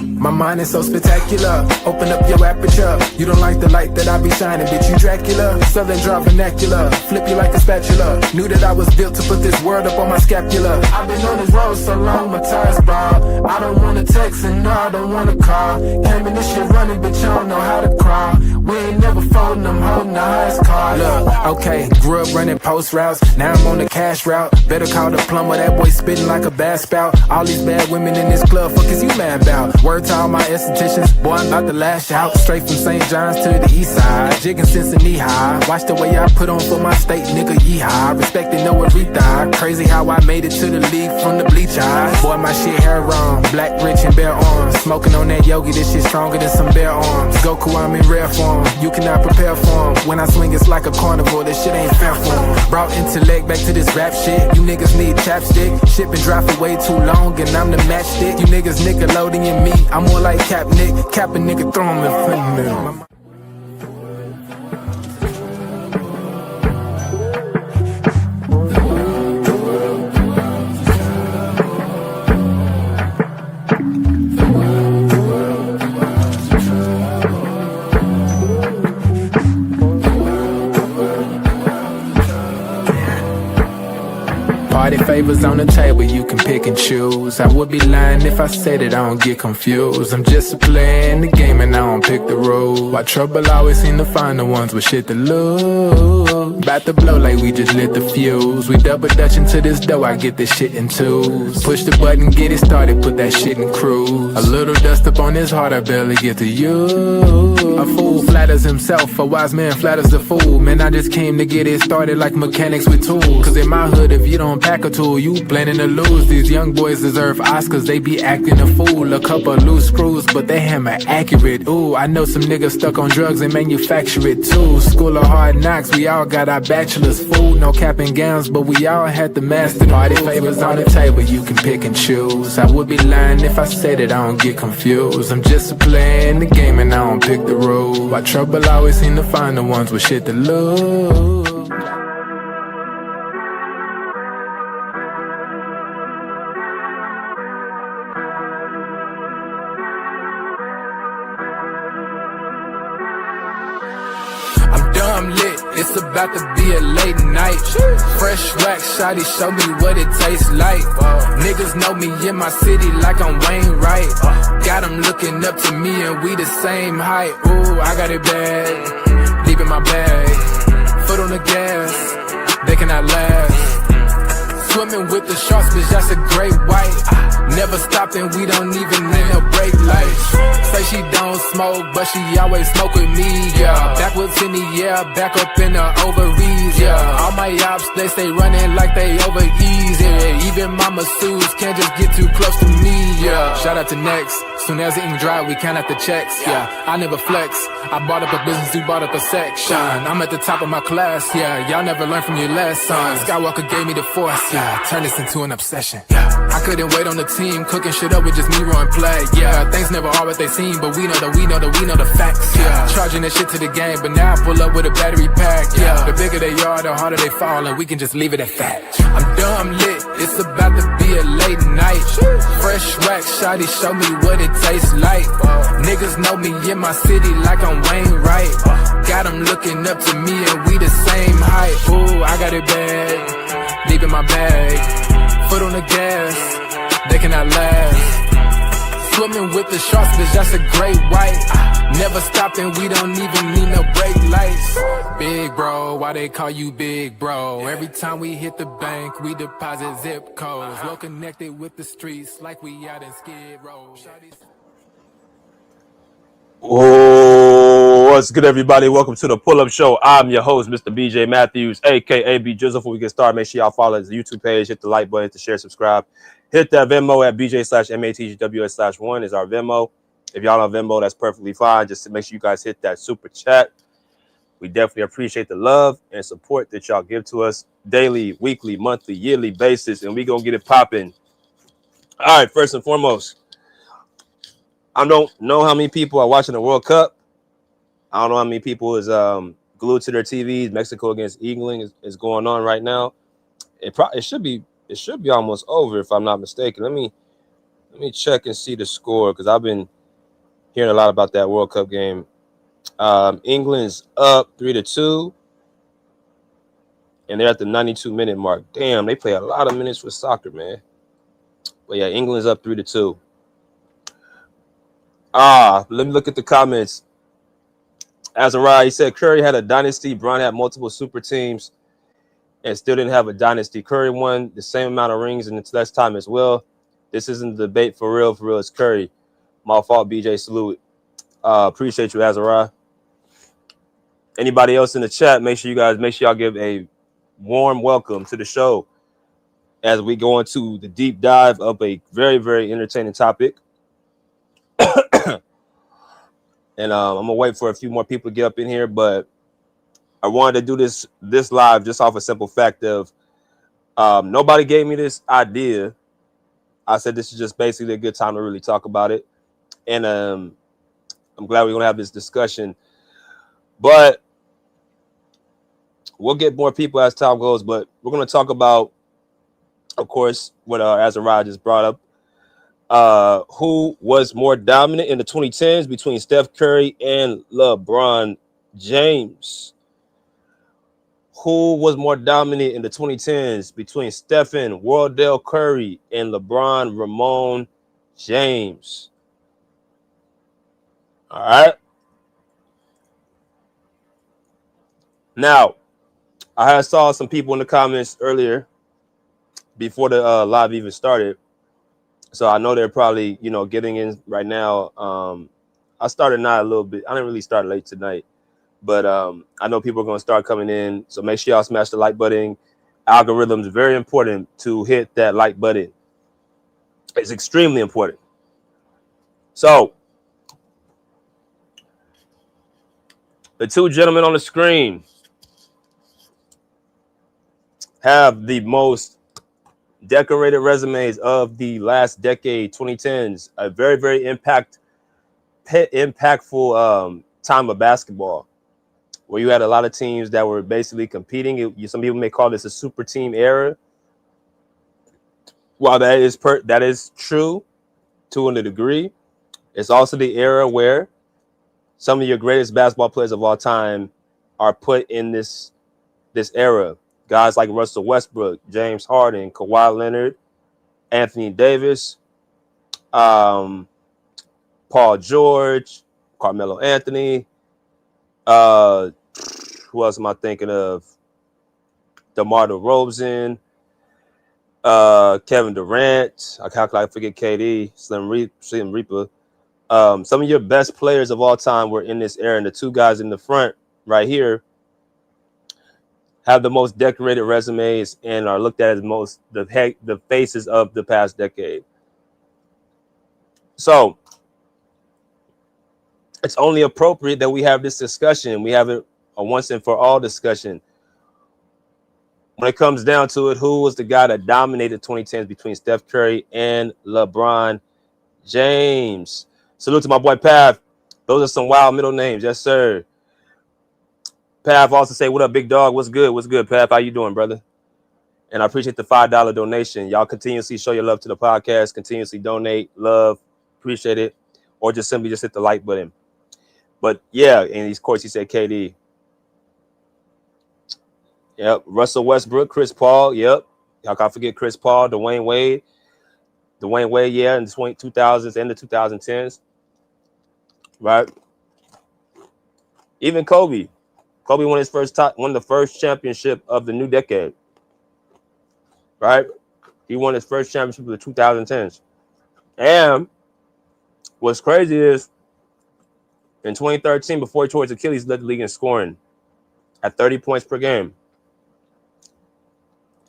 My mind is so spectacular. Open up your aperture. You don't like the light that I be shining, bitch, you Dracula. Southern draw vernacular. Flip you like a spatula. Knew that I was built to put this world up on my scapula. I've been on this road so long, my tires bald. I don't wanna text and no, I don't wanna call. Came in this shit running, bitch, I don't know how to crawl. We ain't never folding, I'm holding the highest car. Look, okay, grew up running post routes. Now I'm on the cash route. Better call the plumber, that boy spitting like a bass spout. All these bad women in this club, fuck is you mad about? Word to all my estheticians, boy, I'm about to lash out. Straight from St. John's to the east side, jigging since the knee high. Watch the way I put on for my state, nigga, yeehaw. Respecting no Aretha, crazy how I made it to the league from the bleach eyes. Boy, my shit hair wrong, black, rich, and bare arms. Smoking on that yogi, this shit stronger than some bare arms. Goku, I'm in rare form, you cannot prepare for him. When I swing, it's like a carnival, this shit ain't fair for him. Brought intellect back to this rap shit, you niggas need chapstick. Shit been dry for way too long, and I'm the matchstick. You niggas Nickelodeon me, I'm more like Cap Nick. Cap a nigga, throw him in front of me. Party favors on the table, you can pick and choose. I would be lying if I said it, I don't get confused. I'm just playing the game and I don't pick the rules. Why trouble always seem to find the ones with shit to lose. About to blow like we just lit the fuse. We double dutch into this dough, I get this shit in twos. Push the button, get it started, put that shit in cruise. A little dust up on his heart, I barely get to use. A fool flatters himself, a wise man flatters the fool. Man, I just came to get it started like mechanics with tools. Cause in my hood, if you don't pack a tool, you planning to lose. These young boys deserve Oscars, they be acting a fool. A couple loose screws, but they hammer accurate. Ooh, I know some niggas stuck on drugs and manufacture it too. School of hard knocks, we all got our bachelor's. Food, no cap and gowns, but we all had the master. Party favors on the table, you can pick and choose. I would be lying if I said it, I don't get confused. I'm just playing the game and I don't pick the rules. Why trouble always seem to find the ones with shit to lose. I'm lit, it's about to be a late night. Fresh wax, shawty, show me what it tastes like. Niggas know me in my city like I'm Wayne Wright. Got them looking up to me and we the same height. Ooh, I got it bad, deep in my bag. Foot on the gas, they cannot last. Swimming with the sharks, bitch, that's a great white. Never stopping, we don't even need no brake lights. Say she don't smoke, but she always smoke with me, yeah. Backwards in the air, back up in the ovaries, yeah. All my ops, they stay running like they over easy, yeah. Even my masseuse can't just get too close to me, yeah. Shout out to Next, soon as the ink dry, we count out the checks, yeah. I never flex, I bought up a business, you bought up a section. I'm at the top of my class, yeah. Y'all never learned from your lessons. Skywalker gave me the force, yeah. Turn this into an obsession, yeah. I couldn't wait on the team, cooking shit up with just me run play, yeah. Things never are what they seem, but we know the facts, yeah. Charging that shit to the game, but now I pull up with a battery pack, yeah. The bigger they are, the harder they fall, and we can just leave it at that. I'm dumb lit, it's about to be a late night. Fresh wax, shawty, show me what it tastes like. Niggas know me in my city like I'm Wayne Wright. Got them looking up to me and we the same height. Ooh, I got it bad, deep in my bag. Foot on the gas, they cannot last. Swimming with the sharks, bitch, that's a great white. Never stopping, we don't even need no brake lights. Big bro, why they call you big bro? Every time we hit the bank, we deposit zip codes. Well connected with the streets, like we out in Skid Row. Oh, what's good, everybody? Welcome to the Pull-Up Show. I'm your host, Mr. BJ Matthews, a.k.a. B Jizzle. Before we get started, make sure y'all follow the YouTube page, hit the like button, to share, subscribe. Hit that Venmo at BJ/MATGWS/1 is our Venmo. If y'all on Venmo, that's perfectly fine. Just to make sure you guys hit that super chat. We definitely appreciate the love and support that y'all give to us daily, weekly, monthly, yearly basis, and we gonna get it popping. All right, first and foremost, I don't know how many people are watching the World Cup. I don't know how many people is glued to their TVs. Mexico against England is going on right now. It should be almost over if I'm not mistaken. Let me Let me check and see the score because I've been hearing a lot about that World Cup game. England's up 3-2, and they're at the 92-minute mark. Damn, they play a lot of minutes with soccer, man. But yeah, England's up 3-2. Let me look at the comments. Azariah, he said Curry had a dynasty. Bron had multiple super teams and still didn't have a dynasty. Curry won the same amount of rings in its less time as well. This isn't the debate for real. For real, it's Curry. My fault, BJ. Salute. Appreciate you, Azariah. Anybody else in the chat, make sure y'all give a warm welcome to the show as we go into the deep dive of a very, very entertaining topic. And I'm gonna wait for a few more people to get up in here, but I wanted to do this live just off a simple fact of nobody gave me this idea. I said this is just basically a good time to really talk about it, and I'm glad we're gonna have this discussion. But we'll get more people as time goes. But we're gonna talk about, of course, what Azariah just brought up. Who was more dominant in the 2010s between Steph Curry and LeBron James? Who was more dominant in the 2010s between Stephen Wardell Curry and LeBron Ramon James? All right. Now, I had saw some people in the comments earlier before the live even started. So I know they're probably, getting in right now. I started not a little bit. I didn't really start late tonight, but I know people are going to start coming in. So make sure y'all smash the like button. Algorithms, very important to hit that like button. It's extremely important. So the two gentlemen on the screen have the most decorated resumes of the last decade, 2010s. A very, very impactful time of basketball, where you had a lot of teams that were basically competing. Some people may call this a super team era. While that is true to a degree, it's also the era where some of your greatest basketball players of all time are put in this era. Guys like Russell Westbrook, James Harden, Kawhi Leonard, Anthony Davis, Paul George, Carmelo Anthony. Who else am I thinking of? DeMar DeRozan, Kevin Durant. How could I forget KD, Slim Reaper? Some of your best players of all time were in this era, and the two guys in the front right here have the most decorated resumes and are looked at as the faces of the past decade. So it's only appropriate that we have this discussion. We have it a once and for all discussion. When it comes down to it, who was the guy that dominated 2010s between Steph Curry and LeBron James? Salute to my boy Pav. Those are some wild middle names. Yes, sir. Pav also say, what up, big dog? What's good? What's good, Pav? How you doing, brother? And I appreciate the $5 donation. Y'all continuously show your love to the podcast. Continuously donate, love, appreciate it. Or just simply hit the like button. But yeah, and of course he said KD. Yep. Russell Westbrook, Chris Paul. Yep. Y'all can't forget Chris Paul, Dwayne Wade. Dwayne Wade, yeah, in the 2000s and the 2010s. Right. Even Kobe. Kobe won the first championship of the new decade. Right? He won his first championship of the 2010s. And what's crazy is in 2013, before he tore his Achilles, led the league in scoring at 30 points per game.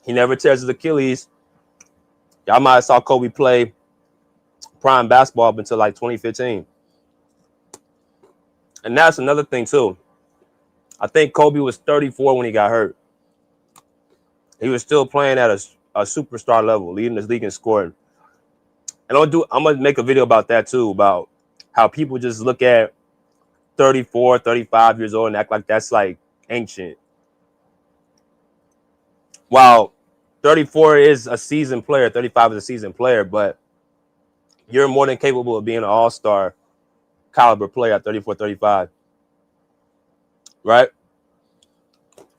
He never tears his Achilles. Y'all might have saw Kobe play prime basketball up until like 2015. And that's another thing, too. I think Kobe was 34 when he got hurt. He was still playing at a superstar level, leading this league in scoring. And I'm going to make a video about that, too, about how people just look at 34, 35 years old and act like that's like ancient. While 34 is a seasoned player, 35 is a seasoned player, but you're more than capable of being an all-star caliber player at 34, 35. Right?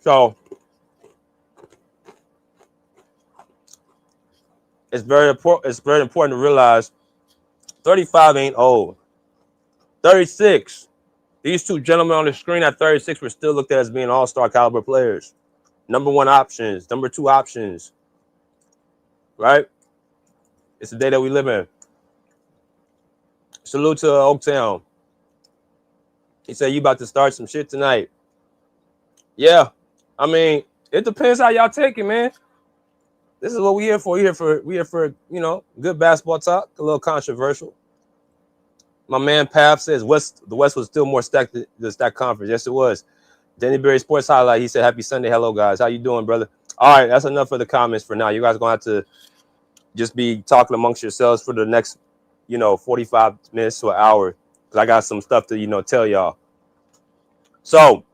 So it's very important. It's very important to realize 35 ain't old. 36. These two gentlemen on the screen at 36 were still looked at as being all-star caliber players. Number one options, number two options. Right? It's the day that we live in. Salute to Oaktown. He said, you about to start some shit tonight. Yeah. I mean, it depends how y'all take it, man. This is what we here for. We here for, you know, good basketball talk, a little controversial. My man Pav says the West was still more stacked than that conference. Yes, it was. Danny Berry Sports Highlight. He said, happy Sunday. Hello, guys. How you doing, brother? All right, that's enough for the comments for now. You guys going to have to just be talking amongst yourselves for the next, 45 minutes to an hour. Because I got some stuff to, tell y'all. So,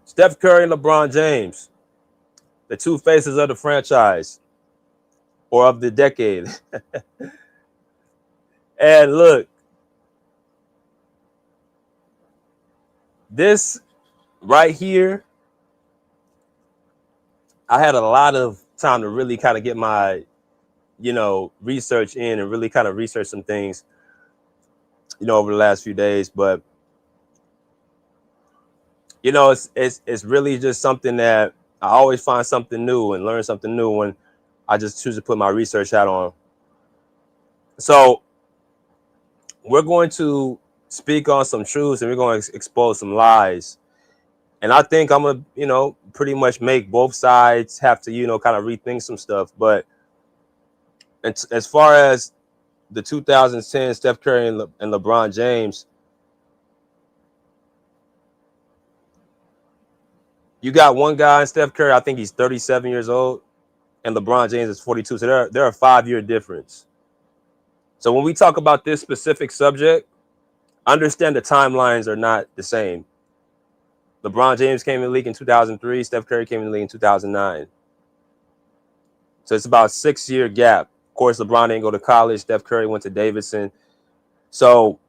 Steph Curry and LeBron James, the two faces of the franchise or of the decade. And look, this right here, I had a lot of time to really kind of get my, research in and really kind of research some things, over the last few days. But, it's really just something that I always find something new and learn something new when I just choose to put my research hat on. So we're going to speak on some truths and we're going to expose some lies. And I think I'm going to, pretty much make both sides have to, kind of rethink some stuff. But as far as the 2010 Steph Curry and LeBron James, you got one guy in Steph Curry, I think he's 37 years old, and LeBron James is 42. So there are a 5-year difference. So when we talk about this specific subject, understand the timelines are not the same. LeBron James came in the league in 2003. Steph Curry came in the league in 2009. So it's about a 6-year gap. Of course, LeBron didn't go to college. Steph Curry went to Davidson. So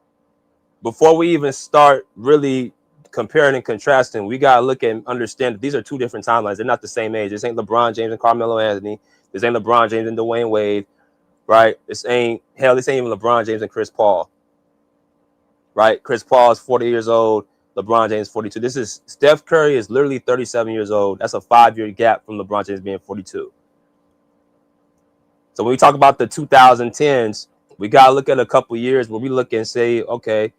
before we even start really comparing and contrasting, we got to look and understand that these are two different timelines. They're not the same age. This ain't LeBron James and Carmelo Anthony. This ain't LeBron James and Dwayne Wade. Right? This ain't even LeBron James and Chris Paul. Right? Chris Paul is 40 years old. LeBron James 42. This is Steph Curry is literally 37 years old. That's a 5-year gap from LeBron James being 42. So when we talk about the 2010s, we got to look at a couple years where we look and say, okay,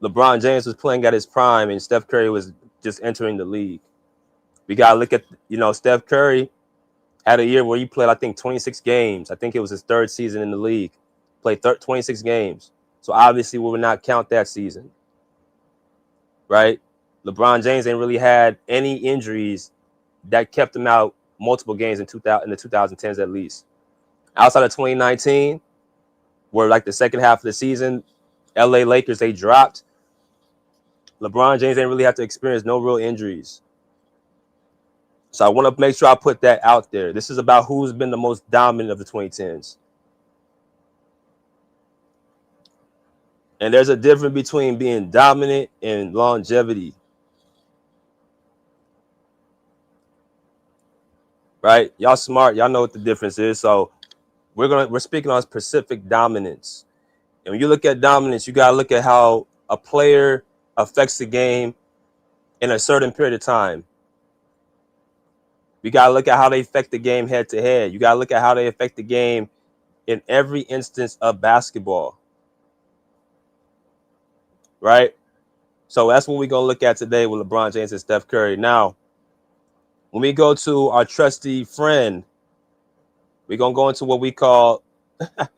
LeBron James was playing at his prime and Steph Curry was just entering the league. We got to look at, Steph Curry had a year where he played, I think, 26 games. I think it was his third season in the league. Played 26 games. So obviously we would not count that season. Right? LeBron James ain't really had any injuries that kept him out multiple games in the 2010s at least. Outside of 2019, where like the second half of the season, LA Lakers, they dropped. LeBron James ain't really have to experience no real injuries. So I want to make sure I put that out there. This is about who's been the most dominant of the 2010s. And there's a difference between being dominant and longevity. Right? Y'all smart. Y'all know what the difference is. So we're speaking on specific dominance. And when you look at dominance, you got to look at how a player affects the game in a certain period of time. You got to look at how they affect the game head to head. You got to look at how they affect the game in every instance of basketball. Right? So that's what we're going to look at today with LeBron James and Steph Curry. Now, when we go to our trusty friend, we're going to go into what we call, man,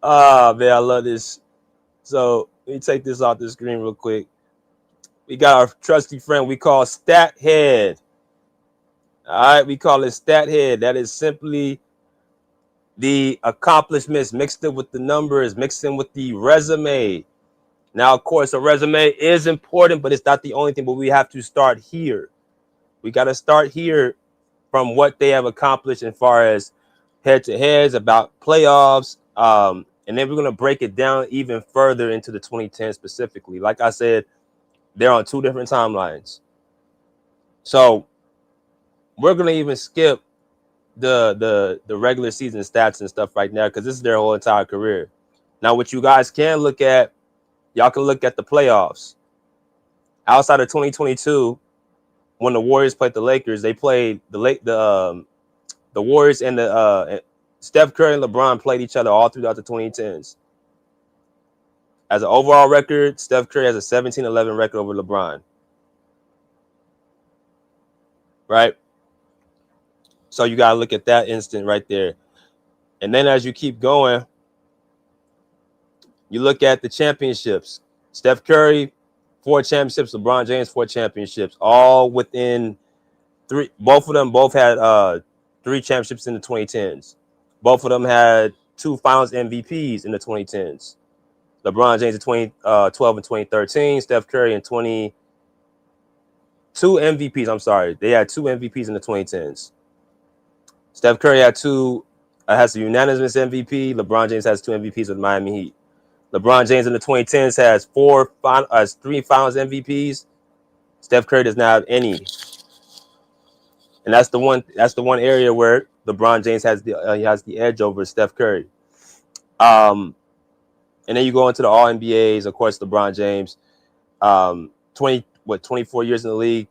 I love this. So let me take this off the screen real quick. We got our trusty friend we call Stat Head. All right, we call it Stat Head. That is simply the accomplishments mixed in with the numbers, mixed in with the resume. Now, of course, a resume is important, but it's not the only thing. But we have to start here. We got to start here from what they have accomplished as far as head-to-heads, about playoffs, and then we're going to break it down even further into the 2010s specifically. Like I said, they're on two different timelines. So we're going to even skip the regular season stats and stuff right now because this is their whole entire career. Now, what you guys can look at, y'all can look at the playoffs. Outside of 2022, when the Warriors played the Lakers, they played the Warriors and the Steph Curry and LeBron played each other all throughout the 2010s. As an overall record, Steph Curry has a 17-11 record over LeBron. Right? So you got to look at that instant right there. And then as you keep going, you look at the championships. Steph Curry, 4 championships. LeBron James, 4 championships. All within 3. Both of them had 3 championships in the 2010s. Both of them had 2 Finals MVPs in the 2010s. LeBron James in 2012 and 2013. Steph Curry in 2 MVPs. I'm sorry. They had 2 MVPs in the 2010s. Steph Curry has a unanimous MVP. LeBron James has 2 MVPs with Miami Heat. LeBron James in the 2010s has 3 Finals MVPs. Steph Curry does not have any, and that's the one area where LeBron James has the edge over Steph Curry. And then you go into the All NBAs, of course, LeBron James, 24 years in the league,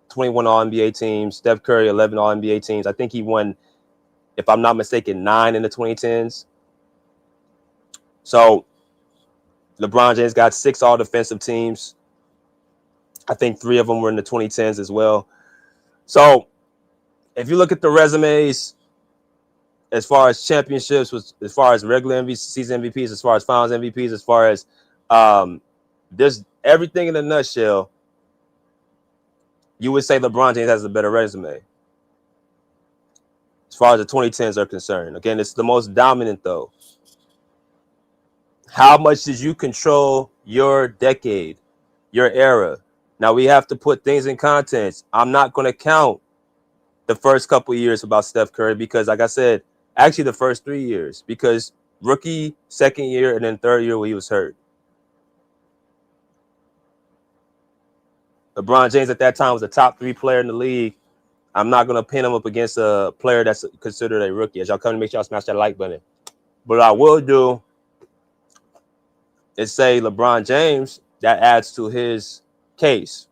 21 All NBA teams. Steph Curry, 11 All NBA teams. I think he won, if I'm not mistaken, 9 in the 2010s. So LeBron James got 6 all defensive teams. I think 3 of them were in the 2010s as well. So if you look at the resumes, as far as championships, as far as regular season MVPs, as far as Finals MVPs, as far as there's everything in a nutshell, you would say LeBron James has a better resume as far as the 2010s are concerned. Again, it's the most dominant though. How much did you control your decade, your era? Now we have to put things in context. I'm not going to count the first couple of years about Steph Curry because, like I said, actually the first 3 years, because rookie, second year, and then third year when he was hurt. LeBron James at that time was a top 3 player in the league. I'm not going to pin him up against a player that's considered a rookie. As y'all come to, make sure y'all smash that like button. But what I will do is say LeBron James, that adds to his case.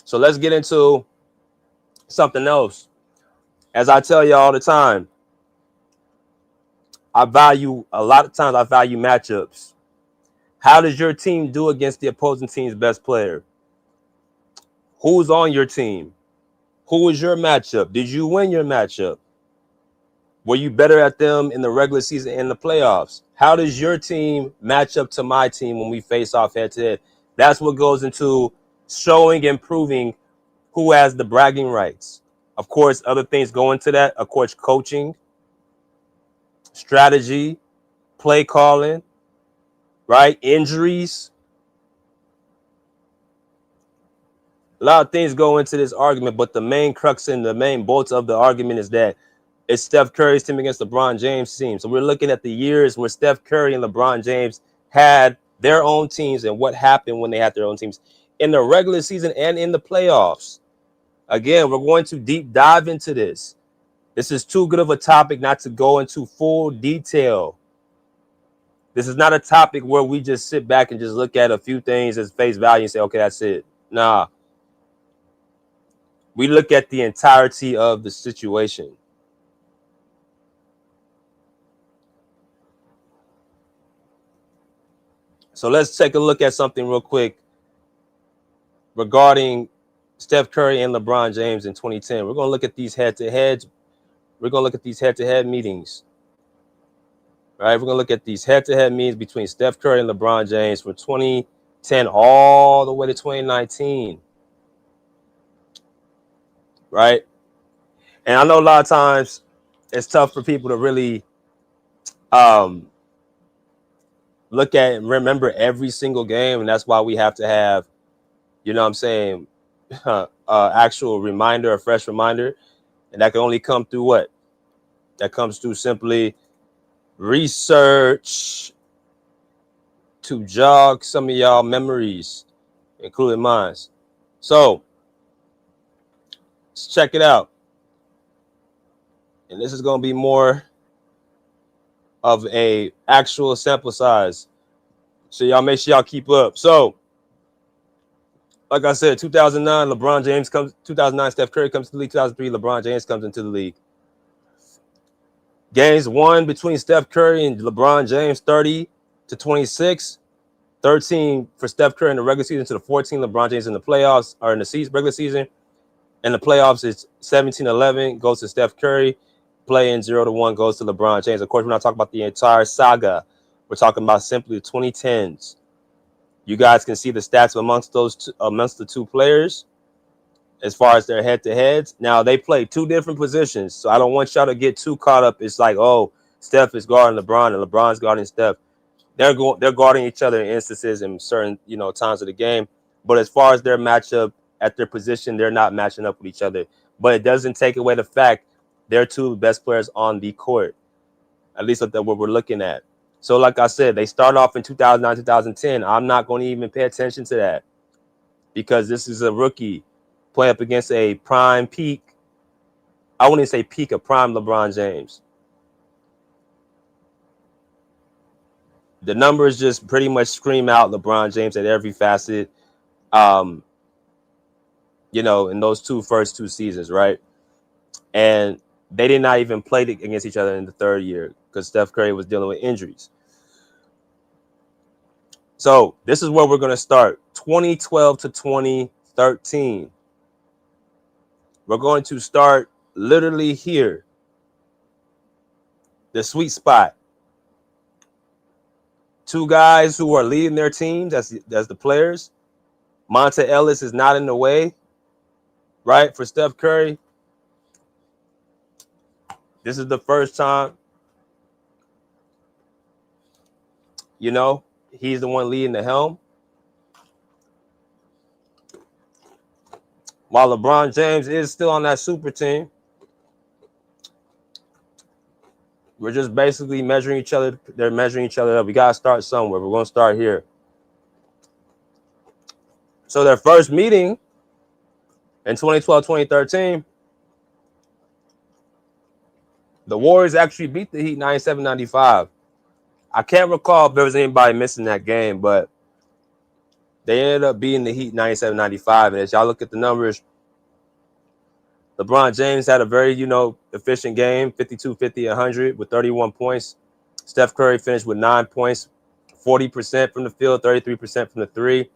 So let's get into something else. As I tell you all the time, a lot of times I value matchups. How does your team do against the opposing team's best player? Who's on your team? Who is your matchup? Did you win your matchup? Were you better at them in the regular season and the playoffs? How does your team match up to my team when we face off head to head? That's what goes into showing and proving who has the bragging rights. Of course, other things go into that. Of course, coaching, strategy, play calling, right? Injuries. A lot of things go into this argument, but the main crux and the main bolts of the argument is that it's Steph Curry's team against LeBron James' team. So we're looking at the years where Steph Curry and LeBron James had their own teams and what happened when they had their own teams in the regular season and in the playoffs. Again, we're going to deep dive into this. This is too good of a topic not to go into full detail. This is not a topic where we just sit back and just look at a few things as face value and say, okay, that's it. Nah. We look at the entirety of the situation. So let's take a look at something real quick regarding Steph Curry and LeBron James in 2010. We're going to look at these head-to-heads. We're going to look at these head-to-head meetings. All right, we're going to look at these head-to-head meetings between Steph Curry and LeBron James from 2010 all the way to 2019. Right? And I know a lot of times it's tough for people to really look at and remember every single game, and that's why we have to have, you know what I'm saying, actual reminder, a fresh reminder. And that can only come through what? That comes through simply research to jog some of y'all memories, including mine. So let's check it out. And this is going to be more of a actual sample size. So y'all make sure y'all keep up. So, like I said, 2009, LeBron James comes. 2009, Steph Curry comes to the league. 2003, LeBron James comes into the league. Games won between Steph Curry and LeBron James, 30-26. 13 for Steph Curry in the regular season to the 14 LeBron James in the playoffs, or in the season, regular season. In the playoffs, it's 17-11 goes to Steph Curry. Play-in 0-1 goes to LeBron James. Of course, we're not talking about the entire saga. We're talking about simply the 2010s. You guys can see the stats amongst the two players as far as their head-to-heads. Now, they play two different positions, so I don't want y'all to get too caught up. It's like, oh, Steph is guarding LeBron and LeBron's guarding Steph. They're guarding each other in instances in certain times of the game. But as far as their matchup at their position, they're not matching up with each other. But it doesn't take away the fact they're two best players on the court, at least what we're looking at. So like I said, they start off in 2009, 2010. I'm not going to even pay attention to that because this is a rookie playing up against a prime peak. I wouldn't say peak, a prime LeBron James. The numbers just pretty much scream out LeBron James at every facet, in those first two seasons, right? And they did not even play against each other in the third year because Steph Curry was dealing with injuries. So this is where we're going to start. 2012 to 2013. We're going to start literally here. The sweet spot. Two guys who are leading their teams as the players. Monta Ellis is not in the way, right, for Steph Curry. This is the first time, he's the one leading the helm. While LeBron James is still on that super team, we're just basically measuring each other. They're measuring each other up. We got to start somewhere. We're going to start here. So their first meeting in 2012, 2013, the Warriors actually beat the Heat 97-95. I can't recall if there was anybody missing that game, but they ended up beating the Heat 97-95. And as y'all look at the numbers, LeBron James had a very, efficient game, 52, 50, 100 with 31 points. Steph Curry finished with 9 points, 40% from the field, 33% from the three.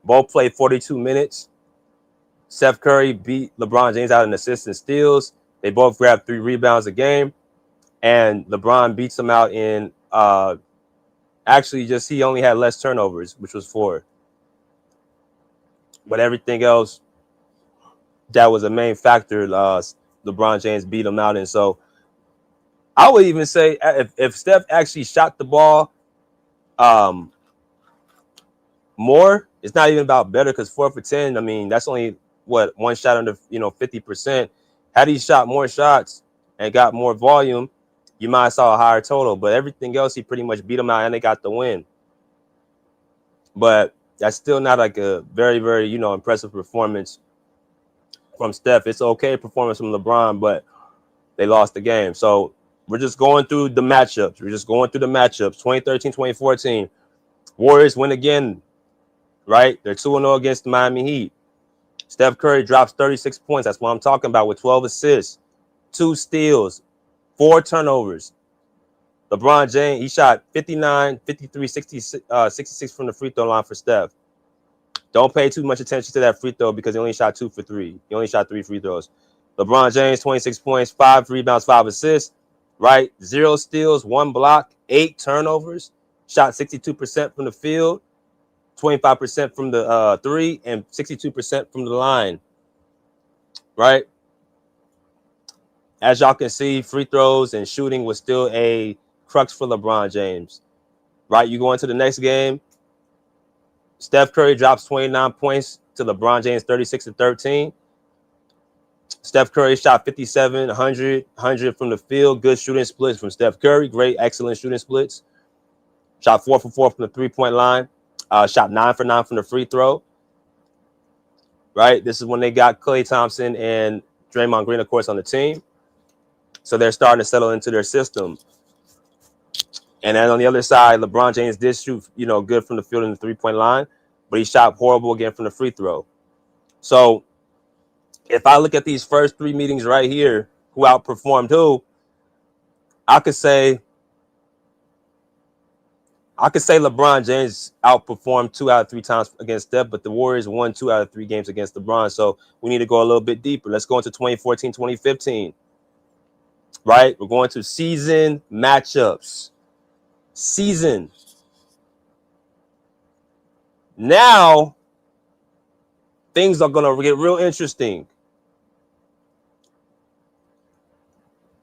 Both played 42 minutes. Steph Curry beat LeBron James out in assists and steals. They both grabbed 3 rebounds a game. And LeBron beats him out in he only had less turnovers, which was 4. But everything else, that was a main factor. LeBron James beat him out. And so I would even say if Steph actually shot the ball more, it's not even about better because 4 for 10, I mean, that's only one shot under 50%. Had he shot more shots and got more volume, you might have saw a higher total. But everything else, he pretty much beat him out and they got the win. But that's still not like a very, very, impressive performance from Steph. It's okay performance from LeBron, but they lost the game. So we're just going through the matchups. 2013, 2014. Warriors win again, right? They're 2-0 against the Miami Heat. Steph Curry drops 36 points. That's what I'm talking about, with 12 assists, 2 steals, 4 turnovers. LeBron James, he shot 59, 53, 66 from the free throw line for Steph. Don't pay too much attention to that free throw because he only shot 2 for 3. He only shot 3 free throws. LeBron James, 26 points, 5 rebounds, 5 assists, right? 0 steals, 1 block, 8 turnovers. Shot 62% from the field, 25% from the 3, and 62% from the line, right? As y'all can see, free throws and shooting was still a crux for LeBron James, right? You go into the next game, Steph Curry drops 29 points to LeBron James 36-13. Steph Curry shot 57, 100 from the field. Good shooting splits from Steph Curry. Great, excellent shooting splits. Shot 4 for 4 from the three-point line. Shot 9 for 9 from the free throw. Right? This is when they got Klay Thompson and Draymond Green, of course, on the team. So they're starting to settle into their system. And then on the other side, LeBron James did shoot, good from the field in the three-point line, but he shot horrible again from the free throw. So if I look at these first 3 meetings right here, who outperformed who, I could say LeBron James outperformed 2 out of 3 times against Steph, but the Warriors won 2 out of 3 games against LeBron. So we need to go a little bit deeper. Let's go into 2014, 2015. Right? We're going to season matchups. Season. Now, things are going to get real interesting.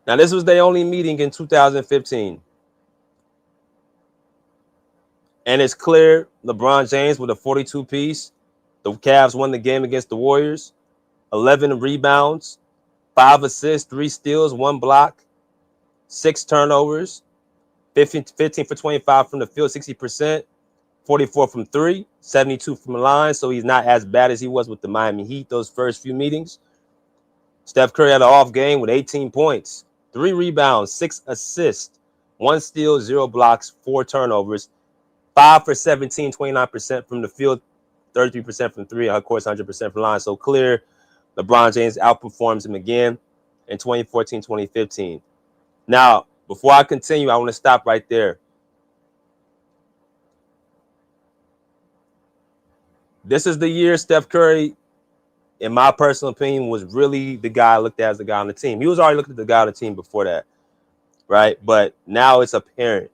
Now, this was their only meeting in 2015. And it's clear LeBron James with a 42-piece. The Cavs won the game against the Warriors. 11 rebounds, 5 assists, 3 steals, 1 block, 6 turnovers, 15 for 25 from the field, 60%, 44 from 3, 72 from the line. So he's not as bad as he was with the Miami Heat those first few meetings. Steph Curry had an off game with 18 points, 3 rebounds, 6 assists, 1 steal, 0 blocks, 4 turnovers, 5 for 17, 29% from the field, 33% from 3, of course, 100% from line. So clear, LeBron James outperforms him again in 2014, 2015. Now, before I continue, I want to stop right there. This is the year Steph Curry, in my personal opinion, was really the guy I looked at as the guy on the team. He was already looking at the guy on the team before that, right? But now it's apparent,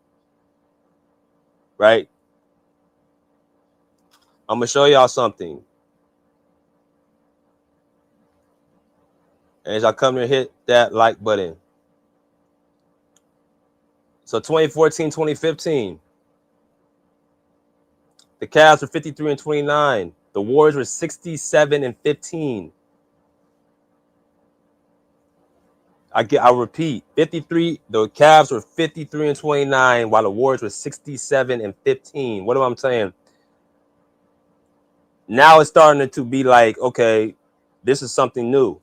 right? I'm going to show y'all something. And as I come here, hit that like button. So 2014, 2015, the Cavs were 53 and 29. The Warriors were 67 and 15. I'll repeat, 53. The Cavs were 53 and 29, while the Warriors were 67 and 15. What am I saying? Now it's starting to be like, okay, this is something new.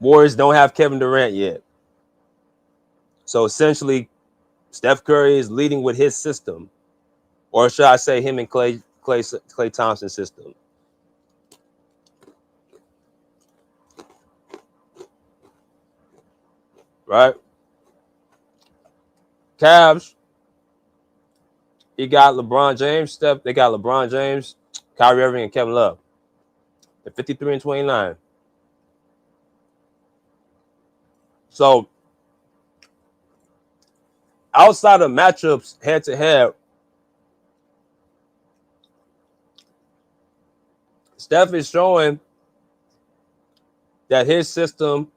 Warriors don't have Kevin Durant yet. So essentially, Steph Curry is leading with his system. Or should I say him and Klay Thompson's system. Right? Cavs, he got LeBron James. They got LeBron James, Kyrie Irving, and Kevin Love. They're 53 and 29. So, outside of matchups head-to-head, Steph is showing that his system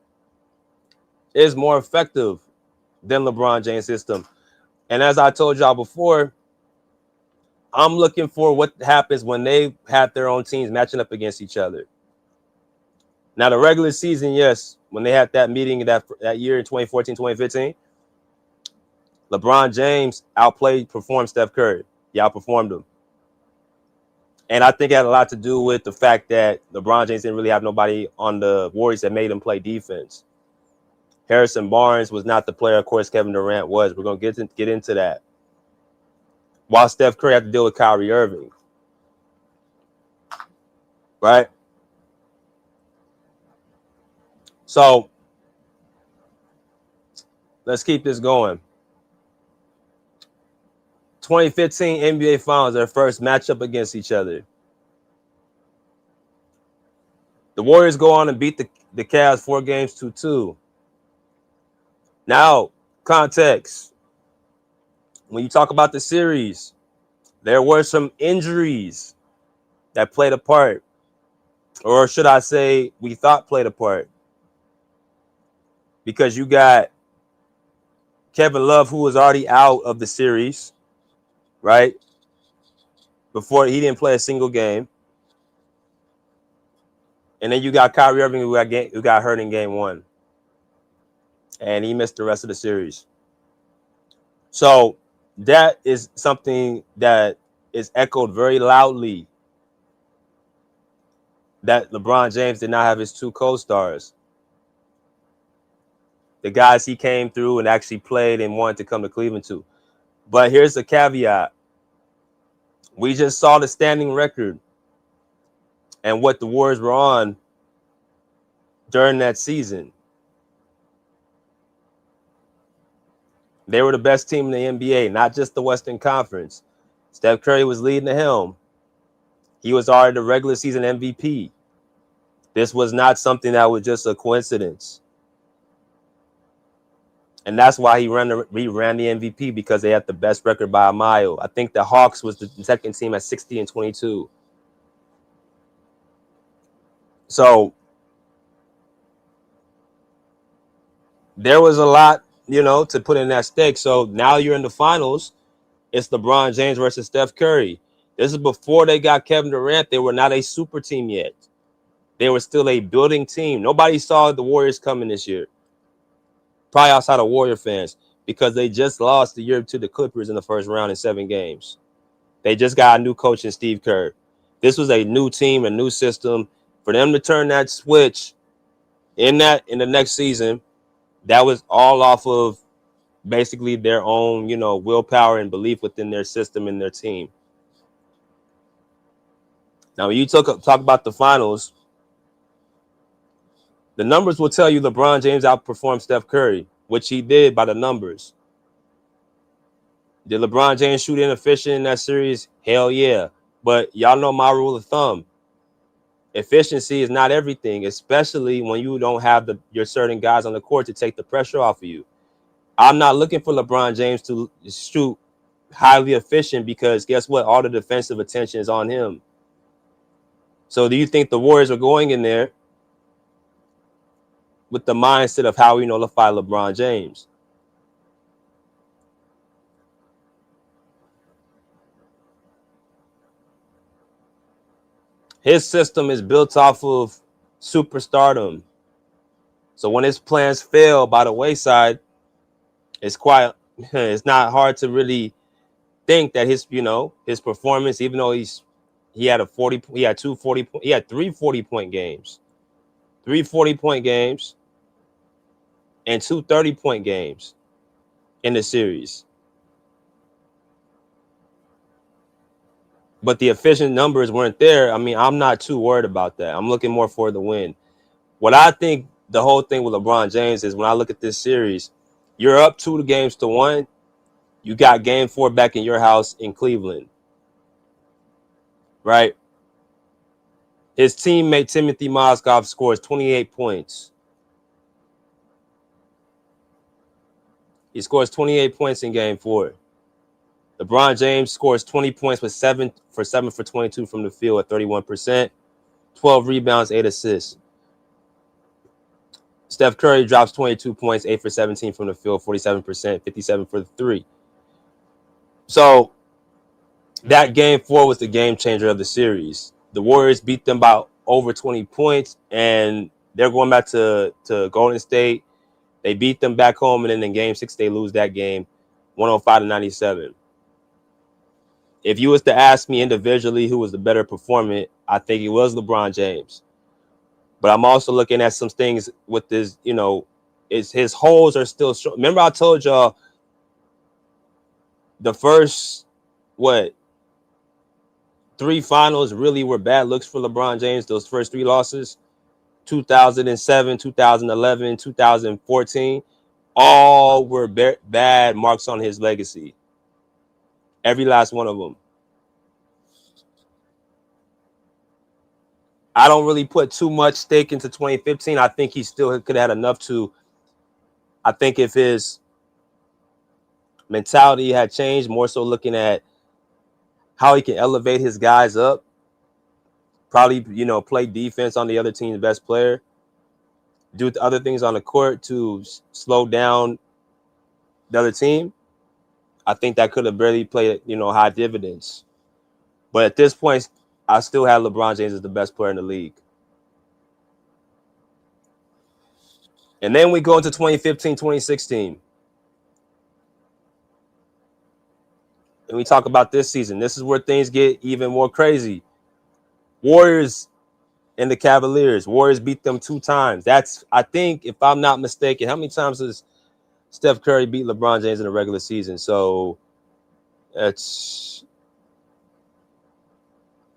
is more effective than LeBron James' system. And as I told y'all before, I'm looking for what happens when they have their own teams matching up against each other. Now, the regular season, yes, when they had that meeting that year in 2014, 2015, LeBron James performed Steph Curry. He outperformed him. And I think it had a lot to do with the fact that LeBron James didn't really have nobody on the Warriors that made him play defense. Harrison Barnes was not the player, of course, Kevin Durant was. We're going to get into that. While Steph Curry had to deal with Kyrie Irving. Right? So, let's keep this going. 2015 NBA Finals, their first matchup against each other. The Warriors go on and beat the Cavs 4-2. Now, context. When you talk about the series, there were some injuries that played a part. Or should I say, we thought played a part. Because you got Kevin Love, who was already out of the series, right? Before he didn't play a single game. And then you got Kyrie Irving who got hurt in game 1. And he missed the rest of the series. So that is something that is echoed very loudly, that LeBron James did not have his 2 co-stars. The guys he came through and actually played and wanted to come to Cleveland to. But here's the caveat. We just saw the standing record and what the Warriors were on during that season. They were the best team in the NBA, not just the Western Conference. Steph Curry was leading the helm. He was already the regular season MVP. This was not something that was just a coincidence. And that's why he ran the MVP, because they had the best record by a mile. I think the Hawks was the second team at 60-22. So there was a lot, to put in that stake. So now you're in the finals. It's LeBron James versus Steph Curry. This is before they got Kevin Durant. They were not a super team yet. They were still a building team. Nobody saw the Warriors coming this year, probably outside of Warrior fans, because they just lost the year to the Clippers in the first round in 7 games. They just got a new coach in Steve Kerr. This was a new team, a new system. For them to turn that switch in the next season, that was all off of basically their own, willpower and belief within their system and their team. Now, when you talk about the finals, the numbers will tell you LeBron James outperformed Steph Curry, which he did by the numbers. Did LeBron James shoot inefficient in that series? Hell yeah. But y'all know my rule of thumb. Efficiency is not everything, especially when you don't have your certain guys on the court to take the pressure off of you. I'm not looking for LeBron James to shoot highly efficient, because guess what? All the defensive attention is on him. So do you think the Warriors are going in there with the mindset of how we nullify LeBron James? His system is built off of superstardom. So when his plans fail by the wayside, it's not hard to really think that his performance, even though he had 3 40-point games. 3 40-point games and 2 30-point games in the series. But the efficient numbers weren't there. I mean, I'm not too worried about that. I'm looking more for the win. What I think the whole thing with LeBron James is, when I look at this series, you're up 2-1. You got game 4 back in your house in Cleveland, right? His teammate Timothy Mozgov scores 28 points. He scores 28 points in game 4. LeBron James scores 20 points with 7 for 22 from the field at 31%, 12 rebounds, 8 assists. Steph Curry drops 22 points, 8 for 17 from the field, 47%, 57 for the 3. So that game 4 was the game changer of the series. The Warriors beat them by over 20 points, and they're going back to Golden State. They beat them back home, and then in game 6, they lose that game 105-97. If you was to ask me individually who was the better performer, I think it was LeBron James. But I'm also looking at some things with this, his holes are still strong. Remember I told y'all the first, 3 finals really were bad looks for LeBron James, those first 3 losses, 2007, 2011, 2014, all were bad marks on his legacy. Every last one of them. I don't really put too much stake into 2015. I think he still could have had enough to. I think if his mentality had changed, more so looking at how he can elevate his guys up, probably, play defense on the other team's best player, do other things on the court to slow down the other team, I think that could have barely played, high dividends. But at this point, I still have LeBron James as the best player in the league. And then we go into 2015, 2016. And we talk about this season. This is where things get even more crazy. Warriors and the Cavaliers. Warriors beat them 2 times. That's, I think, if I'm not mistaken, how many times has Steph Curry beat LeBron James in the regular season? So it's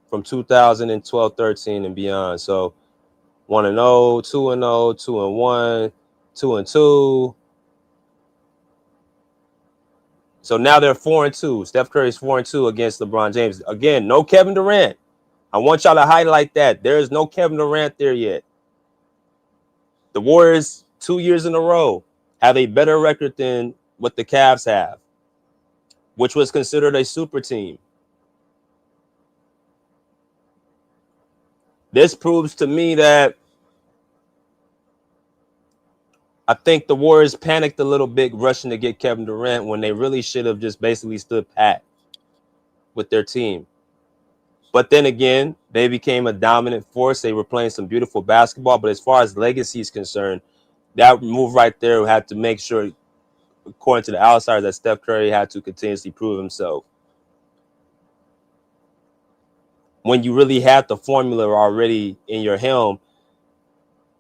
from 2012, 13 and beyond. So 1-0, 2-0, 2-1, 2-2. So now they're 4-2. Steph Curry's 4-2 against LeBron James. Again, no Kevin Durant. I want y'all to highlight that. There is no Kevin Durant there yet. The Warriors, 2 years in a row, have a better record than what the Cavs have, which was considered a super team. This proves to me that I think the Warriors panicked a little bit rushing to get Kevin Durant when they really should have just basically stood pat with their team. But then again, they became a dominant force. They were playing some beautiful basketball. But as far as legacy is concerned, that move right there had to make sure, according to the outsiders, that Steph Curry had to continuously prove himself. When you really had the formula already in your helm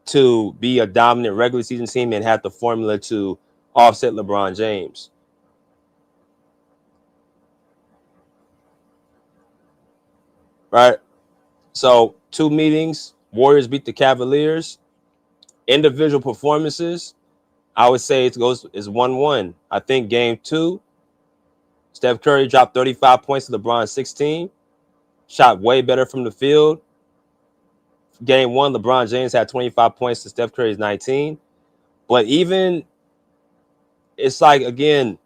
to be a dominant regular season team and had the formula to offset LeBron James. Right? So 2 meetings, Warriors beat the Cavaliers. Individual performances, I would say is 1-1. I think game 2, Steph Curry dropped 35 points to LeBron 16, shot way better from the field. Game 1, LeBron James had 25 points to Steph Curry's 19. But even, it's like, again,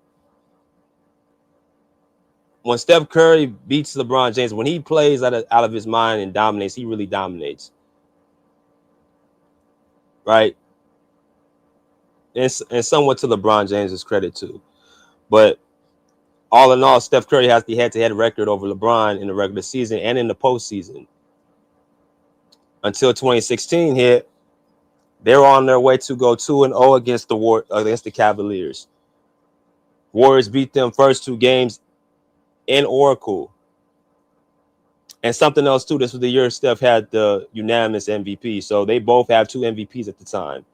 when Steph Curry beats LeBron James, when he plays out of his mind and dominates, he really dominates. Right? And somewhat to LeBron James's credit, too. But all in all, Steph Curry has the head-to-head record over LeBron in the regular season and in the postseason. Until 2016 hit, they were on their way to go 2-0 against the Cavaliers. Warriors beat them first 2 games in Oracle. And something else, too, this was the year Steph had the unanimous MVP. So they both have 2 MVPs at the time.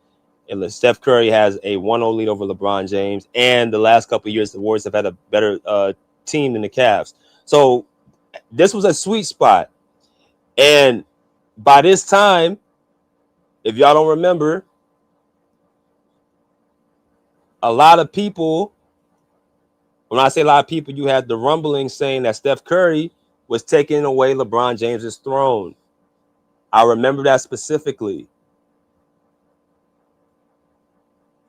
And Steph Curry has a 1-0 lead over LeBron James. And the last couple of years, the Warriors have had a better team than the Cavs. So this was a sweet spot. And by this time, if y'all don't remember, a lot of people, when I say a lot of people, you had the rumbling saying that Steph Curry was taking away LeBron James's throne. I remember that specifically.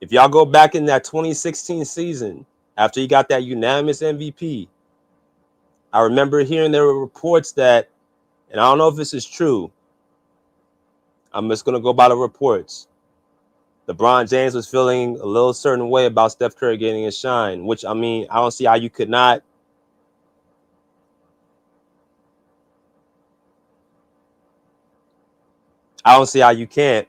If y'all go back in that 2016 season, after he got that unanimous MVP, I remember hearing there were reports that, and I don't know if this is true, I'm just going to go by the reports, LeBron James was feeling a little certain way about Steph Curry getting his shine, which, I mean, I don't see how you could not. I don't see how you can't.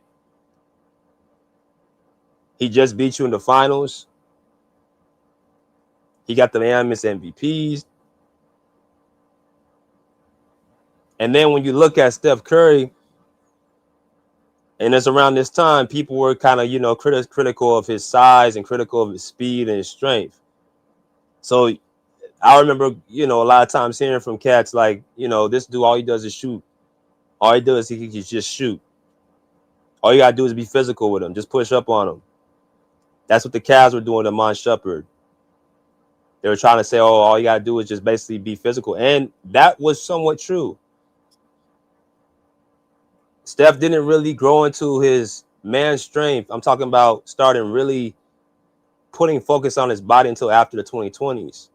He just beat you in the finals. He got the unanimous MVPs. And then when you look at Steph Curry, and it's around this time, people were kind of, critical of his size and critical of his speed and his strength. So I remember, a lot of times hearing from cats like, this dude, all he does is shoot. All he does, he can just shoot. All you got to do is be physical with him. Just push up on him. That's what the Cavs were doing to Mon Shepard. They were trying to say, all you got to do is just basically be physical. And that was somewhat true. Steph didn't really grow into his man strength. I'm talking about starting really putting focus on his body until after the 2020s.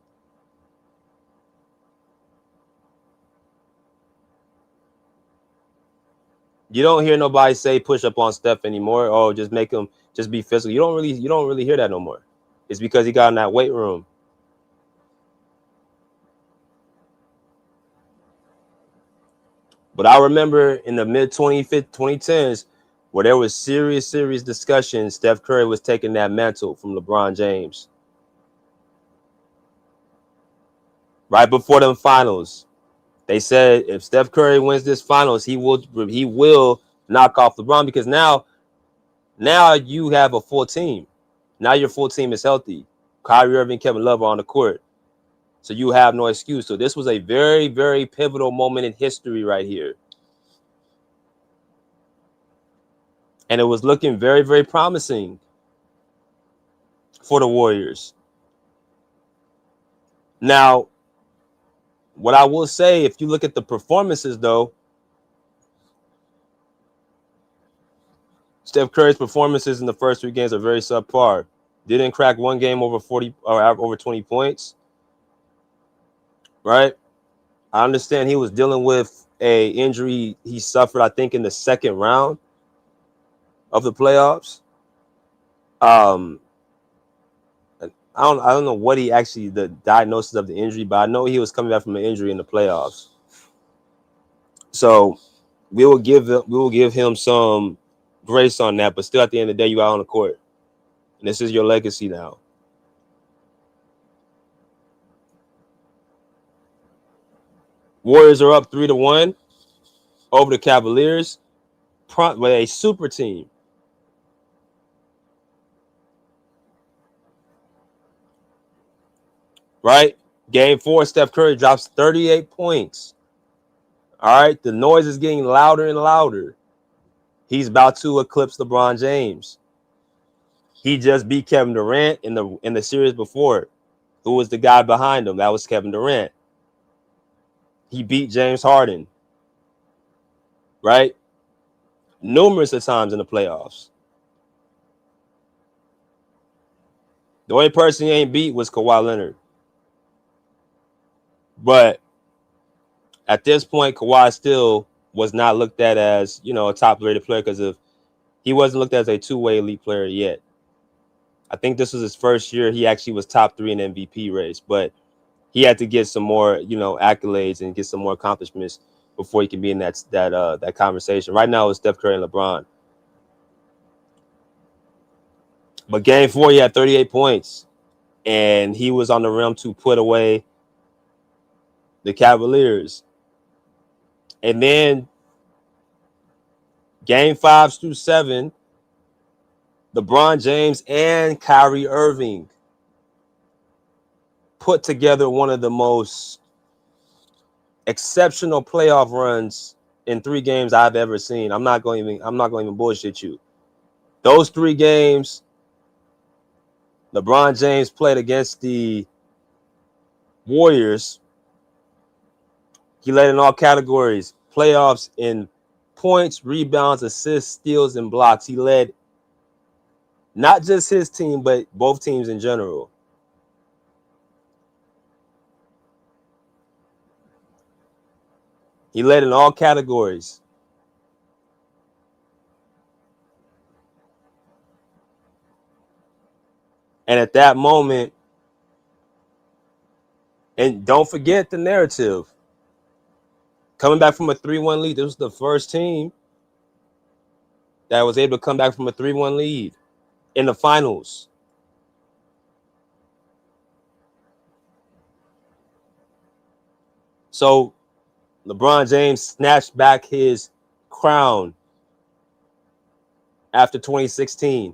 You don't hear nobody say push up on Steph anymore. Oh, just make him just be physical. You don't really hear that no more. It's because he got in that weight room. But I remember in the mid 2010s where there was serious discussion, Steph Curry was taking that mantle from LeBron James. Right before them finals, they said if Steph Curry wins this finals, he will knock off LeBron, because now you have a full team. Now your full team is healthy. Kyrie Irving, Kevin Love are on the court. So you have no excuse. So this was a very, very pivotal moment in history right here. And it was looking very, very promising for the Warriors. Now, what I will say, if you look at the performances, though, Steph Curry's performances in the first 3 games are very subpar. Didn't crack one game over 40 or over 20 points. Right? I understand he was dealing with a injury he suffered, I think, in the second round of the playoffs. I don't know what the diagnosis of the injury, but I know he was coming back from an injury in the playoffs. So we will give him some grace on that, but still at the end of the day, you out on the court. And this is your legacy now. Warriors are up 3-1 over the Cavaliers with a super team. Right? Game 4, Steph Curry drops 38 points. All right? The noise is getting louder and louder. He's about to eclipse LeBron James. He just beat Kevin Durant in the series before. Who was the guy behind him? That was Kevin Durant. He beat James Harden. Right? Numerous of times in the playoffs. The only person he ain't beat was Kawhi Leonard. But at this point, Kawhi still was not looked at as, a top-rated player, because he wasn't looked at as a two-way elite player yet. I think this was his first year he actually was top 3 in the MVP race, but he had to get some more, accolades and get some more accomplishments before he can be in that conversation. Right now, it's Steph Curry and LeBron. But game 4, he had 38 points, and he was on the rim to put away the Cavaliers. And then game 5 through 7, LeBron James and Kyrie Irving put together one of the most exceptional playoff runs in 3 games I've ever seen. I'm not going to even bullshit you. Those 3 games, LeBron James played against the Warriors. He led in all categories, playoffs in points, rebounds, assists, steals, and blocks. He led not just his team, but both teams in general. He led in all categories. And at that moment, and don't forget the narrative, coming back from a 3-1 lead, this was the first team that was able to come back from a 3-1 lead in the finals. So LeBron James snatched back his crown after 2016.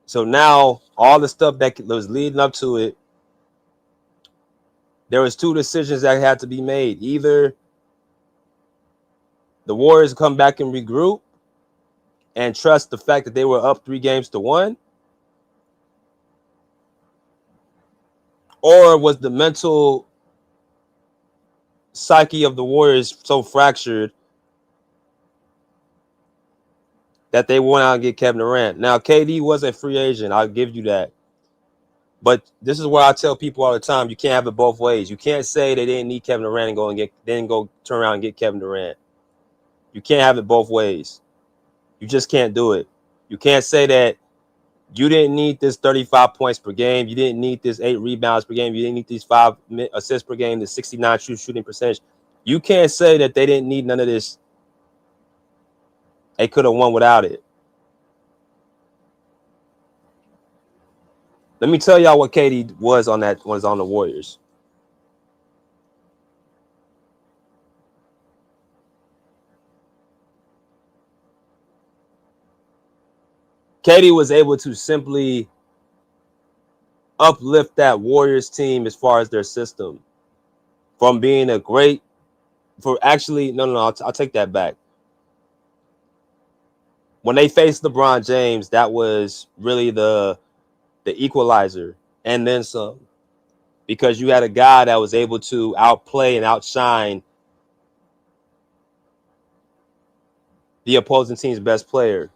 So now all the stuff that was leading up to it, there was 2 decisions that had to be made. Either the Warriors come back and regroup and trust the fact that they were up 3-1, or was the mental psyche of the Warriors so fractured that they went out and get Kevin Durant. Now, KD was a free agent. I'll give you that. But this is where I tell people all the time, you can't have it both ways. You can't say they didn't need Kevin Durant and then go turn around and get Kevin Durant. You can't have it both ways. You just can't do it. You can't say that You didn't need this 35 points per game. You didn't need this 8 rebounds per game. You didn't need these 5 assists per game, the 69 shooting percentage. You can't say that they didn't need none of this. They could have won without it. Let me tell y'all what KD was on the Warriors. KD was able to simply uplift that Warriors team as far as their system from being a great for actually no, I'll take that back. When they faced LeBron James, that was really the equalizer and then some, because you had a guy that was able to outplay and outshine the opposing team's best player.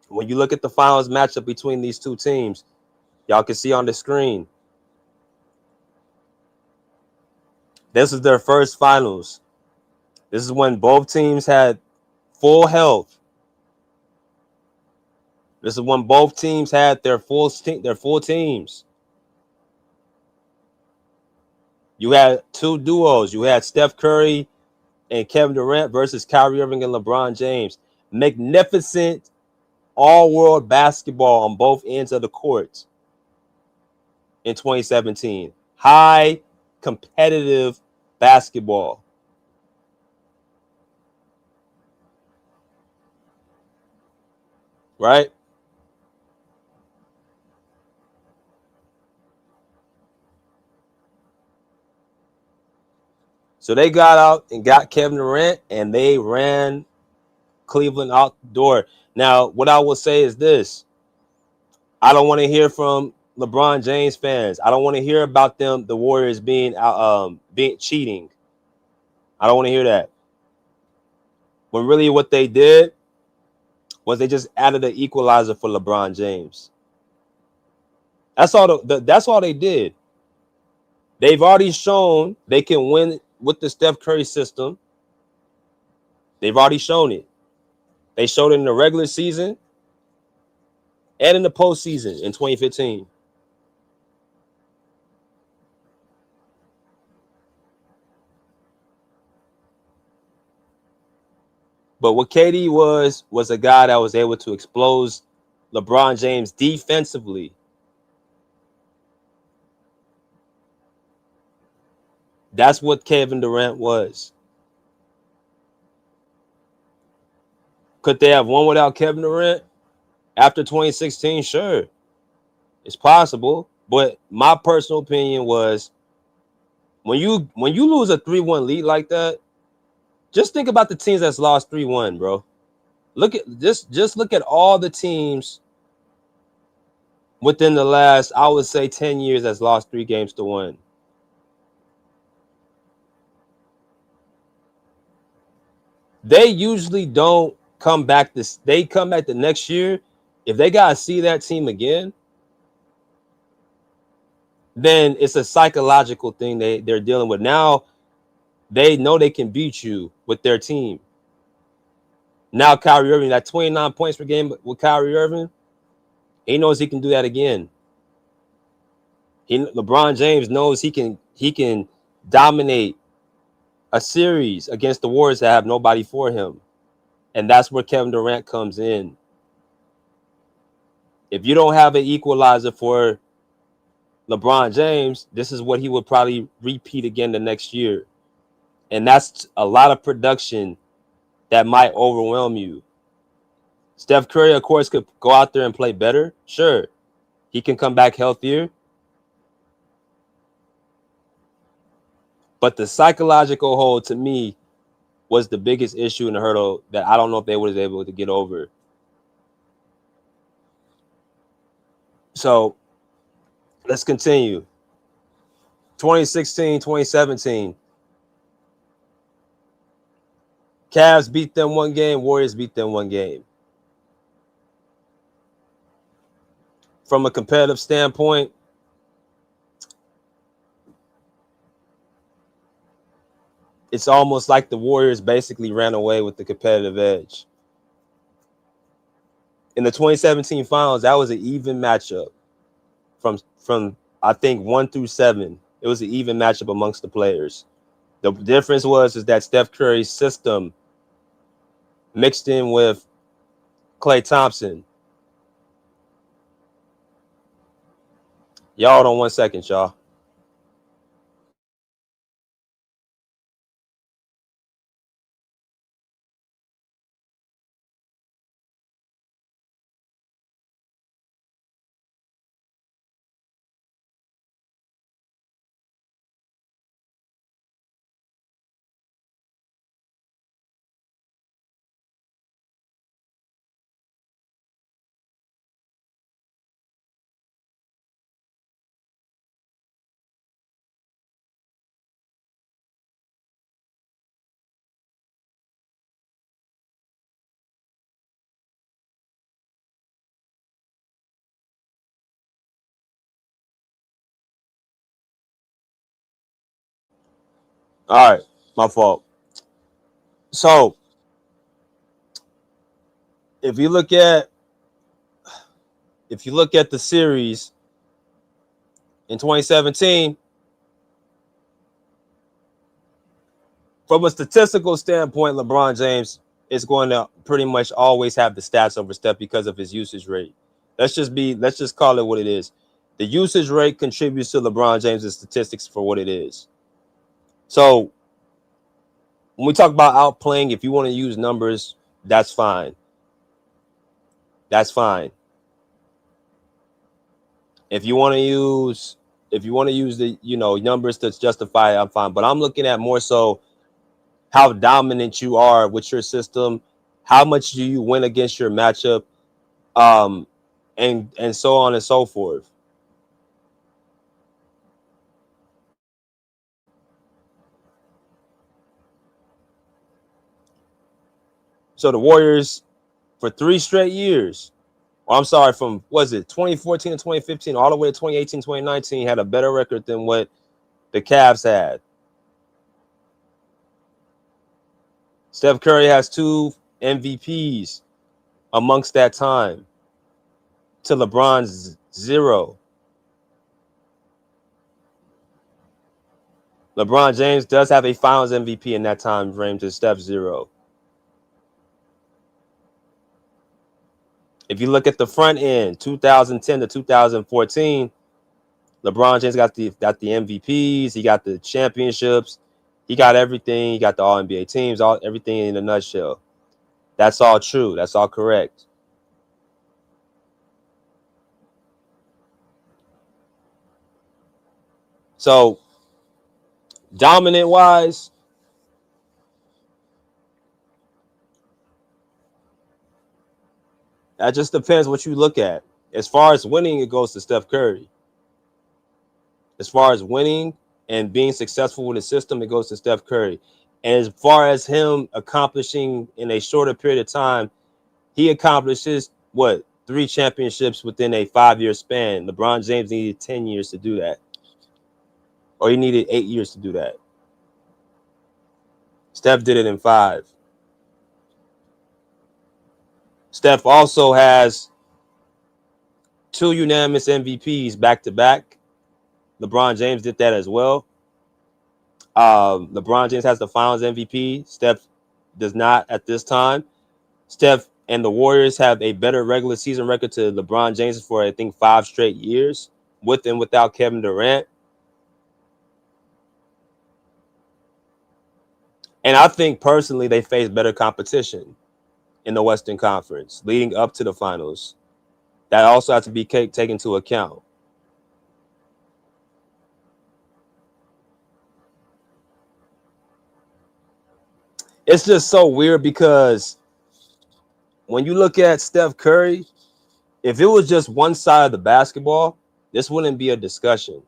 When you look at the finals matchup between these two teams, y'all can see on the screen, this is their first finals. This is when both teams had full health. This is when both teams had their full teams. You had two duos. You had Steph Curry and Kevin Durant versus Kyrie Irving and LeBron James. Magnificent all-world basketball on both ends of the court in 2017. High competitive basketball. Right? So they got out and got Kevin Durant, and they ran Cleveland out the door. Now, what I will say is this. I don't want to hear from LeBron James fans. I don't want to hear about them, the Warriors being cheating. I don't want to hear that. When really what they did was they just added an equalizer for LeBron James. That's all. That's all they did. They've already shown they can win with the Steph Curry system. They've already shown it. They showed it in the regular season and in the postseason in 2015. But what KD was a guy that was able to expose LeBron James defensively. That's what Kevin Durant was. Could they have won without Kevin Durant after 2016? Sure. It's possible. But my personal opinion was when you lose a 3-1 lead like that, just think about the teams that's lost 3-1, bro. Look at just look at all the teams within the last, I would say, 10 years that's lost 3 games to 1. They usually don't come back they come back the next year. If they gotta see that team again, then it's a psychological thing they're dealing with. Now they know they can beat you with their team. Now Kyrie Irving, that 29 points per game with Kyrie Irving, he knows he can do that again. LeBron James knows he can dominate a series against the Warriors that have nobody for him. And that's where Kevin Durant comes in. If you don't have an equalizer for LeBron James, this is what he would probably repeat again the next year. And that's a lot of production that might overwhelm you. Steph Curry, of course, could go out there and play better. Sure. He can come back healthier. But the psychological hold, to me, was the biggest issue in the hurdle that I don't know if they was able to get over. So let's continue. 2016, 2017. Cavs beat them 1 game. Warriors beat them 1 game. From a competitive standpoint, it's almost like the Warriors basically ran away with the competitive edge. In the 2017 finals, that was an even matchup from I think 1 through 7. It was an even matchup amongst the players. The difference is that Steph Curry's system mixed in with Klay Thompson. Y'all hold on 1 second, y'all. All right, my fault. So if you look at the series in 2017, from a statistical standpoint, LeBron James is going to pretty much always have the stats over Steph because of his usage rate. Let's just call it what it is. The usage rate contributes to LeBron James' statistics for what it is. So when we talk about outplaying, if you want to use numbers, that's fine. That's fine. If you want to use the numbers to justify it, I'm fine. But I'm looking at more so how dominant you are with your system, how much do you win against your matchup, and so on and so forth. So the Warriors for 3 straight years, I'm sorry, from was it 2014 to 2015 all the way to 2018, 2019 had a better record than what the Cavs had. Steph Curry has 2 MVPs amongst that time to LeBron's 0. LeBron James does have a Finals MVP in that time frame to Steph's 0. If you look at the front end, 2010 to 2014, LeBron James got the MVPs, he got the championships, he got everything, he got the All NBA teams, everything in a nutshell. That's all true. That's all correct. So, dominant wise, that just depends what you look at. As far as winning, it goes to Steph Curry. As far as winning and being successful with the system, it goes to Steph Curry. And as far as him accomplishing in a shorter period of time, he accomplishes 3 championships within a 5-year span. LeBron James needed 10 years to do that. Or he needed 8 years to do that. Steph did it in 5. Steph also has 2 unanimous MVPs back to back. LeBron James did that as well. LeBron James has the Finals MVP. Steph does not at this time. Steph and the Warriors have a better regular season record to LeBron James for, I think, 5 straight years, with and without Kevin Durant. And I think personally they face better competition in the Western Conference leading up to the finals. That also has to be taken into account. It's just so weird because when you look at Steph Curry, if it was just one side of the basketball, this wouldn't be a discussion.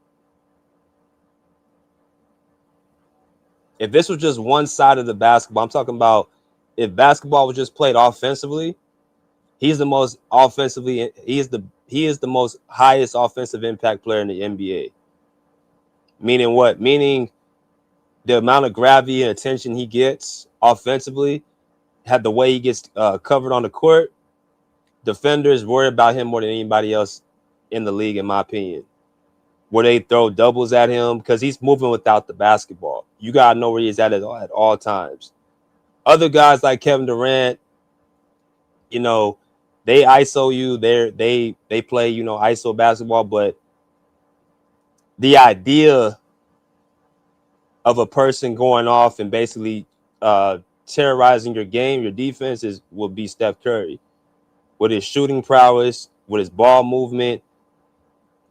If this was just one side of the basketball, I'm talking about if basketball was just played offensively, he's the most offensively, he is the most highest offensive impact player in the NBA. Meaning what? Meaning the amount of gravity and attention he gets offensively, had the way he gets covered on the court, defenders worry about him more than anybody else in the league, in my opinion. Where they throw doubles at him because he's moving without the basketball. You gotta know where he's at all times. Other guys like Kevin Durant, you know, they ISO you. They play, you know, ISO basketball, but the idea of a person going off and basically terrorizing your game, your defense will be Steph Curry with his shooting prowess, with his ball movement,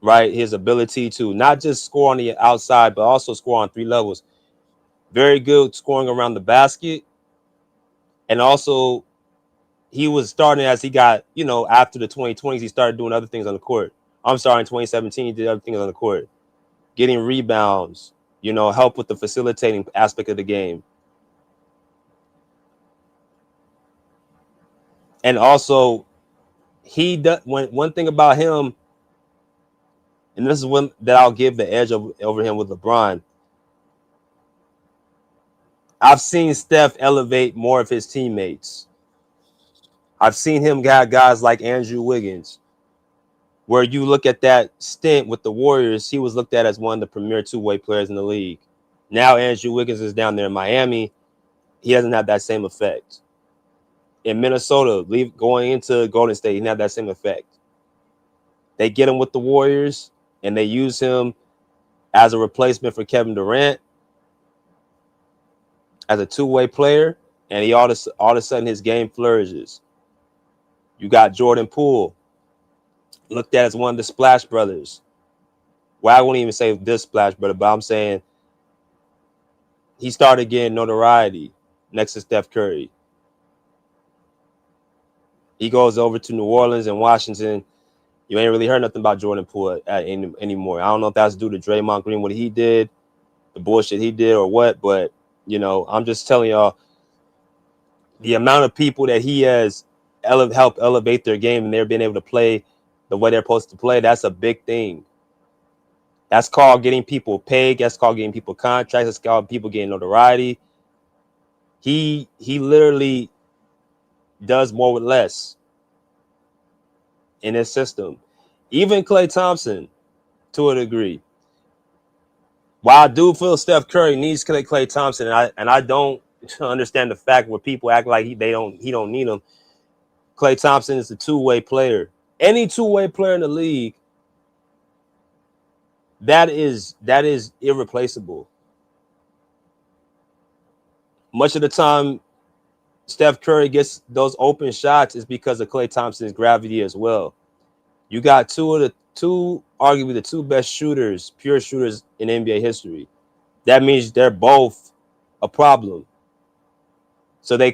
right? His ability to not just score on the outside, but also score on 3 levels. Very good scoring around the basket. And also, he was starting as he got, you know, after the 2020s, he started doing other things on the court. I'm sorry, in 2017, he did other things on the court. Getting rebounds, you know, help with the facilitating aspect of the game. And also, he does one thing about him, and this is one that I'll give the edge over him with LeBron. I've seen Steph elevate more of his teammates. I've seen him have guys like Andrew Wiggins, where you look at that stint with the Warriors, he was looked at as one of the premier two-way players in the league. Now Andrew Wiggins is down there in Miami. He doesn't have that same effect. In Minnesota, going into Golden State, he didn't have that same effect. They get him with the Warriors, and they use him as a replacement for Kevin Durant as a two-way player, and he all of a sudden his game flourishes. You got Jordan Poole, looked at as one of the Splash Brothers. Well, I won't even say this Splash Brother, but I'm saying he started getting notoriety next to Steph Curry. He goes over to New Orleans and Washington. You ain't really heard nothing about Jordan Poole anymore. I don't know if that's due to Draymond Green, what he did, the bullshit he did, or what. But, you know, I'm just telling y'all the amount of people that he has helped elevate their game and they're being able to play the way they're supposed to play. That's a big thing. That's called getting people paid. That's called getting people contracts. That's called people getting notoriety. He literally does more with less in his system. Even Klay Thompson, to a degree. While I do feel Steph Curry needs Klay Thompson, and I don't understand the fact where people act like he don't need him. Klay Thompson is a two-way player. Any two-way player in the league, that is irreplaceable. Much of the time, Steph Curry gets those open shots is because of Klay Thompson's gravity as well. You got arguably the two best shooters, pure shooters in NBA history. That means they're both a problem. So they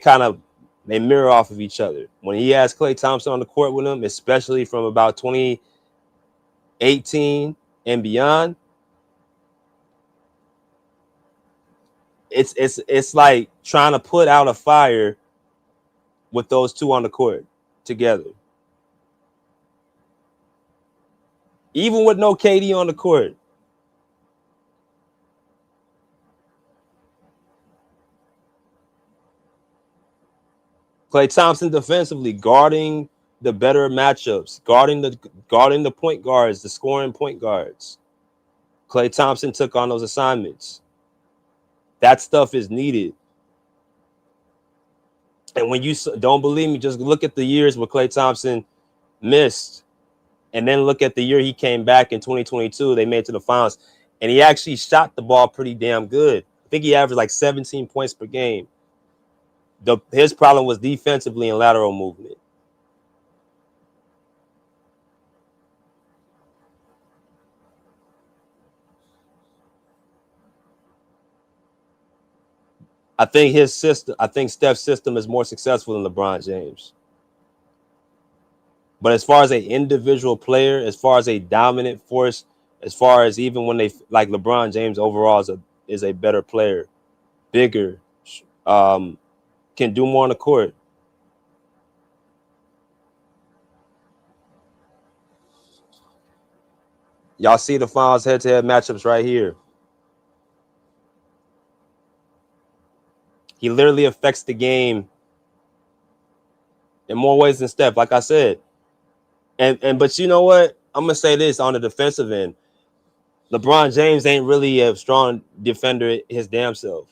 mirror off of each other. When he has Klay Thompson on the court with him, especially from about 2018 and beyond, it's like trying to put out a fire with those two on the court together. Even with no KD on the court. Klay Thompson defensively guarding the better matchups, guarding the point guards, the scoring point guards. Klay Thompson took on those assignments. That stuff is needed. And when you don't believe me, just look at the years where Klay Thompson missed. And then look at the year he came back in 2022. They made it to the finals. And he actually shot the ball pretty damn good. I think he averaged like 17 points per game. His problem was defensively and lateral movement. I think Steph's system is more successful than LeBron James. But as far as an individual player, as far as a dominant force, as far as even when they like LeBron James overall is a better player, bigger, can do more on the court. Y'all see the finals head-to-head matchups right here. He literally affects the game in more ways than Steph. Like I said, But you know what? I'm gonna say this on the defensive end. LeBron James ain't really a strong defender his damn self.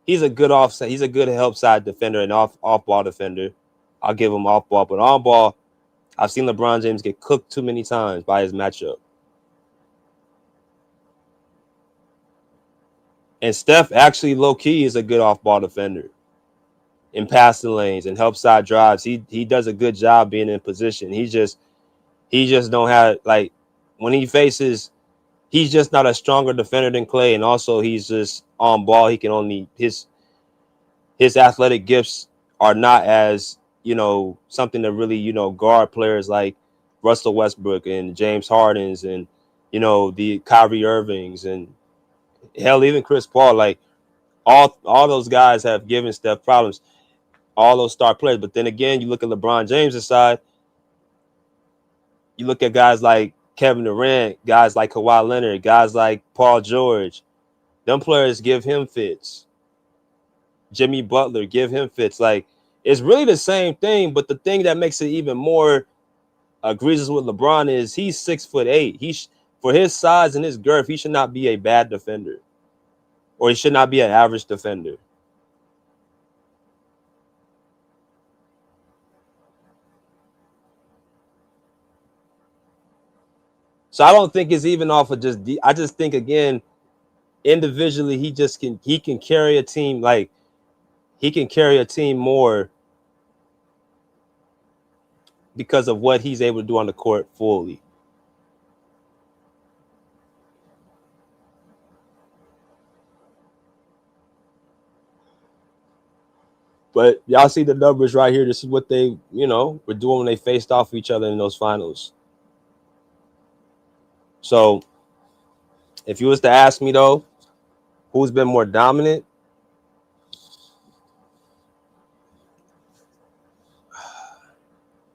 He's a good offside. He's a good help side defender and off ball defender. I'll give him off ball, but on ball, I've seen LeBron James get cooked too many times by his matchup. And Steph actually low key is a good off ball defender in passing lanes and help side drives. He does a good job being in position. He just don't have like when he faces. He's just not a stronger defender than Clay, and also he's just on ball. He can only his athletic gifts are not as something to really guard players like Russell Westbrook and James Harden's and the Kyrie Irvings and hell even Chris Paul. Like all those guys have given Steph problems. All those star players, but then again, you look at LeBron James' side. You look at guys like Kevin Durant, guys like Kawhi Leonard, guys like Paul George. Them players give him fits. Jimmy Butler give him fits. Like it's really the same thing, but the thing that makes it even more egregious with LeBron is he's 6'8". For his size and his girth, he should not be a bad defender, or he should not be an average defender. So I don't think it's even off of just. I just think again, individually, he can carry a team like he can carry a team more because of what he's able to do on the court fully. But y'all see the numbers right here. This is what they, were doing when they faced off each other in those finals. So if you was to ask me though, who's been more dominant?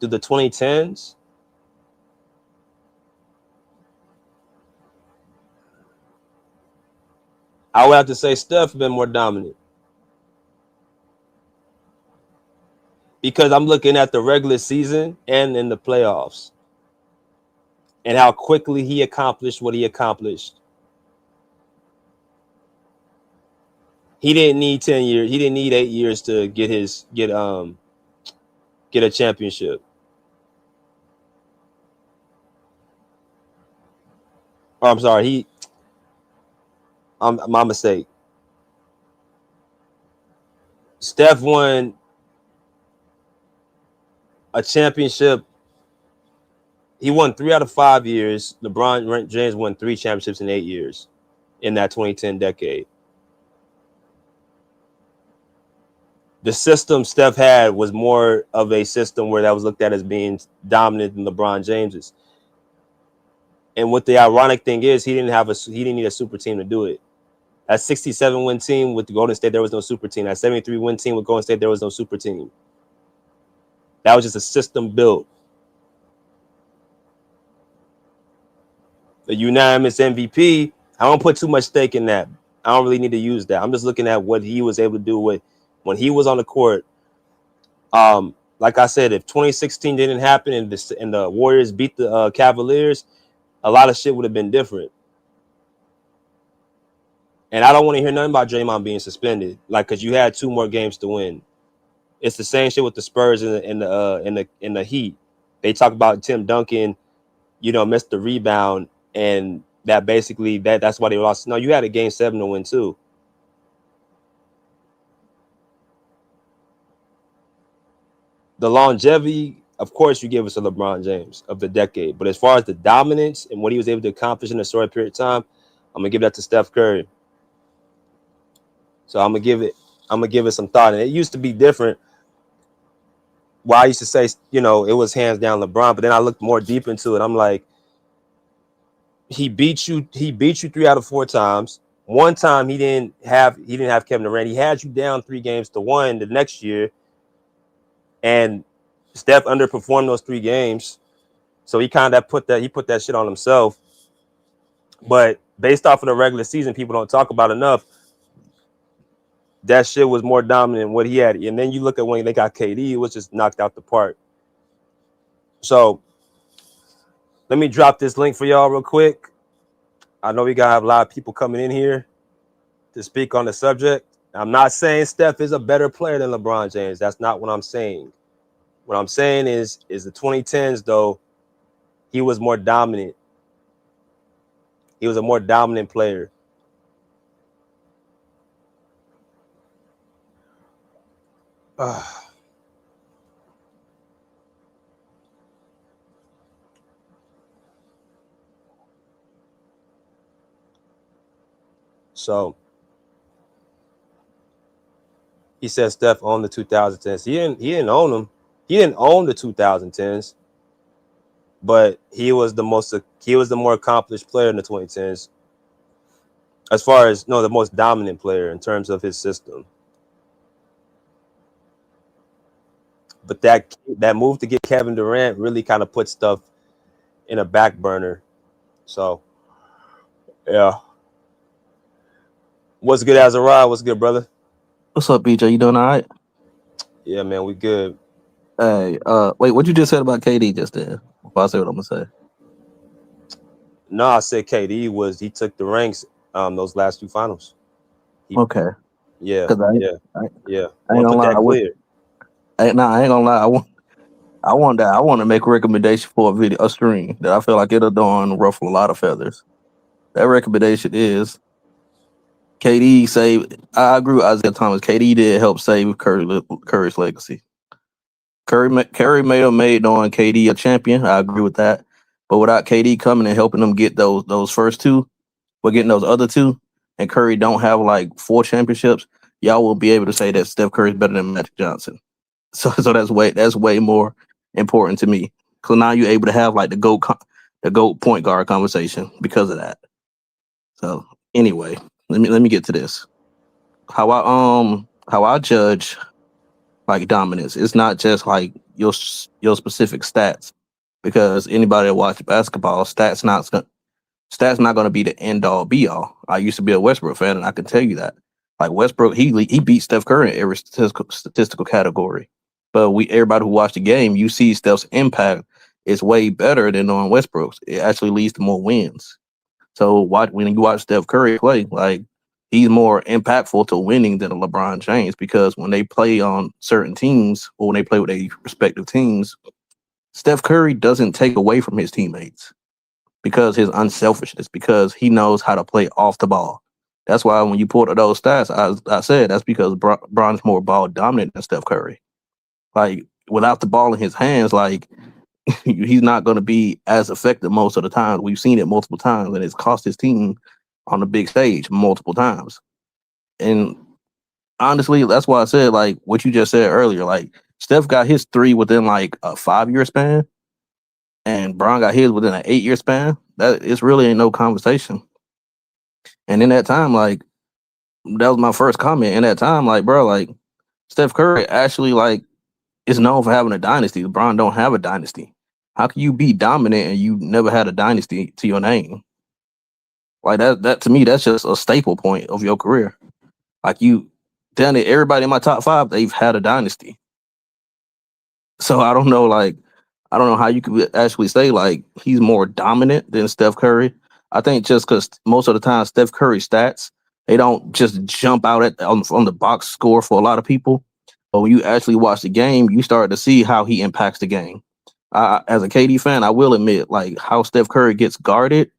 Through the 2010s? I would have to say Steph been more dominant. Because I'm looking at the regular season and in the playoffs and how quickly he accomplished what he accomplished. He didn't need 10 years. He didn't need 8 years to get a championship. Oh, I'm sorry. My mistake. Steph won a championship. He won 3 out of 5 years. LeBron James won 3 championships in 8 years in that 2010 decade. The system Steph had was more of a system where that was looked at as being dominant than LeBron James's. And what the ironic thing is, he didn't need a super team to do it. That 67 win team with the Golden State, there was no super team. That 73 win team with Golden State, there was no super team. That was just a system built. The unanimous MVP, I don't put too much stake in that. I don't really need to use that. I'm just looking at what he was able to do when he was on the court. Like I said, if 2016 didn't happen and the Warriors beat the Cavaliers, a lot of shit would have been different. And I don't want to hear nothing about Draymond being suspended, like because you had 2 more games to win. It's the same shit with the Spurs in the Heat. They talk about Tim Duncan, missed the rebound, and that basically that's why they lost. No, you had a game 7 to win too. The longevity, of course, you give us a LeBron James of the decade. But as far as the dominance and what he was able to accomplish in a short period of time, I'm gonna give that to Steph Curry. So I'm gonna give it some thought. And it used to be different. Well, I used to say, it was hands down LeBron, but then I looked more deep into it. I'm like, he beat you 3 out of 4 times. One time he didn't have Kevin Durant. He had you down 3 games to 1 the next year. And Steph underperformed those 3 games. So he kind of put that shit on himself. But based off of the regular season, people don't talk about enough. That shit was more dominant than what he had. And then you look at when they got KD, it was just knocked out the park. So let me drop this link for y'all real quick. I know we gotta have a lot of people coming in here to speak on the subject. I'm not saying Steph is a better player than LeBron James. That's not what I'm saying. What I'm saying is the 2010s, though, he was more dominant. He was a more dominant player. So he said Steph owned the 2010s. He didn't own them. He didn't own the 2010s, but he was the more accomplished player in the 2010s. As far as the most dominant player in terms of his system. But that move to get Kevin Durant really kind of put stuff in a back burner. So yeah. What's good, Azariah? What's good, brother? What's up, BJ? You doing all right? Yeah, man, we good. Hey, wait, what you just said about KD just then? Before I say what I'm gonna say. No, I said KD he took the ranks those last two finals. Okay. Yeah. I ain't Want to gonna put lie. that clear. I ain't gonna lie. I want to make a recommendation for a stream that I feel like it'll ruffle a lot of feathers. That recommendation is KD saved. I agree with Isaiah Thomas. KD did help save Curry's legacy. Curry may have made on KD a champion. I agree with that. But without KD coming and helping them get those first two, we're getting those other two, and Curry don't have like 4 championships, y'all will be able to say that Steph Curry is better than Magic Johnson. So that's way more important to me. Because now you're able to have like the GOAT point guard conversation because of that. So anyway, let me get to this. How I judge like dominance. It's not just like your specific stats, because anybody that watch basketball, stats not going to be the end all be all. I used to be a Westbrook fan, and I can tell you that. Like Westbrook, he beat Steph Curry in every statistical category. But everybody who watched the game, you see Steph's impact is way better than on Westbrook's. It actually leads to more wins. So when you watch Steph Curry play, like he's more impactful to winning than a LeBron James, because when they play on certain teams or when they play with their respective teams, Steph Curry doesn't take away from his teammates because his unselfishness, because he knows how to play off the ball. That's why when you pulled up those stats, I said that's because Bron's more ball dominant than Steph Curry. Like without the ball in his hands, like he's not going to be as effective most of the time. We've seen it multiple times, and it's cost his team on the big stage multiple times. And honestly, that's why I said like what you just said earlier. Like Steph got his 3 within like a 5-year span, and Bron got his within an 8-year span. That it's really ain't no conversation. And in that time, like that was my first comment. In that time, like bro, like Steph Curry actually like is known for having a dynasty. LeBron don't have a dynasty. How can you be dominant and you never had a dynasty to your name? Like that to me, that's just a staple point of your career. Like down there, everybody in my top 5, they've had a dynasty. So I don't know how you could actually say like he's more dominant than Steph Curry. I think just because most of the time Steph Curry stats, they don't just jump out on the box score for a lot of people. But when you actually watch the game, you start to see how he impacts the game. As a KD fan, I will admit like how Steph Curry gets guarded,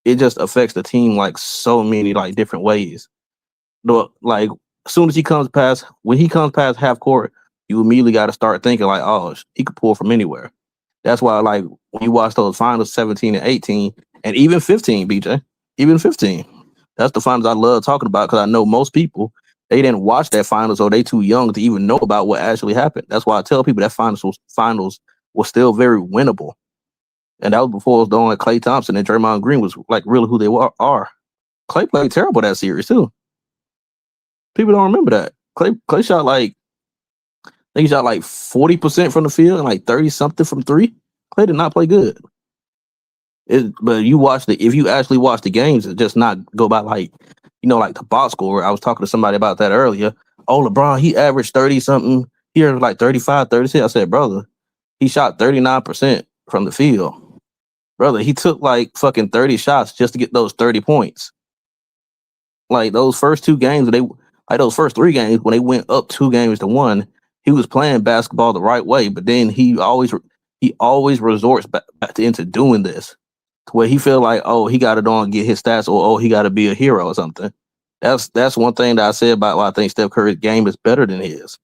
it just affects the team like so many like different ways. Like as soon as when he comes past half court, you immediately got to start thinking like, oh, he could pull from anywhere. That's why like when you watch those finals 17 and 18 and even 15, BJ, even 15, that's the finals I love talking about, because I know most people, they didn't watch that finals or they too young to even know about what actually happened. That's why I tell people that finals was still very winnable. And that was before it was done like Klay Thompson and Draymond Green was like really who they are. Klay played terrible that series too. People don't remember that. Klay shot like, I think he shot like 40% from the field and like 30 something from 3. Klay did not play good. But if you actually watch the games and just not go by like, like the box score. I was talking to somebody about that earlier. Oh, LeBron, he averaged 30 something. Here like 35, 36. I said, brother, he shot 39% from the field. brother, he took like fucking 30 shots just to get those 30 points. Like those first 2 games, those first 3 games when they went up 2 games to 1, he was playing basketball the right way. But then he always resorts back into doing this to where he feel like, oh, he got to go and get his stats, or oh, he got to be a hero or something. That's one thing that I said about why I think Steph Curry's game is better than his,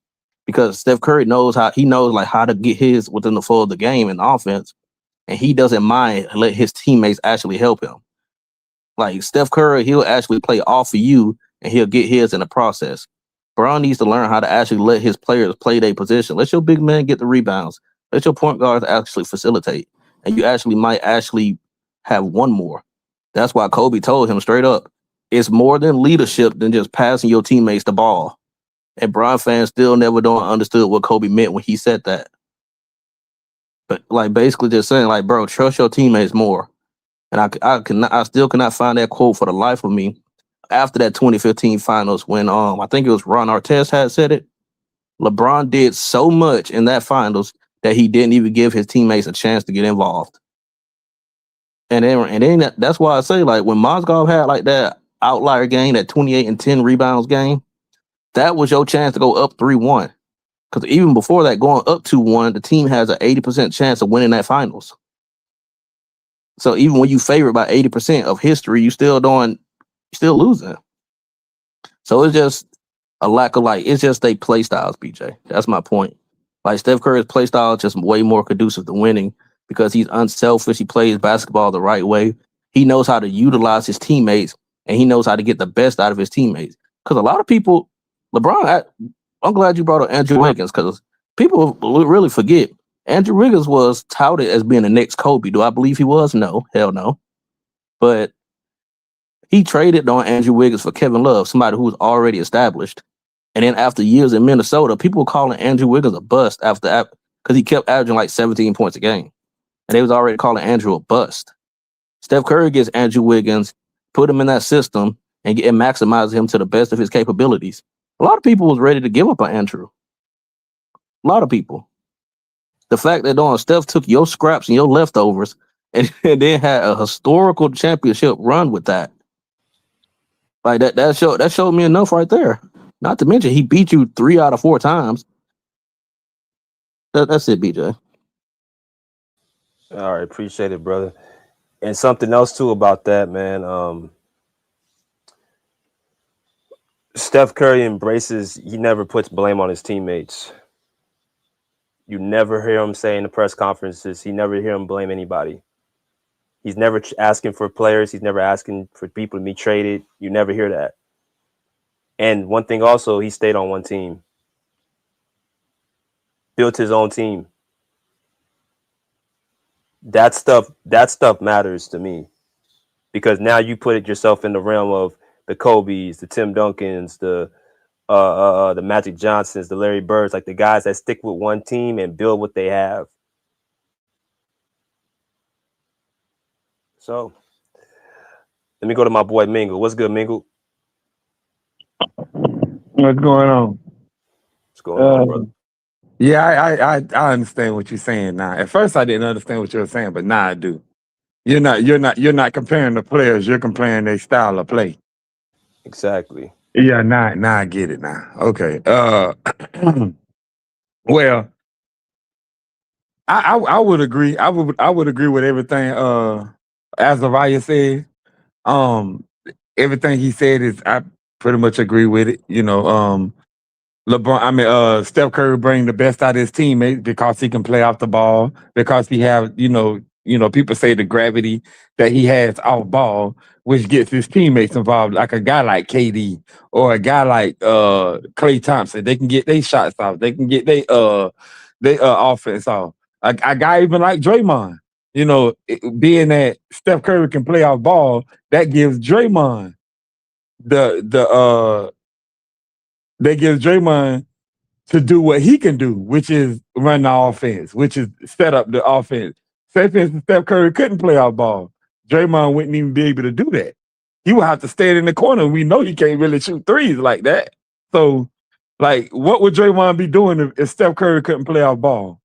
because Steph Curry knows how to get his within the flow of the game and offense, and he doesn't mind let his teammates actually help him. Like Steph Curry, he'll actually play off of you and he'll get his in the process. Brown needs to learn how to actually let his players play their position. Let your big man get the rebounds. Let your point guards actually facilitate. And you might have one more. That's why Kobe told him straight up, it's more than leadership than just passing your teammates the ball. And Brown fans still never don't understood what Kobe meant when he said that. But like basically just saying, like, bro, trust your teammates more. And I still cannot find that quote for the life of me. After that 2015 finals, when I think it was Ron Artest had said it, LeBron did so much in that finals that he didn't even give his teammates a chance to get involved. And then that's why I say, like, when Mozgov had like that outlier game, that 28 and 10 rebounds game, that was your chance to go up 3-1. Because even before that, going up 2-1, the team has an 80% chance of winning that finals. So even when you favorite by 80% of history, you're still losing. So it's just a lack of it's just they play styles, BJ. That's my point. Like Steph Curry's play style is just way more conducive to winning because he's unselfish. He plays basketball the right way. He knows how to utilize his teammates, and he knows how to get the best out of his teammates. Because a lot of people, LeBron, I'm glad you brought up Andrew Wiggins, because people really forget Andrew Wiggins was touted as being the next Kobe. Do I believe he was? No, hell no. But he traded on Andrew Wiggins for Kevin Love, somebody who was already established. And then after years in Minnesota, people were calling Andrew Wiggins a bust because he kept averaging like 17 points a game. And they was already calling Andrew a bust. Steph Curry gets Andrew Wiggins, put him in that system, and maximizes him to the best of his capabilities. A lot of people was ready to give up on Andrew. A lot of people. The fact that Steph took your scraps and your leftovers and then had a historical championship run with that. Like that showed me enough right there. Not to mention he beat you 3 out of 4 times. That's it, BJ. All right, appreciate it, brother. And something else too about that, man. Steph Curry he never puts blame on his teammates. You never hear him say in the press conferences, he never hear him blame anybody. He's never asking for players. He's never asking for people to be traded. You never hear that. And one thing also, he stayed on one team. Built his own team. That stuff matters to me. Because now you put it yourself in the realm of the Kobe's, the Tim Duncans, the Magic Johnsons, the Larry Birds, like the guys that stick with one team and build what they have. So let me go to my boy Mingle. What's good, Mingle? What's going on? What's going on, brother? Yeah, I understand what you're saying now. At first, I didn't understand what you were saying, but now I do. You're not comparing the players. You're comparing their style of play. Exactly. Yeah, now I get it now. Okay. Well, I would agree. I would agree with everything Azariah said. Everything he said I pretty much agree with it. LeBron, Steph Curry bring the best out of his teammates because he can play off the ball, because he have, people say the gravity that he has off ball, which gets his teammates involved. Like a guy like KD or a guy like Klay Thompson, they can get their shots off. They can get their offense off. A guy even like Draymond, being that Steph Curry can play off ball, that gives Draymond that gives Draymond to do what he can do, which is run the offense, which is set up the offense. Say, for instance, Steph Curry couldn't play off ball. Draymond wouldn't even be able to do that. He would have to stand in the corner. We know he can't really shoot threes like that. So, what would Draymond be doing if Steph Curry couldn't play off ball?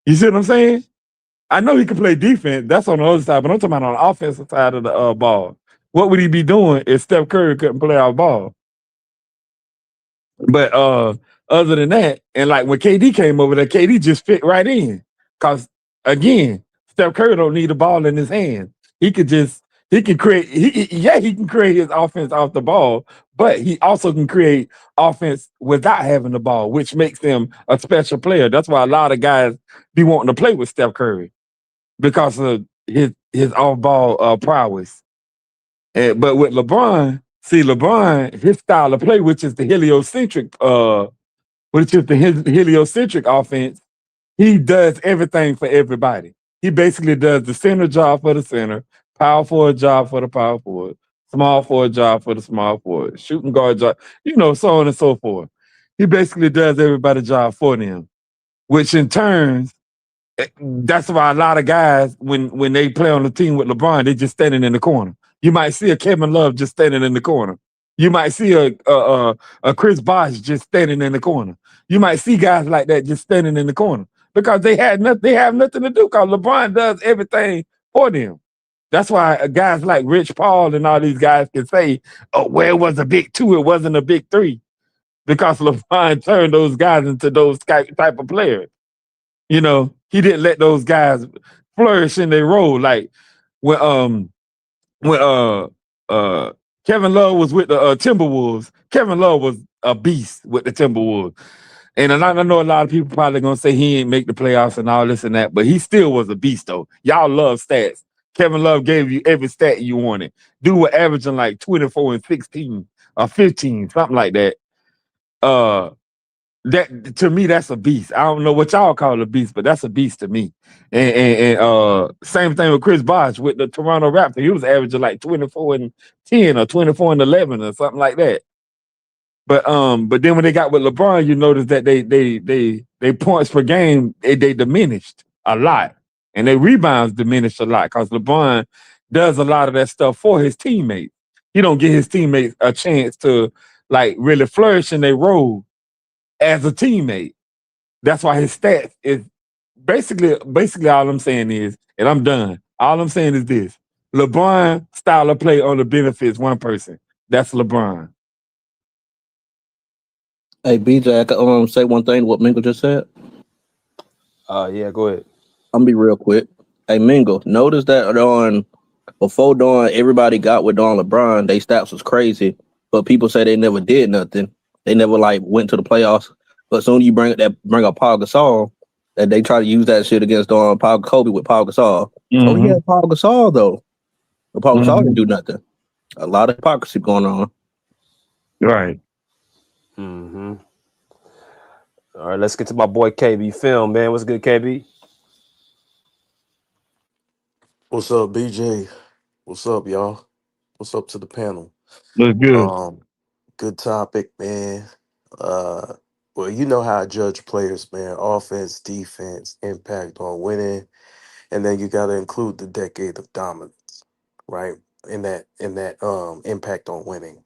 You see what I'm saying? I know he can play defense. That's on the other side, but I'm talking about on the offensive side of the ball. What would he be doing if Steph Curry couldn't play our ball? But other than that, and like when KD came over there, KD just fit right in. Cause again, Steph Curry don't need the ball in his hand. He can create he can create his offense off the ball, but he also can create offense without having the ball, which makes him a special player. That's why a lot of guys be wanting to play with Steph Curry because of his off ball prowess. But with LeBron, see LeBron, his style of play, which is the heliocentric offense, he does everything for everybody. He basically does the center job for the center, power forward job for the power forward, small forward job for the small forward, shooting guard job, so on and so forth. He basically does everybody's job for them, which in turn, that's why a lot of guys, when they play on the team with LeBron, they just standing in the corner. You might see a Kevin Love just standing in the corner. You might see a Chris Bosh just standing in the corner. You might see guys like that just standing in the corner because they have nothing to do because LeBron does everything for them. That's why guys like Rich Paul and all these guys can say, "Oh, well, it was a big two, it wasn't a big three," because LeBron turned those guys into those type of players. He didn't let those guys flourish in their role. Like when Kevin Love was with the Timberwolves, Kevin Love was a beast with the Timberwolves. And I know a lot of people probably gonna say he ain't make the playoffs and all this and that, but he still was a beast though. Y'all love stats. Kevin Love gave you every stat you wanted. Dude was averaging like 24 and 16 or 15, something like that. That to me, that's a beast. I don't know what y'all call a beast, but that's a beast to me. And same thing with Chris Bosh with the Toronto Raptors. He was averaging like 24 and 10 or 24 and 11 or something like that. But then when they got with LeBron, you notice that they points per game they diminished a lot, and their rebounds diminished a lot because LeBron does a lot of that stuff for his teammates. He don't give his teammates a chance to like really flourish in their role as a teammate. That's why his stats is basically all I'm saying is, and I'm done. All I'm saying is this: LeBron style of play only benefits one person. That's LeBron. Hey, BJ, I can say one thing. What Mingle just said. Yeah, go ahead. I'm gonna be real quick. Hey, Mingle, notice that before everybody got with LeBron, they stats was crazy, but people say they never did nothing. They never like went to the playoffs. But soon you bring up Paul Gasol, that they try to use that shit against Kobe with Paul Gasol. Oh yeah, Paul Gasol though, but Paul Gasol didn't do nothing. A lot of hypocrisy going on. Right. Mm-hmm. All right, let's get to my boy KB Film, man. What's good, KB? What's up, BJ? What's up, y'all? What's up to the panel? Looks good. Good topic, man. Well, you know how I judge players, man. Offense, defense, impact on winning, and then you got to include the decade of dominance, right? In that impact on winning.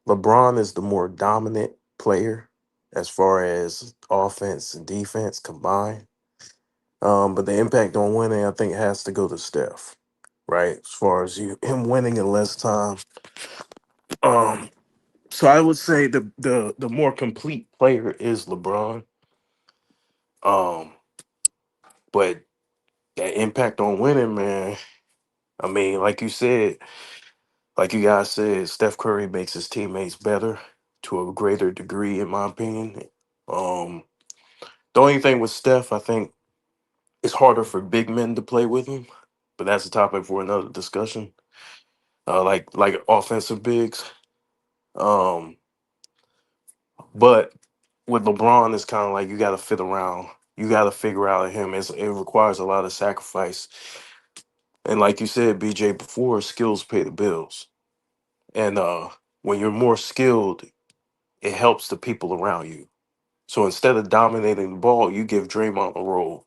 LeBron is the more dominant player as far as offense and defense combined. But the impact on winning, I think, has to go to Steph, right? As far as him winning in less time. Um, so I would say the more complete player is LeBron. Um, but that impact on winning, man. I mean, like you said, like you guys said, Steph Curry makes his teammates better to a greater degree, in my opinion. Um, the only thing with Steph, I think, it's harder for big men to play with him, but that's a topic for another discussion. Like offensive bigs. Um, but with LeBron, it's kind of like you got to fit around. You got to figure out him. It requires a lot of sacrifice. And like you said, BJ, before, skills pay the bills. And when you're more skilled, it helps the people around you. So instead of dominating the ball, you give Draymond a role,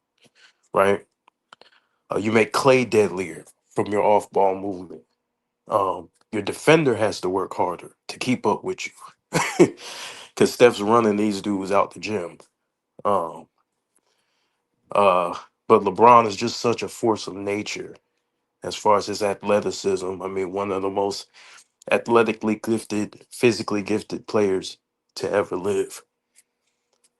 right? You make Clay deadlier from your off-ball movement. Your defender has to work harder to keep up with you, because Steph's running these dudes out the gym. Um, uh, But LeBron is just such a force of nature as far as his athleticism. I mean, one of the most athletically gifted, physically gifted players to ever live.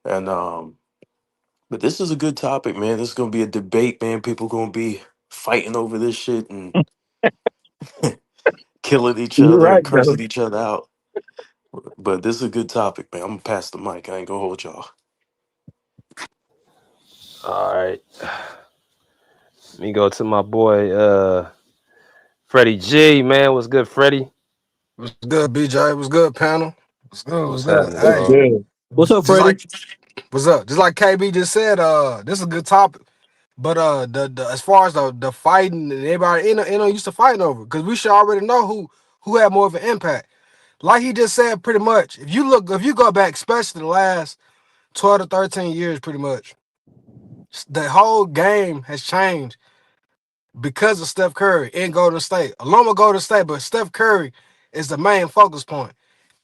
And but this is a good topic, man. This is gonna be a debate, man. People gonna be fighting over this shit and killing each You're other and right, though. cursing each other out. But this is a good topic, man. I'm gonna pass the mic. I ain't gonna hold y'all. All right. Let me go to my boy Freddie G, man. What's good, Freddie? What's good, BJ? What's good, panel? What's good? What's What's good? happening, What's Hey, bro? good? What's up, just Freddie? like what's up? Just like KB just said, this is a good topic. But the as far as the fighting and everybody used to fighting over, because we should already know who had more of an impact. Like he just said, pretty much. If you go back, especially the last 12 to 13 years, pretty much, the whole game has changed because of Steph Curry in Golden State. Along with Golden State, but Steph Curry is the main focus point.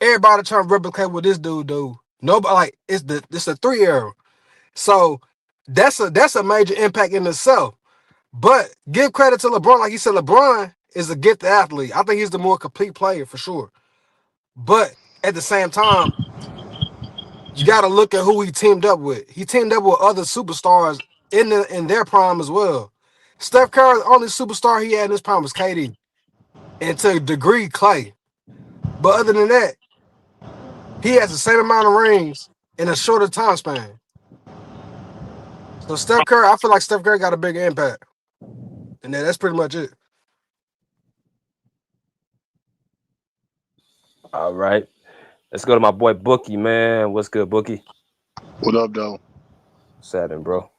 Everybody trying to replicate what this dude do. Nobody like it's a 3 era. So that's a major impact in itself. But give credit to LeBron, like he said, LeBron is a gifted athlete. I think he's the more complete player for sure. But at the same time, you got to look at who he teamed up with. He teamed up with other superstars in their prime as well. Steph Curry, the only superstar he had in his prime was KD, and to a degree, Clay. But other than that, he has the same amount of rings in a shorter time span. So Steph Curry, I feel like Steph Curry got a bigger impact, and that's pretty much it. All right. Let's go to my boy Bookie, man. What's good, Bookie? What up, though? What's happening, bro?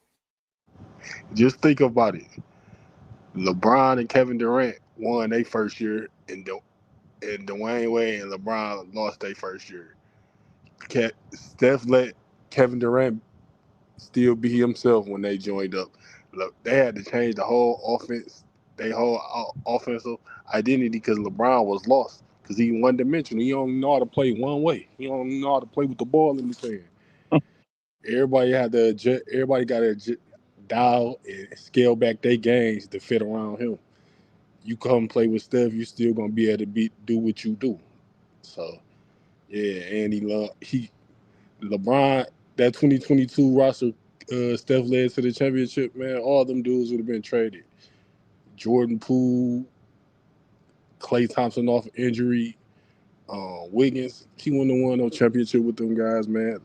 Just think about it. LeBron and Kevin Durant won their first year, and Dwayne Wade and LeBron lost their first year. Steph let Kevin Durant still be himself when they joined up. Look, they had to change the whole offense, their whole offensive identity because LeBron was lost because he one dimensional. He don't know how to play one way. He don't know how to play with the ball in his hand. Everybody had to adjust, everybody got to dial and scale back their games to fit around him. You come play with Steph, you still gonna be able to do what you do. So yeah, and LeBron, that 2022 roster, Steph led to the championship. Man, all them dudes would have been traded. Jordan Poole, Klay Thompson off injury, Wiggins, he wouldn't have won no championship with them guys, man.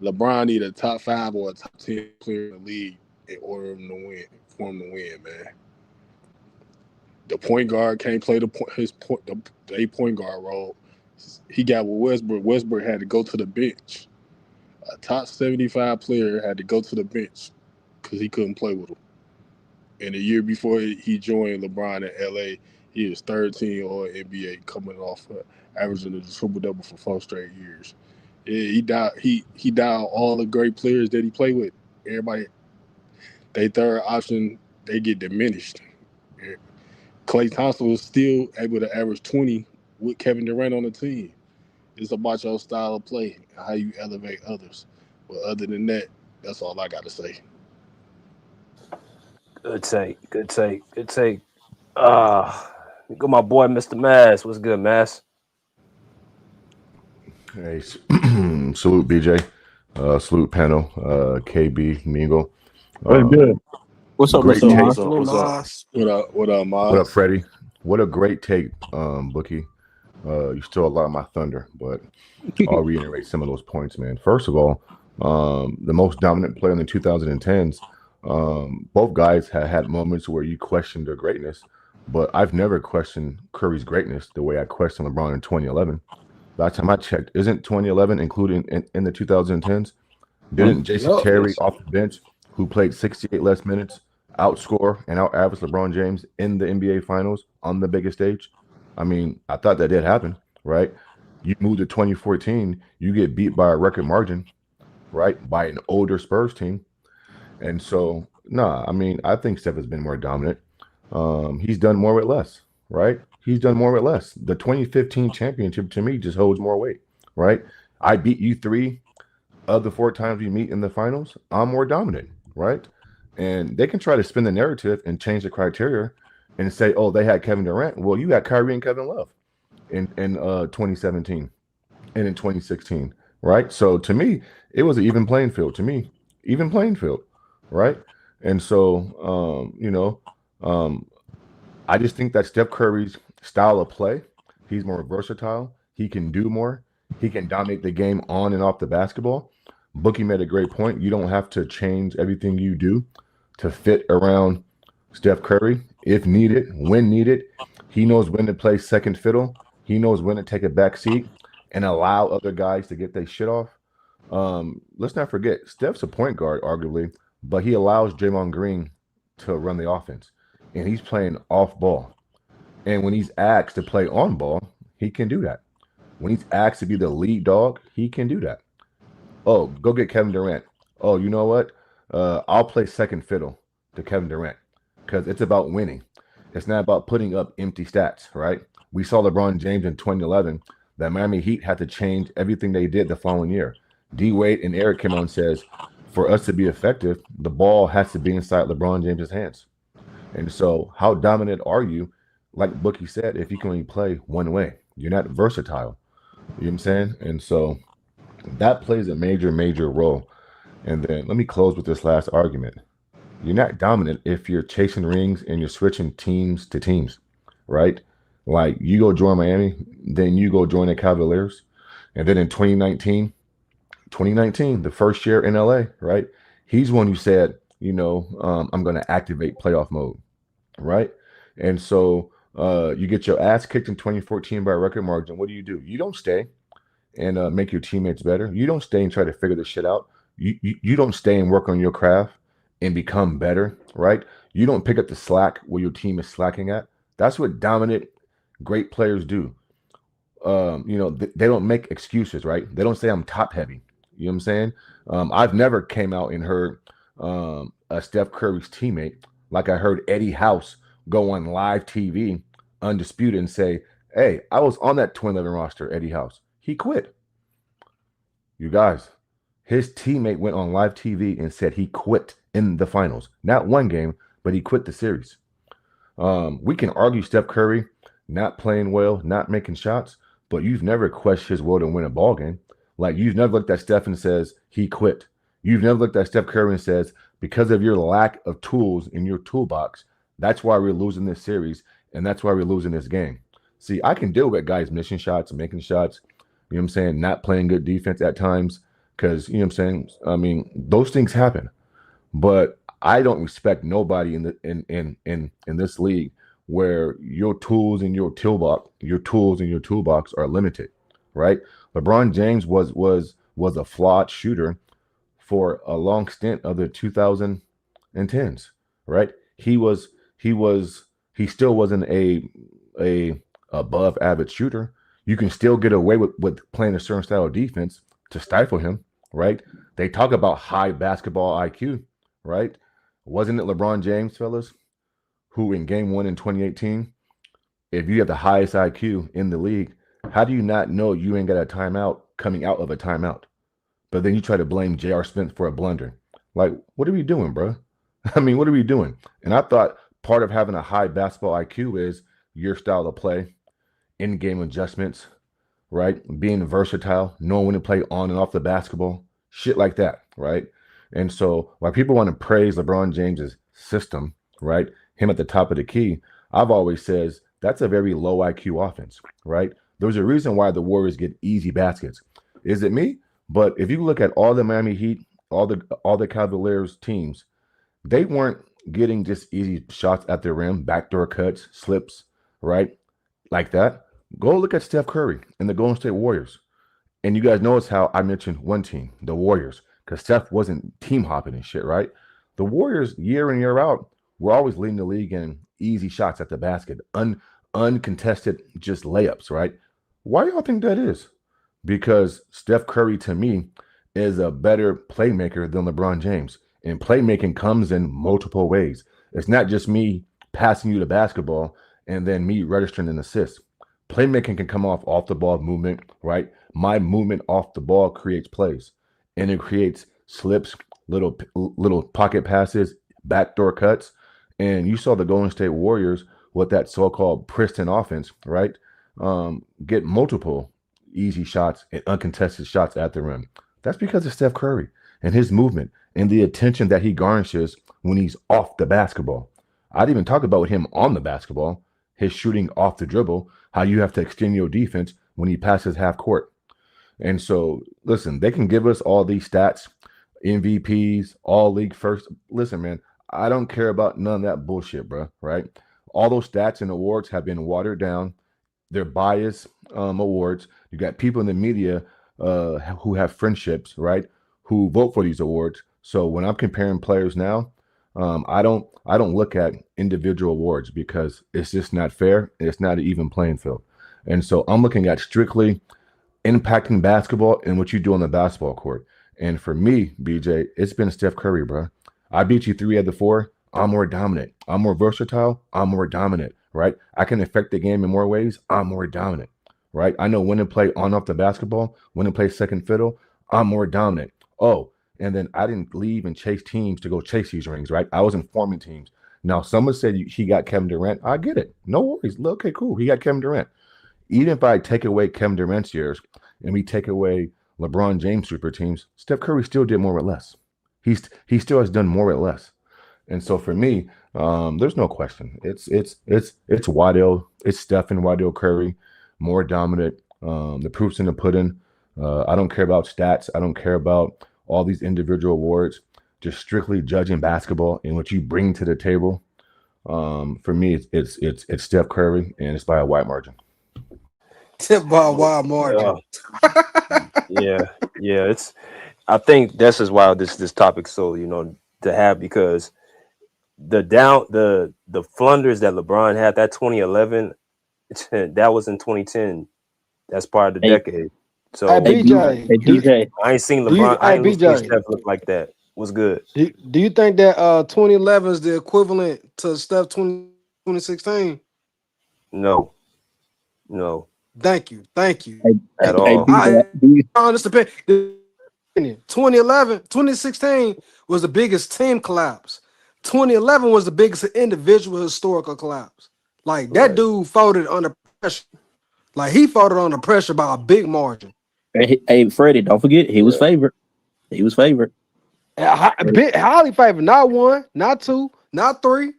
LeBron need a top 5 or a top 10 player in the league in order for him to win, man. The point guard can't play the point guard role. He got with Westbrook. Westbrook had to go to the bench. A top 75 player had to go to the bench because he couldn't play with him. And the year before he joined LeBron in LA, he was 13 All NBA coming off averaging a triple double for 4 straight years. Yeah, he dialed all the great players that he played with. Everybody, they third option, they get diminished. Klay Thompson was still able to average 20 with Kevin Durant on the team. It's about your style of play, how you elevate others. But other than that, that's all I got to say. Good take. Good take. Good take. Go my boy Mr. Mass. What's good, Mass? Hey, salute BJ, salute panel, KB, Mingo. What's good? What's up, Great Mr. take. Mars? What's up? What's up? What up, What up, Miles? Freddie? What a great take, Bookie. You stole a lot of my thunder, but I'll reiterate some of those points, man. First of all, the most dominant player in the 2010s. Both guys had moments where you questioned their greatness, but I've never questioned Curry's greatness the way I questioned LeBron in 2011. Last time I checked, isn't 2011 included in the 2010s? Didn't Jason Yup. Terry Yes. off the bench, who played 68 less minutes, outscore and out average LeBron James in the NBA Finals on the biggest stage? I mean, I thought that did happen, right? You move to 2014, you get beat by a record margin, right? By an older Spurs team. And so, nah, I mean, I think Steph has been more dominant. He's done more with less, right? He's done more with less. The 2015 championship to me just holds more weight, right? I beat you 3 of the 4 times we meet in the finals. I'm more dominant, right? And they can try to spin the narrative and change the criteria and say, oh, they had Kevin Durant. Well, you had Kyrie and Kevin Love in 2017 and in 2016, right? So to me, it was an even playing field. To me, even playing field, right? And so, I just think that Steph Curry's style of play, he's more versatile. He can do more. He can dominate the game on and off the basketball. Bookie made a great point. You don't have to change everything you do to fit around Steph Curry if needed, when needed. He knows when to play second fiddle. He knows when to take a back seat and allow other guys to get their shit off. Let's not forget, Steph's a point guard, arguably, but he allows Draymond Green to run the offense. And he's playing off ball. And when he's asked to play on ball, he can do that. When he's asked to be the lead dog, he can do that. Oh, go get Kevin Durant. Oh, you know what? I'll play second fiddle to Kevin Durant because it's about winning. It's not about putting up empty stats, right? We saw LeBron James in 2011 that Miami Heat had to change everything they did the following year. D Wade and Eric came on and says, for us to be effective, the ball has to be inside LeBron James's hands. And so how dominant are you? Like Bookie said, if you can only play one way, you're not versatile. You know what I'm saying? And so that plays a major, major role. And then let me close with this last argument. You're not dominant if you're chasing rings and you're switching teams to teams, right? Like you go join Miami, then you go join the Cavaliers. And then in 2019, the first year in LA, right? He's one who said, I'm going to activate playoff mode, right? And so you get your ass kicked in 2014 by a record margin. What do? You don't stay and make your teammates better. You don't stay and try to figure this shit out. You don't stay and work on your craft and become better, right? You don't pick up the slack where your team is slacking at. That's what dominant, great players do. They don't make excuses, right? They don't say I'm top heavy. You know what I'm saying? I've never came out and heard a Steph Curry's teammate, like I heard Eddie House go on live TV, undisputed, and say, hey, I was on that 2011 roster, Eddie House. He quit. You guys, his teammate went on live TV and said he quit in the finals. Not one game, but he quit the series. We can argue Steph Curry not playing well, not making shots, but you've never questioned his will to win a ball game. Like you've never looked at Steph and says he quit. You've never looked at Steph Curry and says, because of your lack of tools in your toolbox, that's why we're losing this series, and that's why we're losing this game. See, I can deal with guys missing shots, making shots, you know what I'm saying, not playing good defense at times, because, you know what I'm saying, I mean, those things happen. But I don't respect nobody in this league where your tools in your toolbox are limited, right? LeBron James was a flawed shooter for a long stint of the 2010s, right? He still wasn't a above average shooter. You can still get away with playing a certain style of defense to stifle him, right? They talk about high basketball IQ, right? Wasn't it LeBron James, fellas, who in game 1 in 2018, if you have the highest IQ in the league, how do you not know you ain't got a timeout coming out of a timeout? But then you try to blame J.R. Smith for a blunder. Like, what are we doing, bro? I mean, what are we doing? And I thought part of having a high basketball IQ is your style of play, in-game adjustments, right? Being versatile, knowing when to play on and off the basketball, shit like that, right? And so while people want to praise LeBron James's system, right, him at the top of the key, I've always says that's a very low IQ offense, right? There's a reason why the Warriors get easy baskets. Is it me? But if you look at all the Miami Heat, all the Cavaliers teams, they weren't getting just easy shots at the rim, backdoor cuts, slips, right? Like that. Go look at Steph Curry and the Golden State Warriors. And you guys notice how I mentioned one team, the Warriors, because Steph wasn't team hopping and shit, right? The Warriors, year in, year out, were always leading the league in easy shots at the basket, uncontested just layups, right? Why do y'all think that is? Because Steph Curry, to me, is a better playmaker than LeBron James. And playmaking comes in multiple ways. It's not just me passing you the basketball and then me registering an assist. Playmaking can come off the ball movement, right? My movement off the ball creates plays. And it creates slips, little pocket passes, backdoor cuts, and you saw the Golden State Warriors with that so-called Princeton offense, right? Get multiple easy shots and uncontested shots at the rim. That's because of Steph Curry and his movement and the attention that he garnishes when he's off the basketball. I'd even talk about him on the basketball, his shooting off the dribble, how you have to extend your defense when he passes half court. And so, listen, they can give us all these stats, MVPs, all league first. Listen, man, I don't care about none of that bullshit, bro. Right? All those stats and awards have been watered down. They're biased awards. You got people in the media who have friendships, right? Who vote for these awards. So when I'm comparing players now, I don't look at individual awards because it's just not fair. It's not an even playing field. And so I'm looking at strictly impacting basketball and what you do on the basketball court. And for me, BJ, it's been Steph Curry, bro. I beat you 3 out of the 4. I'm more dominant. I'm more versatile. I'm more dominant, right? I can affect the game in more ways. I'm more dominant, right? I know when to play on off the basketball, when to play second fiddle. I'm more dominant. Oh, and then I didn't leave and chase teams to go chase these rings, right? I was informing teams. Now, someone said he got Kevin Durant. I get it. No worries. Okay, cool. He got Kevin Durant. Even if I take away Kevin Durant's years and we take away LeBron James super teams, Steph Curry still did more with less. He still has done more with less. And so for me, there's no question. It's Waddell, it's Steph and Waddell Curry, more dominant. The proof's in the pudding. I don't care about stats. I don't care about all these individual awards. Just strictly judging basketball and what you bring to the table. For me, it's Steph Curry, and it's by a wide margin. By a wide margin. Yeah, yeah. I think that's just why this topic's so to have, because the flunders that LeBron had, that 2011, that was in 2010. That's part of the Hey, decade. Hey So hey, BJ, hey, DJ. I ain't seen do you? LeBron. I Hey ain't seen BJ, Steph look like that. Was good. do you think that 2011 is the equivalent to Steph 2016? No, no, Thank you. Hey, at hey, all. BJ. I honestly, 2011, 2016 was the biggest team collapse. 2011 was the biggest individual historical collapse. Like that Right. dude folded under pressure. Like he folded under pressure by a big margin. Hey, Freddie, don't forget he was Yeah. favored. He was favored. Highly favored. Not one, not two, not three. Hey,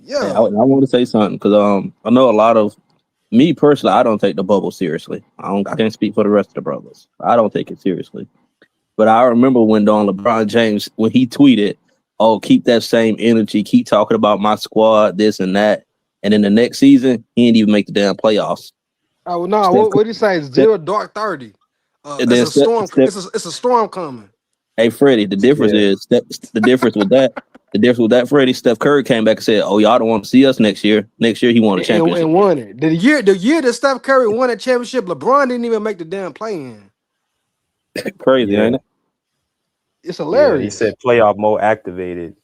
Yeah. I want to say something because I know a lot of me personally. I don't take the bubble seriously. I can't speak for the rest of the brothers. I don't take it seriously. But I remember when LeBron James when he tweeted, "Oh, keep that same energy. Keep talking about my squad, this and that." And then the next season, he didn't even make the damn playoffs. Oh no, Steph, what do you say? It's Steph, zero dark 30. and It's then a storm. It's a storm coming. hey Freddie, the difference Yeah. is the difference with that. The difference with that, Freddie, Steph Curry came back and said, "Oh, y'all don't want to see us next year." Next year, he won a championship. And won it. The year that Steph Curry won that championship, LeBron didn't even make the damn play in. Crazy, Yeah. ain't it? It's Yeah. He hilarious. said playoff mode activated.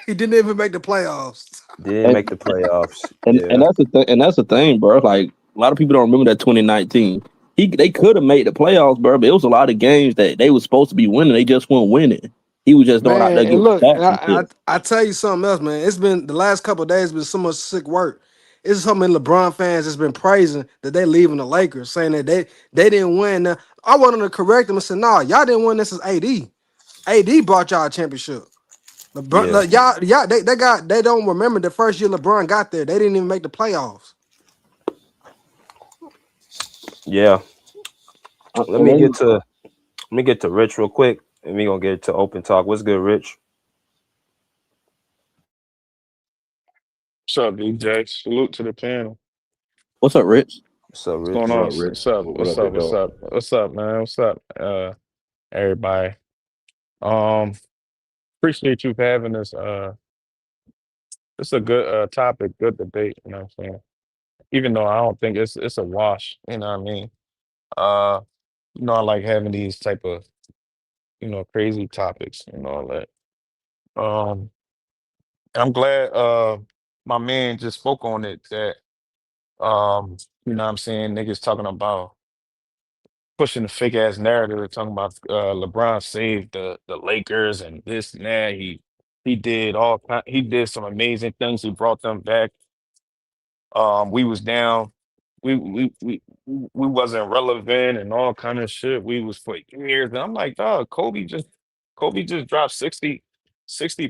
He didn't even make the playoffs. Didn't And make the playoffs. and Yeah. that's the thing. And that's the thing, bro. Like a lot of people don't remember that 2019. They could have made the playoffs, bro. But it was a lot of games that they was supposed to be winning. They just weren't winning. He was just going out Man, there and getting look, and stats and shit. I tell you something else, man. It's been the last couple of days been so much sick work. It's so many LeBron fans that's been praising that they leaving the Lakers, saying that they didn't win. Now, I wanted to correct them and say, "No, y'all didn't win. This is AD. AD brought y'all a championship. LeBron, Yeah. y'all, they don't remember the first year LeBron got there. They didn't even make the playoffs. Yeah. Let And me then get to Rich real quick, and we gonna get to open talk. What's good, Rich? What's up, DJ? Salute to the panel. what's up, Rich? What's up, What's going Rich? What on? up, Rich? What's up? What What's up, up? big What's dog? up? What's up, man? What's up, everybody? Um, Appreciate you for having this. It's a good topic, good debate. You know what I'm saying? Even though I don't think it's a wash. You know what I mean? Uh, I like having these type of crazy topics and all that. Um, I'm glad my man just spoke on it that what I'm saying, niggas talking about pushing the fake ass narrative, talking about LeBron saved the Lakers and this and that. He did some amazing things. He brought them back. We was down. We wasn't relevant and all kind of shit. We was for years. And I'm like, dog, Kobe just dropped 60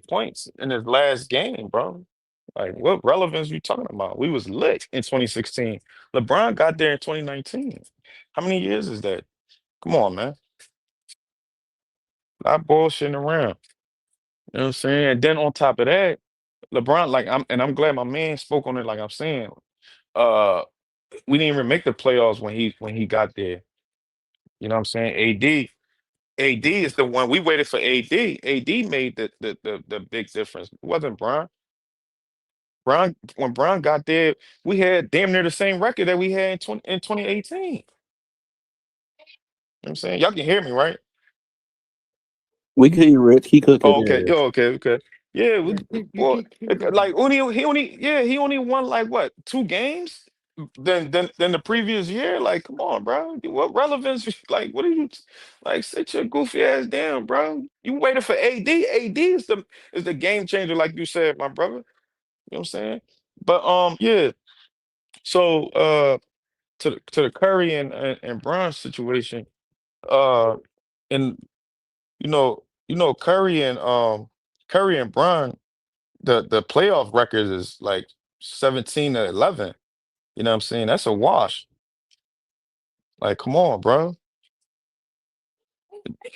points in his last game, bro. Like, what relevance you talking about? We was lit in 2016. LeBron got there in 2019. How many years is that? Come on, man. Not bullshitting around. You know what I'm saying? And then on top of that, LeBron, I'm glad my man spoke on it, like I'm saying. Uh we didn't even make the playoffs when he got there. You know what I'm saying? AD is the one we waited for AD. AD made the big difference. It wasn't Bron. When Bron got there, we had damn near the same record that we had in 2018. You know what I'm saying? Y'all can hear me, right? We could hear Rich. He cooking. Oh, okay. Oh, okay. Yeah, well, like he only won like what, 2 games than the previous year. Like, come on, bro. What relevance? Like, what are you like? Sit your goofy ass down, bro. You waited for AD. AD is the game changer, like you said, my brother. You know what I'm saying? But yeah. So to the Curry and Bron situation, uh, and Curry and Bron, the playoff record is like 17-11. You know what I'm saying? That's a wash. Like, come on, bro.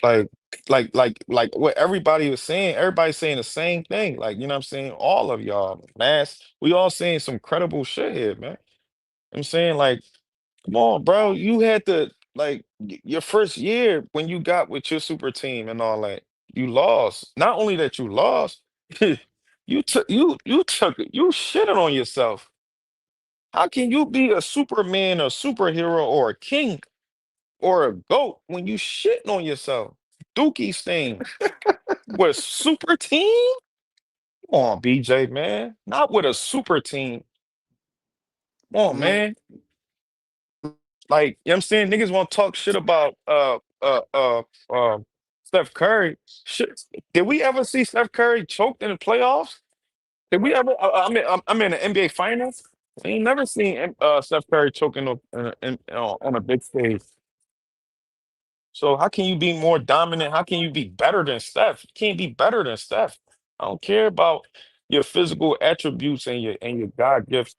Like, like what everybody was saying, everybody's saying the same thing. Like, you know what I'm saying? All of y'all, mass, we all saying some credible shit here, man. I'm saying, like, come on, bro. You had to like your first year when you got with your super team and all that, you lost. Not only that you lost, you shitted on yourself. How can you be a Superman, a superhero, or a king or a goat when you shitting on yourself? Dookie stain with a super team? Come on, BJ, man. Not with a super team. Come on, man. Like, you know what I'm saying? Niggas want to talk shit about Steph Curry. Shit. Did we ever see Steph Curry choked in the playoffs? Did we ever? I'm in the NBA Finals. I ain't never seen Steph Curry choking on a big stage. So how can you be more dominant? How can you be better than Steph? You can't be better than Steph. I don't care about your physical attributes and your God gift,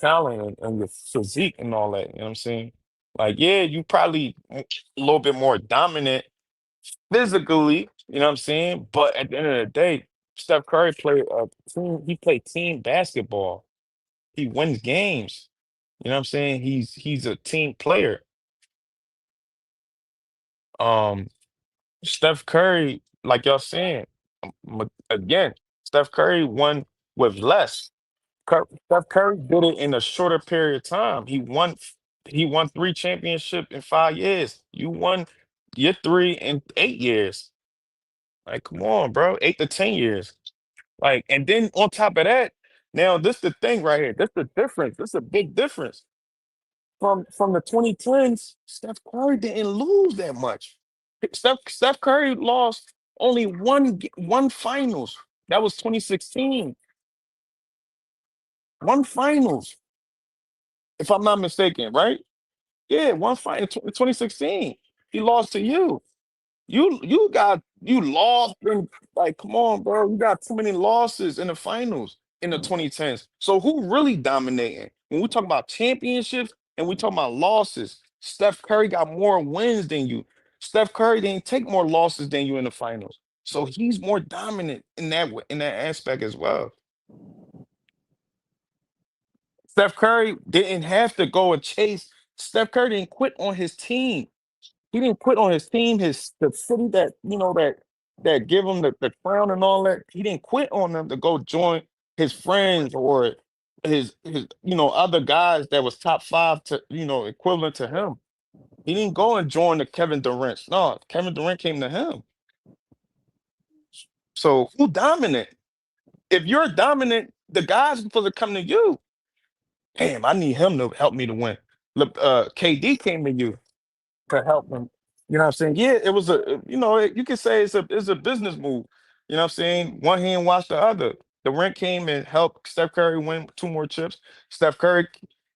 talent and your physique and all that. You know what I'm saying? Like, yeah, you probably a little bit more dominant physically, you know what I'm saying? But at the end of the day, Steph Curry played team basketball. He wins games. You know what I'm saying? He's a team player. Um, Steph Curry, like y'all saying, again, Steph Curry won with less. Steph Curry did it in a shorter period of time. He won 3 championships in 5 years. You won your three in 8 years. Like, come on, bro. 8 to 10 years. Like, and then on top of that, now this the thing right here. This the difference. This a big difference. From the 2010s, Steph Curry didn't lose that much. Steph Curry lost only one finals. That was 2016. One finals, if I'm not mistaken, right? Yeah, one final, 2016. He lost to you. You lost and like, come on, bro. You got too many losses in the finals in the 2010s. So who really dominating? When we talk about championships and we talk about losses, Steph Curry got more wins than you. Steph Curry didn't take more losses than you in the finals. So he's more dominant in that aspect as well. Steph Curry didn't have to go and chase. Steph Curry didn't quit on his team. He didn't quit on his team, the city that that give him the crown and all that. He didn't quit on them to go join his friends or his other guys that was top five to equivalent to him. He didn't go and join the Kevin Durant. No, Kevin Durant came to him. So who dominant? If you're dominant, the guys are supposed to come to you. Damn, I need him to help me to win. Look, KD came to you to help him. You know what I'm saying? Yeah, it was you can say it's a business move. You know what I'm saying? One hand wash the other. Durant came and helped Steph Curry win 2 more chips. Steph Curry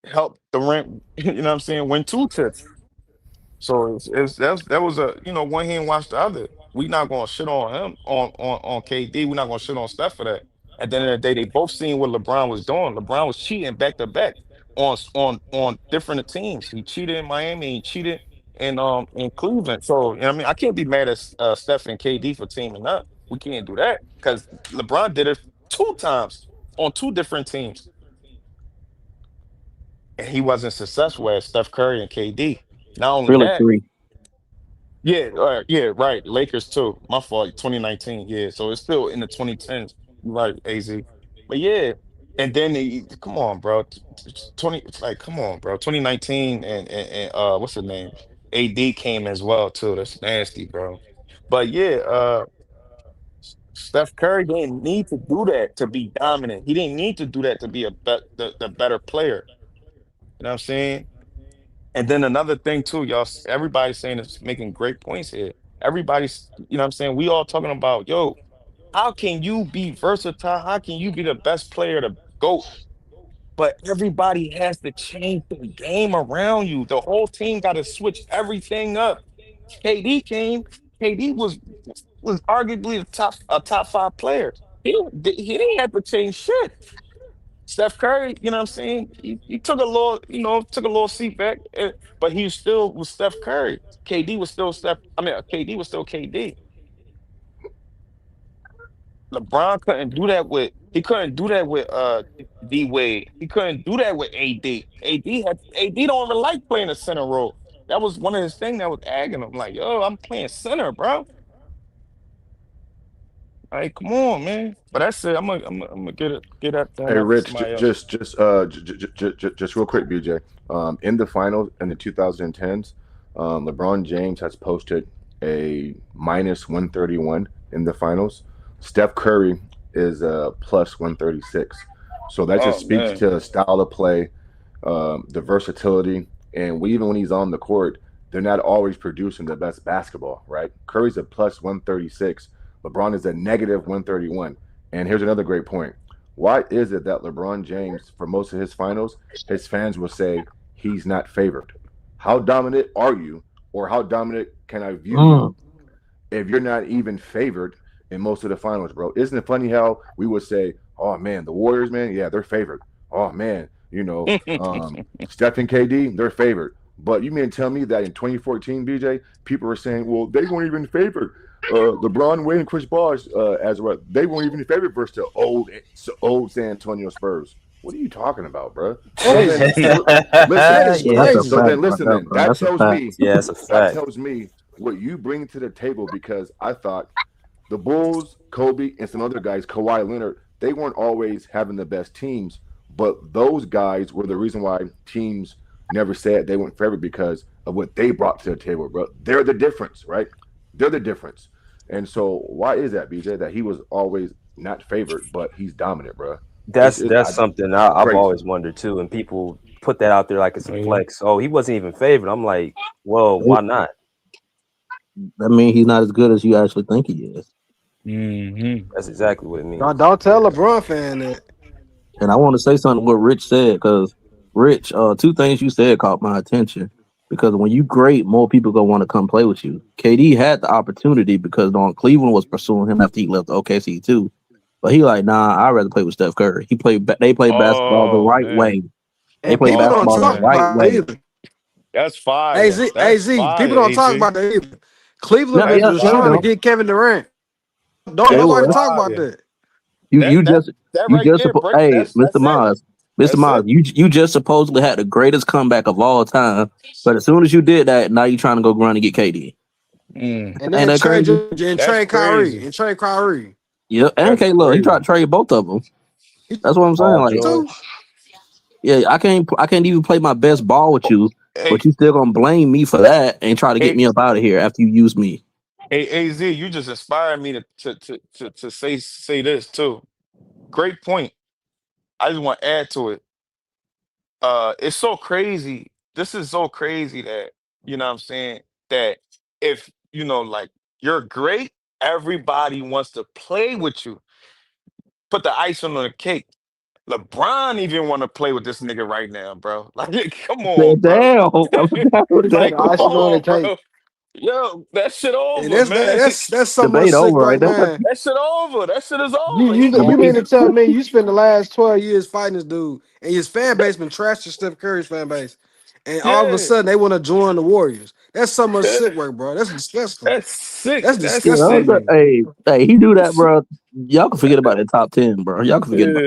helped Durant, you know what I'm saying, win 2 chips. So that was a one hand wash the other. We not gonna shit on him on KD. We're not gonna shit on Steph for that. At the end of the day, they both seen what LeBron was doing. LeBron was cheating back to back on different teams. He cheated in Miami. He cheated in Cleveland. So I mean, I can't be mad at Steph and KD for teaming up. We can't do that because LeBron did it 2 times on 2 different teams, and he wasn't successful as Steph Curry and KD. Not only Really that. three. Yeah, yeah, right. Lakers too. My fault. 2019. Yeah, so it's still in the 2010s. Right, AZ. But yeah, and then come on, bro. 20 like come on, bro. 2019 and what's the name? AD came as well too. That's nasty, bro. But yeah, Steph Curry didn't need to do that to be dominant. He didn't need to do that to be the better player. You know what I'm saying? And then another thing too, y'all, everybody's saying is making great points here. Everybody's, what I'm saying, we all talking about, yo, how can you be versatile? How can you be the best player to go? But everybody has to change the game around you. The whole team got to switch everything up. KD came. KD was arguably a top 5 player. He didn't have to change shit. Steph Curry, you know what I'm saying? He took a little, took a little seat back, but he still was Steph Curry. KD was still Steph. I mean, KD was still KD. LeBron couldn't do that with. He couldn't do that with D Wade. He couldn't do that with AD. AD don't even like playing a center role. That was one of his things that was agging him. Like, yo, I'm playing center, bro. Like, come on, man. But that's it. I'm gonna get that Hey, done after Rich, somebody else. just real quick, BJ. In the finals in the 2010s, LeBron James has posted a minus 131 in the finals. Steph Curry is plus 136. So that just Oh speaks man. to style of play, the versatility, and even when he's on the court, they're not always producing the best basketball, right? Curry's a plus 136. LeBron is a negative 131. And here's another great point. Why is it that LeBron James, for most of his finals, his fans will say he's not favored? How dominant are you, or how dominant can I view Mm. you if you're not even favored in most of the finals, bro? Isn't it funny how we would say, "Oh man, the Warriors, man, yeah, they're favored. Oh man, Steph and KD, they're favored." But you mean tell me that in 2014, BJ, people were saying, "Well, they weren't even favored." LeBron, Wade, and Chris Bosh, as well, they weren't even favored versus the old San Antonio Spurs. What are you talking about, bro? So Crazy. then, That listen. is Yeah, that's a So crazy. fact then, right listen. there, Then bro. That's a fact. Yeah, it's a that fact. tells me what you bring to the table, because I thought the Bulls, Kobe, and some other guys, Kawhi Leonard, they weren't always having the best teams, but those guys were the reason why teams never said they weren't favored because of what they brought to the table, bro. They're the difference, right? They're the difference. And so why is that, BJ, that he was always not favored, but he's dominant, bro? That's something I've Crazy. always wondered too, and people put that out there like it's a Yeah. flex. Oh, he wasn't even favored. I'm like, well, why not? That means he's not as good as you actually think he is. Hmm. That's exactly what it Don't, means. don't tell Yeah. LeBron fan that. And I want to say something what Rich said because Rich, two things you said caught my attention. Because when you great, more people gonna want to come play with you. KD had the opportunity because Don Cleveland was pursuing him after he left OKC too. But he like, nah, I'd rather play with Steph Curry. They play basketball the Oh right man. way. They And play people don't Oh basketball the talk man. right about it way. either. That's fire. That's AZ, people fire, don't talk AZ. about that either. Cleveland Yeah, That's yeah, was yeah, they trying to do. fire. get Kevin Durant. Don't They That's nobody were. talk about fire. that. You That you that just that you right just there, break. hey, That's it. Mr. That's Mars, it. you just supposedly had the greatest comeback of all time. But as soon as you did that, now you trying to go grind and get KD. Mm, And Ain't then that crazy? that's trade Kyrie crazy. and trade Kyrie. Yeah, and That's K Love, he tried crazy. to trade both of them. He That's what I'm saying. Paul Like, too. George. yeah, I can't even play my best ball with you, but Hey, you still gonna blame me for that and try to get hey, me up out of here after you use me. hey, AZ, you just inspired me to say this too. Great point. I just want to add to it. It's so crazy. This is so crazy that, you know what I'm saying, that if, like, you're great everybody wants to play with you. Put the icing on the cake. LeBron even want to play with this nigga right now, bro. Like, come on, bro. Damn, I forgot what Put that the Like, come icing on the on, cake. bro. Yo, that shit And over, man. that's some of the debate sick over right work, there. man. That shit over. That shit is You over. you He you going. mean to tell me you spent the last 12 years fighting this dude, and his fan base been trashed to Steph Curry's fan base, and all of a Yeah, sudden they want to join the Warriors. That's so much sick work, bro. That's disgusting. that's sick. That's That's Yeah, disgusting to sick. me. hey, he do that, bro. Y'all can forget about the top 10, bro. Y'all can Yeah, forget about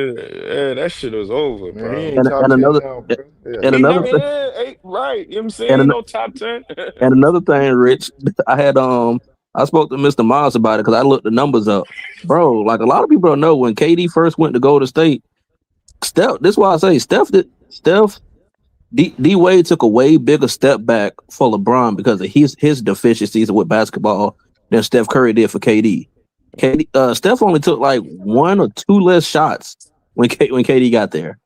yeah, that shit was over, Man, he bro. ain't top and 10 another now, bro. Yeah. and He another never thing ain't right. You know what I'm saying? and Ain't an- no top 10. and another thing, Rich. I had I spoke to Mr. Miles about it because I looked the numbers up, bro. Like a lot of people don't know when KD first went to Golden State. Steph. This is why I say Steph D Wade took a way bigger step back for LeBron because of his deficiencies with basketball than Steph Curry did for KD. Steph only took like one or two less shots when KD got there.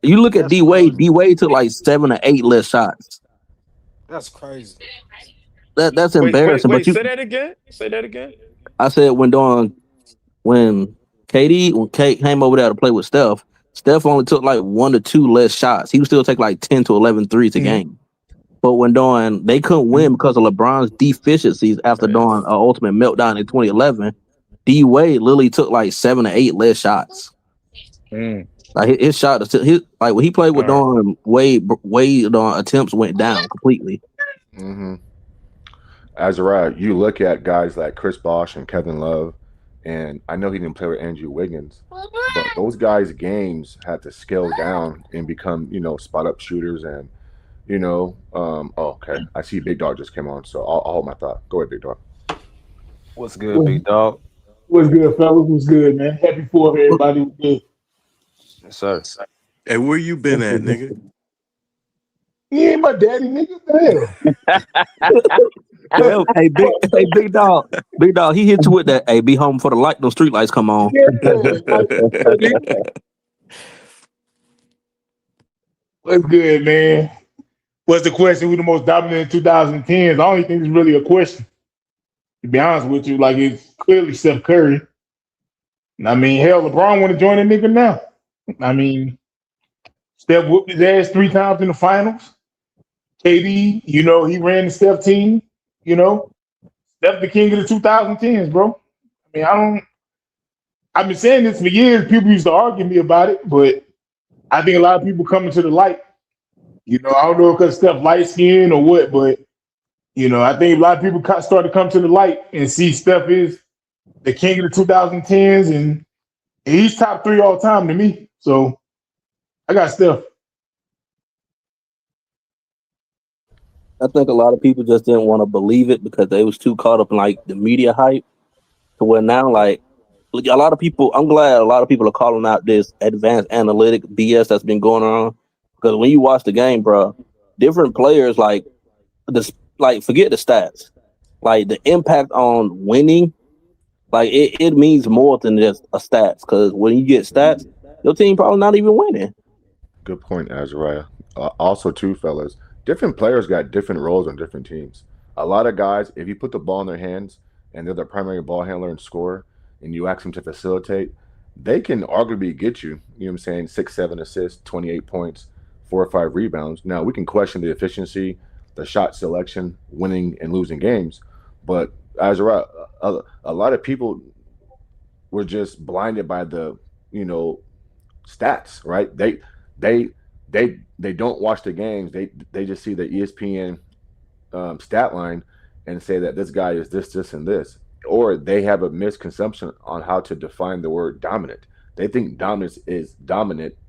You look at That's D Wade. crazy. D Wade took like 7 or 8 less shots. That's crazy. That's Wait, wait, embarrassing. wait. But Say that again. Say that again. I said when when Kate came over there to play with Steph, Steph only took like 1 or 2 less shots. He would still take like 10 to 11 threes a game. But when doing, they couldn't win because of LeBron's deficiencies after Man. doing an ultimate meltdown in 2011. D Wade literally took like 7 or 8 less shots. Mm, Like his shot, like when he played with all right. Don Wade on attempts went down completely. Mm-hmm. Azariah, you look at guys like Chris Bosh and Kevin Love, and I know he didn't play with Andrew Wiggins, but those guys' games had to scale down and become, spot up shooters and, okay. I see Big Dog just came on, so I'll hold my thought. Go ahead, Big Dog. What's good, What's, big dog? what's good, fellas? What's good, man? Happy for everybody. What's good? Yes, sir. Hey, where you been at, nigga? He ain't my daddy, nigga. What the hell? Well, hey, big dog. He hit you with that. Hey, be home for the light. Those street lights come on. Yeah, like, what's good, man? What's the question? Who the most dominant in 2010s? I don't even think it's really a question. To be honest with you, like it's clearly Steph Curry. I mean, hell, LeBron want to join a nigga now. I mean, Steph whooped his ass 3 times in the finals. KD, he ran the Steph team. Steph the king of the 2010s, bro. I mean, I've been saying this for years. People used to argue me about it, but I think a lot of people coming to the light. I don't know because Steph light skin or what, but I think a lot of people started to come to the light and see Steph is the king of the 2010s, and he's top 3 all time to me. So I got Steph. I think a lot of people just didn't want to believe it because they was too caught up in like the media hype. To where now, like a lot of people, I'm glad a lot of people are calling out this advanced analytic BS that's been going on. Because when you watch the game, bro, different players forget the stats, like the impact on winning, like it means more than just a stats. Because when you get stats, your team probably not even winning. Good point, Azariah. Also, too, fellas, different players got different roles on different teams. A lot of guys, if you put the ball in their hands and they're the primary ball handler and scorer, and you ask them to facilitate, they can arguably get you, you know what I'm saying, 6, 7 assists, 28 points, 4 or 5 rebounds. Now, we can question the efficiency, the shot selection, winning and losing games, but Azariah, a lot of people were just blinded by the, you know, stats, right? They they don't watch the games. They just see the ESPN stat line and say that this guy is this, and this, or they have a misconception on how to define the word dominant. They think dominant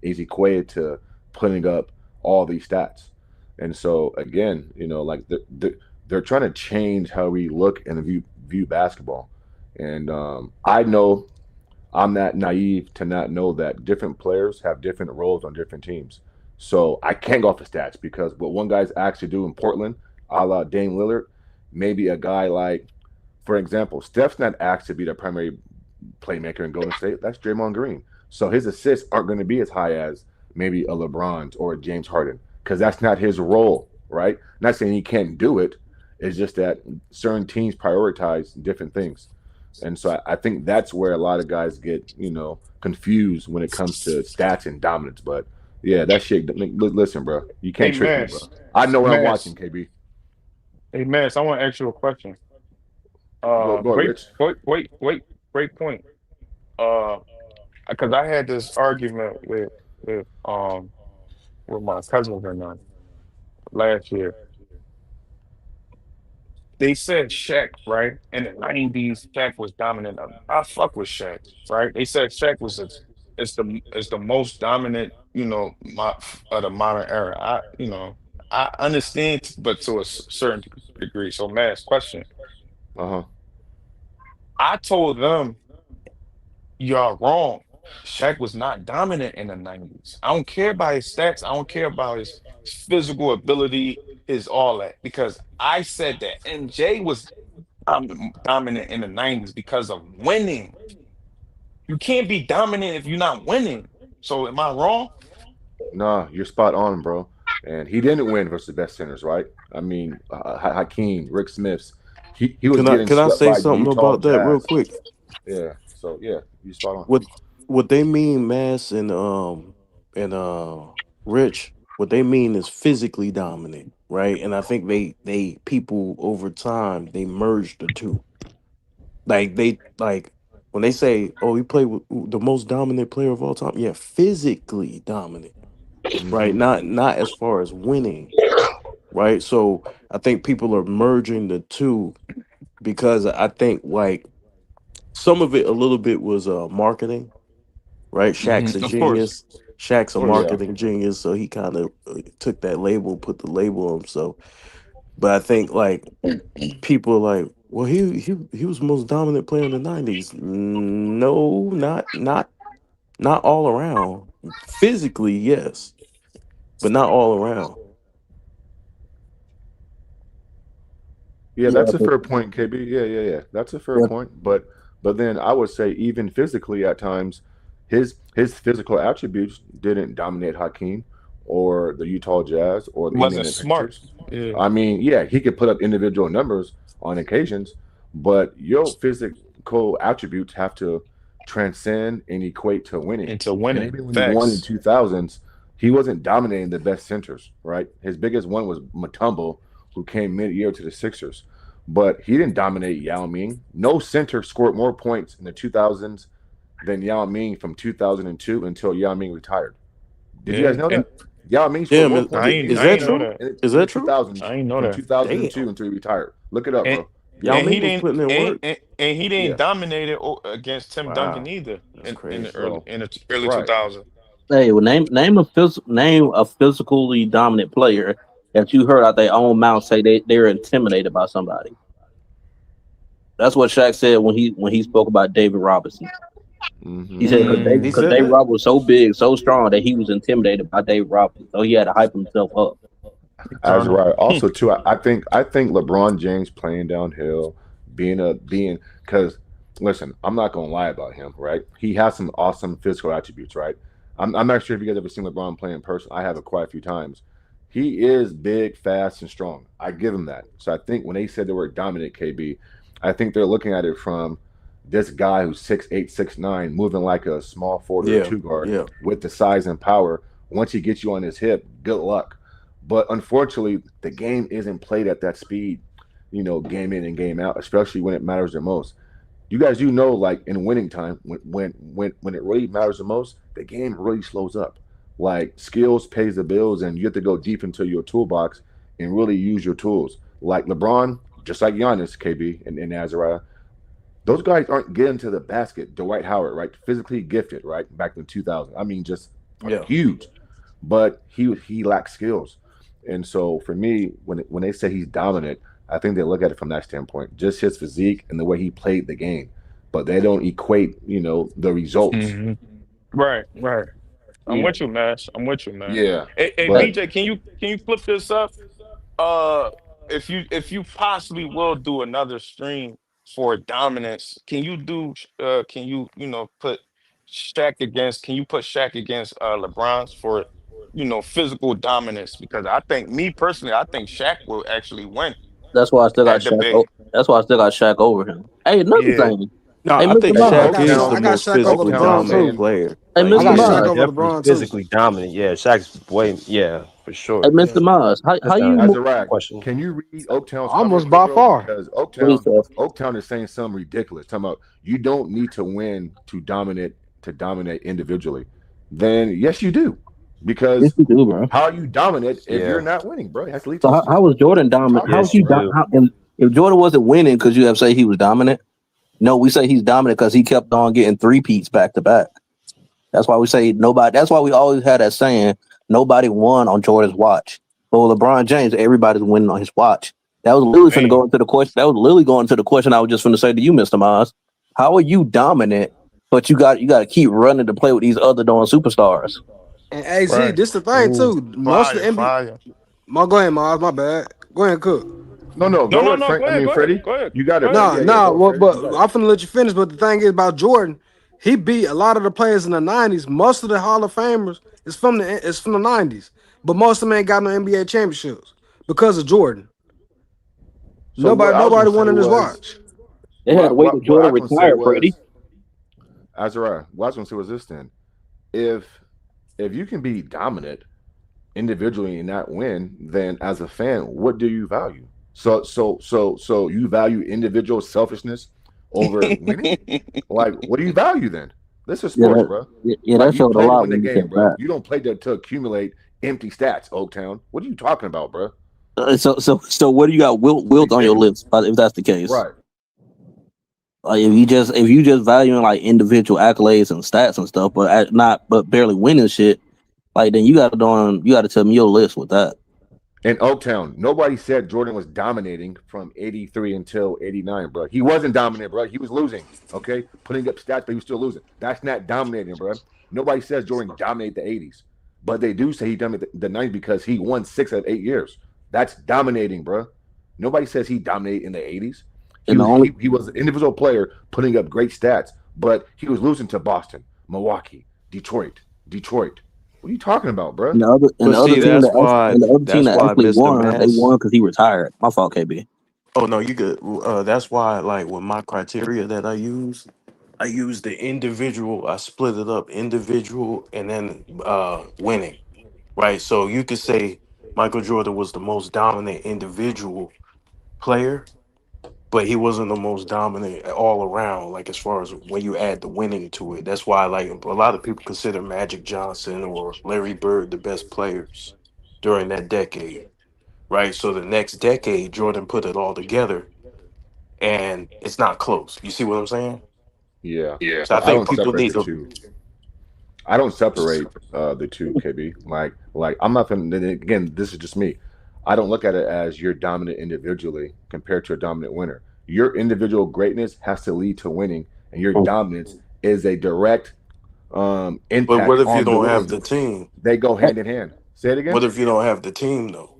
is equated to putting up all these stats, and so again, like they're trying to change how we look and view basketball, and I know I'm not naive to not know that different players have different roles on different teams. So I can't go off the stats because what one guy's asked to do in Portland, a la Dame Lillard, maybe a guy like, for example, Steph's not asked to be the primary playmaker in Golden State. That's Draymond Green. So his assists aren't going to be as high as maybe a LeBron's or a James Harden because that's not his role, right? Not saying he can't do it. It's just that certain teams prioritize different things. And so I think that's where a lot of guys get, confused when it comes to stats and dominance. But yeah, that shit. Listen, bro, you Hey, can't trick me, bro. Mass, I know what I'm watching, Mass, KB. hey, Mass, I want to ask you a question. Go, Great, Rich. great point. Uh, because I had this argument with um with my cousins and them last year. They said Shaq, right? In the 90s, Shaq was dominant. I fuck with Shaq, right? They said Shaq was is the most dominant, of the modern era. I understand, but to a certain degree. So, Mass, question. Uh huh. I told them y'all wrong. Shaq was not dominant in the 90s. I don't care about his stats. I don't care about his physical ability, his all that. Because I said that MJ was dominant in the 90s because of winning. You can't be dominant if you're not winning. So am I wrong? Nah, you're spot on, bro. And he didn't win versus the best centers, right? I mean, Hakeem, Rick Smiths, he was getting Can I swept say by the something Utah about that real Jazz. quick? Yeah. So yeah, you spot on. What what they mean, Mass and Rich, what they mean is physically dominant, right? And I think they people over time they merged the two. Like when they say, "Oh, he played with the most dominant player of all time," yeah, physically dominant, right? Hmm. Not as far as winning, right? So I think people are merging the two because I think like some of it a little bit was marketing, right? Shaq's a Of course. genius. Shaq's Of a course. Yeah. marketing genius, so he kind of took that label, put the label on himself. But I think like people are like, well, he was the most dominant player in the '90s. No, not all around. Physically, yes, but not all around. Yeah, Yeah, that's a but fair point, KB. Yeah. That's a fair yeah, point. But then I would say even physically at times, his physical attributes didn't dominate Hakeem or the Utah Jazz or the Wasn't Indiana smart. Pacers. Yeah. I mean, yeah, he could put up individual numbers on occasions, but your physical attributes have to transcend and equate to winning. Into And winning. even when he won in Facts. 2000s, he wasn't dominating the best centers, right? His biggest one was Mutombo, who came mid-year to the Sixers, but he didn't dominate Yao Ming. No center scored more points in the 2000s than Yao Ming from 2002 until Yao Ming retired. Did you guys Yeah. know And that? Yao Ming scored Damn, more points in the is I that ain't know NBA true? that. Is in the that true? 2000s I ain't know from that. 2002 Damn, until he retired. Look it up, And bro. Yao Yao and he Ming Ming. was didn't putting in and, work. and, and he didn't Yeah. dominate against Tim Duncan Wow, either that's in the crazy. So, early right. 2000s. hey, well, name a physically dominant player that you heard out their own mouth say they're intimidated by somebody. That's what Shaq said when he spoke about David Robinson. He said because He Mm, said David that. Robinson was so big, so strong that he was intimidated by David Robinson, so he had to hype himself up. As Connor. right. Also, too, I think LeBron James playing downhill, being because listen, I'm not gonna lie about him, right? He has some awesome physical attributes, right? I'm not sure if you guys ever seen LeBron play in person. I have it quite a few times. He is big, fast, and strong. I give him that. So I think when they said they were dominant, KB, I think they're looking at it from this guy who's 6'8", 6'9", moving like a small forward or Yeah, two guard yeah, with the size and power. Once he gets you on his hip, good luck. But unfortunately, the game isn't played at that speed, game in and game out, especially when it matters the most. You guys do know, like in winning time, when it really matters the most, the game really slows up. Like skills pays the bills, and you have to go deep into your toolbox and really use your tools. Like LeBron, just like Giannis, KB, and Azariah, those guys aren't getting to the basket. Dwight Howard, right, physically gifted, right, back in 2000. I mean, just yeah. huge, but he lacks skills. And so for me, when they say he's dominant, I think they look at it from that standpoint, just his physique and the way he played the game, but they don't equate, the results. Hmm. Right, right. I'm Yeah. with you, Mash. I'm with you, man. Yeah, Hey, Hey, but BJ, can you flip this up? Uh, if you possibly will do another stream for dominance, can you put Shaq against can you put Shaq against LeBron's for physical dominance? Because I think me personally, I think Shaq will actually win that's why I still got that Shaq. Oh, debate. that's why I still got Shaq over him. Hey, another Yeah. thing. No, Hey, I Mr. think Yeah, Miles. Shaq I is got the I got most Shaq over physically Oaktown LeBron dominant too. fans. player. Hey, Like I Mr. got yeah, Shaq Miles. over Definitely LeBron too. physically dominant. Yeah, Shaq's way. Yeah, for Hey, sure. Mr. Yeah, Miles. How That's you not As move? a rack, question. can you read Oaktown's comment almost real, by bro? far. Because Please, Oaktown is saying something ridiculous. Talking about you don't need to win to dominate individually. Then yes, you do. yes, Because you do, bro. how are you dominant if you're Yeah. not winning, bro? It has to lead So to how was Jordan what are you dominant? talking How was Yes, about, he? you bro? do. If Jordan wasn't winning, because you have say he was dominant? No, we say he's dominant because he kept on getting three peats back to back. That's why we say nobody. That's why we always had that saying nobody won on Jordan's watch. But with LeBron James, everybody's winning on his watch. That was literally finna Man, go into the question. That was literally going to the question I was just finna say to you, Mr. Maz. How are you dominant, but you got to keep running to play with these other darn superstars? And AG, right. this the thing Ooh, too. Most of fire, the NBA. fire. Go ahead, Mars. My bad. Go ahead, Cook. No, no, No, go no, ahead, no. Frank. Go I ahead, mean, go ahead, Freddie. go ahead, You got it, go ahead. Freddie. No, Yeah, yeah, no. go, Well, Freddie. but You got it. I'm finna let you finish. But the thing is about Jordan, he beat a lot of the players in the '90s. Most of the Hall of Famers is from the '90s, but most of them ain't got no NBA championships because of Jordan. So what I was gonna Nobody say wanted his was watch. They had to wait till what I Jordan was gonna say retired, Freddie. was Azariah. What I was gonna say was this then. If you can be dominant individually and not win, then as a fan, what do you value? So you value individual selfishness over winning? Like, what do you value then? This is Yeah, sports, bro. that Like, you showed a play to lot win the when you game, said bro. that. You don't play to accumulate empty stats, Oaktown. What are you talking about, bro? So what do you got? Wilt on your Ridiculous. list, if that's the case. Right. Like if you just valuing like individual accolades and stats and stuff, but barely winning shit, like then you got to tell me your list with that. In Oaktown, nobody said Jordan was dominating from 83 until 89, bro. He wasn't dominant, bro. He was losing, okay? Putting up stats, but he was still losing. That's not dominating, bro. Nobody says Jordan dominated the 80s, but they do say he dominated the 90s because he won 6 of 8 years. That's dominating, bro. Nobody says he dominated in the 80s. And the only He was an individual player putting up great stats, but he was losing to Boston, Milwaukee, Detroit. What are you talking about, bro? and But the other see, team that actually Mr. won, they Mass. won because he retired. My fault, KB. Oh no, you good. That's why, like, with my criteria that I use the individual. I split it up, individual, and then winning. Right. So you could say Michael Jordan was the most dominant individual player, but he wasn't the most dominant all around. Like as far as when you add the winning to it, that's why like a lot of people consider Magic Johnson or Larry Bird the best players during that decade. Right. So the next decade, Jordan put it all together and it's not close. You see what I'm saying? Yeah, So I I think don't people separate need the to. two. I don't separate the two, KB. Like I'm not gonna. Again, this is just me. I don't look at it as you're dominant individually compared to a dominant winner. Your individual greatness has to lead to winning, and your dominance is a direct But impact what if you on the don't have winning. the team? They go Hey, hand in hand. Say it again. What if you don't have the team though?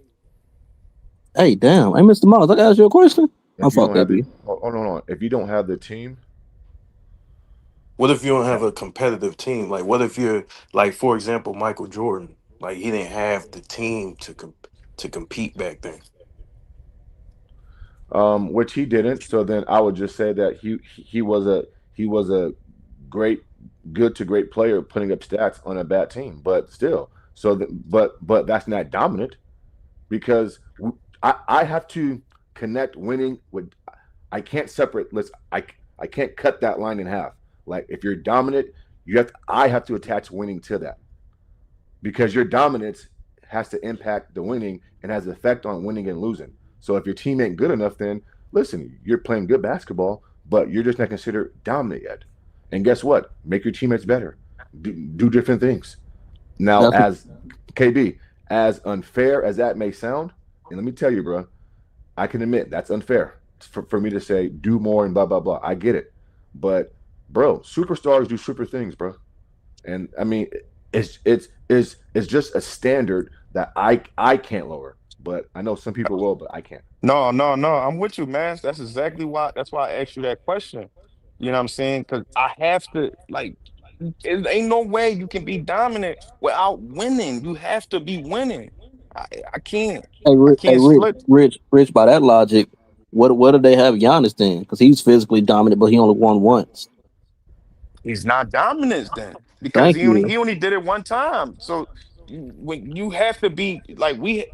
hey, damn, hey, Mr. Miles, I got to ask you a question. My If you fault, don't have the, KB. no. If you don't have the team, What if you don't have a competitive team? Like, what if you're like, for example, Michael Jordan? Like, he didn't have the team to compete back then. which he didn't. So then I would just say that he was a great, good to great player putting up stats on a bad team, but still. But that's not dominant because I have to connect winning with. I can't separate. I can't cut that line in half. Like if you're dominant, I have to attach winning to that because your dominance has to impact the winning and has an effect on winning and losing. So if your team ain't good enough, then listen, you're playing good basketball, but you're just not considered dominant yet. And guess what? Make your teammates better. Do different things. Now, That's as KB, as unfair as that may sound, and let me tell you, bro, I can admit that's unfair for me to say do more and blah blah blah. I get it, but bro, superstars do super things, bro. And I mean, it's just a standard that I can't lower. But I know some people will, but I can't. No, no, no. I'm with you, man. That's exactly why. That's why I asked you that question. You know what I'm saying? Because I have to like. It ain't no way you can be dominant without winning. You have to be winning. I, I can't. hey, I Rich, can't split. Rich. By that logic, What do they have Giannis then? Because he's physically dominant, but he only won once. He's not dominant then because Thank he only you. he only did it one time. So when you have to be like we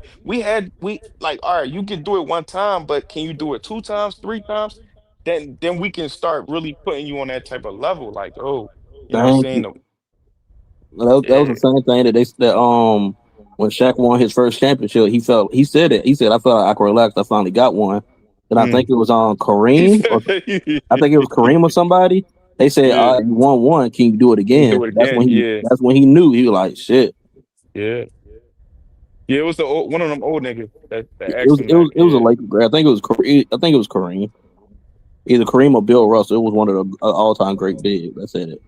like all right, you can do it one time, but can you do it two times, three times? Then we can start really putting you on that type of level. Like, oh, you know what I'm Thank saying? you. That was the Yeah. same thing that when Shaq won his first championship, he said it. He said, I felt like I could relax. I finally got one. And I think Mm. it was on He Kareem, or said, I think it was Kareem or somebody. They said, yeah, you won one, can you do it you again? do it again. Yeah, That's when he knew. He was like, shit. yeah, yeah. It was one of them old niggas that It asked was him it that. was it was a Yeah. Laker grad. I think it was Kareem. Either Kareem or Bill Russell. It was one of the all time great big. That said it.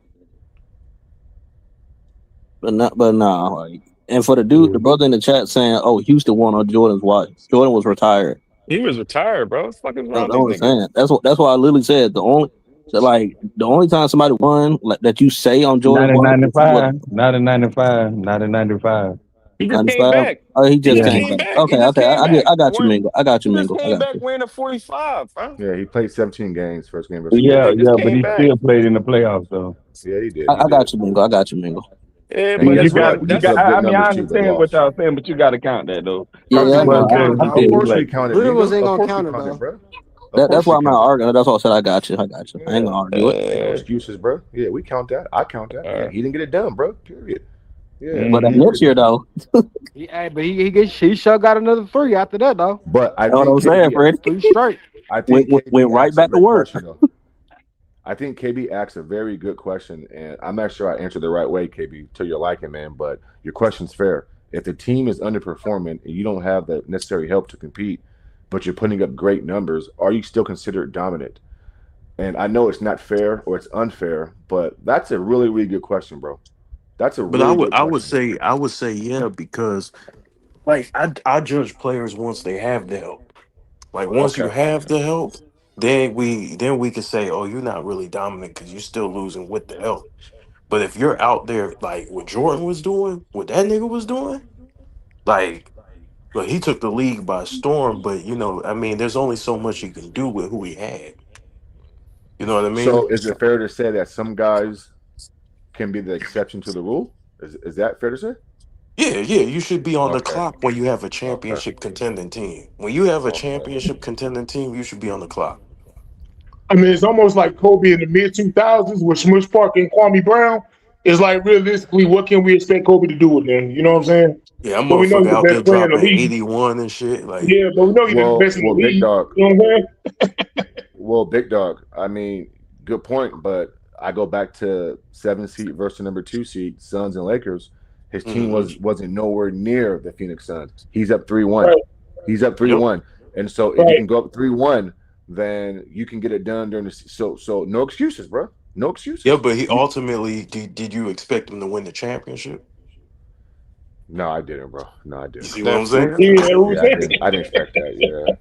But nah, like, and for the dude, the brother in the chat saying, "Oh, Houston won on Jordan's watch. Jordan was retired." He was retired, bro. What the fuck is wrong with That's these what I'm niggas? saying. That's why I literally said the only time somebody won like that you say on Not Jordan's in watch is what 95. Not in 95. Not in 95. He just came 95. back. Oh, he He just just Yeah. came came back. back. He Okay, just okay. came back. I got you, One, Mingo. I got you, he just Mingo. I came got back you. wearing a 45, bro. Yeah, he played 17 games first game versus Yeah, Yeah, he Milwaukee. just yeah, but came he back. still played in the playoffs though. Yeah, he did. He I did. got you, Mingo. I got you, Mingo. Yeah, And but he You that's put got, up what you he that's put got. up good I mean, numbers I too, but understand what lost. y'all saying, but you got to count that though. Yeah, First He yeah, ain't was gonna no, count good. it He though. Of did course we play. counted Little ones Mingo. ain't Of gonna course we count it counted, though. bro. Of that's course why we I'm not counted. arguing. That's why I said I got you. I got you. I ain't Yeah. gonna argue it. Ain't no uh, excuses, bro. Yeah, we count that. I count that. Yeah, uh, he didn't get it done, bro. Period. Yeah, But he hmm didn't get next it year done. though, But he sure got another three after that though. But I that's what think I'm saying, KB, Freddie. Three straight. I think KB Went right asked a back to great work. question though. I think KB asked a very good question, and I'm not sure I answered the right way, KB, to your liking, man. But your question's fair. If the team is underperforming and you don't have the necessary help to compete, but you're putting up great numbers, are you still considered dominant? And I know it's not fair or it's unfair, but that's a really, really good question, bro. That's a But I really would good I would question. say I would say yeah, because like I judge players once they have the help. Like once you Okay. have the help, then we can say, oh, you're not really dominant because you're still losing with the help. But if you're out there like what Jordan was doing, what that nigga was doing, like, well, he took the league by storm. But I mean, there's only so much you can do with who he had. You know what I So mean? is it fair to say that some guys can be the exception to the rule? Is that fair to say? Yeah, yeah. You should be on the Okay. clock when you have a Okay. championship contending team. When you have a Okay. championship contending team, you should be on the clock. I mean, it's almost like Kobe in the mid 2000s with Smush Park and Kwame Brown. It's like realistically, what can we expect Kobe to do with them? You know what I'm saying? Yeah, that But we know motherfucker he's the out there best player in the dropping league. 81 and shit. Like, Yeah, but we know he's the Well, best in the well, big league. dog. You know what I'm saying? Well, big dog. I mean, good point, but I go back to 7 seed versus number 2 seed, Suns and Lakers. His team hmm wasn't nowhere near the Phoenix Suns. He's up 3-1. Right, He's up three yep. one, and so if you right. can go up 3-1, then you can get it done during the so no excuses, bro. No Yeah, excuses. but he You, ultimately, did you expect him to win the championship? no, I didn't, bro. No, I You didn't. see what I'm That's it. saying? Yeah, who's Yeah, I that? didn't. I didn't expect that. Yeah.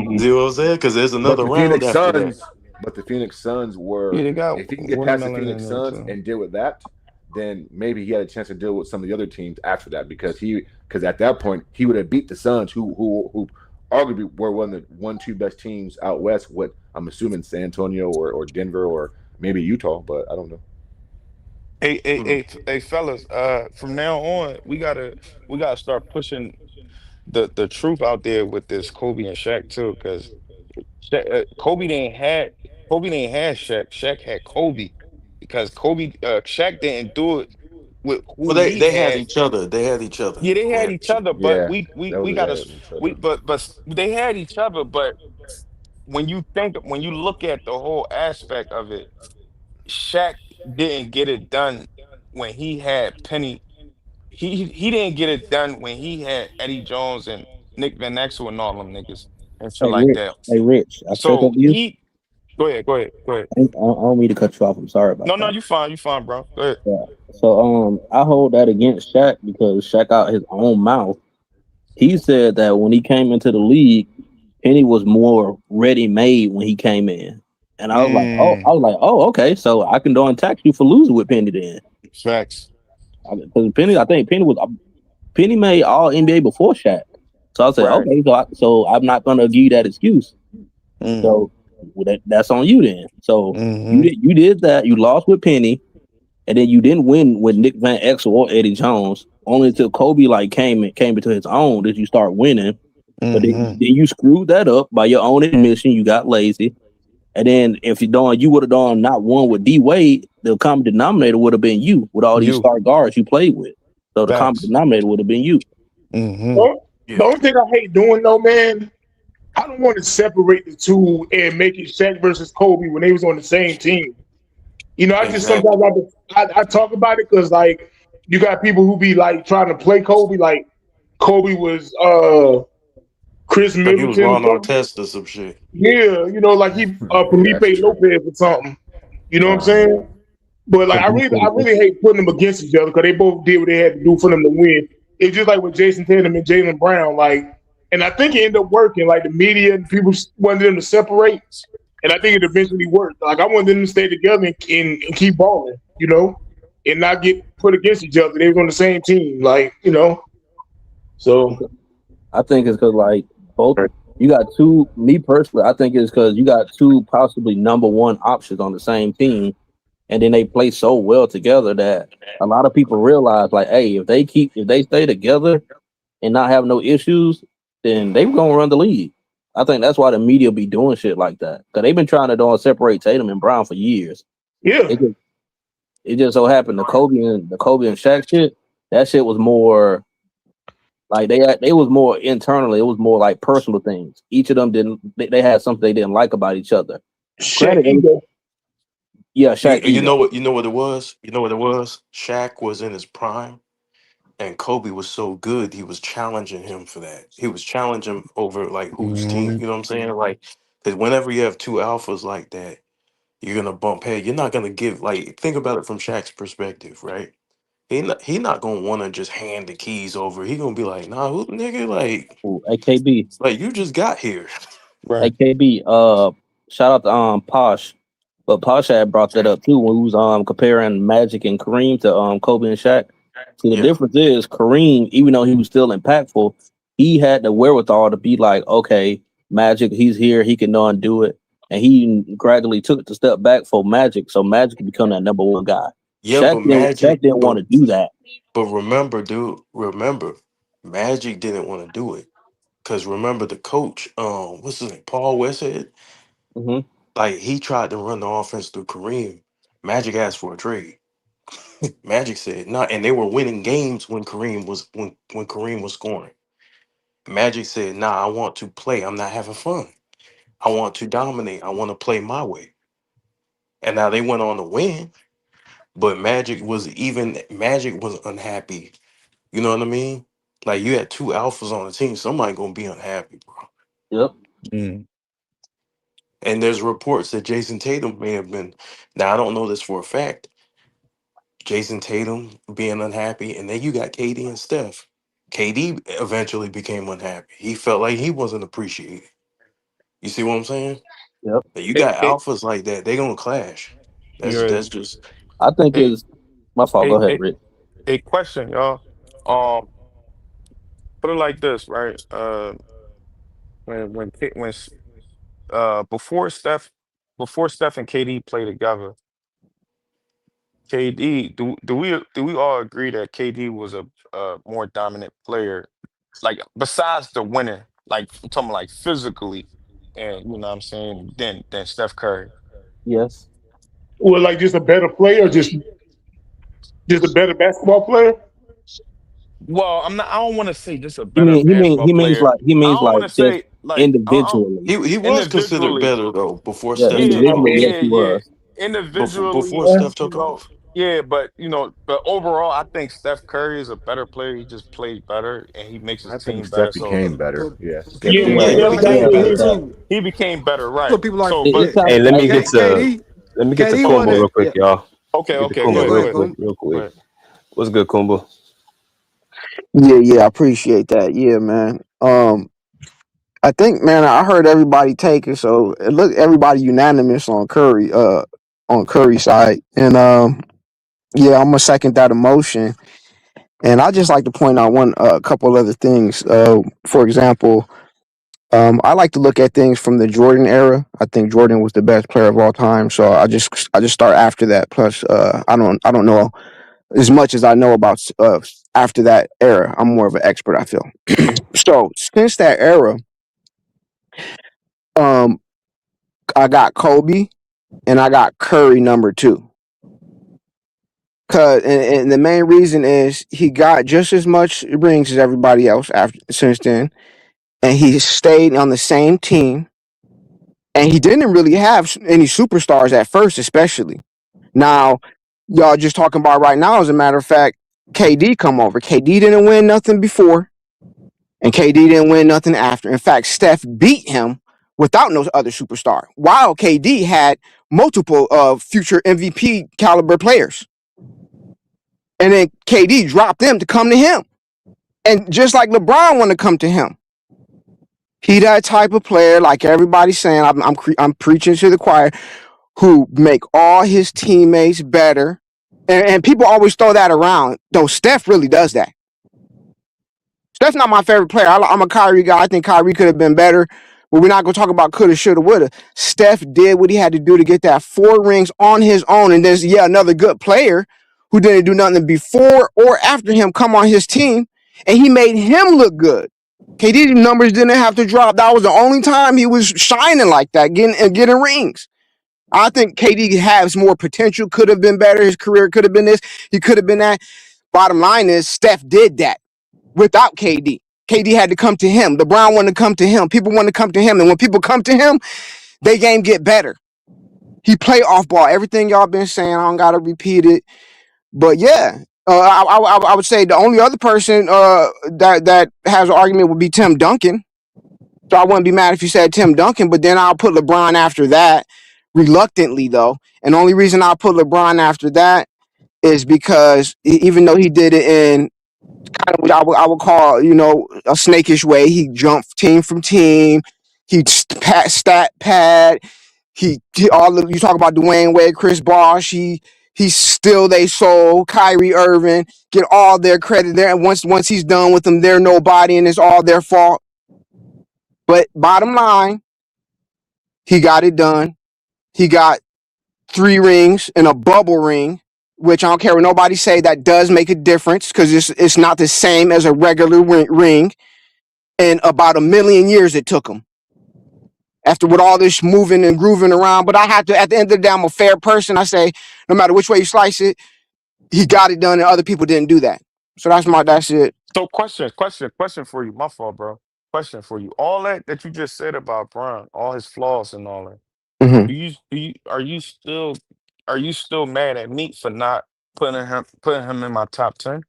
Mhm. See what I'm saying? Because there's But another the round Phoenix after that. Suns, but the Phoenix Suns Yeah, were, they got if he can get past the watermelon in Phoenix there Suns too. and deal with that, then maybe he had a chance to deal with some of the other teams after that because at that point he would have beat the Suns, who arguably were one of the 1-2 best teams out west. What I'm assuming San Antonio or Denver or maybe Utah, but I don't know. Hmm. Hey, fellas. From now on, we gotta start pushing the truth out there with this Kobe and Shaq too, because Kobe didn't have Shaq. Shaq had Kobe because Shaq didn't do it with Well, who they he they had had. each other. They had each other. Yeah, they They had had each each other. other, but Yeah, we that gotta was each we other. but they had each other, but when you look at the whole aspect of it, Shaq didn't get it done when he had Penny. He didn't get it done when he had Eddie Jones and Nick Van Exel and all them niggas and shit like that. Hey, Rich, I said that So to you. go ahead. I don't mean to cut you off. I'm sorry No, about no, that. you fine, bro. Go ahead. Yeah. So I hold that against Shaq because Shaq out his own mouth. He said that when he came into the league, Penny was more ready made when he came in. And Mm, oh, okay, so I can go and tax you for losing with Penny then. facts. Because I think Penny made all NBA before Shaq. So I said, Right. okay, so I'm not gonna give you that excuse. Mm. So that's on you then. So Mm-hmm. you did that. You lost with Penny, and then you didn't win with Nick Van Exel or Eddie Jones. Only until Kobe like came into his own did you start winning. But Mm-hmm. then you screwed that up by your own admission. You got lazy. And then if you would have done not one with D Wade, the common denominator would have been you with all these You. star guards you played with. So the common Facts. denominator would have been you. Mm-hmm. Well, the Yeah. only thing I hate doing though, man, I don't want to separate the two and make it Shaq versus Kobe when they was on the same team. You know, I just sometimes Exactly. I talk about it because like you got people who be like trying to play Kobe, like Kobe was Chris Like he was Middleton or Ron something. Artest or some shit. Yeah, you know, like he Felipe That's true. Lopez or something. You know what I'm Nah, saying? But like I man. really hate putting them against each other because they both did what they had to do for them to win. It's just like with Jason Tatum and Jalen Brown, like, and I think it ended up working. Like the media and people wanted them to separate, and I think it eventually worked. Like I wanted them to stay together and keep balling, you know, and not get put against each other. They was on the same team, like you know. So I think it's because like both you got two. Me personally, I think it's because you got two possibly number one options on the same team, and then they play so well together that a lot of people realize like, hey, if they stay together and not have no issues, then they gonna run the league. I think that's why the media be doing shit like that because they've been trying to separate Tatum and Brown for years. yeah, It just it just so happened the Kobe and Shaq shit. That shit was more like they was more internally. It was more like personal things. Each of them didn't. They had something they didn't like about each other. Shaq Granted, ego. yeah, Shaq You know ego. what? You know what it was? You know what it was? Shaq was in his prime, and Kobe was so good. He was challenging him for that. He was challenging him over like whose team. Mm-hmm. You know what I'm saying? Like, because whenever you have two alphas like that, you're gonna bump head. You're not gonna give like think about it from Shaq's perspective, right? He not gonna want to just hand the keys over. He gonna be like, nah, who nigga, Ooh, AKB. like you just got here. Right. AKB. Shout out to Posh, but Posh had brought that up too when we was comparing Magic and Kareem to Kobe and Shaq. See, the Yeah. difference is Kareem, even though he was still impactful, he had the wherewithal to be like, okay, Magic, he's here, he can undo it, and he gradually took it to step back for Magic, so Magic could become that number one guy. Yeah, but Shaq Magic, didn't want to do that. but remember, dude, remember, Magic didn't want to do it. Cause remember the coach, what's his name, Paul Westhead, Hmm. like he tried to run the offense through Kareem. Magic asked for a trade. Magic said no, and they were winning games when Kareem was scoring. Magic said, "Nah, I want to play. I'm not having fun. I want to dominate. I want to play my way." And now they went on to win, but Magic was unhappy. You know what I mean? Like you had two alphas on the team, somebody gonna be unhappy, bro. Yep. Mm. And there's reports that Jason Tatum may have been. Now I don't know this for a fact. Jason Tatum being unhappy, and then you got KD and Steph. KD eventually became unhappy. He felt like he wasn't appreciated. You see what I'm saying? Yep. Now, you Hey, got hey, alphas like that, they gonna clash. you're That's just I think hey, is my fault. Go hey, ahead, hey, Rick. a question, y'all. Um, put it like this, right? Before Steph and KD play together, KD, do we all agree that KD was a more dominant player, like besides the winning, like I'm talking like physically, and you know what I'm saying, than Steph Curry. Yes. Well, like just a better player, just a better basketball player. Well, I don't want to say just a He better mean he mean basketball he means player. like I don't want to just say like individually. he was considered individually. better though before Yeah, Steph Yeah, took individually, off. yes, yeah, he yeah. was. Before Individually, Steph you took know, off. yeah, but but overall, I think Steph Curry is a better player. He just plays better and he makes his I think team Steph better. So became better. So, Yeah. so Yeah, people Yeah, yeah, like yeah, Steph people got yeah, a like little like that that. history. too. he became better, right? So people like So, It but kind Hey, of, KD. let me get to KD Kumbo wasn't real it? quick, Yeah, y'all. okay, Get to okay, Kumbo go yeah. ahead, Go go real ahead, ahead, quick, Quinn. real go quick. ahead. What's good, Kumbo? Yeah, yeah, I appreciate that. Yeah, man. I think, man, I heard everybody take it, so it looked everybody unanimous on Curry side, and yeah, I'm gonna second that emotion. And I just like to point out a couple other things. For example, I like to look at things from the Jordan era. I think Jordan was the best player of all time. So I just start after that. Plus, I don't know as much as I know about after that era. I'm more of an expert, I feel. So since that era, um, I got Kobe and I got Curry number two. And the main reason is he got just as much rings as everybody else after since then, and he stayed on the same team, and he didn't really have any superstars at first, especially. Now, y'all just talking about right now, as a matter of fact, KD come over. KD didn't win nothing before, and KD didn't win nothing after. In fact, Steph beat him without no other superstar, while KD had multiple future MVP caliber players. And then KD dropped them to come to him. And just like LeBron wanted to come to him, he that type of player, like everybody's saying, I'm preaching to the choir, who make all his teammates better. And people always throw that around, though Steph really does that. Steph's not my favorite player. I'm a Kyrie guy. I think Kyrie could have been better, but we're not going to talk about coulda, shoulda, woulda. Steph did what he had to do to get that 4 rings on his own. And there's, another good player who didn't do nothing before or after him come on his team, and he made him look good. KD's numbers didn't have to drop. That was the only time he was shining like that, getting rings. I think KD has more potential, could have been better. His career could have been this. He could have been that. Bottom line is Steph did that without KD. KD had to come to him. LeBron wanted to come to him. People want to come to him. And when people come to him, they game get better. He play off ball. Everything y'all been saying, I don't got to repeat it. But yeah, I would say the only other person that has an argument would be Tim Duncan. So I wouldn't be mad if you said Tim Duncan, but then I'll put LeBron after that, reluctantly though. And the only reason I'll put LeBron after that is because even though he did it in kind of what I would call, a snakish way, he jumped team from team, he stat pad, he all of you talk about Dwayne Wade, Chris Bosh, he's still they soul, Kyrie Irving, get all their credit there. And once he's done with them, they're nobody and it's all their fault. But bottom line, he got it done. He got 3 rings and a bubble ring, which I don't care what nobody say, that does make a difference because it's not the same as a regular ring. And about 1,000,000 years it took him. After with all this moving and grooving around, but I have to, at the end of the day, I'm a fair person. I say, no matter which way you slice it, he got it done, and other people didn't do that. So that's it. So question for you. My fault, bro. Question for you. All that you just said about Bron, all his flaws and all that. Mm-hmm. Are you still mad at me for not putting him in my top 10?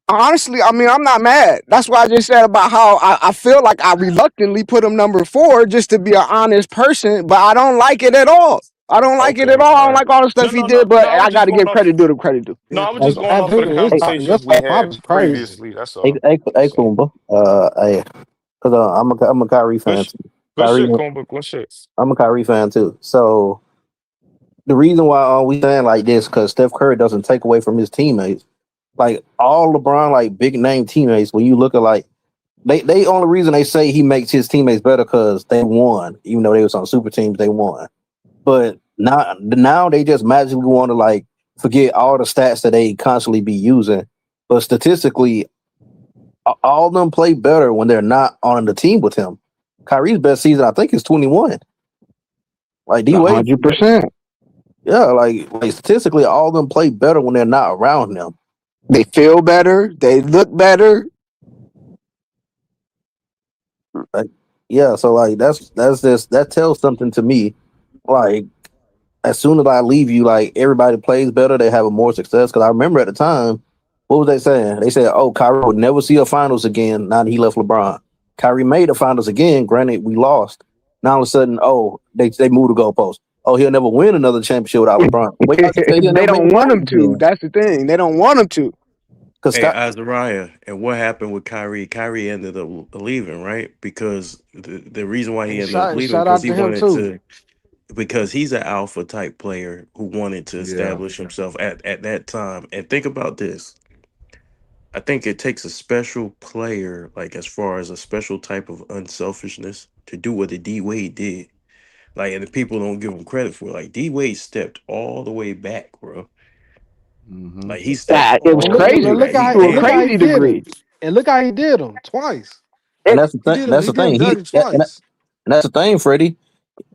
Honestly, I mean, I'm not mad. That's why I just said about how I feel like I reluctantly put him number 4 just to be an honest person, but I don't like it at all. I don't like it at Okay, all. I all don't right. like all the No, stuff he no, no, did, but no. I I was got just to going give off. credit due to credit due. No, Yeah, I was just going I off of think the your conversations we top five had is crazy. previously. That's Hey, all. hey, hey, That's all. Kumba. Hey, cause I'm a Kyrie Good, fan sh- too. good Kyrie, shit, Kumba. Good shit. I'm a Kyrie fan too. So the reason why we saying like this, because Steph Curry doesn't take away from his teammates. Like all LeBron, like big name teammates. When you look at like they only reason they say he makes his teammates better because they won, even though they was on super teams, they won. But now they just magically want to like forget all the stats that they constantly be using. But statistically, all of them play better when they're not on the team with him. Kyrie's best season, I think, is 21. Like D Wade, 100%. yeah, like statistically, all of them play better when they're not around him. They feel better. They look better. Like, yeah, so like that's just that tells something to me. Like as soon as I leave you, like everybody plays better, they have a more success. Because I remember at the time, what was they saying? They said, "Oh, Kyrie would never see a finals again." Now that he left LeBron, Kyrie made the finals again. Granted, we lost. Now all of a sudden, oh, they moved the goalpost. Oh, he'll never win another championship without LeBron. Wait, I say he'll They never make the don't want him finals to. again. That's the thing. They don't want him to. Because Hey, Scott, Azariah, and what happened with Kyrie? Kyrie ended up leaving, right? Because the reason why he And ended up leaving shout because out he to him wanted too. to, because he's an alpha type player who wanted to Yeah. establish himself at that time. And think about this: I think it takes a special player, like as far as a special type of unselfishness, to do what the D Wade did. Like, and the people don't give him credit for it. Like D Wade stepped all the way back, bro. Mm-hmm. Like he stepped That it was all the way crazy back. He to a gave how up. he crazy did him, degree. and look how he did him twice. And It, that's the He thing. did him. That's He the did him thing. dirty twice. And that's the thing, Freddie.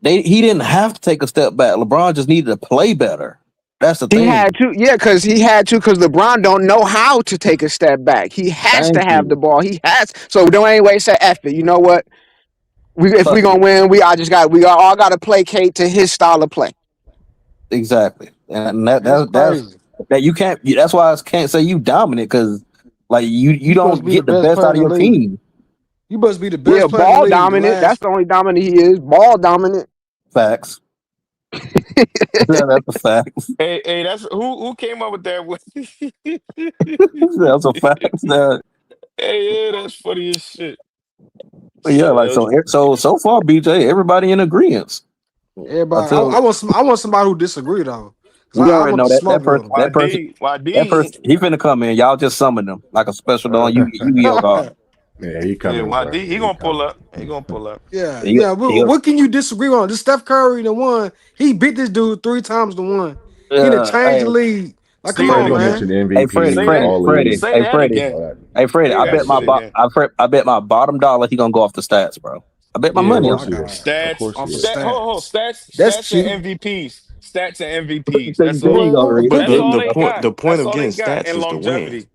He didn't have to take a step back. LeBron just needed to play better. That's the he thing. had to, yeah, because he had to, because LeBron don't know how to take a step back. He has to Thank have the you. ball. He has. So don't anyway say F it. You know what? If we Fuck gonna it. win, we all got to placate to his style of play. Exactly. And That's crazy. that you can't. That's why I can't say you dominant because like you You supposed to don't be the get the best best player out in of the your league. team. You must be the Yeah, best player in the ball league. The dominant. That's last the only dominant he is. Ball dominant. Facts. That's a fact. Hey, that's who came up with that one. That's a fact. Hey, yeah, that's funny as shit. Yeah, Shit, like so far, BJ, everybody in agreement. everybody, Until I want somebody who disagree though, because you I already want know to that smoke with him. that person he finna come in. Y'all just summon them like a special on Yu-Gi-Oh card. Yeah, he yeah, coming, bro. YD, he He gonna pull coming. up. He gonna pull up. Yeah, He, yeah. he, What can you disagree on? This Steph Curry, the one he beat this dude 3 times to one. He done changed the hey, league. Like, come Say Freddie that on, gonna again. man. mention hey, Freddie, MVP, Say that. all Freddie, league, Say hey, that Freddie, again. all that. hey, Freddie. Say that shit again. I bet my bottom dollar he gonna go off the stats, bro. I bet my Of Oh money on course my he it. is. god, Of Stats, course he off of is. stats. That's stats cute. and MVPs. Stats and MVPs. So you That's say he all. gonna Well, read? But That's the all the they point got. the point That's of all getting they got stats in is to win. longevity.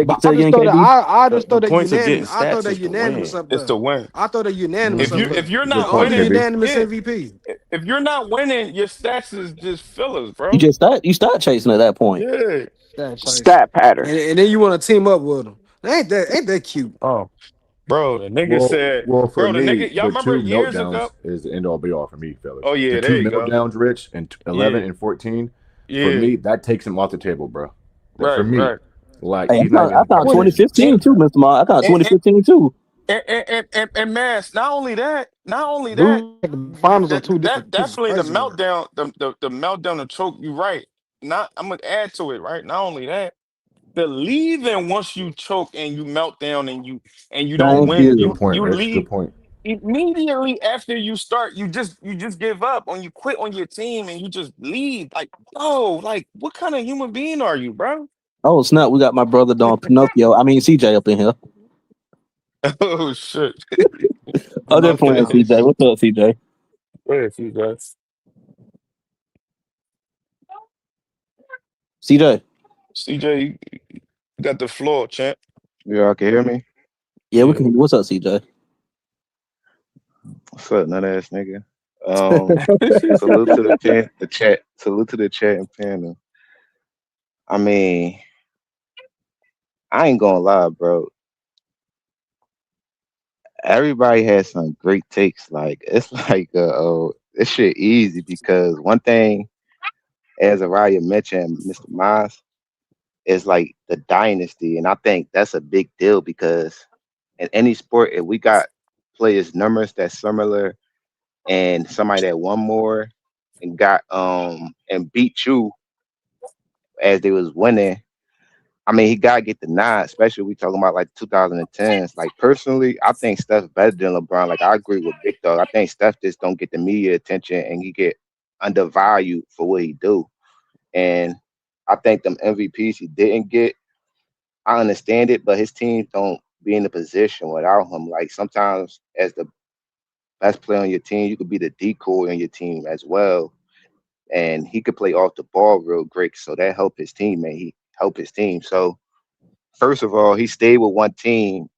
but Say I just again, throw that. KB. I just The throw that points of getting unanimous. I throw stats that is to unanimous win. up It's there. to win. I throw that unanimous If up you Mm-hmm. there. if you're Good not I point, do winning, KB. unanimous yeah. MVP. If you're not winning, your stats is just fillers, You bro. just start chasing at that point. Yeah. That chase. Stat pattern. And then you want to team up with him. Ain't that cute? Oh, bro, the nigga said, Well, for bro, the me, nigga, y'all the remember two years ago? meltdowns is the end all be all for me, Oh fellas. The yeah, two there you go. meltdowns, Rich, and 11 Yeah, and 14, for yeah, me, that takes him off the table, bro. That for right, me, right. like Hey, he's not even I in the found Twenty. conversation. And 2015 too, Mr. Ma. I found and 2015 too. and Mass, not only that, Losing the finals are two different that things. It's definitely the crazy work. meltdown, the meltdown, the choke. You right. Not, I'm gonna add to it, right? Not only that, the leaving once you choke and you melt down and you don't Thank win, Good you. point, you Rich. leave Good point. immediately after you start. You just give up on you quit on your team and you just leave. Like, bro, like what kind of human being are you, bro? Oh snap! We got my brother Don Pinocchio. I mean CJ up in here. Oh shit. Oh, they're Pinocchio. playing CJ. What's up, CJ? Where is he guys? CJ. CJ, you got the floor, champ. Y'all can hear me? Yeah, we Yeah. can. What's up, CJ? What's up, nut ass nigga? Salute to the chat. Salute to the chat and panel. I mean, I ain't gonna lie, bro. Everybody has some great takes. Like it's like, this shit easy because one thing, as Araya mentioned, Mr. Miles, is like the dynasty, and I think that's a big deal because in any sport, if we got players numbers that's similar and somebody that won more and got and beat you as they was winning. I mean, he gotta get the nod, especially we talking about like 2010s. Like personally, I think Steph's better than LeBron. Like I agree with Big Dog. I think Steph just don't get the media attention and he get undervalued for what he do. And I think them MVPs he didn't get, I understand it, but his team don't be in the position without him. Like sometimes as the best player on your team, you could be the decoy on your team as well. And he could play off the ball real great. So that helped his team, man. He helped his team. So first of all, he stayed with one team,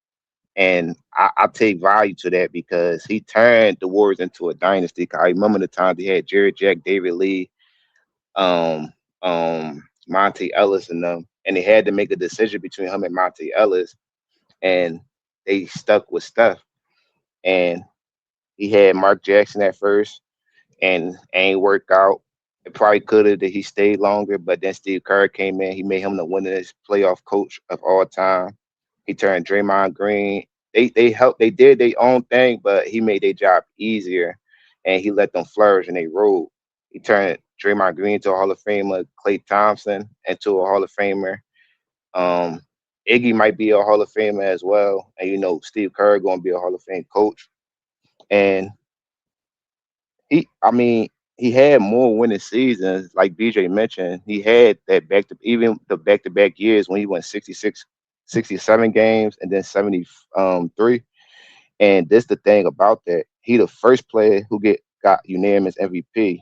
and I take value to that because he turned the Warriors into a dynasty. 'Cause I remember the times he had Jared Jack, David Lee, um, Monte Ellis, and them, and they had to make a decision between him and Monte Ellis, and they stuck with Steph. And he had Mark Jackson at first, and ain't work out. It probably could have that he stayed longer, but then Steve Kerr came in. He made him the winningest playoff coach of all time. He turned Draymond Green. They helped. They did their own thing, but he made their job easier, and he let them flourish and they rolled. He turned Draymond Green into a Hall of Famer, Klay Thompson into a Hall of Famer. Um, Iggy might be a Hall of Famer as well, and Steve Kerr going to be a Hall of Fame coach. And I mean, he had more winning seasons, like BJ mentioned. He had that even the back to back years when he won 66, 67 games and then 73. And this the thing about that. He the first player who got unanimous MVP.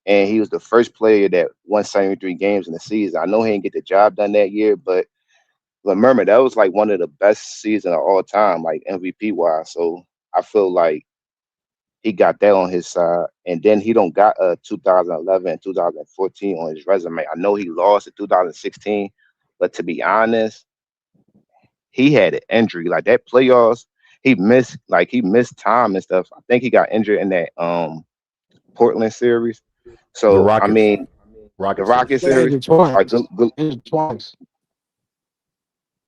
And he was the first player that won 73 games in the season. I know he didn't get the job done that year, but remember that was like one of the best seasons of all time, like MVP wise. So I feel like he got that on his side, and then he don't got 2011 and 2014 on his resume. I know he lost in 2016, but to be honest, he had an injury like that playoffs. He missed time and stuff. I think he got injured in that Portland series. The So I Rockets, mean, the Rocket series. Rocket They series injured twice. are good. Injured twice.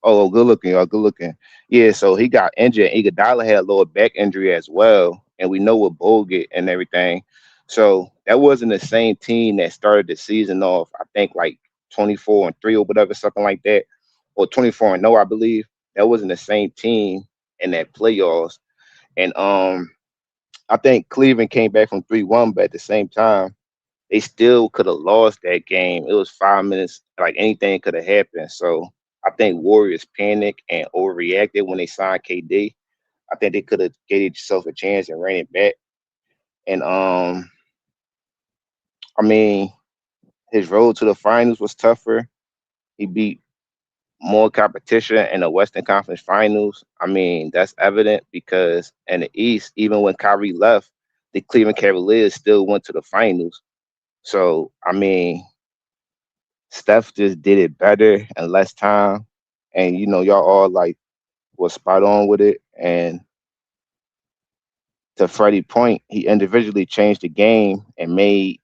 Oh, good looking, y'all. Good looking. Yeah, so he got injured. Iguodala had a lower back injury as well, and we know what Bogut and everything. So that wasn't the same team that started the season off. I think like 24-3 or whatever, something like that, or 24-0, I believe. That wasn't the same team in that playoffs. And I think Cleveland came back from 3-1, but at the same time, they still could have lost that game. It was 5 minutes, like anything could have happened. So I think Warriors panicked and overreacted when they signed KD. I think they could have gave themselves a chance and ran it back. And I mean, his road to the finals was tougher. He beat more competition in the Western Conference Finals. I mean, that's evident because in the East, even when Kyrie left, the Cleveland Cavaliers still went to the finals. So I mean, Steph just did it better in less time, and y'all all like was spot on with it. And to Freddie' point, he individually changed the game and made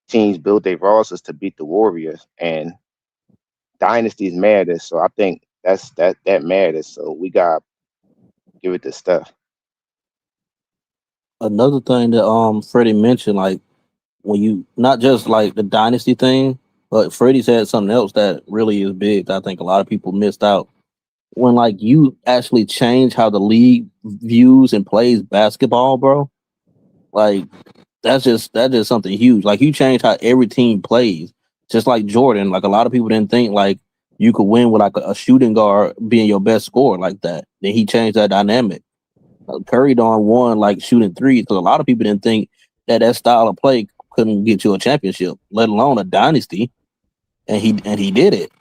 teams build their rosters to beat the Warriors. And dynasties matter, so I think that matters. So we got to give it to Steph. Another thing that Freddie mentioned, like when you not just like the dynasty thing, but Freddie said something else that really is big that I think a lot of people missed out. When like you actually change how the league views and plays basketball, bro, like that's just something huge. Like you change how every team plays. Just like Jordan, like a lot of people didn't think like you could win with like a shooting guard being your best scorer like that. Then he changed that dynamic. Curry on one like shooting three, so a lot of people didn't think that style of play couldn't get you a championship, let alone a dynasty. And he did it.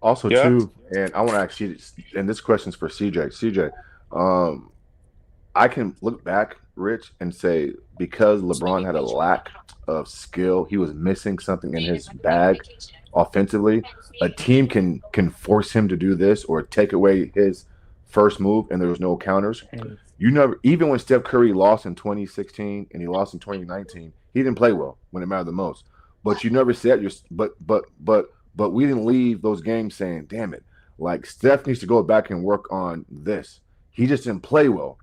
Also, Yeah. too, and I want to ask you, and this question's for CJ. CJ, um, I can look back, Rich, and say because LeBron had a lack of skill, he was missing something in his bag offensively. A team can force him to do this or take away his first move, and there was no counters. You never, even when Steph Curry lost in 2016 and he lost in 2019, he didn't play well when it mattered the most. But you never said your, but we didn't leave those games saying, "Damn it!" Like Steph needs to go back and work on this. He just didn't play well.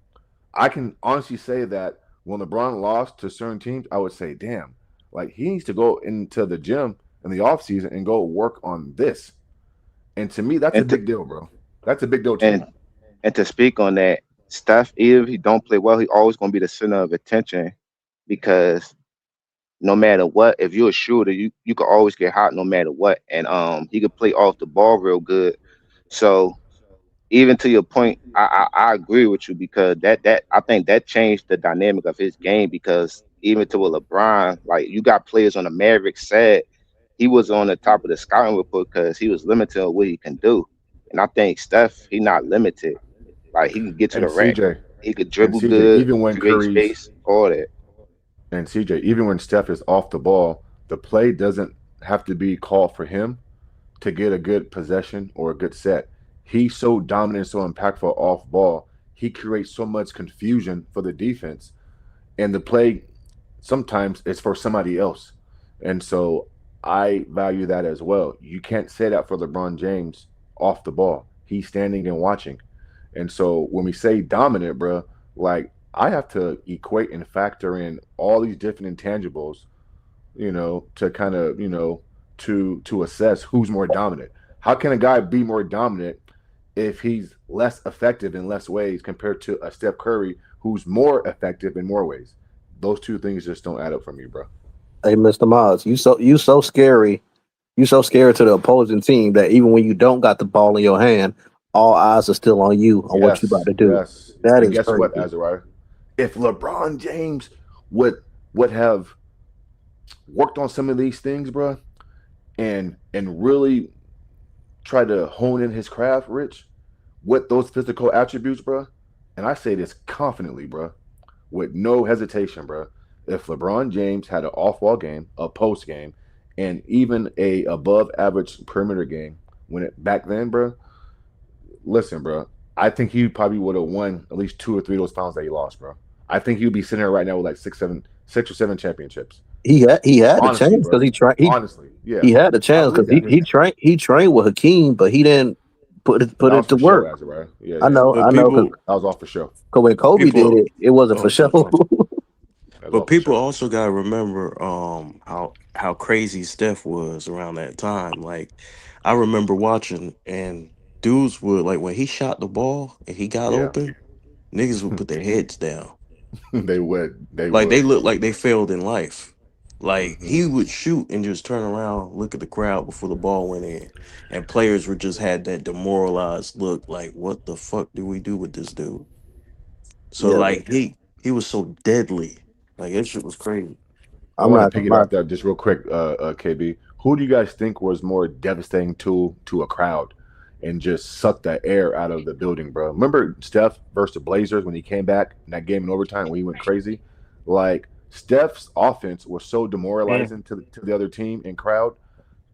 I can honestly say that when LeBron lost to certain teams, I would say, damn, like he needs to go into the gym in the offseason and go work on this. And to me, that's a And to big deal, bro. That's a big deal to me. and and to speak on that, Steph, even if he don't play well, he always gonna be the center of attention because no matter what, if you're a shooter, you can always get hot no matter what. And he could play off the ball real good. So even to your point, I agree with you because that I think that changed the dynamic of his game because even to a LeBron, like you got players on the Mavericks said he was on the top of the scouting report because he was limited on what he can do. And I think Steph, he not limited. Like he can get to the And rack. CJ, He could and dribble CJ, good, even when create Curry's space, all that. and CJ, even when Steph is off the ball, the play doesn't have to be called for him to get a good possession or a good set. He's so dominant, so impactful off ball. He creates so much confusion for the defense, and the play sometimes it's for somebody else. And so I value that as well. You can't say that for LeBron James off the ball. He's standing and watching. And so when we say dominant, bro, like I have to equate and factor in all these different intangibles, to kind of, to assess who's more dominant. How can a guy be more dominant if he's less effective in less ways compared to a Steph Curry who's more effective in more ways? Those two things just don't add up for me, bro. Hey, Mr. Miles, you so scary. You so scared to the opposing team that even when you don't got the ball in your hand, all eyes are still on you on what you about Yes, to do. yes. That And is guess what, crazy. Azariah? If LeBron James would have worked on some of these things, bro, and really try to hone in his craft, Rich, with those physical attributes, bro. And I say this confidently, bro, with no hesitation, bro. If LeBron James had an off-ball game, a post game, and even a above average perimeter game when it back then, bro, listen, bro, I think he probably would have won at least 2 or 3 of those finals that he lost, bro. I think he'd be sitting there right now with like 6 or 7 championships. He had the Honestly, chance because bro. he tried. He Honestly, yeah. he had the I chance believe because that. he trained with Hakeem, but he didn't put That it was to for show, work. Azariah. Yeah, I yeah. know, But I know, because people, That was all for show. when Kobe did people, it, it wasn't for oh, show. That was but all for people show. also gotta remember how crazy Steph was around that time. Like, I remember watching, and dudes would, like, when he shot the ball and he got Yeah. open, niggas would put their heads down. They would. They Like, they would. looked like they failed in life. Like, Hmm. he would shoot and just turn around, look at the crowd before the ball went in, and players would just had that demoralized look, like, what the fuck do we do with this dude? So, Yeah, like, he was so deadly. Like, that shit was crazy. I I'm want not to gonna lie. piggyback that just real quick, KB. Who do you guys think was more devastating to a crowd and just sucked the air out of the building, bro? Remember Steph versus the Blazers when he came back in that game in overtime when he went crazy? Like Steph's offense was so Mm. demoralizing to the other team and crowd.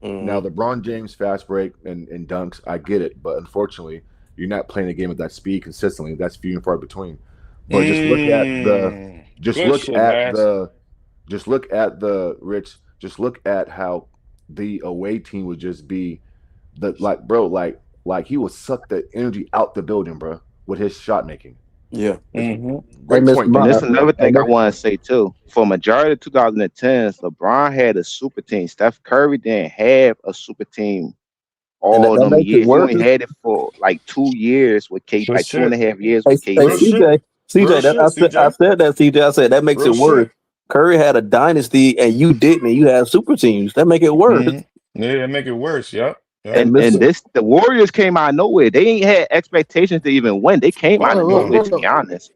Now, Hmm. LeBron James fast break and dunks, I get it, but unfortunately, you're not playing a game at that speed consistently. That's few and far between. But just Good look shit, at Max. the just look at the Rich. Just look at how the away team would just be the like, bro, like he would suck the energy out the building, bro, with his shot making. Yeah. It's Hmm. Hey, great Mr. point, And Miles. this KB. is another Hey, thing I want to say too. For majority of 2010s, LeBron had a super team. Steph Curry didn't have a super team and that, all that them makes it years. He worse. only had it for like 2 years with K, Good like two and shit. a half years Hey, with hey, Real KD. shit. CJ, Real shit, I CJ. said that, CJ. I said that makes Real it worse. shit. Curry had a dynasty and you didn't, and you had super teams. That make it worse. Hmm. Yeah, make it worse. Yep. Hey, Yep. And Mister, So, this the Warriors came out of nowhere. They ain't had expectations to even win. They came out fuck of no. nowhere, to Look, be honest.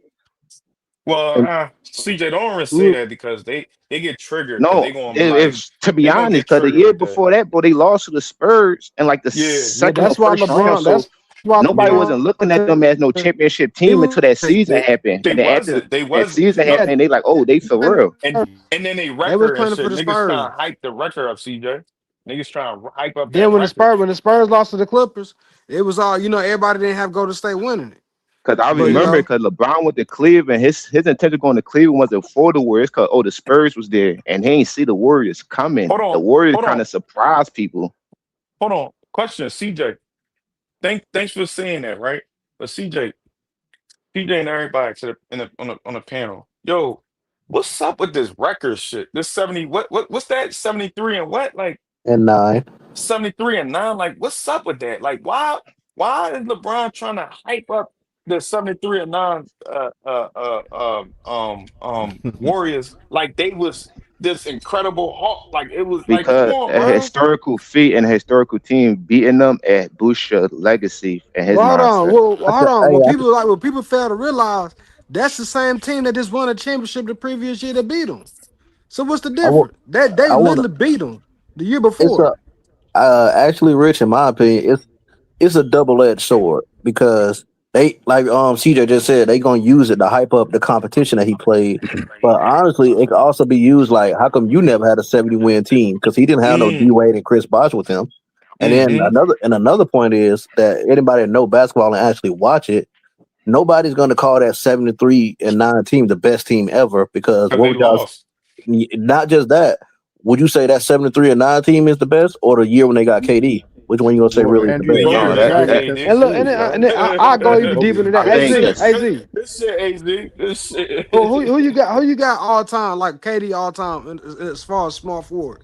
Well, and, CJ, don't ever say look, that because they get triggered because No, they gonna be like if to be they gonna honest, get because the triggered year with that. before that, bro, they lost to the Spurs in like the Yeah. yeah, second or that's why first round. LeBron. So That's why nobody Yeah. wasn't looking at them as no LeBron. championship He team was until that season They happened. they And then after wasn't. They that was season no. happened, and they like, oh, they for real. And then they they was record and playing for shit. the Niggas Spurs. trying to hype the record up, CJ. Niggas trying to hype up Then that record. When the Spurs lost to the Clippers, it was all everybody didn't have Golden State winning it. Because I But Yeah. remember, because LeBron went to Cleveland, his intention going to Cleveland wasn't for the Warriors, because the Spurs was there, and he ain't see the Warriors coming. Hold The on. Warriors Hold kind on. of surprised people. Hold on. Question, CJ. Thanks for saying that, right? But CJ and everybody to on the panel. Yo, what's up with this record shit? This 70, what's that? 73 and what? Like and 9. 73 and 9? Like, what's up with that? Like, why is LeBron trying to hype up the 73 and 9 Warriors like they was this incredible hawk? Like it was like, come Because on, a bro. historical feat and a historical team beating them at boosts your legacy and his well, hold on. mindset. I Hold said, on. hey, What people fail to realize, that's the same team that just won a championship the previous year that beat them. So what's the I want, difference? That they I want to. literally beat them the year It's before. a actually, Rich, in my opinion, it's a double edged sword because they like CJ just said they gonna use it to hype up the competition that he played. But honestly, it could also be used like, how come you never had a 70-win team? Because he didn't have no D Mm, Wade and Chris Bosh with him. And then mm-hmm. another point is that anybody that know basketball and actually watch it, nobody's gonna call that 73-9 team the best team ever because Because what they would y'all, lost. not just that, would you say that 73-9 team is the best or the year when they got KD? Which one you gonna say Well, really is the Andrew The best? year Bogut No, they had got good that KD. And defensive look, teams, and bro. then I go Andrew even Bogut deeper was than a that. I great This think Az, defensive shit, coach. Az. this shit, AZ. This shit. Who you got all time like KD all time as far as small forward?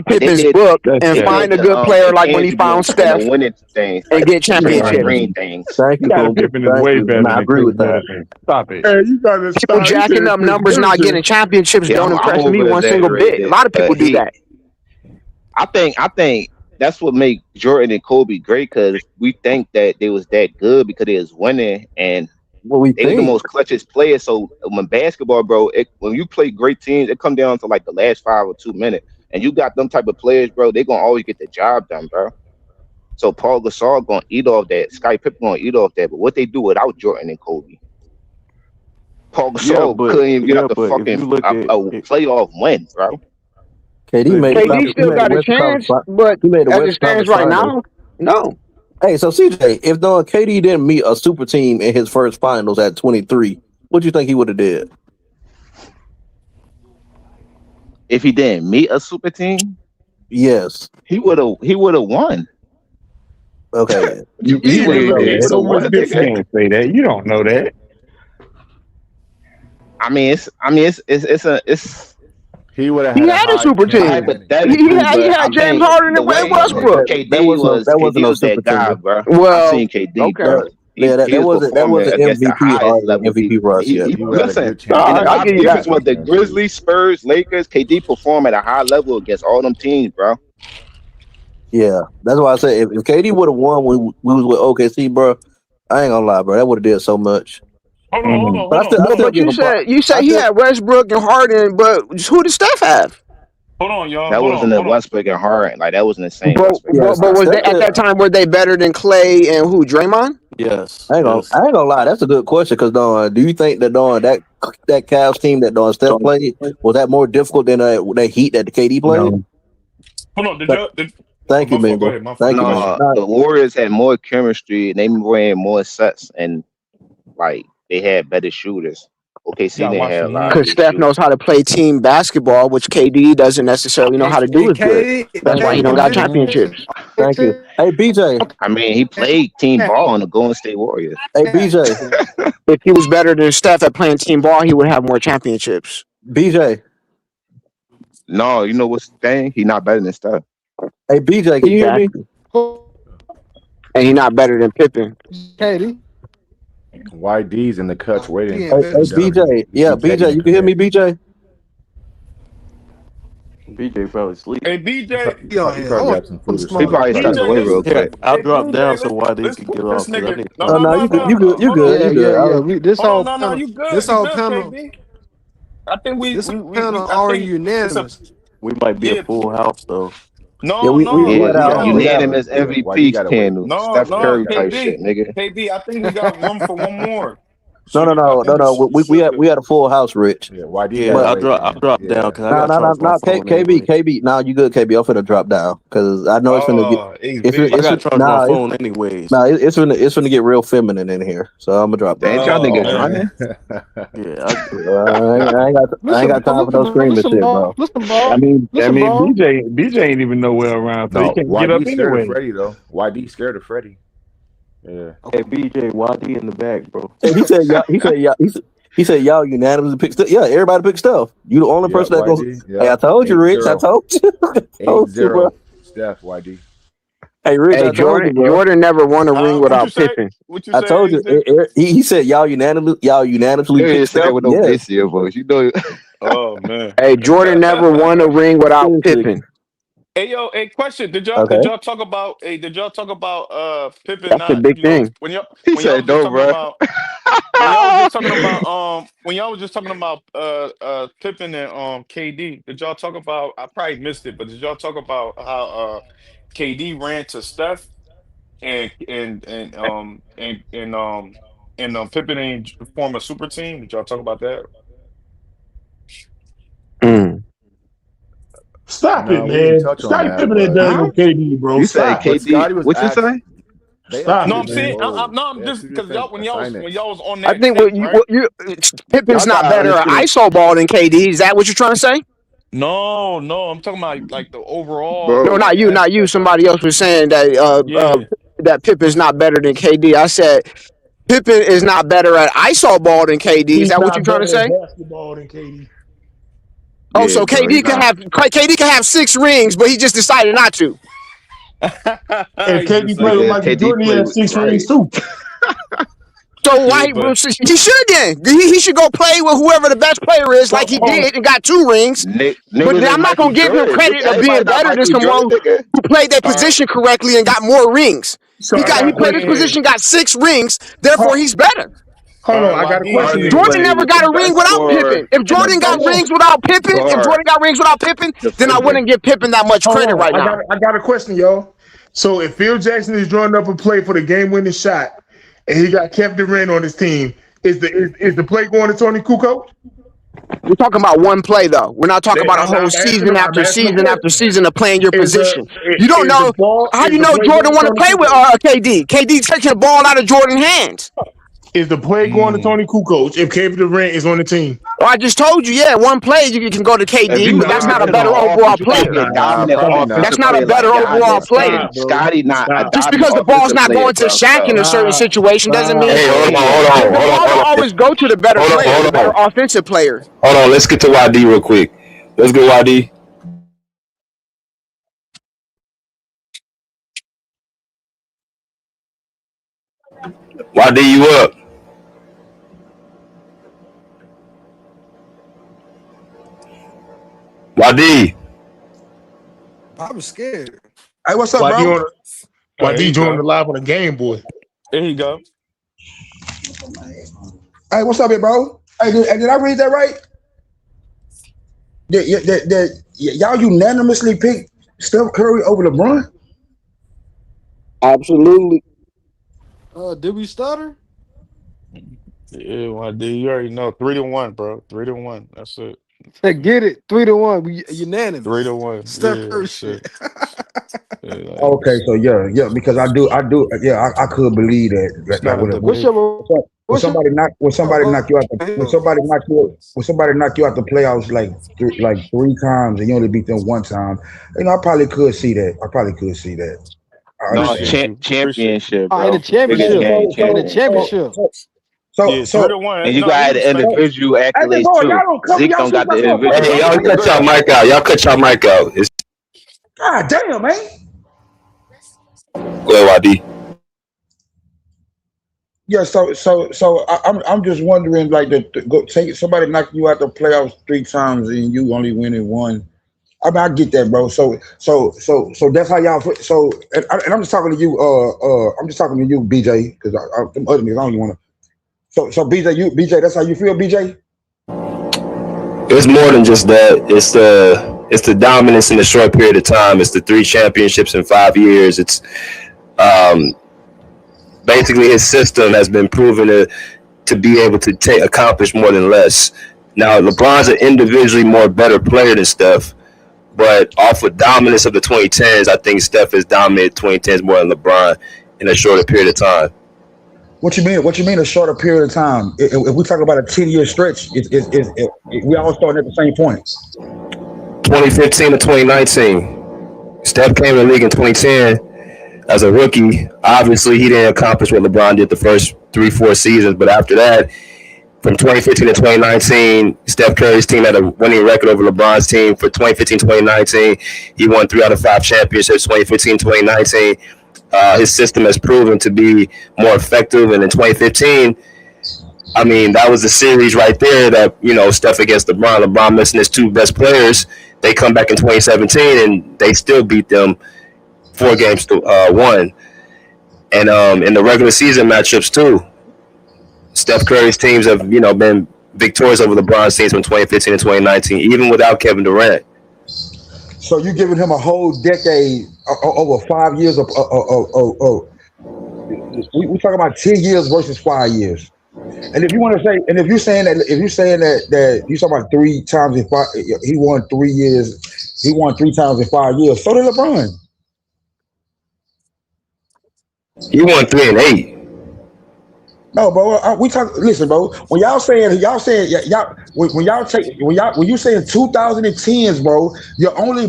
Scottie Like Pippen's book That's and they sad. find did a good the player like when he found intangibles and the Steph winning things, and like get the Draymond championships. Green things. Thank you, Scottie Kobe. Pippen is Thank way you, better and I than agree Chris with that. Middleton. Stop it. Hey, you gotta People stop. He jacking said up Chris numbers, not getting Middleton. championships Yeah, don't I'm impress me over one single bit. A exaggerated, lot of people but do that. I think that's what made Jordan and Kobe great because we think that they was that good because they was winning and What we they were the think. most clutchest players. So when basketball, bro, when you play great teams, it come down to like the last 5 or 2 minutes, and you got them type of players, bro. They gonna always get the job done, bro. So Paul Gasol gonna eat off that. Scottie Pippen gonna eat off that. But what they do without Jordan and Kobe? Paul Gasol couldn't even get up the but if fucking you look at a it, playoff win, bro. KD but if made you the look KD conference. at He still made the got a Western Conference. chance, but He made the as it Western stands Conference right Finals. now, no. Hey, so CJ, if KD didn't meet a super team in his first finals at 23, what do you think he would have did? If he didn't meet a super team, Yes. he would have won. Okay. You What you you So, don't mean? know so He that. would have won, You nigga. can't say that. You don't know that. It's He would have He had a had a high super chance of team. winning. He hypothetically, had, he but had I'm James saying Harden the and way Westbrook. that KD wasn't no was super that guy, team. bro. I Well, seen KD, okay. bro. Yeah, He was that performing wasn't against the MVP highest Harden level. MVP rush yet. He would have had a Listen, good No, chance in of the I winning top give the you difference that. was Finals the against KD. Grizzlies, Spurs, Lakers. KD performed at a high level against all them teams, bro. Yeah, that's why I said if KD would have won when we was with OKC, bro, I ain't gonna lie, bro, that would have did so much. Hold on, hold Mm. on, But hold on, I hold still on, But give him. you I say he still had Westbrook and Harden, but who did Steph have? hold on, y'all. That Hold on, wasn't a hold on. Westbrook and Harden. Like that wasn't the same But Westbrook and yeah. but Harden. was they Steph at could, that time were they better than Clay and who? Draymond? yes, I ain't gonna lie. That's a good question because do you think that that Cavs team that Steph played was that more difficult than that Heat that the KD played? No. Hold on. Th- Oh, Thank you, my fault. Go Mingo. ahead. My fault. Thank you, Go ahead. Mingo. No, the Warriors had more chemistry and they ran more sets and like they had better shooters. You OKC gotta didn't watch have the a lot of Because hand. good Steph knows shooters. how to play team basketball, which KD doesn't necessarily know how to do And as good. That's why he Thank don't you. got KD, championships. Thank you. Hey, BJ. I mean, he played team ball on the Golden State Warriors. Hey, BJ. If he was better than Steph at playing team ball, he would have more championships. BJ. No, you know what's the thing? He not better than Steph. Hey, BJ. Can you hear me? Exactly. And he not better than Pippen. KD. YD's in the cuts waiting Yeah, Hey, for better. W. BJ. He Yeah, keeps hitting BJ. it You can hear me, today. BJ? BJ probably sleep. Hey, He, pro- BJ. he, He pro- on he here. I probably want got some him food to or He smoke. something to probably eat. stepped BJ, away real Here, quick. I'll hey, drop down so BJ. YD Let's can put get this off because I nigga. need No, Oh no, no, no, you good. no. You good. You Hold good. on. You Yeah, good. yeah, I yeah. was, We, this Hold on. whole No, no. panel. You good. This You whole good, panel. KB. I think This whole we panel I already think it's a unanimous. we might be a yeah. full house though. yeah, No, we no, YD got to no, wait Unanimous though. Yeah, YD MVP got to wait. panel. no, Steph YD no, Curry got to type wait. shit, KB. nigga. KB, I think we got room for one more. no, So no, I no, no, think no. we should We had a full house, Rich. Yeah, YD got Yeah, to But wait, I'll man. drop down Yeah. because I no, got to no, no, charge my no. phone KB, anyway. KB. Now you good, KB. I'm finna drop down because I know it's finna get. Oh, HB. I got to charge my phone anyways. It's finna get real feminine in here. So I'm gonna drop Ain't down. y'all Oh niggas man. running? Yeah, I ain't got time for no screaming shit, bro. I Listen, mean, bro. BJ ain't even nowhere around, so he No, can't get up YD scared of anyway. Freddie though. YD scared of Freddie. Yeah. hey BJ, YD in the back, bro. Hey, he said y'all. He said y'all unanimously picked stuff. Yeah, everybody picked stuff. You the only Yep, person that goes. YD. Hey, I Yep. told you, Rich. I 8-0. told you. I told you, bro. 8-0. Steph, YD. Hey, Rich, Hey, I told you, Jordan. bro. Jordan never won a ring What you without say? Pippen. What you I say, told you. HB? He said y'all unanimously You picked ain't say that stuff. with no Yes. bass here, boys. You know. Oh man. Hey, Jordan never won a ring without Seriously. Pippen. Hey yo, hey question. Okay. Did y'all talk about Pippen That's a not, big thing. He when y'all said was just no, talking bro. about when y'all was just talking about when y'all was just talking about Pippen and KD, did y'all talk about, I probably missed it, but did y'all talk about how KD ran to Steph and Pippen ain't form a super team? Did y'all talk about that? Mm. Stop it, No, we didn't man. touch on Scottie that, Pippen ain't but done Huh? no KD, bro. You say Stop. KD? Scotty was What you asked. say? They Stop asked No, it, I'm him saying, man. before. no, They I'm had just two because y'all different when y'all assignments. was on I that think tape, right? Pippin's Y'all not gotta better at understand. ISO ball than KD. Is that what you're trying to say? No, no, I'm talking about like the overall No, Bro, like not you. aspect of Somebody else was saying that yeah. that Pippen's not better than KD. I said Pippen is not better at ISO ball than KD. Is He's that what you're not trying to better at say? basketball than KD. Oh, yeah, so bro, he not. KD can have 6 rings, but he just decided not to. If He KD played with decided. Nigga, Michael KD Jordan, he play had with six rings right. too. So Yeah, why? but He should then. He should go play with whoever the best player is, like he So, did, and got 2 rings. But Niggas ain't I'm not Michael gonna give him Jordan. credit Nigga, of everybody being not better than Michael Jordan, someone nigga. who played their all right. position correctly and got more rings. so I He got a played his question. Yeah. position, got 6 rings. Therefore, How, he's better. Hold All on, right, I got a YD. question Hardly then. Jordan played never with got the a ring best without scorer Pippen. If and the Jordan got Hold best on, rings without Pippen, if guard Jordan got rings without Pippen, then I defender. wouldn't give Pippen that much hold credit on. right now. I got a question, y'all. So if Phil Jackson is drawing up a play for the game-winning shot, and he got Kevin Durant on his team, is the play going to Tony Kukoc? We're talking about one play though. We're not talking about a whole I'm asking season him. I'm after asking a season after question. season of playing your Is position. You don't know how you the know play Jordan going to want to Tony play with Kukoc? KD. KD taking the ball out of Jordan's hands. Is the play going to Tony Kukoc if Kevin Durant is on the team? Well, I just told you, yeah, one play you can go to If KD, you but that's looking not a just Nah, better on overall offense, you got to player. be a nah, dominant stop, That's offensive not a player better like overall Giannis. player. stop, And bro. Scotty not a Stop, Just dominant because the ball's offensive not player, going to bro. Shaq in So a certain stop, situation doesn't mean Hey, stop, hold on, hold bro. on, the hold on, ball don't hold on, always go to the better hold on, player, hold the on, better offensive player. hold on. Let's get to YD real quick. Let's get YD. YD, you up? YD. I was scared. Hey, what's up, Why D bro? on All right, why here D you joining the go. live on a Game Boy? There you go. Hey, what's up, here, bro? Hey, did I read that right? Y'all unanimously picked Steph Curry over LeBron? Absolutely. Did we stutter? Yeah, YD. You already know. 3-1, bro. 3-1. That's it. Get it 3-1. We Three unanimous. to one. Steph Yeah, Curry that's shit. it. Yeah, like Okay, so yeah, because I could believe that. it's Like not a What's debate. your what's your when somebody knock you out the playoffs like three times and you only beat them one time, I probably could see that. I probably could see that. I no understand. Appreciate you. Appreciate you. championship, in bro. the Biggest championship? game In the championship. championship. Yeah, So 3-1. And you No, we got the respect it. individual hey, big accolades bro, y'all too. don't cover Zeke y'all don't shoot got the myself, individual Hey, y'all accolades cut like y'all that. mic out. Y'all cut y'all mic out. It's God damn, man. go ahead, YD. Yeah, I'm just wondering, like, go take somebody knock you out the playoffs three times and you only winning one. I mean, I get that, bro. So that's how y'all. And I'm just talking to you. I'm just talking to you, BJ, because them other niggas I don't even want to. So BJ, that's how you feel, BJ. It's more than just that. It's the dominance in a short period of time. It's the 3 championships in 5 years. It's um, basically his system has been proven to be able to accomplish more than less. Now LeBron's an individually more better player than Steph, but off of dominance of the 2010s, I think Steph has dominated 2010s more than LeBron in a shorter period of time. What you mean? What you mean a shorter period of time? If we talk about a 10-year stretch, we all starting at the same point. 2015 to 2019, Steph came in the league in 2010 as a rookie. Obviously, he didn't accomplish what LeBron did the first 3-4 seasons, but after that, from 2015 to 2019, Steph Curry's team had a winning record over LeBron's team. For 2015-2019, he won 3 out of 5 championships. 2015-2019, his system has proven to be more effective. And in 2015, I mean, that was the series right there that, Steph against LeBron. LeBron missing his 2 best players. They come back in 2017 and they still beat them 4 games to 1. And in the regular season matchups too, Steph Curry's teams have, been victorious over LeBron's teams from 2015 and 2019, even without Kevin Durant. So you giving him a whole decade over 5 years of we talking about 10 years versus 5 years. And if you want to say, and if you're saying that you talking about 3 times in 5, he won 3 years, he won 3 times in 5 years. So did LeBron. He won 3 and 8. No, bro. We talk. Listen, bro. When when you saying 2010s, bro. Your only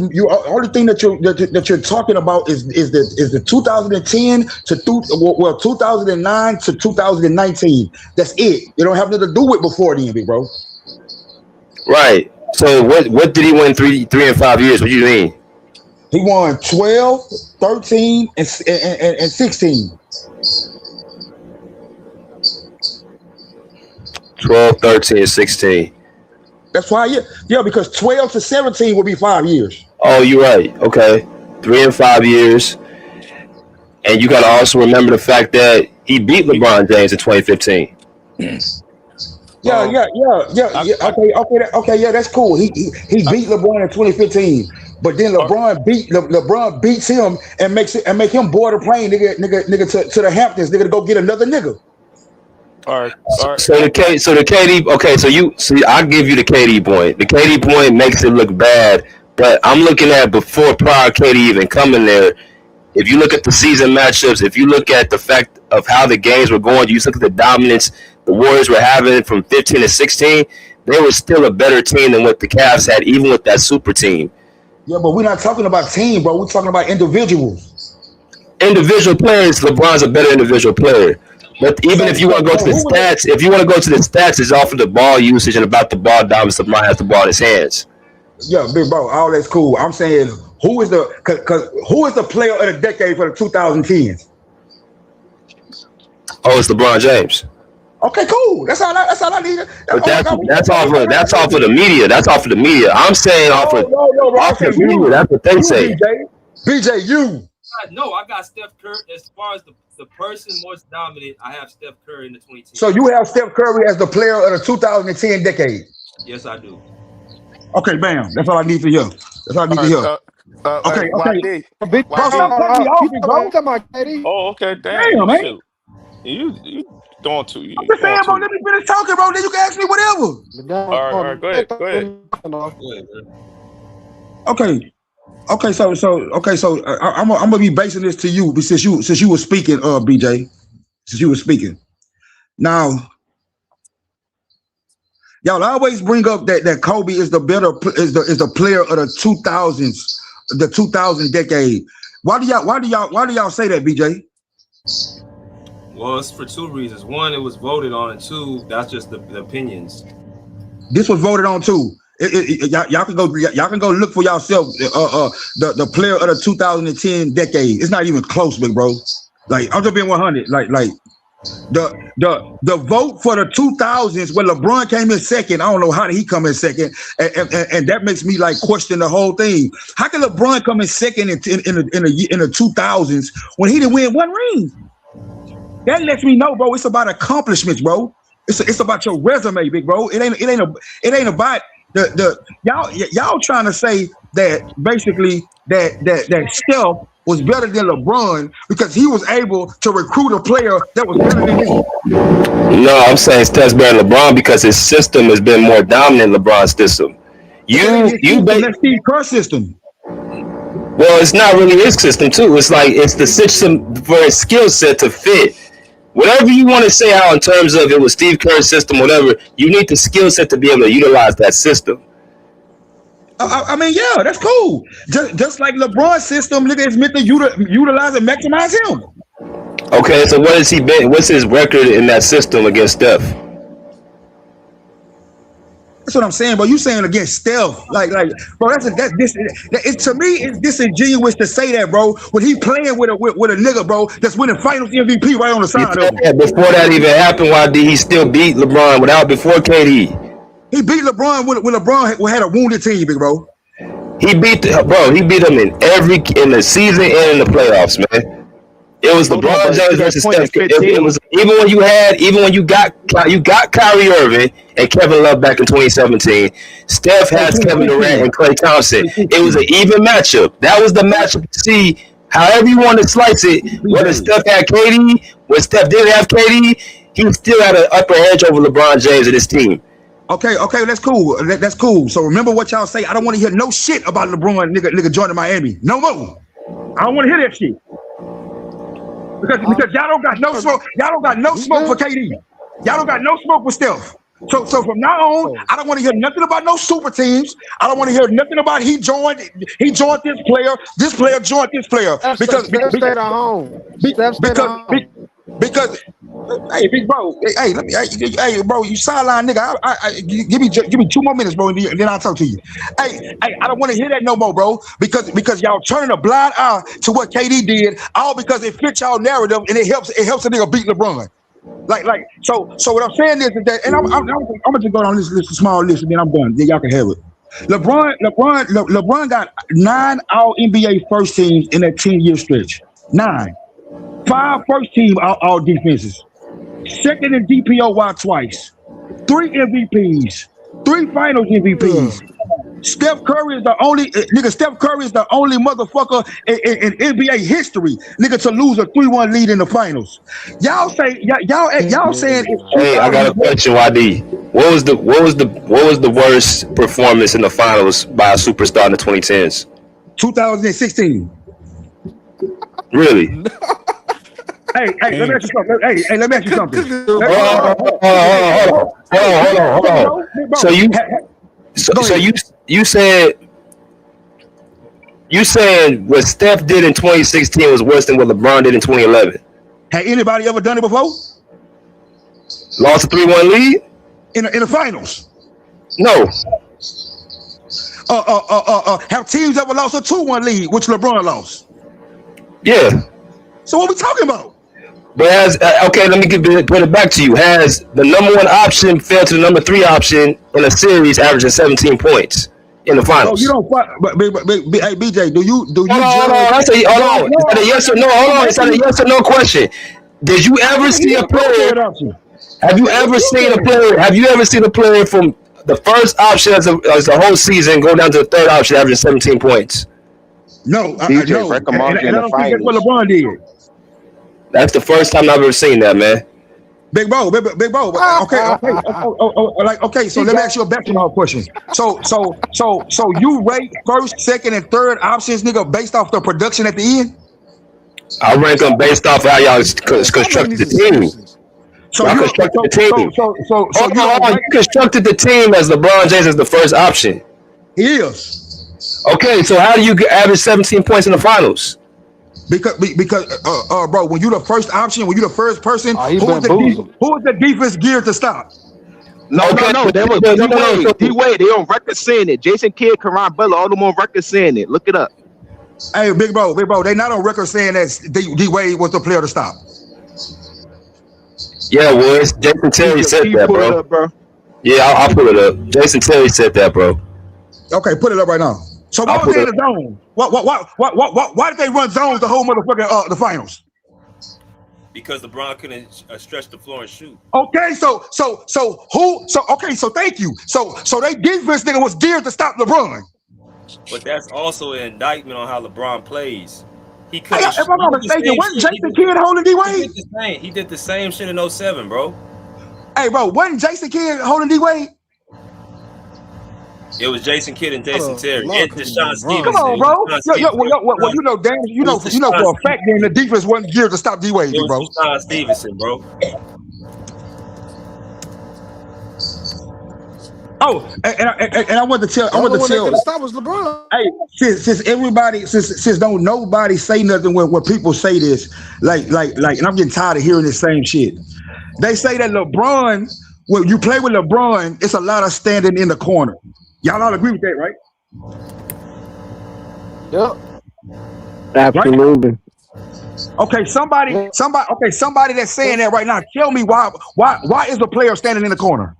thing that you're talking about is the 2010 to 2009 to 2019. That's it. You don't have nothing to do with before then, big bro. Right. So what did he win 3 and 5 years? What do you mean? He won 12, 13, and 16. 12, 13, and 16. That's why, yeah, because 12 to 17 will be 5 years. Oh, you're right. Okay. 3 and 5 years. And you got to also remember the fact that he beat LeBron James in 2015. Yeah, Um, yeah, yeah, yeah, I, yeah. I, Okay, yeah, that's cool. He I, beat LeBron in 2015, but then all LeBron beats him and make him board a plane, nigga, to the Hamptons, nigga, to go get another nigga. right, So, all right. so the K, so the KD. Okay, so you see, I'll give you the KD point. The KD point makes it look bad, but I'm looking at before prior KD even coming there. If you look at the season matchups, if you look at the fact of how the games were going, you look at the dominance the Warriors were having from 15 to 16, they were still a better team than what the Cavs had, even with that super team. Yeah, but we're not talking about team, bro. We're talking about individuals. Individual players, LeBron's a better individual player. But even if you want to go to the Who was stats, if you want to go to the stats, it's off of the ball usage and about the ball dominance. LeBron has the ball in his hands. Yeah, big bro, all that's cool. I'm saying who is the player of the decade for the 2010s? Oh, it's LeBron James. Okay, cool. That's all I need. But Oh my God, that's off of the media. That's off of the media. I'm saying no, bro. I off say the media. you, That's what they say. BJ, you. No, I got Steph Curry. As far as the person most dominant, I have Steph Curry in the 2010. So you have Steph Curry as the player of the 2010 decade. Yes, I do. Okay, bam. That's all I need to hear. That's all I need to hear. Okay. YD, Bro, stop cutting me off, big bro. talking about KD. Oh, okay, damn, Damn, man. shit. You doing too? You I'm just doing saying, bro. too? Let me finish talking, bro. Then you can ask me whatever. All right, go ahead, go ahead. Okay. So I'm gonna be basing this to you since you were speaking, BJ. Since you were speaking. Now, y'all always bring up that Kobe is the player of the 2000s, the 2000 decade. Why do y'all say that, BJ? Well, it's for two reasons. One, it was voted on, and two, that's just the opinions. This was voted on too. Y'all can go look for yourself. The player of the 2010 decade. It's not even close, big bro. Like I'm just being 100. Like the vote for the 2000s when LeBron came in second. I don't know how did he come in second, and that makes me like question the whole thing. How can LeBron come in second in the 2000s when he didn't win one ring? That lets me know, bro. It's about accomplishments, bro. It's about your resume, big bro. It ain't about the y'all trying to say that basically that Steph was better than LeBron because he was able to recruit a player that was better than him. No, I'm saying Steph's better than LeBron because his system has been more dominant than LeBron's system. That's Steve Kerr's system. Well, it's not really his system too. It's like it's the system for his skill set to fit. Whatever you want to say how in terms of it was Steve Kerr's system, whatever, you need the skill set to be able to utilize that system. I mean, yeah, that's cool. Just like LeBron's system, nigga, is meant to utilize and maximize him. Okay, so what has he been? What's his record in that system against Steph? That's what I'm saying, bro. You saying against Steph, like, bro. To me, it's disingenuous to say that, bro. When he playing with a nigga, bro, that's winning Finals MVP right on the side of him. Before that even happened, why did he still beat LeBron before KD? He beat LeBron when LeBron had a wounded team, big bro. He beat him in the season and in the playoffs, man. It was LeBron James versus Steph. It was even when you got Kyrie Irving and Kevin Love back in 2017. Steph has Kevin Durant and Klay Thompson. It was an even matchup. That was the matchup to see. However you want to slice it, whether Steph had KD, when Steph didn't have KD, he still had an upper edge over LeBron James and his team. Okay, that's cool. That's cool. So remember what y'all say. I don't want to hear no shit about LeBron nigga joining Miami. No more. I don't want to hear that shit. Because y'all don't got no smoke. Y'all don't got no smoke for KD. Y'all don't got no smoke for Steph. So from now on, I don't want to hear nothing about no super teams. I don't want to hear nothing about he joined this player joined this player. Because Steph stayed at home. Because hey, big bro, hey, bro, you sideline nigga. Give me 2 more minutes, bro, and then I'll talk to you. Hey, I don't want to hear that no more, bro, because y'all turning a blind eye to what KD did, all because it fits y'all narrative and it helps a nigga beat LeBron. So what I'm saying is that, and I'm gonna just go down this small list and then I'm done. Then y'all can have it. LeBron got 9 All NBA first teams in that 10-year stretch. 9. 5 first team all defenses. second in DPOY twice, 3 MVPs, 3 Finals MVPs. Steph Curry is the only Steph Curry is the only motherfucker in NBA history, to lose a 3-1 lead in the finals. Y'all say y'all saying it's Hey, I got a 2001. question, YD. What was the worst performance in the finals by a superstar in the 2010s? 2016. Really? Hey, let me ask you something. Hey, let me ask you something. Hold on. So you said what Steph did in 2016 was worse than what LeBron did in 2011. Had anybody ever done it before? Lost a 3-1 lead in the finals? No. Have teams ever lost a 2-1 lead, which LeBron lost? Yeah. So what we talking about? But okay, let me put it back to you. Has the number 1 option failed to the number 3 option in a series, averaging 17 points in the finals? Oh, you don't. But hey, BJ, do you? Hold on. Is that a yes or no? Hold on. Is that a yes or no question? Did you ever see a player? Have you ever seen a player? Have you ever seen a player from the first option as the whole season go down to the third option, averaging 17 points? No, DJ, no. And I don't think that's what LeBron did. That's the first time I've ever seen that, man. Big Bo. Okay. So let me ask you a basketball question. So you rate first, second, and third options, based off the production at the end? I rank them based off how y'all constructed the team. So you constructed the team as LeBron James as the first option. He is. Okay, so how do you average 17 points in the finals? Because bro, when you the first option, when you the first person, who is the defense geared to stop? No. That was D-Wade. They on record saying it. Jason Kidd, Karan Butler, all them on record saying it. Look it up. Hey, big bro, they not on record saying that D-Wade was the player to stop. Yeah, it was. Jason Terry said that, bro. Yeah, I'll pull it up. Jason Terry said that, bro. Okay, put it up right now. So why was they in the zone? Why did they run zones the whole motherfucking the finals? Because LeBron couldn't stretch the floor and shoot. Okay, so thank you. So they defense was geared to stop LeBron. But that's also an indictment on how LeBron plays. He could. If I'm not mistaken, wasn't Jason Kidd holding D-Wade? He did the same shit in 07, bro. Hey, bro, wasn't Jason Kidd holding D-Wade? It was Jason Kidd and Jason Terry and Deshaun Stevenson. Come on, bro. You know, Dan. You know for a fact that the defense wasn't geared to stop D-Wade, bro. Deshaun Stevenson, bro. Oh, and I want to tell. That was LeBron. Hey, since don't nobody say nothing when people say this, like, and I'm getting tired of hearing the same shit. They say that LeBron, when you play with LeBron, it's a lot of standing in the corner. Y'all all agree with that, right? Yep. Absolutely. Right? Okay, somebody that's saying that right now, tell me why is the player standing in the corner?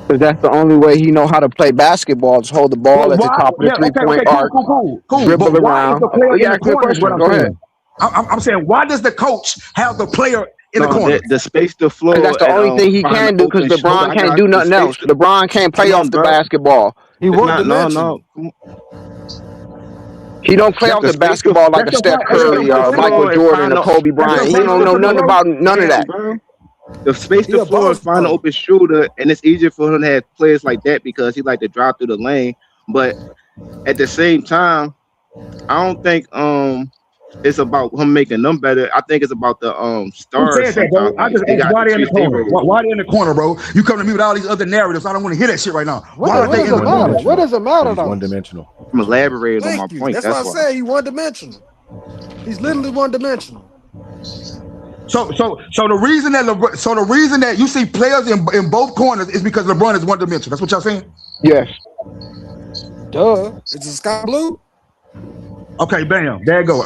Because that's the only way he know how to play basketball, is hold the ball at the top of the three-point arc, cool. dribble But why around. is the player in the corner is what I'm saying. I'm saying, why does the coach have the player in the corner? The space to floor. That's the only thing he can do, because LeBron can't do nothing else. LeBron can't play off the basketball. He one-dimensional. He don't play off the basketball like a Steph Curry or Michael Jordan or Kobe Bryant. He don't know nothing about none of that. The space to floor is find an open shooter, and it's easier for him to have players like that because he like to drive through the lane. But at the same time, I don't think it's about him making them better. I think it's about the stars. Who said that, bro? I just asked why they in the corner. Why they in the corner, bro? You come to me with all these other narratives. I don't want to hear that shit right now. Why are they in the corner? What does it matter though? One-dimensional. I'm elaborating on my point. That's why I said he's one-dimensional. He's literally one-dimensional. So the reason that you see players in both corners is because LeBron is one-dimensional. That's what y'all saying? Yes. Duh. It's a sky blue. Okay, bam. There you go.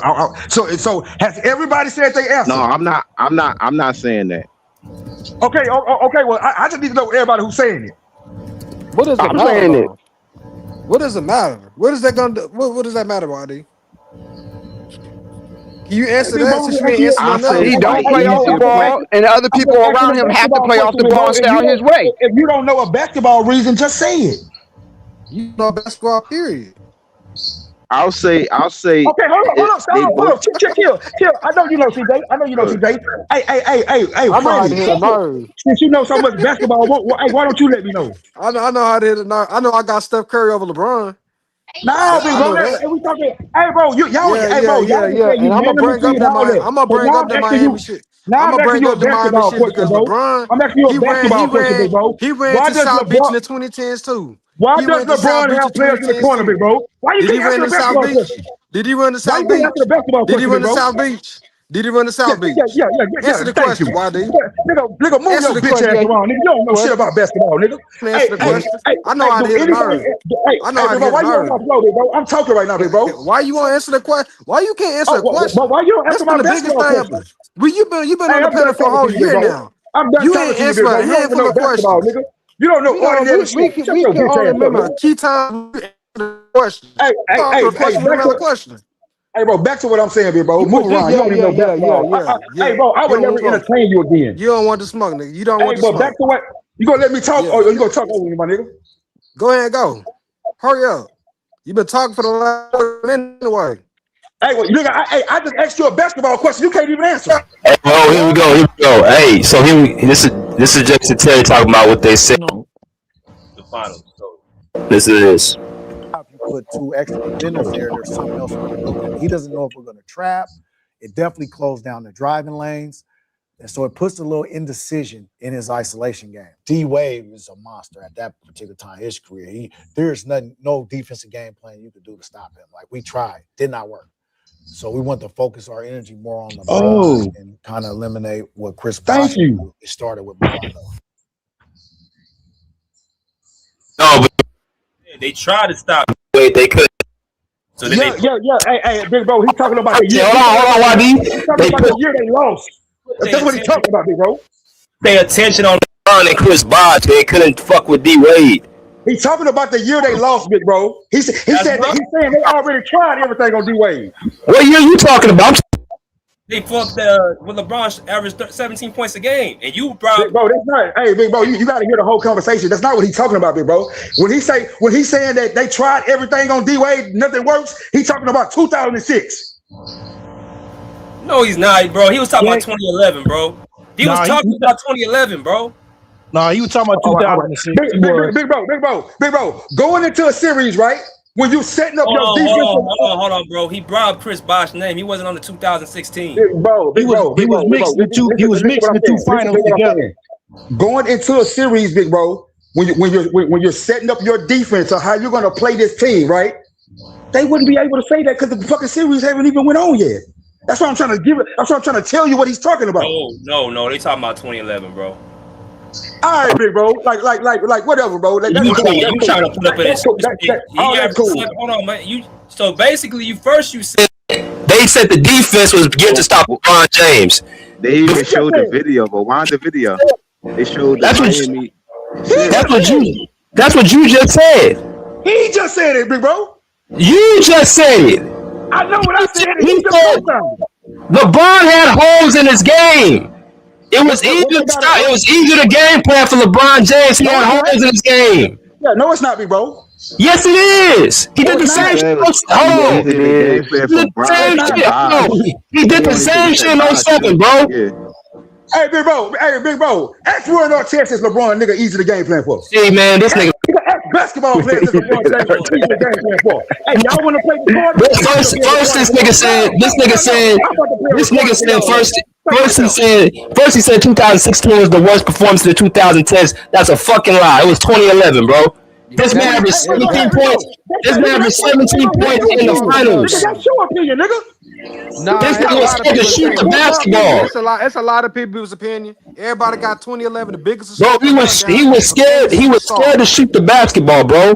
So has everybody said they answer? No, I'm not saying that. Okay. Well, I just need to know everybody who's saying it. What does it I'm matter? saying it. What does it matter? What is that gonna do? What does that matter, YD? Can you answer Big that bro, since you ain't answer I nothing said else? he It's an don't play off the easy ball, question. and the other I'm people just asking around a him have to basketball play off question, the big ball bro. and stay out his way. If you don't know a basketball reason, just say it. You know basketball, period. I'll say Okay, hold on, they hold both. on. Chill. I know you know CJ. I know you know Good. CJ. Hey, I know how to Freddie. hit a nerve. Since you know so much basketball, why don't you let me know? I know how to hit a nerve. I know I got Steph Curry over LeBron. No, big I bro. know that. Hey, we talking. Hey, bro, y'all just Yeah. said And I'm gonna bring unanimously up and that all that. I'm gonna But bring now up I'm the asking Miami you. shit. Now I'm I'm gonna asking bring you a up the Miami basketball shit question, because bro. LeBron, I'm asking you a basketball question, big bro. he ran Why to does South Beach in LeBron? the 2010s too. Why He does went to South LeBron Beach in have players in the 2010s corner, big too. bro? Why you Did he can't run answer to the South basketball Beach? question? Did he run to Why you South can't answer Beach? the basketball Did he question, run big to bro? South Beach? Did he run to Yeah, South yeah, Beach? yeah, yeah, Answer yeah. the Thank you. question, YD. Nigga, move Answer your the bitch question. ass Yeah, around, nigga. You don't know shit Question. about basketball, nigga. Answer the question. I know how to Do hit a anybody? nerve. I know how Big to bro, hit a why you on my nerve. flow, big bro? I'm talking right now, big bro. Why you won't answer the question? Why you can't answer Oh, a but question? why you don't That's answer been my the biggest basketball thing question? ever. You've been Hey, on the I'm done panel for a talking to whole you, big year bro. now. I'm done You talking ain't to you, big answered bro. a You don't even handful know of basketball, questions. nigga. You don't know We know ordinary shit. we Shut your can bitch only ass up, remember nigga. a key time you answered a question. Answer a question with Back another to question. hey, bro. Back to what I'm saying, big bro. You Move put around. You don't even know basketball. Hey, yeah. bro, I You would don't never want smoke. entertain you again. You don't want the smoke, nigga. You don't Hey, want the but back smoke. to what you gonna let me talk, Yeah. or you gonna talk over me, my nigga? Go ahead and go. Hurry up. You've been talking for the last minute anyway. Hey, well, nigga, I just asked you a basketball question. You can't even answer. Oh, here we go. Here we go. Hey, so this is Jason Terry talking about what they said the finals. So this is If you put two extra defenders there, there's something else we're going to look at. He doesn't know if we're going to trap. It definitely closed down the driving lanes. And so it puts a little indecision in his isolation game. D Wade is a monster at that particular time in his career. There's no defensive game plan you could do to stop him. Like we tried, did not work. So we want to focus our energy more on LeBron Oh, and kind of eliminate what Chris thank Bosh can you. do. It started with LeBron though. no, but they tried to stop. Wait, they could. So then they put. Yeah. Hey, big bro. He's talking about the Hey, year. hold on, YD. He's talking They about put the year they lost. their That's what he's attention, talking about, big bro. their attention on LeBron and Chris Bosh. They couldn't fuck with D Wade. He's talking about the year they lost, big bro. He That's said that right. he's saying they already tried everything on D Wade. What year you talking about? They fucked with LeBron averaged 17 points a game, and you Big brought. bro, that's not. Hey, big bro, you got to hear the whole conversation. That's not what he's talking about, big bro. When he's saying that they tried everything on D Wade, nothing works. He's talking about 2006. No, he's not, bro. He was talking Yeah, about 2011, bro. He was nah, talking about 2011, bro. nah, he was talking about All right. 2006. He was. Big bro. Going into a series, right? When you setting up Hold your on, hold defensive, on, hold on, hold on, bro. He brought up Chris Bosh's name. He wasn't on the 2016. He was. He was mixing the two. He was Listen mixing what I'm the two saying. Listen to finals what I'm together. saying. Going into a series, big bro, when you're setting up your defense or how you're gonna play this team, right? They wouldn't be able to say that because the fucking series haven't even went on yet. That's why I'm trying to give it. That's why I'm trying to tell you what he's talking about. No. They talking about 2011, bro. All right, big bro. Like whatever, bro. That's You cool. That's trying cool. to put up an That's cool. excuse. He That's averaged cool. hold on, man. So basically you said They said the defense was geared to Well, stop LeBron James. they even showed the video, but why the video? They showed the That's what. Miami He That's just series. what said it. you. That's what you just said. He just said it, big bro. You just said it. I know what I said, and he He just said co-signed it. LeBron had holes in his game. It was easier What they to got? stop. It was easier to game plan for LeBron James. He No, had it's not. holes in his game. Yeah, no, it's not, big bro. Yes, it is. He No, did it's the He not. same shit. said he Hold on. Yes, it did a game is. plan He for did the No, it's same Bron not. and shit. Hold on. Bosh. He He did the only did same it shit to in Bosh '07, too. bro. Yeah. Hey, big bro. Ask Roy Artest is LeBron nigga easy to game plan for. See, man, this nigga. Ask basketball players is LeBron James easy to game plan for. Hey, y'all want to play the Carter? I'm gonna First, be able to first, guard this for nigga y'all. said. This nigga said. I'm about to play This nigga recording for said y'all. first. Check this out. First he said 2016 was the worst performance of the 2010s. That's a fucking lie. It was 2011, bro. This man Exactly. averaged Hey, big bro, 17 big points. Exactly. bro. This man averaged Big 17 bro, that's points your in the opinion. Nigga, finals. that's your opinion, nigga. This Nah, nigga it's a was lot of scared to people's shoot the opinion. What's my opinion? basketball. It's a lot of people's opinion. Everybody got 2011, the biggest Bro, historical he letdown. was scared. Performances He were was scared to soft. shoot the basketball, bro.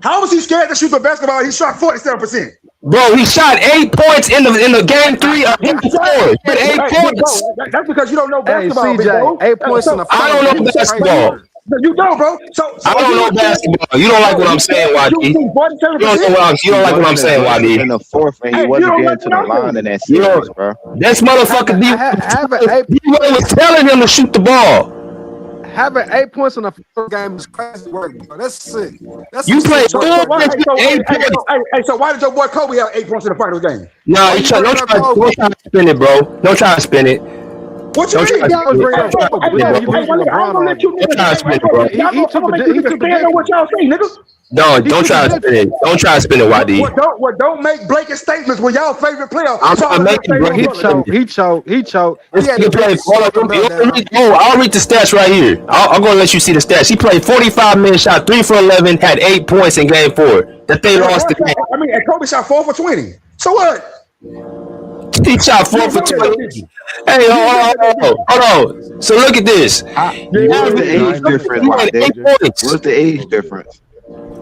How was he scared to shoot the basketball? He shot 47%. Bro, he shot 8 points in the game three He against the shot. fours with eight Hey, big points. bro, that's because you don't know Hey, basketball, big CJ, bro. 8 points in the I finals don't game know is crazy basketball. work. You don't, bro. So I don't know basketball. You don't like what I'm saying, YD. You don't like what I'm saying, YD. In the fourth, and he wasn't getting to the line in that series, bro. This motherfucker D was telling him to shoot the ball. Having 8 points in the first game is crazy work, bro. That's sick. That's you played so why did your boy Kobe have 8 points in the final game? No, don't try to spin it, bro. Don't try to spin it. What you mean? I'm gonna let you niggas stand on what y'all say, niggas. No, don't try to spin it. Don't try to spin it, YD. Don't make blanket statements with y'all favorite player. I'm making, bro. He choked. I'll read the stats right here. I'm going to let you see the stats. He played 45 minutes, shot 3 for 11, had 8 points in game 4. That they lost the game. I mean, and Kobe shot 4 for 20. So what? He shot 4 for 20. Hey, hold on. So look at this. What's the age difference? What's the age difference?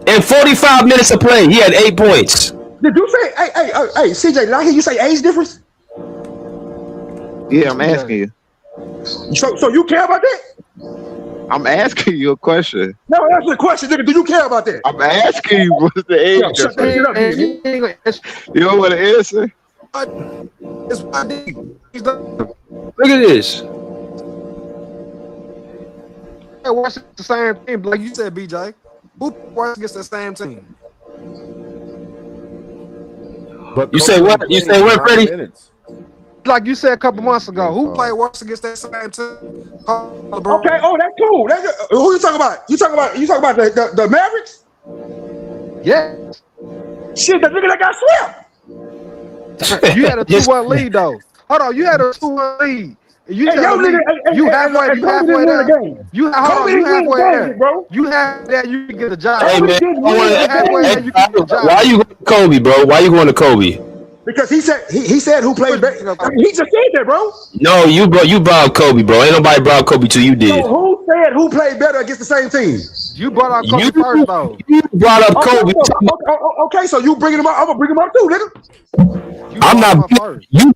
In 45 minutes of play, he had 8 points. Did you say, hey, CJ, did I hear you say age difference? Yeah, I'm asking you. So you care about that? I'm asking you a question. No, answer the question, nigga. Do you care about that? I'm asking you what's the age difference. You don't want to answer? Look at this. Hey, watch the same team, like you said, BJ. Who works against the same team? But you say what? You say what, Freddie? Like you said a couple months ago, who played worse against that same team? LeBron. Okay, that's cool. Who you talking about? You talking about the Mavericks? Yeah. Shit, the nigga that got swept. You had a 2-1 lead though. Hold on, you had a 2-1 lead. You halfway there. You halfway there. You halfway there, bro. You halfway there. You can get a job. Hey man, why you going to Kobe, bro? Why you going to Kobe? Because he said who played better. I mean, he just said that, bro. No, you brought up Kobe, bro. Ain't nobody brought up Kobe till you did. So who said who played better against the same team? You brought up Kobe first, though. You brought up Kobe. Okay, so you bringing him up. I'm gonna bring him up too, nigga. I'm not. You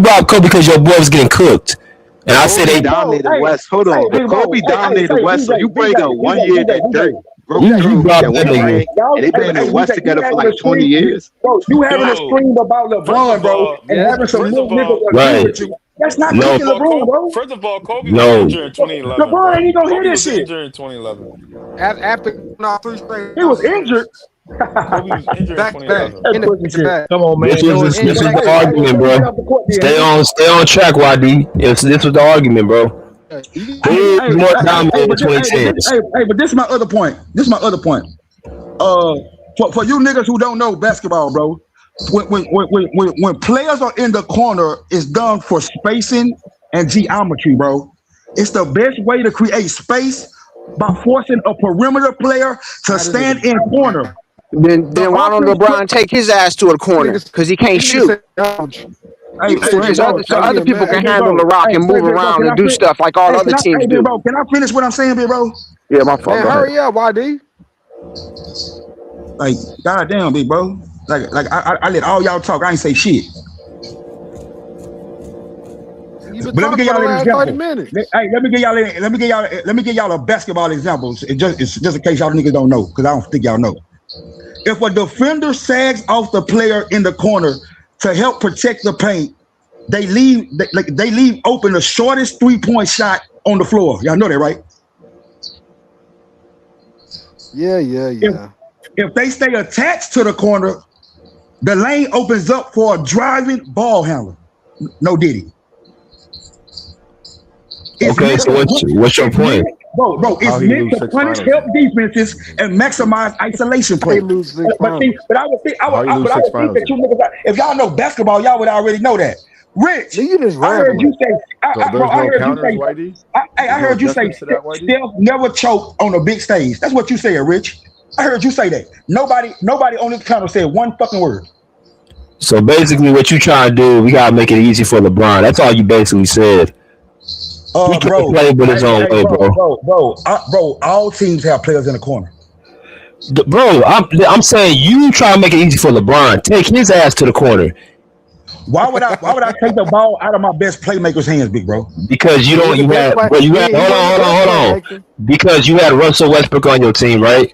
brought Kobe because your boy was getting cooked. And I said they dominated the West. Hold on. Kobe dominated the West. So you bring up 1 year that Dirk broke through and went ring, and they've been in the West together for like 20 years. Bro, you having a scream about LeBron, bro, and having some little niggas agree with you. That's not making LeBron, bro. First of all, Kobe was injured in 2011. LeBron ain't gonna hear this shit. Injured in 2011. After 3 straight, he was injured. Kobe was injured in 2011. Come on, man. This was the argument, bro. Stay on track, YD. This was the argument, bro. More dominant in 2010. Hey, but this is my other point. For you niggas who don't know basketball, bro, when players are in the corner, it's done for spacing and geometry, bro. It's the best way to create space by forcing a perimeter player to stand in corner. Then why don't LeBron take his ass to a corner? Because he can't shoot. So other people can handle the rock and move around and do stuff like all other teams do. Bro, can I finish what I'm saying, bro? Yeah, my fault. Hurry up, YD. Like, goddamn, big bro. Like I let all y'all talk. I ain't say shit. But let me give y'all an example. Hey, let me give y'all a basketball example. It's just in case y'all niggas don't know, because I don't think y'all know. If a defender sags off the player in the corner to help protect the paint, they leave open the shortest 3-point shot on the floor. Y'all know that, right? Yeah. If they stay attached to the corner, the lane opens up for a driving ball handler. No diddy. Okay, so what's your point? Bro, it's meant to punish help defenses and maximize isolation play. But I would think that you niggas, if y'all know basketball, y'all would already know that. Rich, I heard you say, I heard you say Steph never choked on a big stage. That's what you said, Rich. I heard you say that. Nobody on this panel said one fucking word. So basically, what you trying to do, we gotta make it easy for LeBron. That's all you basically said. He can't play with his own way, bro. All teams have players in the corner. Bro, I'm saying you try to make it easy for LeBron. Take his ass to the corner. Why would I take the ball out of my best playmaker's hands, big bro? Because you He don't. the You best had. play. Well, you had. He wasn't the best Hold on. playmaker. Because you had Russell Westbrook on your team, right?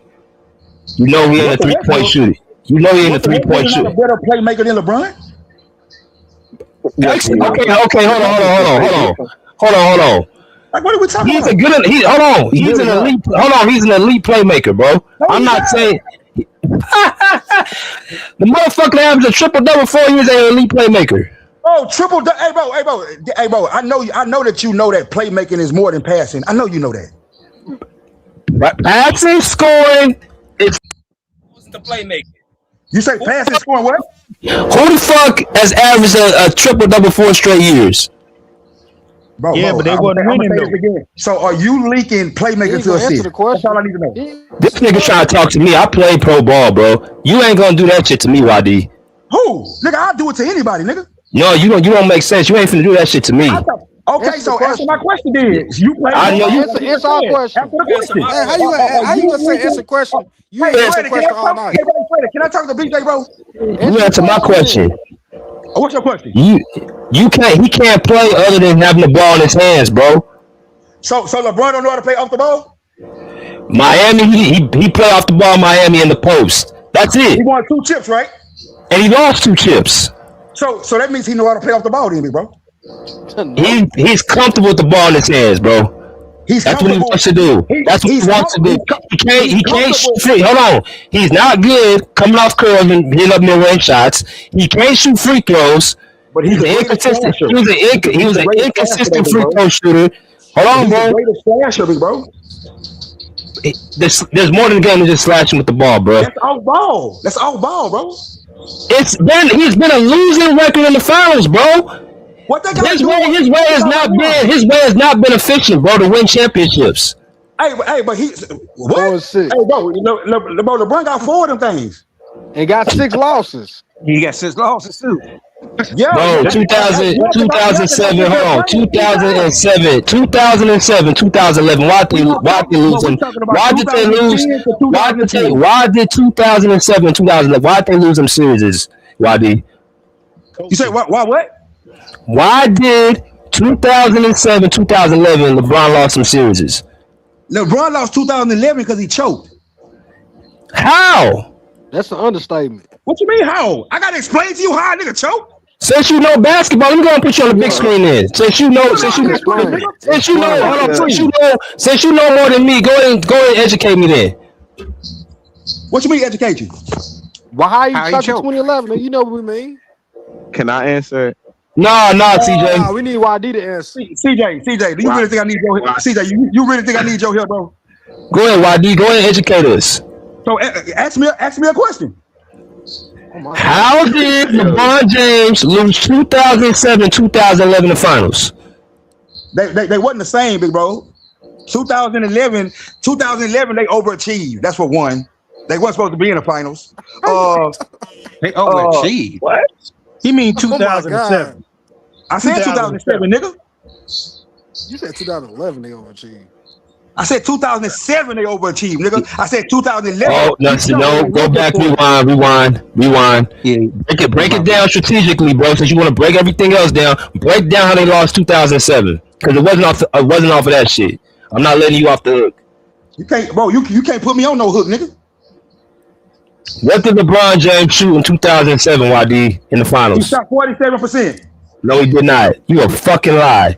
You know he ain't a Russell 3-point Westbrook. shooter. You know he ain't a Russell Westbrook 3-point is not a shooter. better playmaker than LeBron. Yes, he is. Okay. Like, Hold on. like what are we talking He's a about? good. Hold on. He He's good an enough. elite. Hold on. He's an elite playmaker, bro. No, I'm he's not not. saying the motherfucker averaged a triple double 4 years. Ain't an elite playmaker. Oh, hey bro. I know that you know that playmaking is more than passing. I know you know that. Passing, scoring. It's the playmaker. You say passing, scoring what? Who the fuck has averaged a triple double 4 straight years? Bro, Yeah, but they I'm wasn't gonna winning say this though. again. So are you linking He playmaking ain't to gonna answer assist? the That's all I question. need to know. He ain't This answer the nigga trying to question. talk to me. I play pro ball, bro. You ain't gonna do that shit to me, YD. Who? Nigga, I'll do it to anybody, nigga. No, you don't. You don't make sense. You ain't finna do that shit to me. Okay, Answer the so answer my question. question then. You play I pro know ball. you. Like you just Answer our said. Answer question. the question. Hey, how you gonna say answer the question? You ain't Hey, answer the Freddie, can question I all talk? night. Hey, Freddie, can I talk to BJ, bro? You Answer the answer my question. question. What's your question? You can't. He can't play other than having the ball in his hands, bro. So LeBron don't know how to play off the ball? Miami, he play off the ball. Miami in the post. That's He it. won 2 chips, right? And he lost 2 chips. So that means he know how to play off the ball, then, bro. No. He's comfortable with the ball in his hands, bro. He's That's what he comfortable. wants to do. That's what he wants to do. He can't comfortable. shoot. Hold on. He's not good coming off curls and hitting up mid-range shots. He can't shoot free throws. But he's He's the an greatest inconsistent. slasher. He He's was the an greatest slasher, though, inconsistent big free bro. throw shooter. Hold But on, he's the bro. greatest slasher, big bro. There's more than the game than just slashing with the ball, bro. That's off ball. That's off ball, bro. He's been a losing record in the finals, bro. What they got to His do? way What you has talking about not now? been efficient, bro, to win championships. Hey, but he's what? 4-6 Hey, bro, LeBron got 4 of them things. and got 6 losses. He got 6 losses too. Yeah, Bro, yeah, 2007, yeah, hold on, 2007. 2011. Why did they lose We him? talking about Why did they lose? 2010 to 2010. Why did 2007, 2011? Why did they lose them series? YD? You say what? What? Why did 2007, 2011 LeBron lost some series? LeBron lost 2011 because he choked. How? That's an understatement. What you mean how? I gotta explain to you how a nigga choked. Since you know basketball, let me go and put you on the big screen then. Since you know more than me, go ahead and educate me then. What you mean educate you? Well, how you How he choked in choked? 2011? You know what we mean. Can I answer? Nah, CJ. Nah, we need YD to answer. CJ, do you really think I need your help? CJ, you really think I need your help, bro? Go ahead, YD. Go ahead and educate us. So ask me a question. Oh How did LeBron James lose 2007, 2011 in the finals? They wasn't the same, big bro. 2011, they overachieved. That's what won. They weren't supposed to be in the finals. They overachieved. What? He mean Oh my 2007. I said 2007, nigga. You said 2011 they overachieved. I said 2007 they overachieved, nigga. I said 2011. Oh, no, go back, rewind. Yeah. Break it down strategically, bro. Since you want to break everything else down, break down how they lost 2007 because it wasn't off of that shit. I'm not letting you off the hook. You can't, bro. You can't put me on no hook, nigga. What did LeBron James shoot in 2007, YD, in the He finals? shot 47%. No, he did not. You a fucking lie.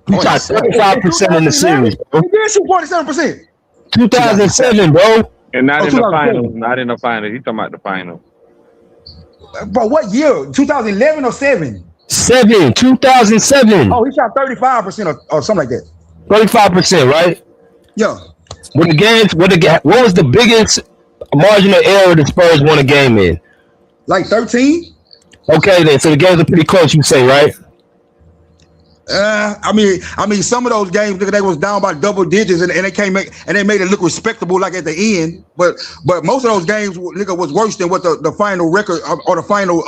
He shot 35% in the series, bro. He did shoot 47%. 2007, bro. And not in the 2007. finals. Not in the finals. He's talking about the finals. Bro, what year? 2011 or 7? 2007. Oh, he shot 35% or something like that. 35%, right? Yeah. What was the biggest margin of error the Spurs won a game in? Like 13? Okay, then. So the games are pretty close, you say, right? I mean, some of those games, nigga, they was down by double digits, and they made it look respectable, like at the end. But most of those games, nigga, was worse than what the final record or the final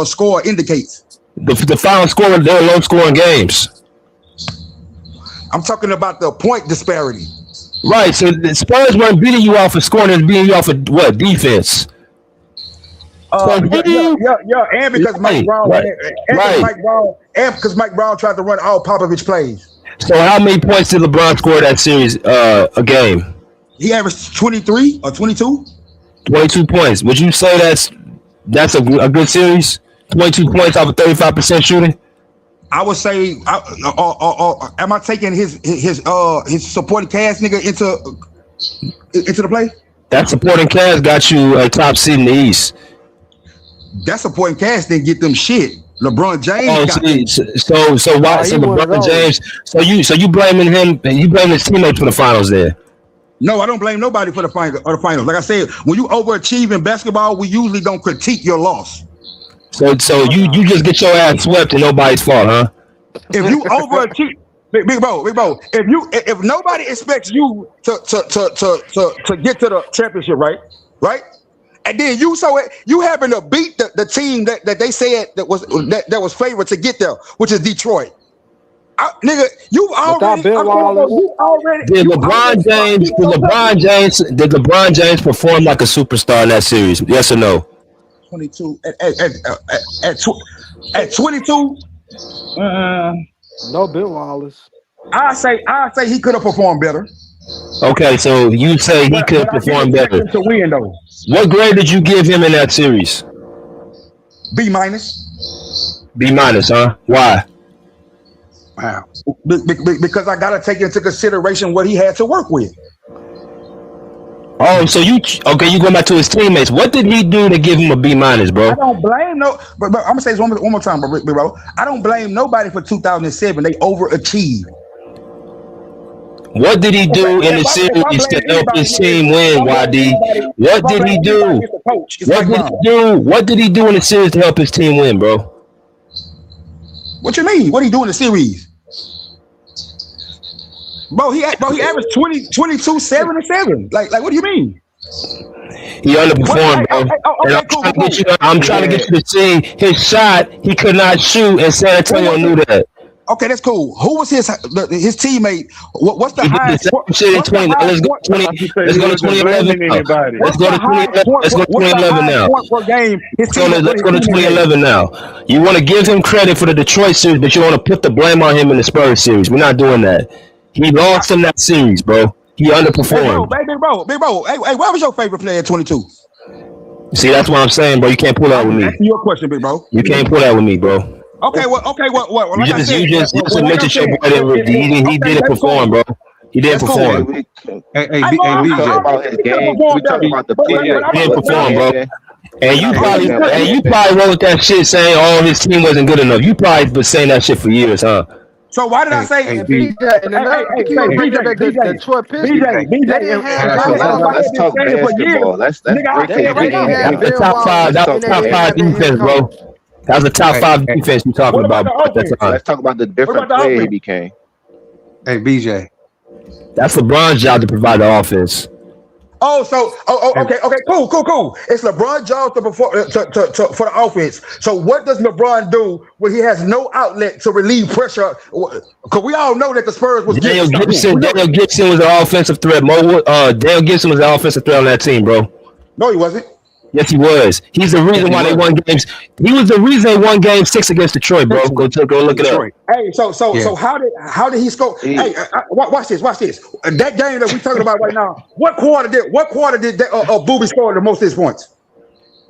score indicates. The final score, they're low scoring games. I'm talking about the point disparity. Right. So the Spurs weren't beating you off of scoring; they're beating you off of what defense? So and because Mike Brown, right, and because right. Mike Brown, and because Mike Brown tried to run all Popovich plays. So how many points did LeBron score that series? A game. He averaged 23 or 22. 22 points. Would you say that's a good series? 22 points off of 35% shooting. I would say, am I taking his supporting cast nigga into the play? That supporting cast got you a top seed in the East. That supporting cast didn't get them shit. LeBron James. So why? So LeBron James. So you blaming him? You blaming his teammates for the finals there? No, I don't blame nobody for the finals. Like I said, when you overachieve in basketball, we usually don't critique your loss. So you just get your ass swept and nobody's fault, huh? If you overachieve, big bro, if nobody expects you to get to the championship, right, and then you happen to beat the team that they said that was favored to get there, which is Detroit. Nigga, you already. Did LeBron James perform like a superstar in that series? Yes or no? 22 at 22. No, Bill Wallace. I say he could have performed better. Okay, so you say he could have performed better. To win though. What grade did you give him in that series? B minus. B minus, huh? Why? Wow. Because I gotta take into consideration what he had to work with. Oh, so you going back to his teammates. What did he do to give him a B minus, bro? I don't blame but I'm gonna say this one more time, bro. I don't blame nobody for 2007. They overachieved. What did he do in the series to help his team win, YD? What did he do? What did he do in the series to help his team win, bro? What you mean? What did he do in the series? Bro, he averaged 22, 7 and 7. Like what do you mean? He underperformed, bro. I'm trying to get you to see his shot. He could not shoot, and San Antonio knew that. Okay, that's cool. Who was his teammate? What's the highest? Let's go to 2011 now. Let's go to 2011 now. Let's go to 2011 now. You want to give him credit for the Detroit series, but you want to put the blame on him in the Spurs series. We're not doing that. He lost in that series, bro. He underperformed. Big bro. Hey, what was your favorite player at 22? See, that's what I'm saying, bro. You can't pull that with me. That's your question, big bro. You can't pull that with me, bro. Okay, what? You just admitted your boy he didn't perform, bro. He didn't perform. Hey, BJ. About his game. We talk about the player. He didn't perform, bro. And you probably wrote that shit saying, "Oh, his team wasn't good enough." You probably been saying that shit for years, huh? So why did I say BJ? Detroit Pistons. Let's talk basketball. Let's break it down. That's the top five. That was top five defense, bro. That was the top five defense you talking about at that time. Let's talk about the different player he became. Hey, BJ. That's LeBron's job to provide the offense. Okay, cool. It's LeBron's job to perform for the offense. So what does LeBron do when he has no outlet to relieve pressure? Because we all know that the Spurs was Daniel Gibson was the offensive threat. Daniel Gibson was the offensive threat on that team, bro. No, he wasn't. Yes, he was. He's the reason why they won games. He was the reason they won game 6 against Detroit, bro. Go look it up. Hey, so how did he score? Hey, watch this. That game that we talking about right now. What quarter did Booby score the most of his points?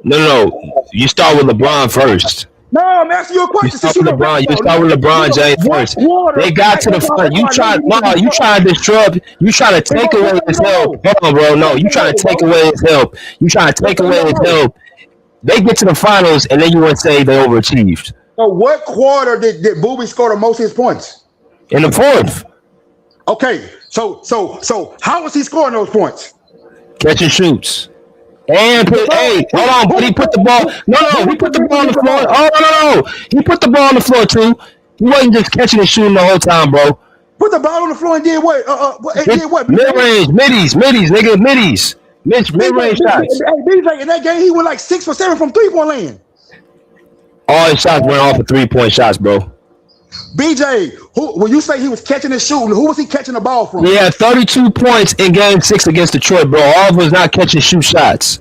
No. You start with LeBron first. No, I'm asking you a question. You start with LeBron James first. They got to the front. You try to disrupt. You try to take away his help. Hold on, bro. No, you trying to take away his help. They get to the finals, and then you want to say they overachieved. So what quarter did Booby score the most of his points? In the fourth. Okay, so how was he scoring those points? Catch and shoots. And hold on, but he put the ball. He put the ball on the floor. Oh, no. He put the ball on the floor too. He wasn't just catching and shooting the whole time, bro. Put the ball on the floor and did what? Did what? Mid-range, middies, nigga, middies. Mid-range shots. Hey, BJ, in that game, he went like 6 for 7 from 3-point land. All his shots went off of 3-point shots, bro. BJ, when you say he was catching and shooting, who was he catching the ball from? He had 32 points in game 6 against Detroit, bro. All of us not catching shoot shots.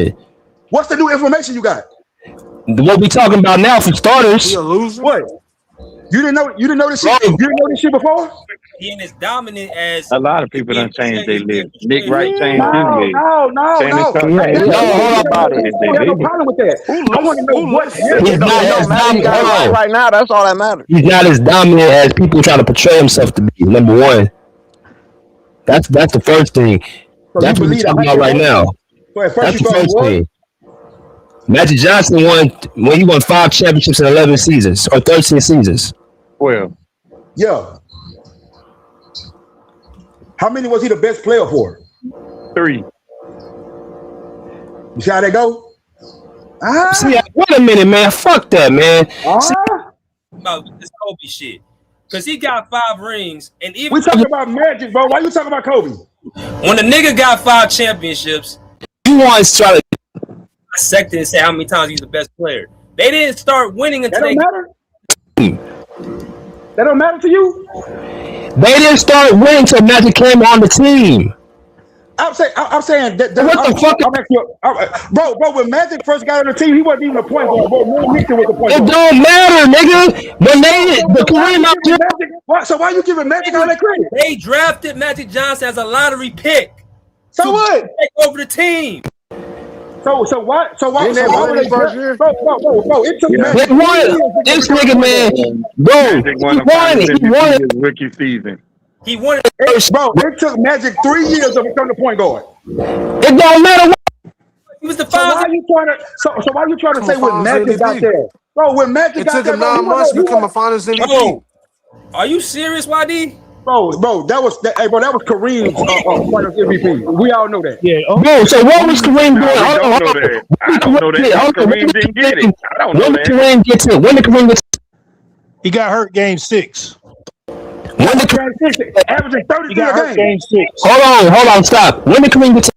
information. What's the new information you got? What we talking about now for starters? He a loser. What? You didn't know this shit. You didn't know this shit before. He ain't as dominant as A lot of people done changed their list. Nick Wright changed his No. list. No. Shannon Sharp Yeah, changed he his don't list. hold about I it. don't have no problem with that. I want to know what It happened. don't matter. He got it right now. That's all that matters. He's not as dominant as people trying to portray himself to be. Number one, that's the first thing. So you That's what we're believe talking that about right now. So at first That's you the thought he first was? thing. Magic Johnson he won 5 championships in 11 seasons or 13 seasons. 12. Yeah. How many was he the best player for? 3. You see how they go? See, wait a minute, man. Fuck that, man. See, about this Kobe shit. Because he got 5 rings. And even we talking about Magic, bro. Why you talking about Kobe? when the nigga got 5 championships, you want to try to dissect it and say how many times he's the best player. They didn't start winning until That don't matter? That don't matter to you? They didn't start winning until Magic came on the team. I'm saying that. What the fuck? Bro, when Magic first got on the team, he wasn't even a point guard. Bro, Norm Nixon was the point guard. It don't matter, nigga. When So why you giving Magic all that credit? They drafted Magic Johnson as a lottery pick. So what? Take over the team. So why would they bro, it took Magic. This nigga, man, bro, Magic won his rookie season. He won it. Bro, it took Magic 3 years to become the point guard. It don't matter what. He was the So why you trying to say when Magic got there? Bro, when Magic got there, it took him 9 months to become a Finals MVP. Bro, are you serious, YD? Bro, that was Kareem's Finals MVP. We all know that. Yeah. Bro, so what was Kareem doing? I don't know that. I don't know that. Kareem didn't get it. I don't know that. When did Kareem get to? He got hurt game 6. When did Kareem averaging 30 he got hurt game 6. Hold on, stop. When did Kareem get to?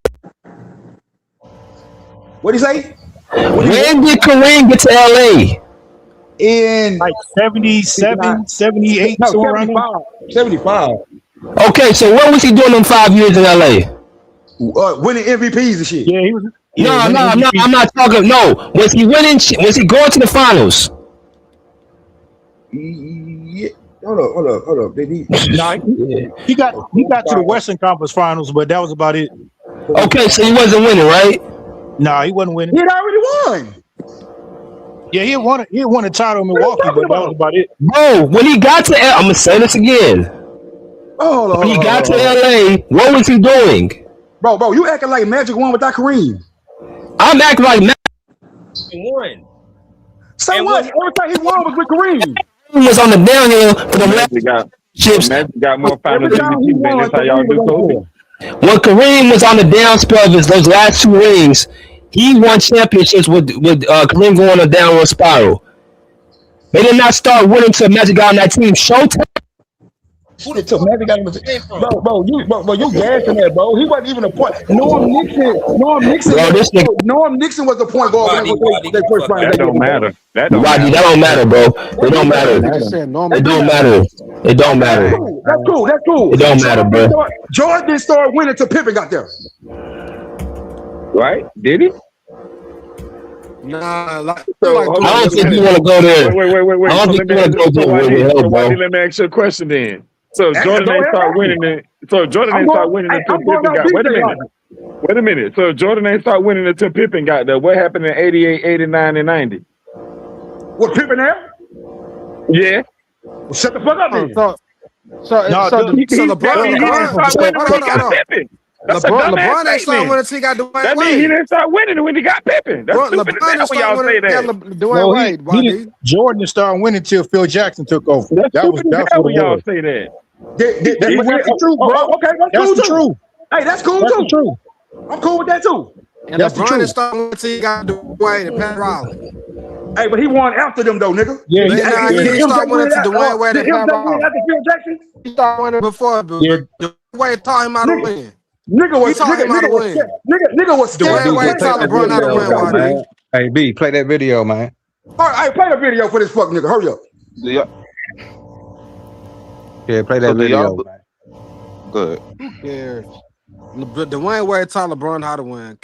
What'd he say? When did Kareem get to LA? In like 77, 78, no, somewhere around 75. Okay, so what was he doing in 5 years in LA? Winning MVPs and shit. Yeah, he was. No, I'm not talking. No, was he winning? Was he going to the finals? Yeah. Hold up. He got to the Western Conference Finals, but that was about it. Okay, so he wasn't winning, right? Nah, he wasn't winning. He had already won. Yeah, he had won a title in Milwaukee, but that was about it. Bro, when he got to I'm gonna say this again. When he got to LA, what was he doing? Bro, you acting like Magic won without Kareem. I'm acting like Magic won. So and what? Every time he won was with Kareem. He was on the downhill for the Magic got more finals MVP than that's how y'all do Kobe. When Kareem was on the down spell of those last 2 rings, he won championships with Kareem going on a downward spiral. They did not start winning until Magic got on that team. Showtime. Bro, you gassing that, bro. He wasn't even a point. Norm Nixon was the point guard. That don't matter. That don't matter, bro. It don't matter. It don't matter. That's cool. It don't matter, bro. Jordan didn't start winning until Pippen got there. Right? Did he? Nah, I don't think you want to go there. Wait. I don't think you want to go there. Let me ask you a question then. So Jordan ain't start winning it. So Jordan ain't start winning until Pippen got. Wait a minute. So Jordan ain't start winning until Pippen got there. What happened in 88, 89, and 90? Was Pippen there? Yeah. Well, shut the fuck up, then. LeBron ain't start winning until he got Dwayne Wade. That means he didn't start winning when he got Pippen. That's stupid. LeBron started winning Dwayne Wade. Jordan started winning until Phil Jackson took over. That's what y'all say that. That's the truth, bro. Okay, that's the truth. Hey, that's cool That's too. the truth. I'm cool with that too. And LeBron didn't start winning until he got Dwayne and Pat Riley. Hey, but he won after them though, nigga. Yeah, he didn't start winning until Dwayne Wade and Pat Riley. After Phil Jackson? He started winning before. Dwayne Wade taught him how to win. Nigga was scared. Dwayne Wade taught LeBron how to win. Hey, B, play that video, man. All right, play the video for this fuck nigga. Hurry up. Yeah, play that video, man. Good. Who cares? Dwayne Wade taught LeBron how to win.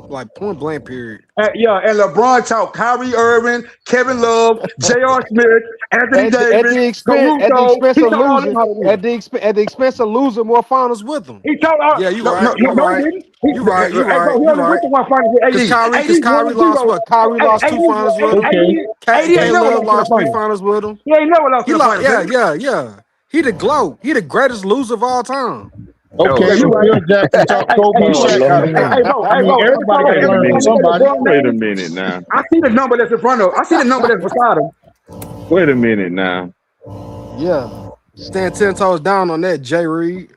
Like point blank period. Yeah, and LeBron taught Kyrie Irving, Kevin Love, J.R. Smith, Anthony Davis, Caruso. He of taught all them losing, how to win. at the expense of losing more finals with them. He taught all. Yeah, you No, right. he didn't. You right. Hey, bro, he only went to one finals with AD. Because Kyrie lost what? Kyrie lost 2 finals with him. AD ain't never Caleb lost lost 3 finals with him. He ain't never lost He the lost. finals. Yeah. He the GOAT. He the greatest loser of all time. Okay, so Phil Jackson taught Kobe and Shaq how to win. I mean, everybody got to learn from somebody. Wait a minute now. I see the number that's in front of him. I see the number that's beside him. Wait a minute now. Yeah. Stand 10 toes down on that, Jay Reed.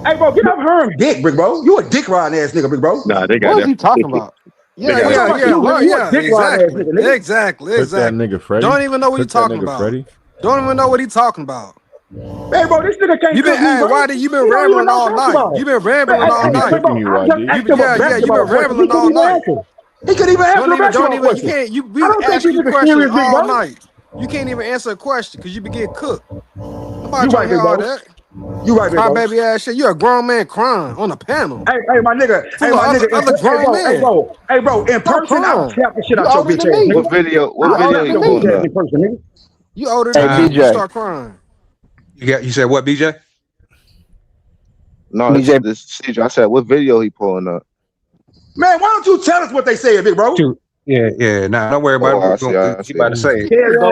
Hey, bro, get off Herm dick, big bro. You a dick riding ass nigga, big bro. Nah, they got What that. is he talking about? Yeah. Exactly. Put that nigga Freddie. Don't even know what he's Put that talking nigga about. Freddie. Don't even know what he's talking about. Hey, bro, this nigga can't. You been rambling all night. You been rambling all night. You've been rambling all night. He could even answer the basketball question. We ask you questions all night. You can't even answer a question because you be getting cooked. Nobody trying to hear all that. You right, cry bro. baby ass shit. You're a grown man crying on a panel. Hey, my nigga. Other grown men. Hey, bro. In person, I'll slap the shit out your bitch ass. What video you pulling up? You older than me. You start crying. You said what, BJ? No, this CJ. I said, what video he pulling up? Man, why don't you tell us what they said, big bro? Yeah. Nah, don't worry about it. You about to say it. Go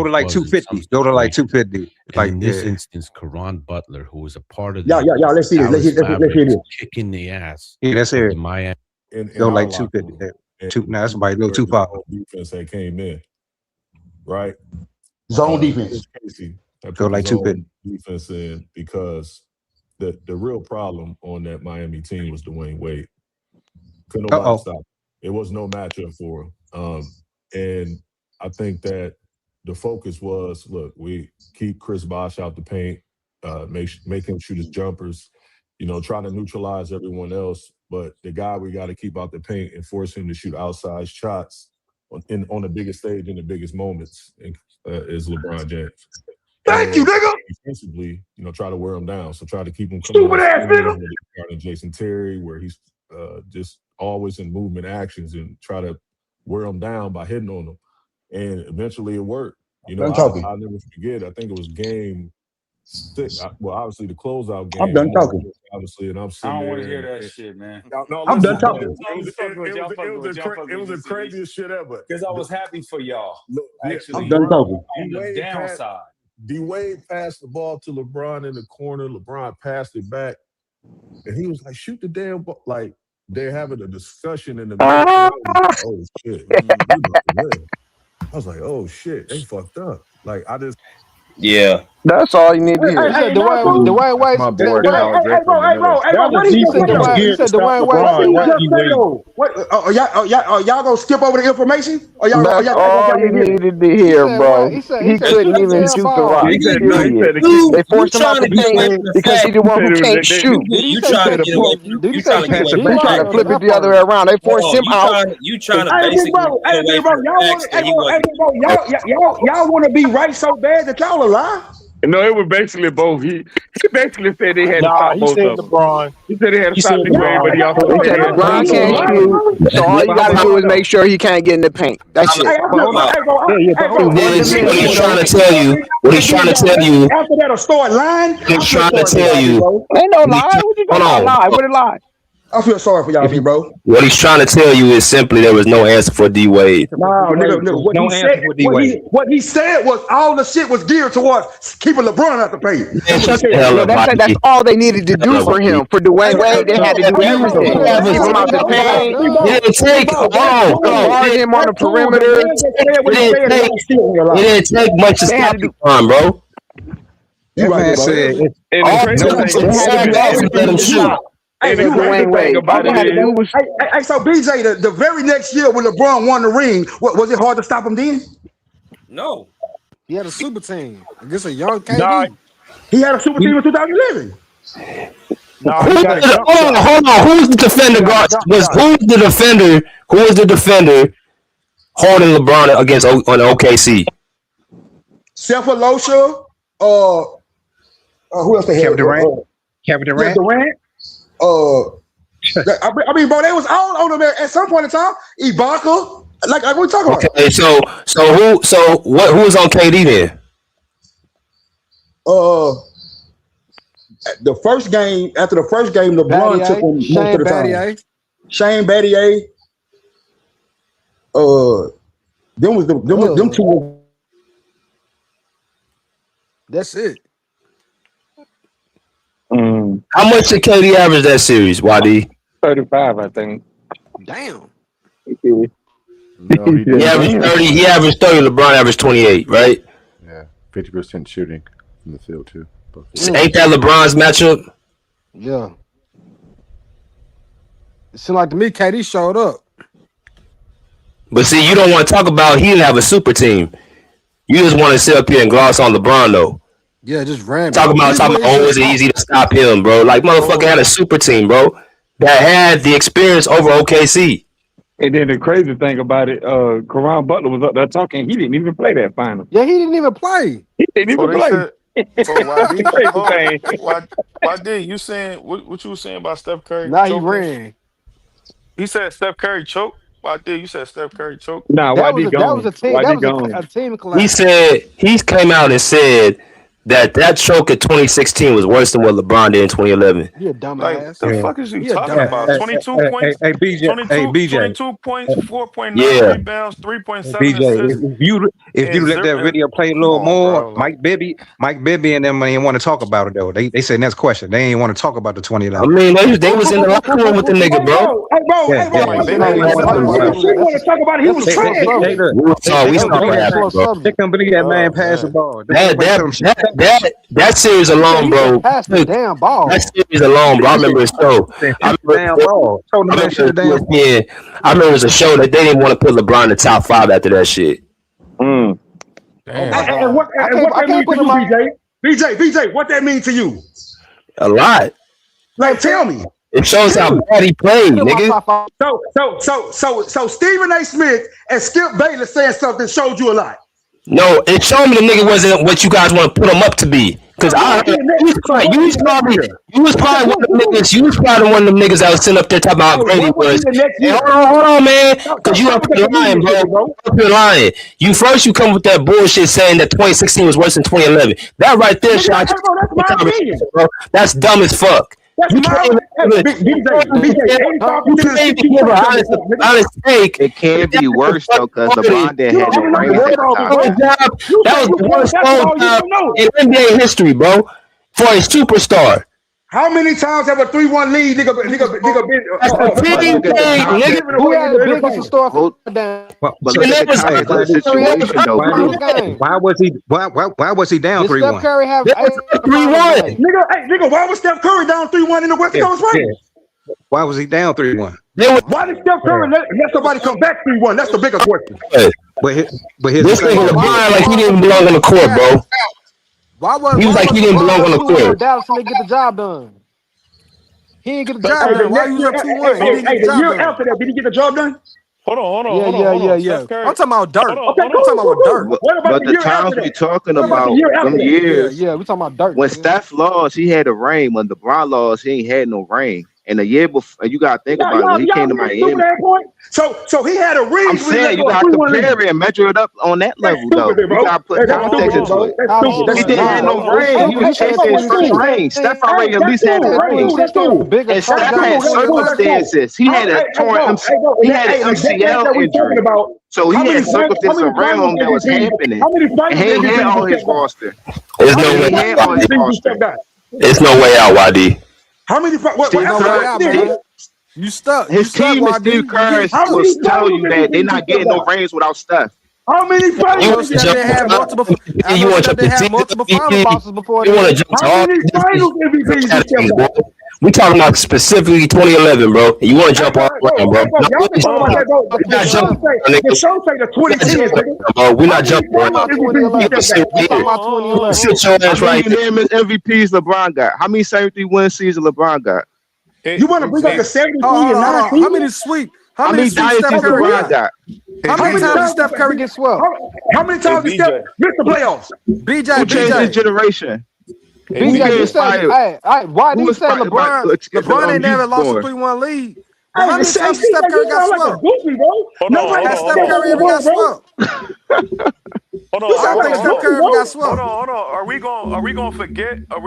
to like 250. Go to like 250. Like in this instance, Caron Butler, who was a part of the let's see this. Kicking the ass. Yeah, that's it. Miami. Go like 250. Now that's somebody a little too far. Defense that came in, right? Zone defense. Go like 250. Defense in because the real problem on that Miami team was Dwayne Wade. Couldn't nobody stop. It was no matchup for him. And I think that the focus was, look, we keep Chris Bosh out the paint, make him shoot his jumpers, trying to neutralize everyone else. But the guy we got to keep out the paint and force him to shoot outside shots on the biggest stage in the biggest moments is LeBron James. Thank you, nigga. Defensively, try to wear him down. So try to keep him coming. Stupid ass nigga. Jason Terry, where he's just always in movement actions and try to wear him down by hitting on them. And eventually it worked. I'll never forget. I think it was game 6. Obviously the closeout game. I'm done talking. Obviously, and I'm sitting I don't there. want to hear that shit, man. No, I'm done talking. It was the craziest shit ever. Because I was happy for y'all. Actually, I'm done talking. On the downside. D-Wade passed the ball to LeBron in the corner. LeBron passed it back. And he was like, shoot the damn ball. Like, they're having a discussion in the middle. Oh, shit. I was like, oh, shit. They fucked up. Like, I just... Yeah. That's all you need to hear. Dwayne Wade. Hey, bro. He said Dwayne Wade. Y'all gonna skip over the information? That's all you needed to hear, bro. He couldn't even shoot the rock. They forced him out the paint because he's the one who can't shoot. You trying to get away from They trying to flip it the other way around. They forced him out. You trying to basically get away from the facts that he wasn't. Y'all want to be right so bad that y'all lie? No, it was basically both. He basically said they had to stop both of them. LeBron. He said they had to stop LeBron, but he also said LeBron can't shoot. So all you got to do is make sure he can't get in the paint. That's it. What he's trying to tell you. After that, a start line. He's trying to tell you. Ain't no lie. What you talking about? Lie? What a lie. I feel sorry for y'all, bro. What he's trying to tell you is simply there was no answer for D Wade. No, nigga. What he said was all the shit was geared towards keeping LeBron out the paint. That's all they needed to do for him. For Dwayne Wade, they had to do everything. Keep him out the paint. Guard him on the perimeter. It didn't take much to stop LeBron, bro. You right, bro. Hey, so BJ, the very next year when LeBron won the ring, was it hard to stop him then? No. He had a super team against a young KD. Nah, he had a super team in 2011. Hold on. Who's the defender? Who was the defender holding LeBron against on OKC? Cephalosha. Who else they had? Kevin Durant. Kevin Yeah, Durant. Durant. I mean, bro, they was all on them at some point in time. Ibaka, like what we talking about? Okay, so who was on KD then? The first game, after the first game, LeBron took him most Shane of the time. Battier. Shane Battier. Them two. That's it. How much did KD average that series, YD? 35, I think. Damn. No, he He didn't. averaged 30. He averaged 30. LeBron averaged 28, right? Yeah, 50% shooting from the field too. Ain't that LeBron's matchup? Yeah. It seemed like to me, KD showed up. But see, you don't want to talk about he didn't have a super team. You just want to sit up here and gloss on LeBron, though. Yeah, just ran. Talking about oh, it's easy to stop him, bro. Like, motherfucker had a super team, bro, that had the experience over OKC. And then the crazy thing about it, Caron Butler was up there talking. He didn't even play that final. Yeah, he didn't even play. He didn't even play. YD, you saying what you were saying about Steph Curry? Nah, he ran. He said Steph Curry choked. YD, you said Steph Curry choked. Nah, that was a team. That was a team collapse. He said he came out and said that choke at 2016 was worse than what LeBron did in 2011. You a dumbass. Like, the fuck is you talking about? 22 points. Hey, BJ. 22 points, 4.9 rebounds, 3.7 BJ, assists. if you let that video play a little more, Mike Bibby and them ain't want to talk about it though. They said next question. They ain't want to talk about the 2011. I mean, they was in the locker room with the nigga, bro. Hey, bro. You want to talk about it? He was trash. They couldn't believe that man passed the ball. That series alone, bro. Pass the damn ball. That series alone, bro. I remember a show. I remember it was a show that they didn't want to put LeBron in the top 5 after that shit. And what that mean to you, BJ? BJ, what that mean to you? A lot. Like, tell me. It shows how bad he played, nigga. So Stephen A. Smith and Skip Bayless saying something showed you a lot. No, it showed me the nigga wasn't what you guys want to put him up to be. Because you was probably one of the niggas. You was probably one of them niggas that was sitting up there talking about how great he was. Hey, hold on, man. Because you up here lying, bro. Up here lying. You come with that bullshit saying that 2016 was worse than 2011. That right there, shot. That's dumb as fuck. You can't honest take. It can be worse though, because LeBron didn't have no rings at the time. That was the worst job in NBA history, bro, for a superstar. How many times have a 3-1 lead, nigga been? Who had the biggest store? Why was he down 3-1? Steph Curry have 3-1. Nigga, why was Steph Curry down 3-1 in the West Coast Finals? Why was he down 3-1? Why did Steph Curry let somebody come back 3-1? That's the bigger question. But this nigga LeBron like he didn't belong on the court, bro. He was like he didn't belong on the court. Dallas didn't get the job done. He didn't get the job done. Why you up 2-1? The year after that, did he get the job done? Hold on. Yeah. I'm talking about dirt. Okay, I'm talking about dirt. But the times we talking about them years. Yeah, we talking about dirt. When Steph lost, he had a ring. When LeBron lost, he ain't had no ring. And the year before, you gotta think about it. When he came to Miami. So he had a ring. I'm saying you gotta compare it and measure it up on that level, though. You gotta put context into it. He didn't have no ring. He was chasing his first ring. Steph already at least had a ring. And Steph had circumstances. He had a torn. He had an MCL injury. So he had circumstances around him that was happening. And he had all his roster. There's no way out. There's no way out, YD. How many? You stuck. His team and Steve Kerr will tell you that they're not getting no rings without Steph. How many finals? You want to have multiple final bosses before. You want to jump to how many finals MVPs? We talking about specifically 2011, bro. You want to jump off, bro? The show say the 2010s, bro. We're not jumping around. Sit your ass right there. How many MVPs LeBron got? How many 73-win seasons LeBron got? You want to bring up the 73 and 9? How many sweep? How many dynasties LeBron got? How many times did Steph Curry get swept? How many times did Steph miss the playoffs? Who changed his generation? BJ, you said, hey, why do you say LeBron ain't never lost a 3-1 lead. But how many times did Steph Curry got swept? Has Steph Curry ever got swept? Hold I don't think Steph Curry ever got swept. on. Are we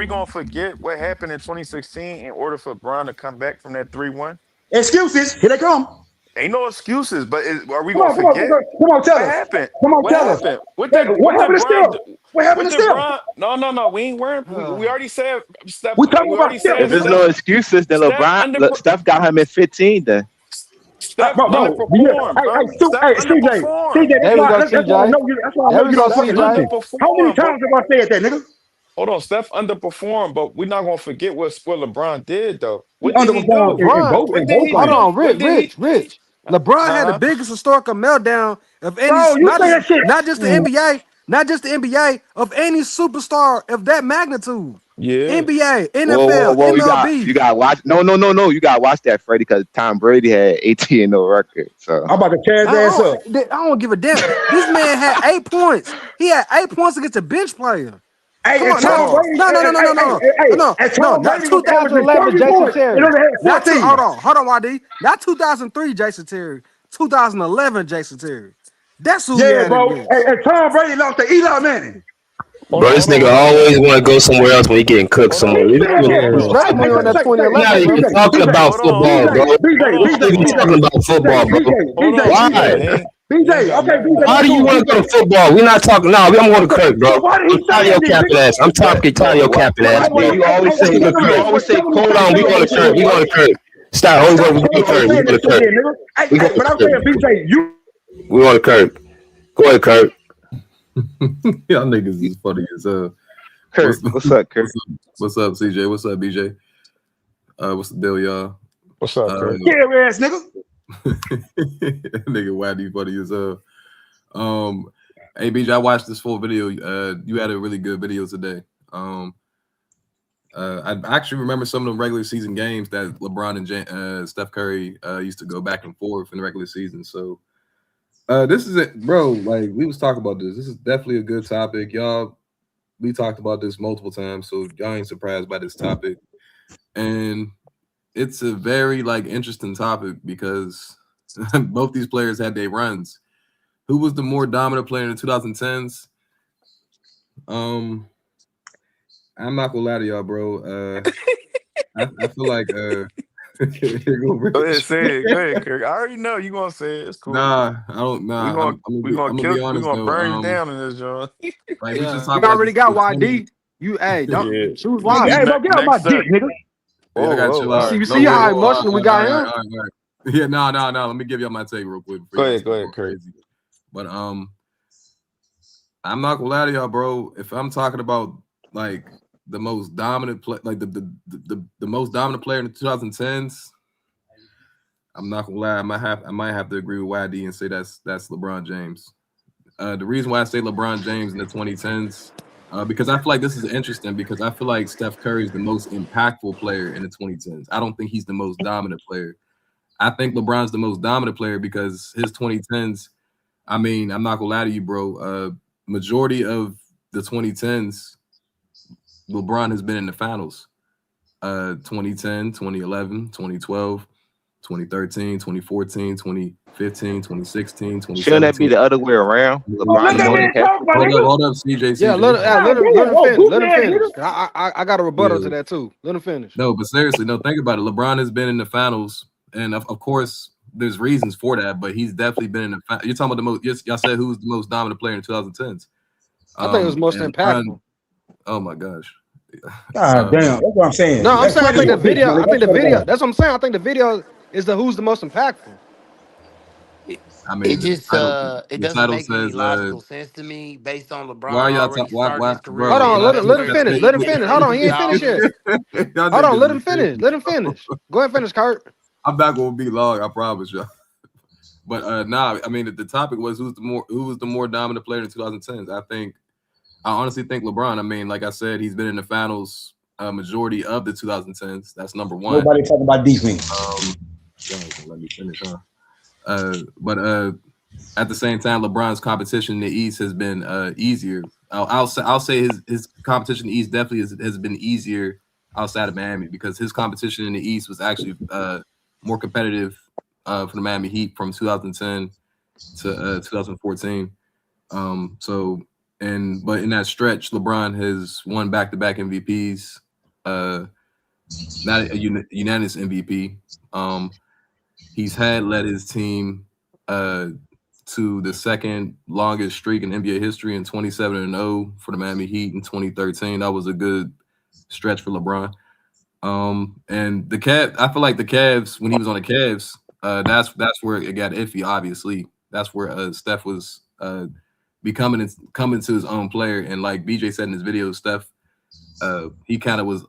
gonna forget what happened in 2016 in order for Bron to come back from that 3-1? Excuses, here they come. Ain't no excuses, but are we Come gonna on, forget? come on, tell What us. happened? Come on, What tell us. happened? What What happened to did Bron Steph? What happened to Steph? No. We ain't wearing. We already said Steph. We talking We about already Steph. said If there's Steph. no excuses, then Steph got him in 15. Then Steph Bro, underperformed, bro. Steph hey, underperformed. CJ, that's why I know you. That's why I know you don't Steph fucking listen. How many underperformed, but times have I said that, nigga? hold on, Steph underperformed, but we're not gonna forget what LeBron did though. He What did he do? underperformed in both What did he Hold games. do? on, What did he? Rich. LeBron had the Uh-huh. biggest historical meltdown of any, Bro, you say that shit. not just the NBA, of any superstar of that magnitude. Yeah. NBA, whoa, NFL, you MLB. got to watch. No, you got to watch that, Freddie, because Tom Brady had 18-0 record. So I'm about to tear his ass up. I don't give a damn. This man had 8 points. He had 8 points against a bench player. Hey, Come on, Tom Brady. no, Tom not Brady was averaging 2011 30 Jason points. Terry. And only had 14. Hold on, YD. Not 2003 Jason Terry. 2011 Jason Terry. That's who he Yeah, had bro. against. And Tom Brady lost to Eli Manning. Bro, this nigga always want to go somewhere else when he getting cooked somewhere. Especially when you're in that 2011. Not even talking about football, bro. Not even talking about football, bro. Why? BJ, okay, BJ. Why do you want to go to football? We're not talking. No, I'm going to Kirk, bro. I'm tired of your capping ass. I'm talking your capping ass, bro. You always say Hold on, we going to Kirk. We going to Kirk. Stop. We going to Kirk. We going to Kirk. We going But I'm saying, BJ, you. We going to Kirk. Go ahead, Kirk. Y'all niggas is funny as hell. Kirk, what's up, Kirk? What's up, CJ? What's up, BJ? What's the deal, y'all? What's up, Kirk? Scary ass nigga. Nigga, why do you funny as hell? Hey, BJ, I watched this full video. You had a really good video today. I actually remember some of the regular season games that LeBron and Steph Curry used to go back and forth in the regular season. So this is it, bro. Like we was talking about this. This is definitely a good topic, y'all. We talked about this multiple times, so y'all ain't surprised by this topic. And it's a very interesting topic because both these players had their runs. Who was the more dominant player in the 2010s? I'm not gonna lie to y'all, bro. I feel like Go ahead, say it. Go ahead, Kirk. I already know you gonna say it. It's cool. Nah, I don't. Nah, We're gonna kill. We're gonna burn you down in this joint. Like we just You talked about already this got for YD. You don't Yeah. choose wisely. Hey, bro, get out my dick, nigga. I gotta chill out. You see how emotional we got him? All right. Yeah, no. Let me give y'all my take real quick. Go ahead, Kirk. Crazy. But I'm not gonna lie to y'all, bro. If I'm talking about like the most dominant play, like the most dominant player in the 2010s, I'm not gonna lie. I might have to agree with YD and say that's LeBron James. The reason why I say LeBron James in the 2010s, because I feel like this is interesting because I feel like Steph Curry is the most impactful player in the 2010s. I don't think he's the most dominant player. I think LeBron's the most dominant player because his 2010s, I mean, I'm not gonna lie to you, bro. Majority of the 2010s, LeBron has been in the finals. 2010, 2011, 2012, 2013, 2014, 2015, 2016, 2017. Shouldn't that be the other way around? LeBron is more impactful. Hold up, CJ. Yeah, let him finish. I got a rebuttal to that too. Let him finish. No, but seriously, no, think about it. LeBron has been in the finals, and of course, there's reasons for that, but he's definitely been in the finals. You're talking about the most, y'all said who's the most dominant player in 2010s? I think it was most impactful. Oh my gosh. God damn, that's what I'm saying. No, I'm saying I think the video. That's what I'm saying. I think the video is who's the most impactful. I mean, It just it doesn't make any logical sense to me based on LeBron already starting his career. Hold on, let him finish. Let him finish. Hold on, he ain't finished yet. Hold on, let him finish. Let him finish. Go ahead and finish, Kurt. I'm not gonna be long, I promise y'all. But I mean the topic was who was the more dominant player in the 2010s. I honestly think LeBron. I mean, like I said, he's been in the finals majority of the 2010s. That's number one. Nobody talking about defense. Let me finish, huh? But at the same time, LeBron's competition in the East has been easier. I'll say his competition in the East definitely has been easier outside of Miami because his competition in the East was actually more competitive for the Miami Heat from 2010 to 2014. But in that stretch, LeBron has won back-to-back MVPs, not a unanimous MVP. He's led his team to the second longest streak in NBA history in 27-0 for the Miami Heat in 2013. That was a good stretch for LeBron. And the Cavs, I feel like the Cavs, when he was on the Cavs, that's where it got iffy. Obviously, that's where Steph was coming to his own player. And like BJ said in his video, Steph, he kind of was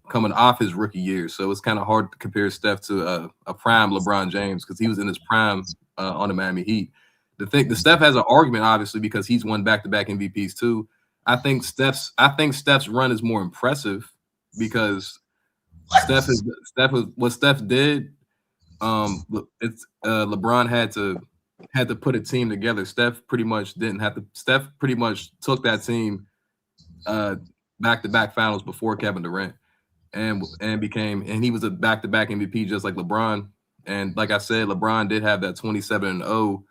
coming off his rookie year, so it's kind of hard to compare Steph to a prime LeBron James because he was in his prime on the Miami Heat. The Steph has an argument, obviously, because he's won back-to-back MVPs too. I think Steph's run is more impressive because Steph what Steph did. LeBron had to put a team together. Steph pretty much didn't have to. Steph pretty much took that team back-to-back finals before Kevin Durant, and he was a back-to-back MVP just like LeBron. And like I said, LeBron did have that 27-0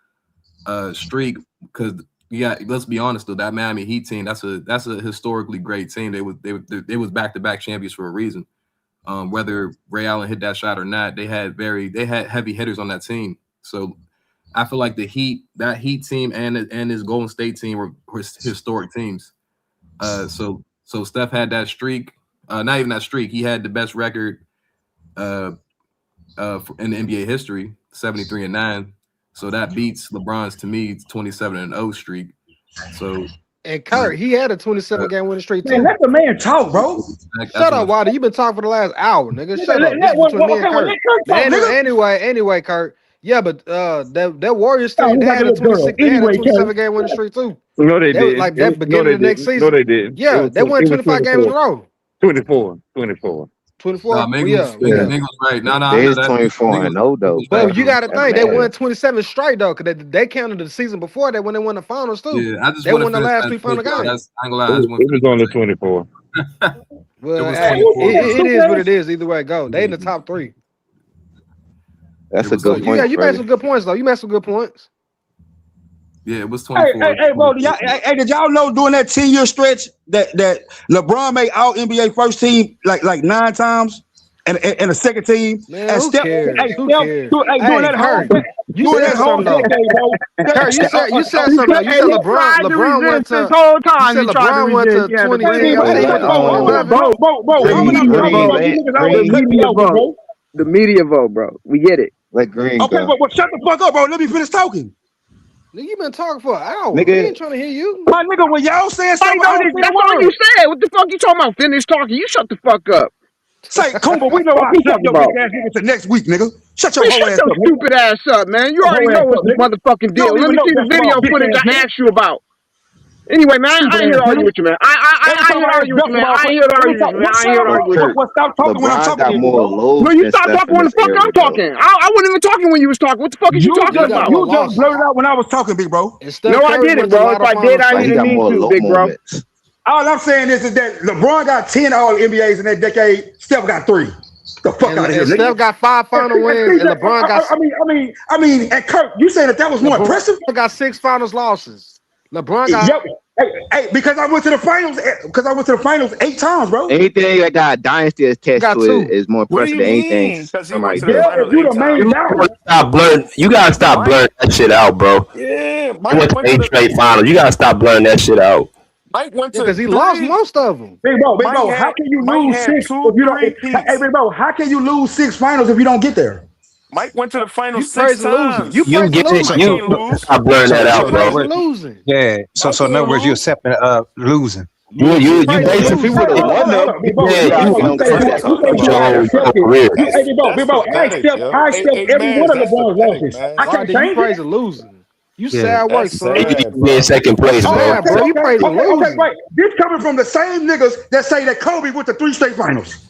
streak because let's be honest though, that Miami Heat team, that's a historically great team. They was back-to-back champions for a reason. Whether Ray Allen hit that shot or not, they had heavy hitters on that team. So I feel like that Heat team and his Golden State team were historic teams. So Steph had that streak, not even that streak. He had the best record in the NBA history, 73-9. So that beats LeBron's, to me, 27-0 streak. So and Kurt, he had a 27-game winning streak too. Man, let the man talk, bro. Shut up, Wilder. You've been talking for the last hour, nigga. Shut up. This is between me and Kurt. Anyway, Kurt. Yeah, but that Warriors team, they had a 27-game winning streak too. No, they didn't. Like that beginning of the next season. No, they didn't. Yeah, they won 25 games in a row. 24. 24. Nah, Mingles right. No, There's 24-0 though. But you got to think they won 27 straight though, because they counted the season before that when they won the finals too. Yeah, they won the last three final games. I ain't gonna lie, it was only 24. Well, it is what it is. Either way it go, they in the top three. That's a good point. Yeah, you made some good points though. You made some good points. Yeah, it was 24. Hey, bro, did y'all know during that 10-year stretch that LeBron made all NBA first team like 9 times and a second team? Man, and who cares? Who cares? During that whole decade, bro. You said something. You said LeBron went to whole time. You said LeBron went to 2010. The media vote, bro. We get it. Let Green okay, go. but shut the fuck up, bro. Let me finish talking. Nigga, you been talking for an hour. Nigga, we ain't trying to hear you. My nigga, when y'all saying something, that's all you said. What the fuck you talking about? Finish talking. You shut the fuck up. Say, Kumba, we know I shut your big ass nigga to next week, nigga. Shut your whole ass up. Stupid ass up, man. You already know what's the motherfucking deal. Let me see the video footage I asked you about. Anyway, man, I ain't here to argue with you, man. I ain't here to argue with you, man. I ain't here to argue with you, man. I ain't here to argue with you. Stop talking when I'm talking to you. No, you stop talking when the fuck I'm talking. I wasn't even talking when you was talking. What the fuck is you talking about? You just blurted out when I was talking, big bro. No, I didn't, bro. If I did, I didn't need to, big bro. All I'm saying is that LeBron got 10 All-NBAs in that decade. Steph got 3. The fuck out of here, Steph got 5 final wins, and LeBron got. I mean, and Kurt, you saying that was more impressive? LeBron got 6 finals losses. LeBron got. Hey, because I went to the finals. 8 times, bro. Anything that got a dynasty attached to it is more impressive than anything. You gotta stop blurring that shit out, bro. Yeah, Mike went to 8 straight finals. You gotta stop blurring that shit out. Mike went to because he lost most of them. Big bro, how can you lose 6 if you don't? Hey, big bro, how can you lose 6 finals if you don't get there? Mike went to the finals 6 times. You get it. You stop blurring that out, bro. Losing. Yeah. So in other words, you're accepting losing. You basically would have won them. Big bro, I accept every one of LeBron's losses. I can't change it. Losing. You sad work, son. You in second place, bro. Bro, you praise losing. Right. This coming from the same niggas that say that Kobe went to 3 straight finals.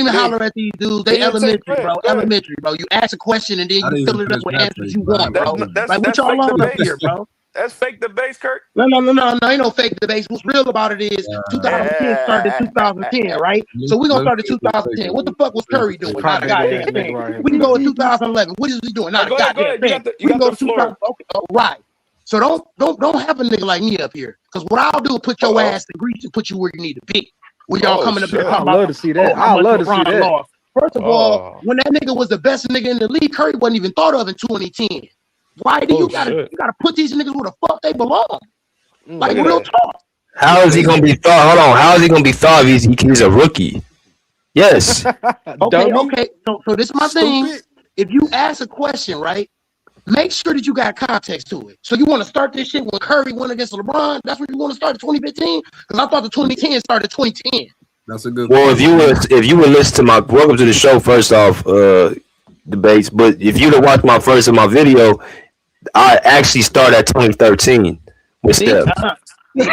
even holler at these dudes. They He didn't take elementary, bro. go ahead. Elementary, bro. You ask a question and then I you didn't fill even it up finish with my answers take, you bro. want, bro. That's Like what that's y'all fake on up debate. here, bro? That's fake debates, Kirk. No, ain't no fake debates. What's real about it is 2010 started in 2010, right? So we're gonna Let me start at finish my take, 2010. What bro. the fuck was Let me Curry finish doing? my Not a take. Crybaby goddamn ass nigga thing. right here, We can man. go to 2011. What is he doing? Not a Go ahead, go goddamn ahead. thing. You We can got go the to floor. 2000. Okay, right. So don't have a nigga like me up here. Because what I'll do is put your Uh-oh. ass in grease and put you where you need to be. When y'all Oh coming up here shit. talking I about love to see oh that. how I much love to see LeBron that. lost. First of all, Oh. when that nigga was the best nigga in the league, Curry wasn't even thought of in 2010. Why do Oh you gotta shit. put these niggas where the fuck they belong? Like Look at real that. talk. How is he gonna be thought? Hold on. How is he gonna be thought if he's a rookie? Yes. Okay, Dummy. okay. So this is my thing. Stupid. if you ask a question, right, make sure that you got context to it. So you want to start this shit when Curry went against LeBron? That's what you want to start in 2015? Because I thought the 2010 started 2010. That's a good. Well, if you would listen to my welcome to the show first off, debates. But if you'd have watched my first of my video, I actually started at 2013 with Steph. That's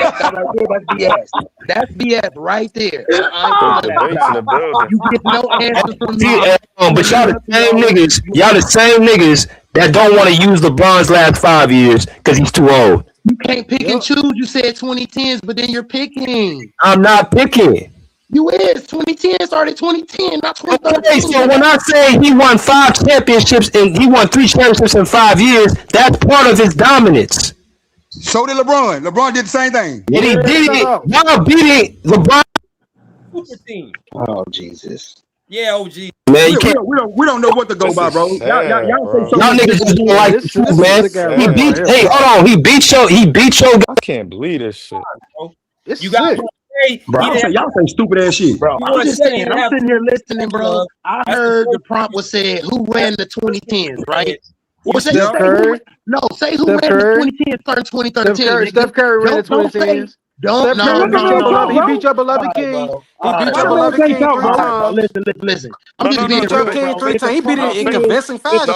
BS. That's BS right there. You get no answer from me. But y'all the same niggas. Y'all the same niggas that don't want to use LeBron's last 5 years because he's too old. You can't pick and choose. You said 2010s, but then you're picking. I'm not picking. You is 2010 started 2010, not 2013. Okay, so when I say he won 5 championships and he won 3 championships in 5 years, that's part of his dominance. So did LeBron. LeBron did the same thing. And he did it. Y'all beating LeBron. Super team. Oh Jesus. Yeah, OG. Man, you can't. We don't know what to go by, bro. Y'all say so. Y'all niggas just don't like the truth, man. He beat. Hey, hold on. He beat your. I can't believe this shit. You got bro. Y'all say stupid ass shit, bro. I'm just saying. I'm sitting here listening, bro. I heard the prompt was said, "Who ran the 2010s?" Right? Well, say who ran the 2010s starting 2013. Steph Curry ran the 2010s. He beat your beloved king. He beat your beloved king 3 times. Listen. I'm just being your king 3 times. He beat it in convincing fashion.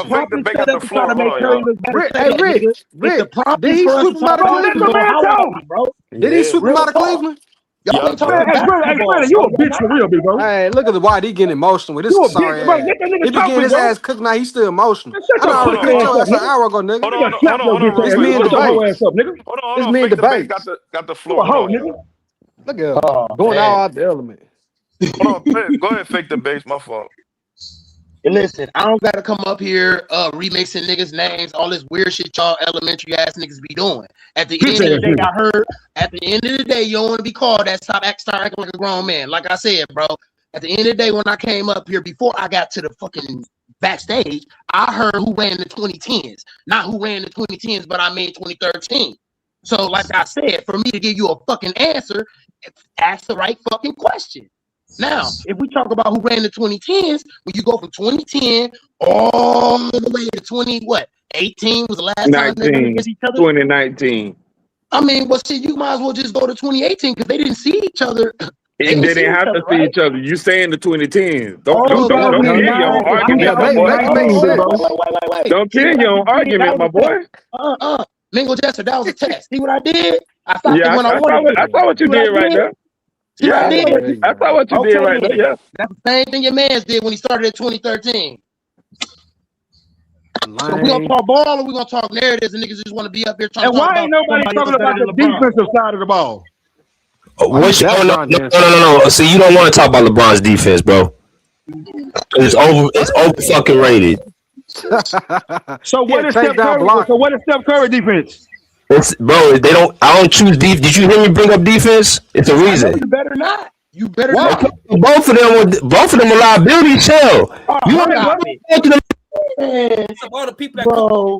Hey, Rick, did he sweep him out of Cleveland? Did he sweep him out of Cleveland? Hey, brother, you a bitch for real, big bro. Hey, look at the why he getting emotional with this sorry ass. He be getting his ass cooked now. He's still emotional. I already cooked your ass an hour ago, nigga. Hold on. It's me and debate. It's me and debate. Got the floor. Look at him going all out the element. Hold on, go ahead, fake the base. My fault. Listen, I don't gotta come up here remixing niggas' names, all this weird shit y'all elementary ass niggas be doing. At the end of the day, I heard at the end of the day, you don't want to be called that. Start acting like a grown man. Like I said, bro. At the end of the day, when I came up here, before I got to the fucking backstage, I heard who ran the 2010s. Not who ran the 2010s, but I made 2013. So, like I said, for me to give you a fucking answer, ask the right fucking question. Now, if we talk about who ran the 2010s, when you go from 2010 all the way to 18 was the last time they went against each other? 2019. I mean, well, shit, you might as well just go to 2018 because they didn't see each other. They didn't have to see each other. You saying the 2010s. Don't kill your own argument, my boy. Don't kill your own argument, my boy. Mingo Jester, that was a test. See what I did? I stopped it when I wanted. I saw what you did right there. Yeah, I saw what you did right there. Yeah. That's the same thing your man's did when he started in 2013. So we gonna talk ball or we gonna talk narratives and niggas just want to be up here trying to talk about. And why ain't nobody talking about the defensive side of the ball? No. See, you don't want to talk about LeBron's defense, bro. It's over fucking rated. So what is Steph Curry defense? Bro, I don't choose defense. Did you hear me bring up defense? It's a reason. You better not. You better not. Both of them are liability. Chill. You want to go to the It's of all the people that bro.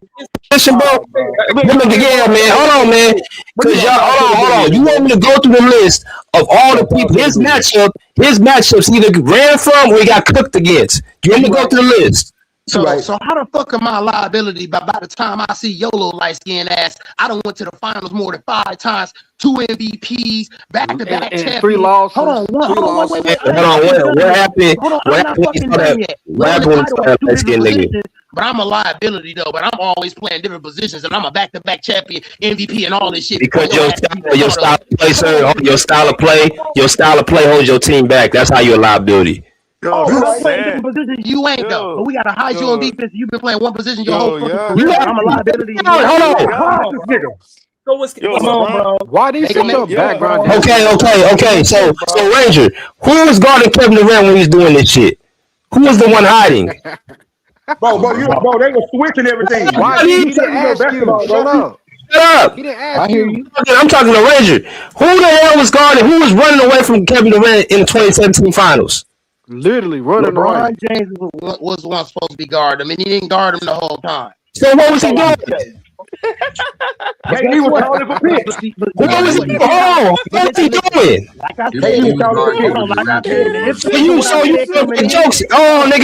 Listen, bro. Yeah, man. Hold on, man. Because y'all, hold on. You want me to go through the list of all the people? His matchups either ran from or he got cooked against. You want me to go through the list? So how the fuck am I a liability? By the time I see YOLO light skin ass, I done went to the finals more than 5 times, 2 MVPs, back-to-back champions. 3 losses. Hold on, wait. What happened? What happened when skin nigga? But I'm a liability though. But I'm always playing different positions, and I'm a back-to-back champion, MVP, and all this shit. Because your style of play, sir, your style of play holds your team back. That's how you're a liability. I'm playing different positions. You ain't though. But we got to hide you on defense. You've been playing one position your whole fucking career. I'm a liability. Hold on. So what's going on, bro? Why these your background? Okay. So Ranger, who was guarding Kevin Durant when he was doing this shit? Who was the one hiding? Bro, they were switching everything. Why he didn't ask you? Shut up. He didn't ask you. I'm talking to Ranger. Who the hell was guarding? Who was running away from Kevin Durant in the 2017 finals? Literally running LeBron James was the one supposed to be guarding him, and he didn't guard him the whole time. So what was he doing? He was calling for pitch. What was he doing? What was he doing? Like I said, So you making jokes? Oh, nigga.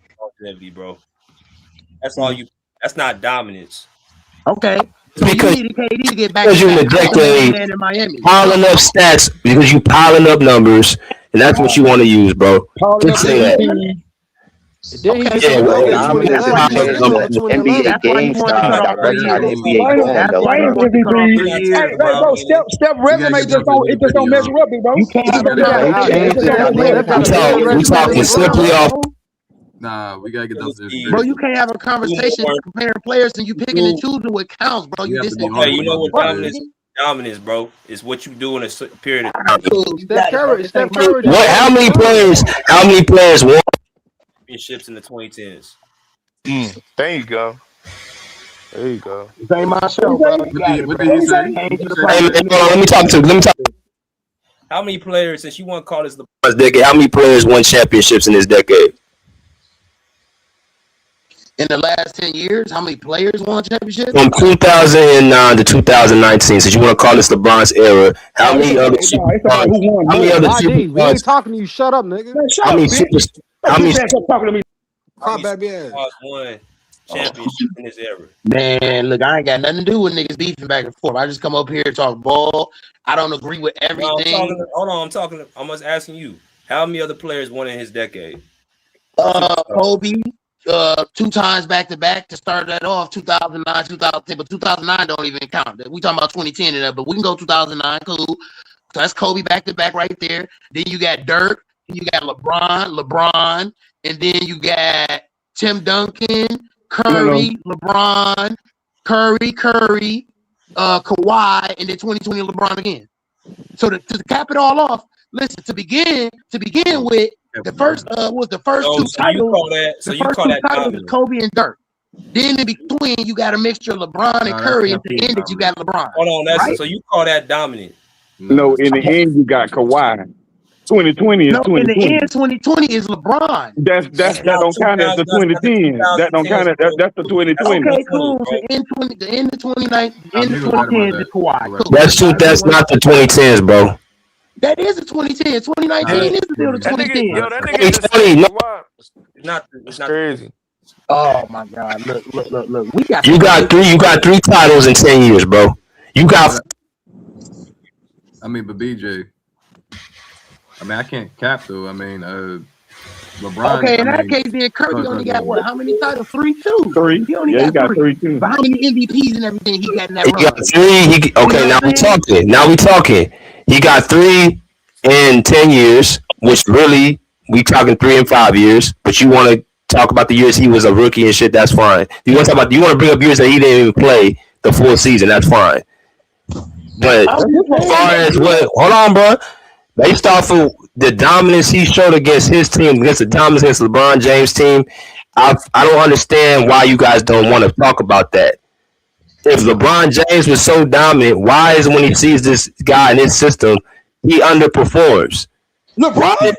longevity, bro. That's all you. That's not dominance. Okay. So Because you needed KD to get back because to you're in back. the How was the main decade man in Miami? piling up stats because you piling up numbers, and that's what you want to use, bro. Calling up Just say that. MVP. Then he Okay. get Yeah, some well, numbers in Dominance is 2011. He That's get why some changing you numbers the in wanted. NBA 2011. That's why you game wanted to style cut off 3 directly how years. the That's NBA going though. why Why you ain't wanted to cut off MVP? 3 years, Hey, bro. bro, Steph We gotta resume get just Dustin don't to it the just don't measure video. up, big bro. You can't It just have a don't measure They up. It conversation. changed just it don't at measure the up. Steph got we a talk better we resume than talking LeBron. simply off. Nah, we gotta get Let me Dustin to the see. Bro, video. you can't have a conversation More. comparing players and you picking and You choosing what counts, bro. We You have to be okay? honest You know about what this, fuck, man. dominance? nigga. Dominance, bro, is what you do in a period of All time. right, cool. You got it, bro. This Steph ain't my Curry show. did What? better than LeBron. How many players won? Championships in the 2010s. There you go. There you go. This ain't my What show, you bro. say? You What got did it, what bro. did What he you say? say? What Change did the you say? Hey, man, conversation. hold on, let me talk to How many players since you want to call this the this decade. How many players won championships in this decade? In the last 10 years, how many players won championships? From 2009 to 2019, since you want to call this LeBron's era, how many other It's about who won how many more. other YD, we ain't superstars? talking to you. Shut up, nigga. Man, shut How up, many bitch. super? How Don't many? bitch ass up talking to me. How Cry many baby ass. superstars won championship in this era? Man, look, I ain't got nothing to do with niggas beefing back and forth. I just come up here and talk ball. I don't agree with No, everything. I'm just asking you. How many other players won in his decade? Kobe, 2 times back to back to start that off, 2009, 2010, but 2009 don't even count. We talking about 2010 and that, but we can go 2009, cool. So that's Kobe back to back right there. Then you got Dirk, then you got LeBron, and then you got Tim Duncan, Curry, LeBron, Curry, Kawhi, and then 2020 LeBron again. So to cap it all off, listen, to begin with, the first was the first two titles. The first two titles is Kobe and Dirk. Then in between, you got a mixture of LeBron and Curry, and at the end that you got LeBron. Hold on, so you call that dominant? No, in the end, you got Kawhi. 2020 is 2020. In the end, 2020 is LeBron. That don't count as the 2010. That don't count as that's the 2020. Okay, cool. The end of 2019, the end of 2010 is Kawhi. Cool. That's not the 2010s, bro. That is the 2010. 2019 is still the 2010. Yo, that nigga just 2020, no. It's crazy. Oh my God! Look. We got You got three titles in 10 years, bro. You got. I mean, but BJ. I mean, I can't cap though. I mean, LeBron. Okay, in that case, then Curry only got what? How many titles? 3 too. 3. He only got 3 too. But how many MVPs and everything he got in that run? Got 3. Okay, now we talking. He got 3 in 10 years, which really we talking 3 and 5 years. But you want to talk about the years he was a rookie and shit? That's fine. You want to bring up years that he didn't even play the full season? That's fine. But as far as hold on, bro. Based off of the dominance he showed against his team, against the dominance against LeBron James' team, I don't understand why you guys don't want to talk about that. If LeBron James was so dominant, why is when he sees this guy in his system, he underperforms? LeBron,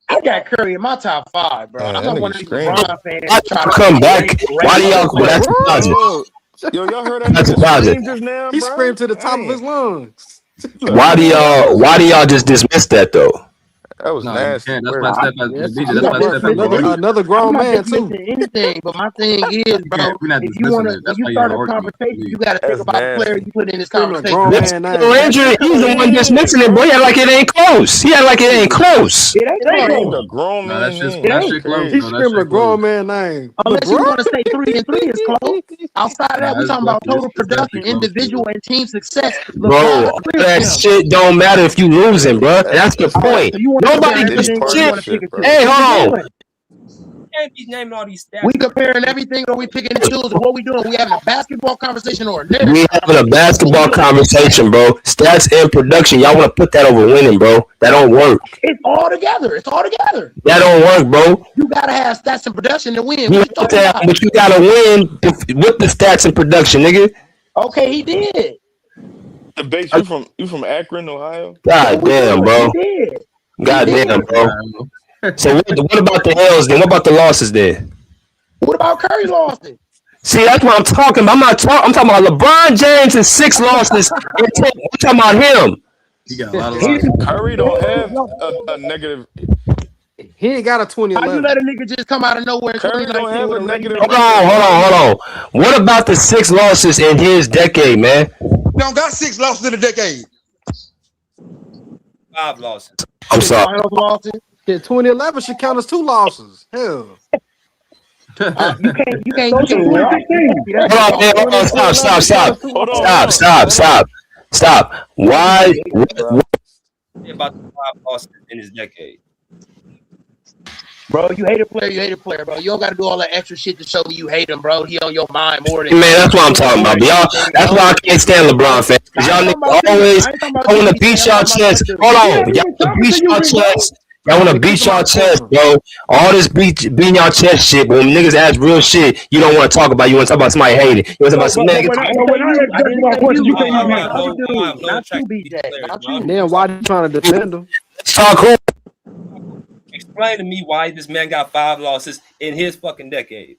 I got Curry in my top 5, bro. I'm not one of these LeBron fans. Come back. Why do y'all? That's positive. Yo, y'all heard that That's nigga positive. scream just now, He bro? screamed to the top of his lungs. Why do y'all just dismiss that though? That was nasty. That's why Steph has BJ. That's why Steph has another grown man too. Anything, but my thing is, bro, if you want to, you start a conversation, you got to think about the player you put in this conversation. Andrew, he's the one dismissing it, boy. He had like it ain't close. He had like it ain't close. It ain't a grown man. That shit close. He's screaming a grown man name. Unless you want to say 3 and 3 is close. Outside of that, we're talking about total production, individual and team success. Bro, all that shit don't matter if you losing, bro. That's the point. Nobody gives a shit. Hey, hold on. Can't be naming all these stats. We comparing everything, or we picking and choosing. What we doing? We having a basketball conversation or a narrative? We having a basketball conversation, bro. Stats and production. Y'all want to put that over winning, bro. That don't work. It's all together. That don't work, bro. You gotta have stats and production to win. But you gotta win with the stats and production, nigga. Okay, he did. The base, you from Akron, Ohio? God damn, bro. God damn, bro. So what about the L's then? What about the losses then? What about Curry losses? See, that's what I'm talking about. I'm talking about LeBron James and 6 losses. I'm talking about him. He got a lot of losses. Curry don't have a negative. He ain't got a 2011. How you let a nigga just come out of nowhere? Curry don't have a negative. Hold on. What about the 6 losses in his decade, man? Don't got 6 losses in a decade. 5 losses. I'm sorry. Yeah, 2011 should count as 2 losses. Hell. You can't. Hold on. Stop. Why? About the 5 losses in his decade. Bro, you hate a player, bro. You don't got to do all that extra shit to show me you hate him, bro. He on your mind more than. Man, that's what I'm talking about. Y'all, that's why I can't stand LeBron fans. Cause y'all niggas always want to beat y'all chest. Hold on, y'all want to beat y'all chest. Y'all want to beat y'all chest, bro. All this beating y'all chest shit, but when niggas ask real shit, you don't want to talk about. You want to talk about somebody hating. You want to talk about some niggas. Then why you trying to defend him? Let's talk who. Explain to me why this man got 5 losses in his fucking decade.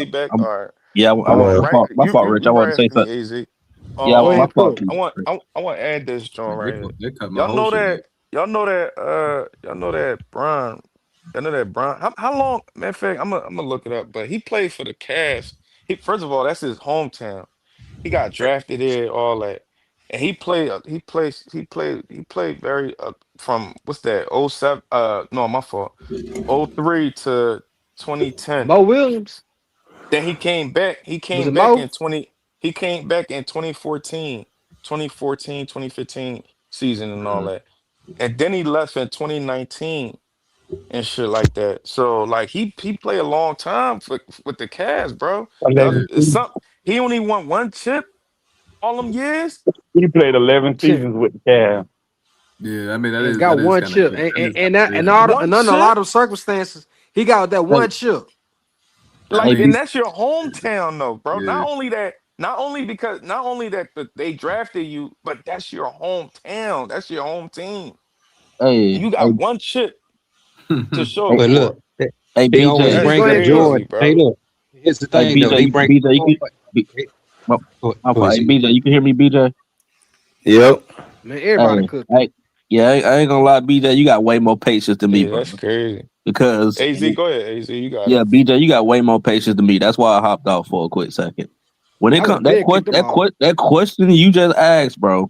he back? I'm- All right. Yeah, Right, my fault, Rich. I you wanted right to say after me, something. AZ. Yeah, Go my ahead, Um, fault, cook. too. I want to add this joint right here. They cut my Y'all whole know shit that. Y'all know that Bron. Y'all know that Bron. How long? Matter of fact, I'm gonna look it up. But he played for the Cavs. He first of all, that's his hometown. He got drafted there, all that, and he played. He played very from what's that? Oh seven. No, my fault. 03 to 2010. Mo Williams. Then he came back. Was it Mo? He came back in 2015 season and all up. that. And then he left in 2019 and shit like that. So like he played a long time with the Cavs, bro. Yeah. It's some he only won one chip all them years. He played 11 seasons with the Cavs. Yeah, I mean And that got is one kind of chip. that is One And under a chip? lot of circumstances, he got that Hey, one chip. I Like, hey, mean and B, that's your hometown, though, bro. yeah. Not only that they drafted you, but that's your hometown. That's your home team. And hey, you hey, got one chip to show hey, But for look, it. hey, he always BJ, That's Go bring up ahead, cook. crazy, Jordan. Hey, bro. look, here's the hey, thing though. He bring BJ, you can, B, Go, my go fault. ahead, Hey, Z. BJ, you can hear me, BJ? Yep. Man, everybody Hey, cooking. hey, yeah, I ain't gonna lie, BJ, you got way more patience than me, Yeah, bro. that's crazy. Because AZ, go ahead. AZ, you got yeah, it. BJ, you got way more patience than me. That's why I hopped off for a quick second. When I it would comes have been kicked them off. that question you just asked, bro,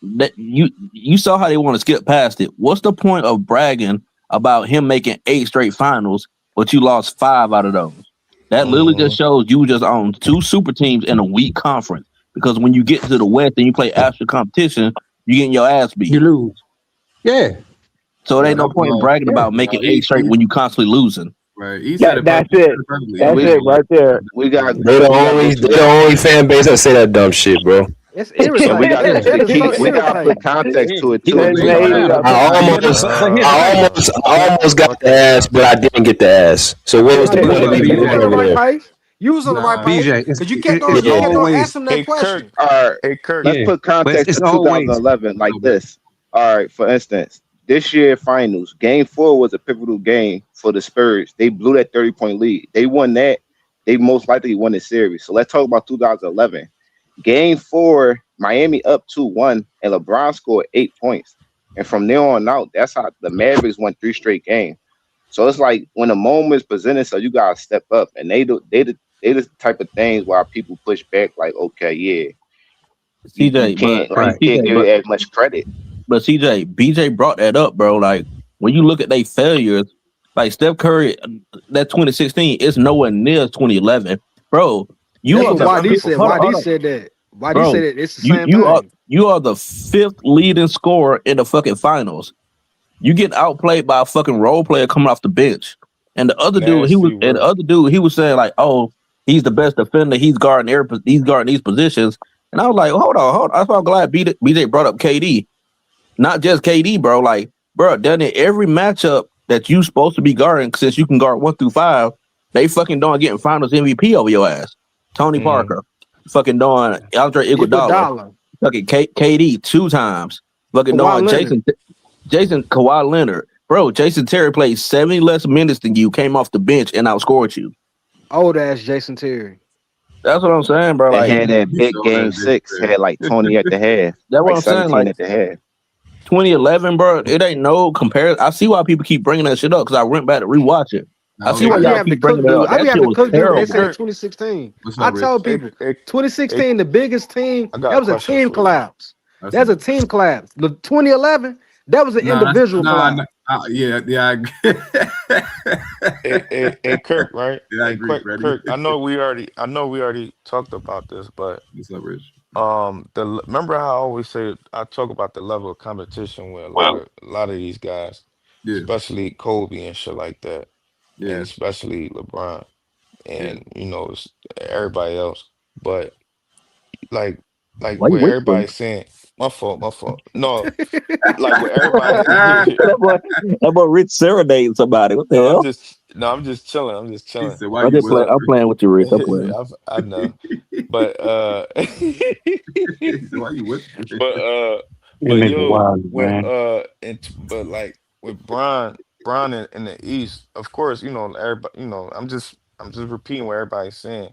that you saw how they want to skip past it. What's the point of bragging about him making 8 straight finals, but you lost 5 out of those? That literally just Mhm. shows you just own 2 super teams in a weak conference. Because when you get to the West and you play actual competition, you getting your ass beat. You lose. Yeah. So it Yeah, ain't no no, point in bragging Yeah. about making eight straight when you constantly losing. right. He said it That's perfectly. He it. said it perfectly. That's Every we it team right there. we got They we got to the only fan base that say that dumb shit, bro. It's and we irritating. got That is so we got to put irritating. context to it He too, gonna Hey make G. the man, we Like gotta finals. put context. But here's the thing. I almost got the ass, but I didn't get the ass. So what was the Hey, point of look, even you was going on the over right there? pace. You was on the right Nah, pace BJ, because it's you Yeah. kept on always asking that Hey Kirk. question. all right, Hey Kirk. let's yeah, put but context it's to always 2011 like this. All right, for instance, this year finals, game 4 was a pivotal game for the Spurs. They blew that 30-point lead. They won that. They most likely won the series. So let's talk about 2011. Game 4, Miami up 2-1, and LeBron scored 8 points. And from there on out, that's how the Mavericks won 3 straight games. So it's like when the moment's presented, so you gotta step up. And they the type of things where people push back, like, okay, yeah, you CJ, but hey you right. can't CJ, give it as much credit. but CJ, BJ brought that up, bro. Like when you look at their failures, like Steph Curry, that 2016 is nowhere near 2011, bro. You That's are what the YD fifth, said. hold on, YD hold on, said that. YD bro. said it. It's the same You are thing. the fifth leading scorer in the fucking finals. You get outplayed by a fucking role player coming off the bench, and Nasty the work. other dude, he was saying like, oh, he's the best defender. He's guarding these positions, and I was like, hold on. That's why I'm glad BJ brought up KD. Not just KD, bro. Like, bro, done in every matchup that you supposed to be guarding, since you can guard 1 through 5, they fucking doing getting Finals MVP over your ass. Tony Mm. Parker, fucking doing Andre Iguodala, Iguodala, fucking KD 2 times, fucking Kawhi doing Leonard. Jason Kawhi Leonard, bro. Jason Terry played 70 less minutes than you, came off the bench and outscored you. Old ass Jason Terry. That's what I'm saying, bro. And Like had that he's big so game that 6, had like 20 at the half, that's what like I'm saying. 17 Like at the half. 2011, bro. It ain't no comparison. I see why people keep bringing that shit up because I went back to rewatch it. I Nah, see okay, Hey why I be look. y'all having to keep bringing cook it dude. up. I That be shit having to was cook dude when Hey they terrible. say Kirk. 2016. What's I up, Rich? told Hey, people hey, hey, 2016, the biggest team, I got that a was a question team for you. collapse. That's That's a team collapse. The 2011, that was an individual collapse. yeah, yeah, Hey, Kirk, right? yeah, I Hey, agree, quick, Freddie. Kirk. I know we already talked about this, but What's up, Rich? remember how I always say I talk about the level of competition with a lot of these guys, Yeah, especially Kobe and shit like that, and yeah, especially LeBron yeah. and everybody else. But like Why you what whispering? everybody's saying, my fault. No, like what everybody. That boy Rich serenading somebody. What the No, hell? I'm just chilling. I'm just He chilling. said, "Why you But I'm playing with you, Rich. I'm playing. I know. But He said, "Why you whispering?" but You but nigga yo, wild, when man. but like with Brian in the East, of course, everybody, I'm just repeating what everybody's saying.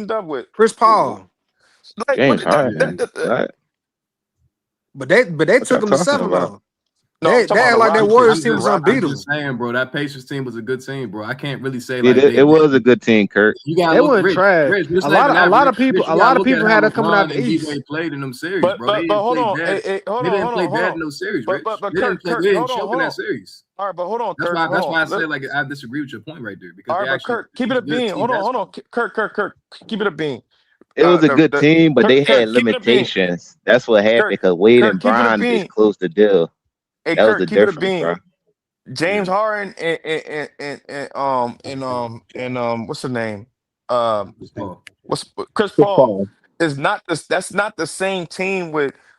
teamed up with? Chris Paul. Like, James that, Harden. What? But they What took y'all him to talking 7 about? though. No, I'm They talking about act the like that Rockets. Warriors The team was I'm unbeatable. just saying, bro. That Pacers team was a good team, bro. I can't really say It, like it was a good team, Kurt. You gotta They look, weren't Rich. trash. Rich, it's A not even that, lot Rich. of people Rich, you gotta look at had how us coming out LeBron the and East. D-Wade played in them series, But bro. They but didn't hold play on. bad. Hold They on, didn't hold play on, hold bad on. in those series, But Rich. but but They didn't Kirk, play. Kirk, They didn't hold on, choke in hold that on. series. All right, but hold on, That's Kirk, why. hold That's on. why I say like I disagree with your point right there because All they right, but actually Kirk, keep it played a good bean. team Hold basketball. on. Kirk, keep it a bean. It was a good The team, but they had Kirk, keep it a bean. limitations. That's what happened Kirk, because Wade Kirk, and keep it a Bron just bean. closed the deal. Hey, That was Kirk, the keep it a difference, bean. bro. James Yeah. Harden and what's the name? Chris Paul. What's Chris Chris Paul Paul. is not this. That's not the same team with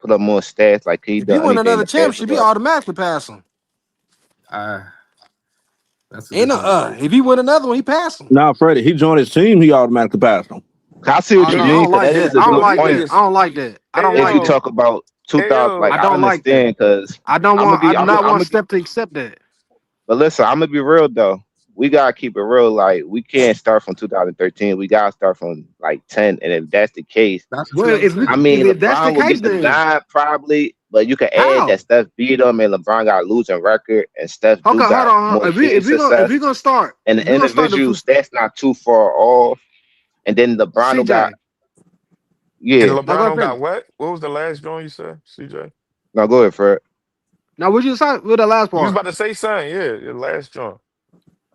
put up more stats? Like, could he If he done win anything another championship, he defensively? automatically pass him. That's a Ain't good no conversation. if he win another one, he pass him. Now, Freddie, he joined his team, he automatically passed him. I see Oh what no, you I mean, don't because like that is that. a I don't good like point. that. I don't like that. I don't If like you that. talk about 2000, like I I don't like that. understand, because I don't I'm gonna want. I be, do I'm, not I'm want gonna, Steph to accept that. but listen, I'm gonna be real though. We gotta keep it real. Like, we can't start from 2013. We gotta start from like 10. And if that's the case, That's what Well, I'm saying. I mean, if that's the LeBron will case, get the then nine probably, but you can add how? that Steph beat him and LeBron got a losing record, and Steph Okay, do hold got on. more If team we success, gonna start, and if the we gonna start individual the stats not too far off. And then LeBron got, CJ. And yeah. Now go ahead, LeBron got finish. what? What was the last joint you said, CJ? No, go ahead, Fred. Now what you decide with the last You was part? about to say something, yeah, your last joint.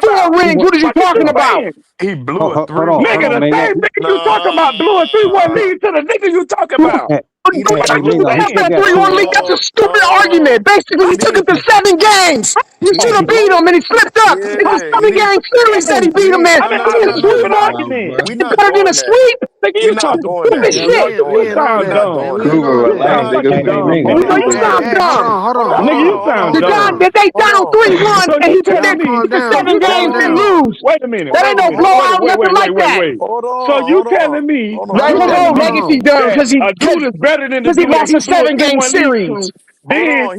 talking 4 about? rings. What is you Like, get talking your about? man. He blew a Hold on, Nigga, the man. same nigga you talking about blew a 3-1 Nah, lead to the nigga you talking What about. he didn't I just blew. Gino, said he that's still not got 3-1 2. league. That's a No, stupid argument. no, Basically, he he took it didn't. to 7 games. You He should have didn't. beat him, and he slipped up. It was Yeah, a he 7 didn't. game series that he beat him in. I No, mean, no, how no, Better that no, than a no, stupid no, sweep, no. argument? We not better than a doing that. sweep. Nigga, We you not talking doing stupid that. Yeah, We shit. not doing You we ain't that. on sound We that, not dumb. man. doing We that. ain't Kruger, on We that. relax, Sound not. nigga. fucking Can't be Oh, dumb, mean to Hold bro. you know on, Kruger, you hold man. sound on, Hey, hold dumb. on, hold hold on, on, Nigga, hold hold you on, on, hold hold on, sound The hold on, guy dumb. on, that they hold down on, 3-1 So and you he took Y'all telling that me calm to down. 7 Calm games so and down. lose. wait a minute, That wait ain't a no minute, blowout, nothing like that. hold So on, you hold on, telling me, hold There on, you ain't hold no on, telling blowout me legacy Hold done that because he a dude is better than the dude that lost he a blew a 7 game 3-1 lead series. to, hold then on.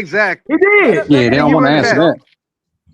Exactly. He did. Yeah, they don't He want to run it answer back. that.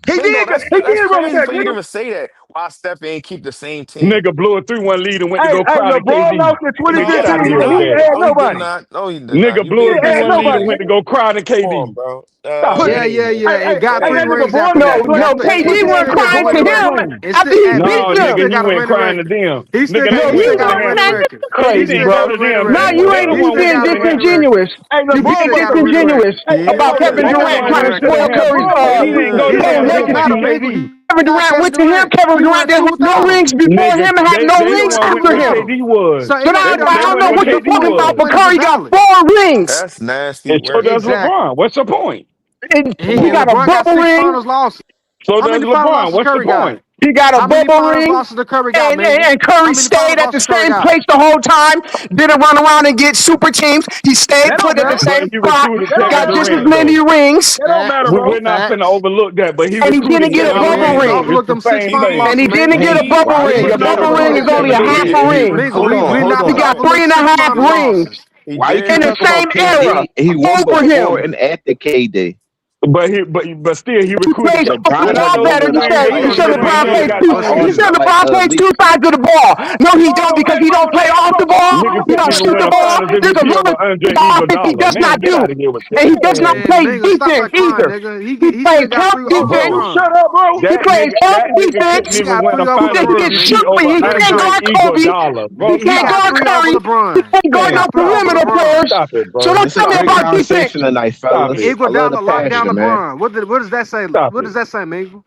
He Bingo, did. that's He that's did run it crazy back, for you to nigga. even say that. Why Steph ain't keep the same team? Nigga blew a 3-1 lead and went to Hey, go cry to LeBron KD. lost in Nigga, get out 2015. of No, he here Nigga, with he not. ain't that. had No, he did nobody. not. No, he did not. Nigga You blew He a ain't being had 3-1 lead nobody, and went to nigga. go cry to come on, KD. bro. Stop it. Yeah, He yeah, yeah. Hey, And got hey, three that nigga rings LeBron after nigga that. was playing. No, And Hey, KD pussy he ass wasn't still nigga got a crying boy, to winning you him record. lame. And after still, he and beat No, he them. nigga, still he got a went winning crying to record. them. He still Nigga, got they No, he you went still and got went a and wasn't, had winning man. some. record. You're KD He crazy, still didn't got go bro. a to winning them. Now record. you They ain't the He just one still went being got to a the winning him. record. disingenuous. Hey, You He being LeBron still went got to a winning disingenuous record. Hey, hey, about wait a Kevin minute. They the Durant one trying to went to the spoil him. Curry's LeBron went to KD didn't go to Hey, Curry's them. LeBron, Not legacy. KD, Kevin KD. Not Durant Kevin went to him. Durant. Kevin He Durant went didn't two have no without him. rings before nigga, him and had no they the rings He one went went two after where without him. him. KD was. So So it now They don't, it went don't I they don't matter went know where what what your you're KD talking point. Your about, was. but point is Curry got invalid. 4 rings. That's nasty And so work. does Exactly. LeBron. What's the point? And Come he And on. got a LeBron got bubble 6 finals ring. losses. So How does many final LeBron. losses What's the Curry got? point? He got a How many bubble finals ring. losses the Curry got, Mingle? And How Curry many finals stayed at the losses Curry same got? place the whole time. Didn't run around and get super teams. He stayed that don't put at the matter. But same he spot. recruited That don't Kevin Got matter, just as bro. Durant many though. rings, That don't matter, We're bro. not finna Facts. overlook that, but he and he didn't recruited get a No, Kevin we bubble ain't Durant though. ring. It's overlooked the them six same final thing. And losses, he didn't Mingle. get a bubble Why We you ring. A did putting not that bubble on ring him? is overlook only that, a He half Mingle. a did. ring. Mingle, Hold on, we hold not He gonna on. got overlook 3.5 6 final rings losses. He Why you in keep did. the talking same about KD? era He won over before him. and after KD. But still he He recruited. plays off the LeBron Without ball done those won better. two You without rings, said they you would players said have that went. was He LeBron would have plays really got two. two You rings. on said like LeBron plays two elite. sides of the ball. No, he LeBron don't don't because play he both don't play sides, off bro. the ball. Nigga He couldn't don't even shoot win the a ball. Finals There's a MVP lot over of Andre ball that he Iguodala. does Man, not get do. out of here with that. And he does not Man, play Mingle, stop defense that crying, either. nigga. He He plays still got help 3 over defense. Bro, LeBron. Shut up, bro. He plays help that nigga couldn't He defense. even got win 3 a over He Finals said he gets LeBron, MVP shook, Mingle. but over he Let him can't Andre talk. guard Kobe. Iguodala. Bro, He He can't stop got it. guard 3 over Curry. He LeBron. can't He guard Man, no got 3 stop over it. perimeter LeBron. players. Stop it, So bro. don't It's a tell me great about Stop it. defense. conversation tonight, Stop fellas. it. I love the Iguodala locked down passion, man. LeBron. What does that say? Stop What it. does that say, Mingle?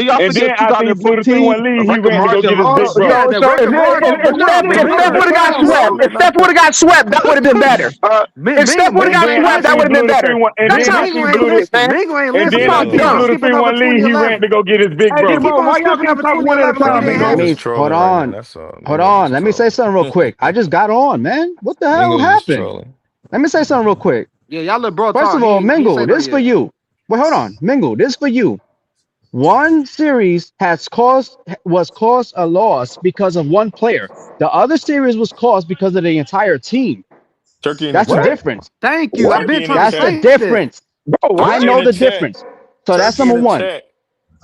Then y'all And then forget after he blew the 2015. 3-1 lead, he Record ran to go Marshall get his Hall. big So, bro. Yeah, the record Marshall. if Hold on, but Steph Mingles, would have got swept, that would have been better. If Steph would have And Mingle got then ain't swept, after that he would have listening. been blew the better. 3-1, and That's then how after he Mingle ain't blew the listening. Mingle ain't and listening. then He after he keep on blew the skipping 3-1 over lead, he 2011. ran to go get his big He bro. keep bro, on why y'all skipping can't over talk one at a 2011 like Nah, it time, didn't Mingos bro? just happen. Hold trolling right now. on. That's all. Hold Mingos on. just Let me say trolling. something real quick. I just got on, man. What the hell Mingos just happened? trolling. Let me say something real quick. Yeah, y'all let bro First talk. of all, He ain't say Mingle, nothing this for yet. you. Wait, hold on. Mingle, this for you. One series was caused a loss because of one player. The other series was caused because of the entire team. Turkey in the That's the chat. difference. Thank you. I've Turkey been in the trying to That's the chat. say that. difference. Bro, I what? Turkey in know the the chat. difference. So that's Turkey in number the one. chat.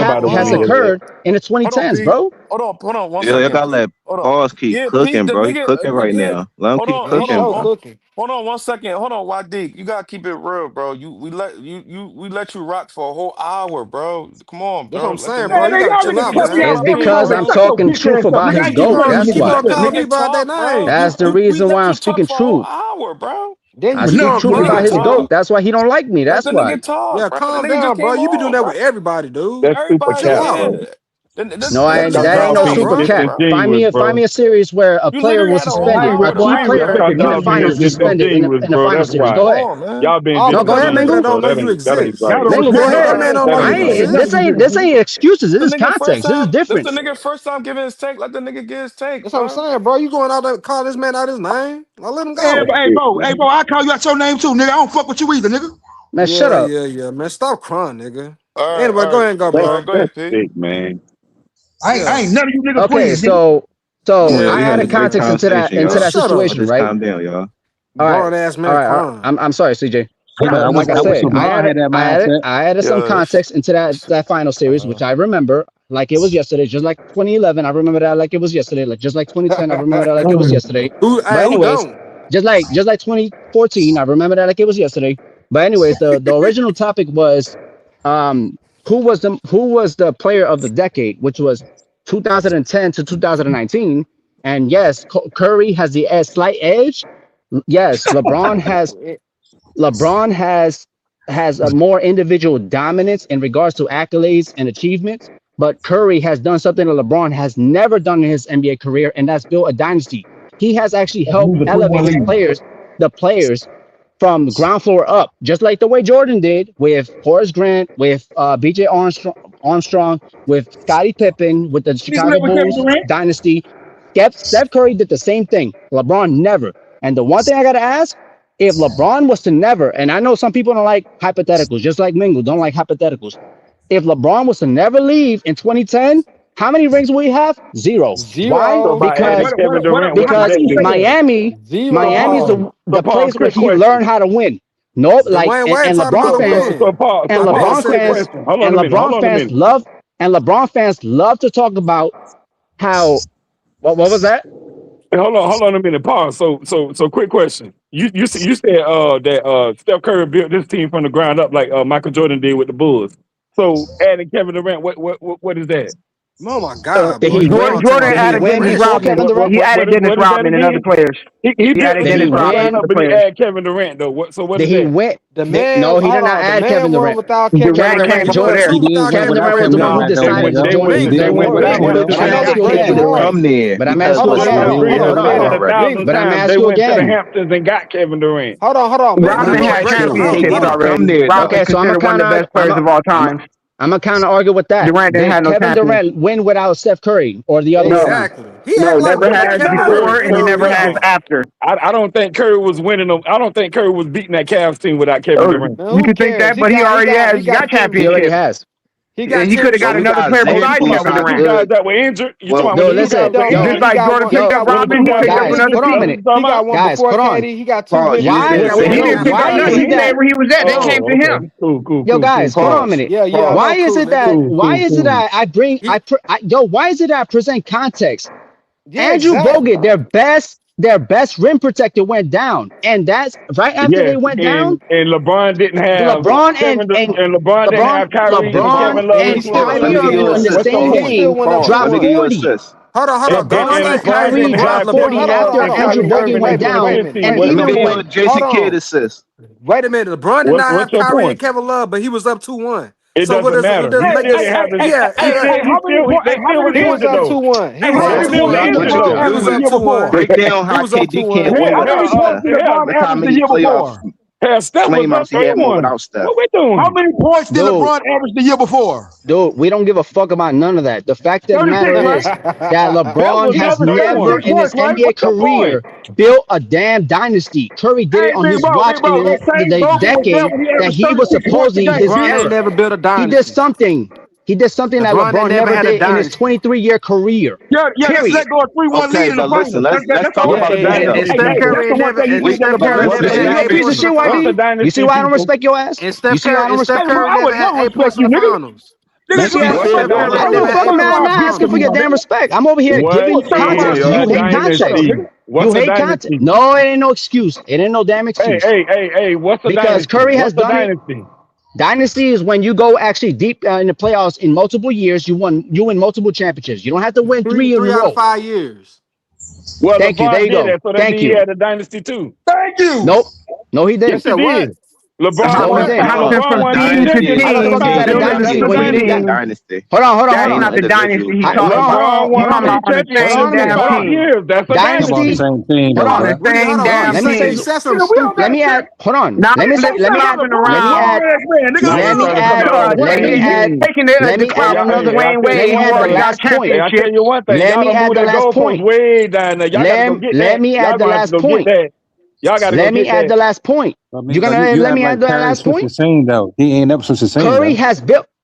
nobody has believe that shit. occurred in the Hold on, 2010s, Pete. bro. Hold on, one You second, gotta Pete. let Hold on. Pause keep Yeah, cooking, Pete, the bro. He nigga. cooking right Yeah. now. Let him Hold keep on, Man, he hold cooking, on, sure bro. cooking. hold on, 1 second. Hold on, YD. You gotta keep it real, bro. We let you rock for a whole hour, bro. Come on, That's what bro. I'm Let the saying, nigga bro. Man, You nigga, gotta y'all chill niggas out, cut me man. out It's of every because I'm conversation. Your talking bitch truth ass up, about nigga. I his ain't keep GOAT. running You you That's keep niggas why. on clip, calling nigga. me by that name. That's the we reason why let I'm you talk speaking for a whole truth. hour, bro. Then I you But keep speak no, truth but running about no. your his mouth. GOAT. Talk. That's why he don't like me. Let That's the why. nigga talk, Yeah, bro. The calm nigga just down, bro. came You be doing on, that bro. with everybody, dude. That's super Everybody, Chill cap, out. bro. yeah. No, Let Chill that the ain't fuck no talk, out, super bro. man, cap. bro. Disingenuous, Find bro. me a series where a You player literally was had a whole suspended. hour A to key argue player, with Y'all in the dog everybody, in here finals bro. was suspended disingenuous, in the bro. final That's series. why. Go Come ahead. on, man. Y'all being All No, go because ahead, of a nigga disingenuous, that Mingle. bro. don't know you That ain't exist. right. Y'all don't Mingle, go respect Mingo, your that ahead. ass man don't for know I talking you about ain't. nothing, exist. nigga. This ain't excuses. This The is nigga first context. This is time. This the difference. nigga first time giving his take. Let the nigga give his take, That's what I'm bro. saying, bro. You going out there call this man out his name? Now let him Hey, go. hey, bro, I call you out your name too, nigga. I don't fuck with you either, nigga. Man, shut Yeah, up. yeah, yeah, man. Stop crying, nigga. All right, Anyway, all go right, ahead and go, That's all right. bro. Go that's ahead, P. sick, man. I Yeah, ain't none of you niggas Okay, friends, nigga. so Come on, yeah, I we having added a great context conversation, into man. y'all. that Shut up, situation, Just right? calm down, y'all. All right, grown ass all man right, all right. crying. I'm sorry, CJ. But like I said, LeBron had that mindset. I added some context into that final series, which I remember like it was yesterday, just like 2011. I remember that like it was yesterday, like just like 2010. I remember that like it was yesterday. Who But anyways, don't? just like 2014, I remember that like it was yesterday. But anyways, the original topic was who was the player of the decade, which was 2010 to 2019. And yes, Curry has the slight edge. Yes, LeBron has a more individual dominance in regards to accolades and achievements, but Curry has done something that LeBron has never done in his NBA career, and that's built a dynasty. He has actually helped elevate the players from ground floor up, just like the way Jordan did with Horace Grant, with B.J. Armstrong, with Scottie Pippen, with the Chicago Bulls dynasty. Steph Curry did the same thing. LeBron never. And the one thing I gotta ask, if LeBron was to never, and I know some people don't like hypotheticals, just like Mingle don't like hypotheticals. If LeBron was to never leave in 2010, how many rings will he have? Zero. Why? Because Miami is the place where he learned how to win. Nope, like and LeBron fans love to talk about how what was that? Hey, hold on a minute. Pause. So quick question. You said that Steph Curry built this team from the ground up like Michael Jordan did with the Bulls. So adding Kevin Durant, what is that? Oh my God! Jordan added Dennis Rodman. He added Dennis Rodman and other players. He added Dennis Rodman, but he added Kevin Durant though. What is that? The man, no, he did not add Kevin Durant. Without Kevin Durant came before there. Kevin Durant was the one who decided to join. But I'm asking you again. But I'm asking you again. The Hamptons and got Kevin Durant. Hold on. Rodman had championships already. Rodman considered one of the best players of all time. I'm gonna kind of argue with that. Durant didn't have no Kevin Durant win without Steph Curry or the other? Exactly. No, never has before, and he never has after. I don't think Curry was winning them. I don't think Curry was beating that Cavs team without Kevin Durant. You can think that, but he already got championships. He already has. He could have got another player beside Kevin Durant. You guys that were injured. You talking no, about listen. Just like Jordan picked up Rodman, he picked up another team. He got one before KD. He got two. He didn't pick up nothing. He stayed where he was at. They came to him. Cool. Yo, guys, hold on a minute. Yeah. Why is it that I present context? Andrew Bogut, their best rim protector went down, and that's right after they went down. And LeBron didn't have LeBron LeBron didn't have Kyrie and Kevin Love. And Kyrie in the same game dropped 40. Hold on. LeBron and Kyrie dropped 40 after Andrew Bogut went down, and even when Jason Kidd assist. Wait a minute, LeBron did not have Kyrie and Kevin Love, but he was up 2-1. It doesn't matter. He was up 2-1. He was up 2-1. Break down how KD can't win without Steph. Steph was up 2-1. What we doing? How many points did LeBron average the year before? Dude, we don't give a fuck about none of that. The fact of the matter is that LeBron has never in his NBA career built a damn dynasty. Curry did it on his watch in the decade that he was supposedly his era. Never built a dynasty. He did something that LeBron never did in his 23-year career. Yeah, let's let go a 3-1 lead in the finals. Let's talk about You see why I don't respect your ass? And Steph Curry never had 8 points in the finals. I'm asking for your damn respect. I'm over here giving context. You hate context. You hate context. No, it ain't no excuse. It ain't no damn excuse. Hey, what's the because dynasty? Curry has done it. Dynasty is when you go actually deep in the playoffs in multiple years. You win multiple championships. You don't have to win three in a row. 3 out of 5 years. Well, Thank you. There you go. So Thank you. He had a dynasty too. Thank you. Nope. No, he didn't. Yes, he did. LeBron dynasty. Hold on. That's not the dynasty he's talking about. He's talking about the same damn team. That's a dynasty. Hold on, the same damn team. Let me add. Hold on. Let me add another. Wayne Wade last point. Let me add the last point. Way down there. Let me add the last point. Y'all got to let me add the last point. You're gonna let me add the last point. He ain't never switched the same. Curry has built.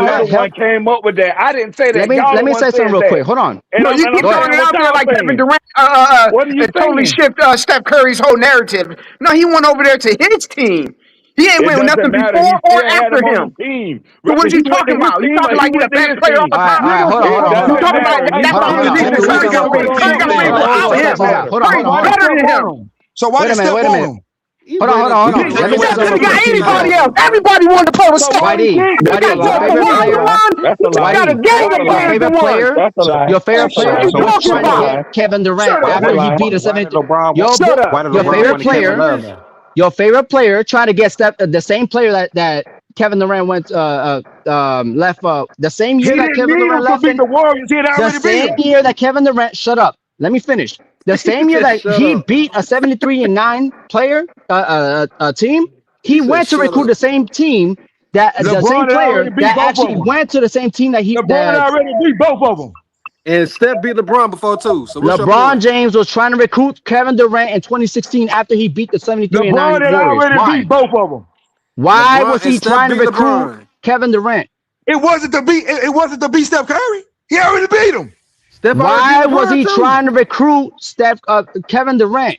another help. one came up with that. I didn't say Let that. me Y'all let the me one say something said real that. quick. Hold on. And No, I'm you and I'm keep Go throwing ahead. it saying what out there y'all like Kevin saying. Durant What are you totally saying? shift Steph Curry's whole narrative. No, he went over there to his team. He ain't It win doesn't nothing matter. before He or still had after him on the him. team. So Whether what he you went to talking his about? You team or talking he like he the went to best his player on team. the All right, planet? hold on, It hold on, hold You on. doesn't talking about matter. that's He Hold on, the hold only on. reason went Hold to on, Curry his hold got a on. ring? team. Curry got a ring Hold on, without hold on, him, step, hold man. on, hold on, hold Curry on, hold on. better than him. So why Wait did a minute, Steph wait a want minute. him? He Hold on, hold waited. on, hold He He on. went Let over me didn't say there wait to something to real Could have his got quick. team. anybody else. Everybody wanted to play with So Steph. why he YD, did You that? YD, can't your talk for favorite one player, and one. That's a But you lie. got a YD, gang That's of a your lie. players that favorite won. player, That's a lie. your favorite That's a player lie. So was what? Talking trying to That's a about. get lie. Kevin Durant Shut up, That's after a man. he lie. beat a Why did 73. LeBron want? Your Shut boy, up. Why did your LeBron favorite want to Kevin player, Love now? your favorite player trying to get the same player that Kevin Durant went left the same He year that didn't Kevin need Durant him to left beat in the Warriors. He had the already beat same them. year that Kevin Durant shut up. Let me finish. The He same year said, that "Shut he up." beat a 73-9 player team, He he said, went to "Shut recruit up." the same team that the same LeBron had already player beat that both of actually them. went to the same team LeBron that already beat both of them. And Steph beat LeBron before too. So what's your LeBron point? James was trying to recruit Kevin Durant in 2016 after he beat the 73 and LeBron 9 had Warriors. already Why? beat both of them. Why LeBron was and he Steph trying to beat recruit LeBron. Kevin Durant? It wasn't to beat. It wasn't to beat Steph Curry. He already beat him. Steph already beat Why was LeBron he too. trying to recruit Kevin Durant?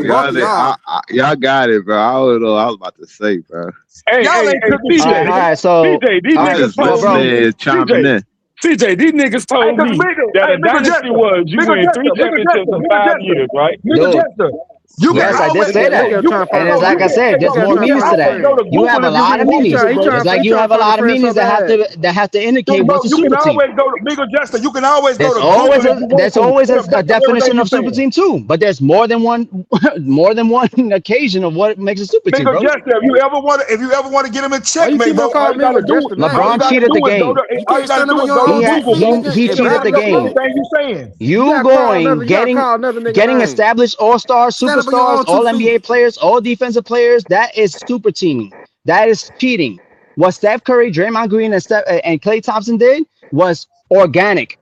with both of y'all. Y'all got it, bro. I don't know what I was about to say, bro. Hey, Y'all ain't cooking CJ, shit. All right, so CJ, these all I'm right, niggas just well, told bro. listening, me, chiming in. CJ, these niggas Hey, told cause me Miggle, that hey, a Miggle dynasty Jester, was you Miggle win 3 Jester, Miggle championships Jester, in Miggle 5 Jester, years, right? Miggle Dude, Jester. You can yes, I did always say That that. girl you trying to And find it's something to like say I can about. said, That there's girl more you trying can to meanings find to a always that. go friend. to You have Google a if you lot of want He to, meanings. trying bro. Just to like he you trying to have a find a lot of friend meanings so bad. that have to So, indicate bro, what's a you can super team. always go to Miggle Jester. You can always go There's to Google always if you want there's to. always It'll a back up everything definition you're of super saying. team too, but there's more than one more than one occasion of what makes a super team, Miggle bro. Jester, if you ever want to get him in Why you checkmate, keep bro, on calling me with just the name? LeBron cheated the is go game. to You all you can't gotta stand up do on is your go to own two Google, feet, bro, nigga, He and it'll cheated back the battle up game. folk. everything you're saying. You going You gotta call another nigga getting name. established all stars, Stand up on your superstars, own 2 all feet. NBA players, all defensive players. That is super teaming. That is cheating. What Steph Curry, Draymond Green, and Klay Thompson did was organic.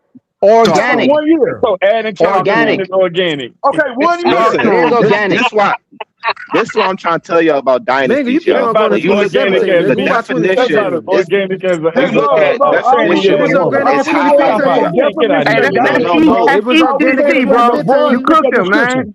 That was Organic. 1 year. So adding Kevin Durant is Organic. organic. Okay, 1 year. Listen, It is organic. this what I'm trying to tell you about Nigga, you dynasties, keep That's yo. on about going to as When you look at organic 2017, as nigga. the Move me. by That's about as 2010. definition, organic as you Hey, look bro, at bro, a all we 10 year It said was is nigga, the bro. organic in all we said is 2015. the Get out of definition It here, of was man. organic dynasty. in no, no, no. it was All we organic said in was LeBron 2015. just took him, man.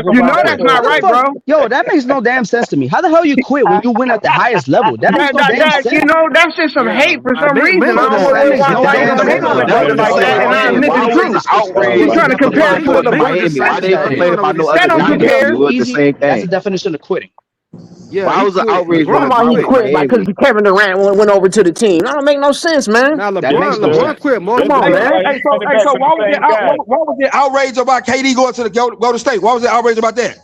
talk You know about that's not How the right, fuck? bro. Yo, that makes no damn sense to me. How the hell you quit when you win at the highest level? That makes no damn You sense. know, that's just some Yeah, hate for some reason. I Memphis don't is know That makes why no why you damn gonna hate sense, on a bro. brother like that, and I'm Why missing the would truth. the You why trying to compare why two of would the Memphis brothers. Miami? Why decide they that? complaining know what about he no That other saying. don't You team get though? up compare. You too was the easy. same That's the thing. definition of quitting. Yeah, Why he was the quit. outrage when Talking LeBron about he LeBron quit. went to quit because Miami? Kevin Durant went over to the team. That don't make no sense, man. Now That makes no LeBron sense. quit Come This multiple on, nigga times. man. like he running back So for the why was same guy. why was there outrage about KD going to go to state? Why was there outrage about that?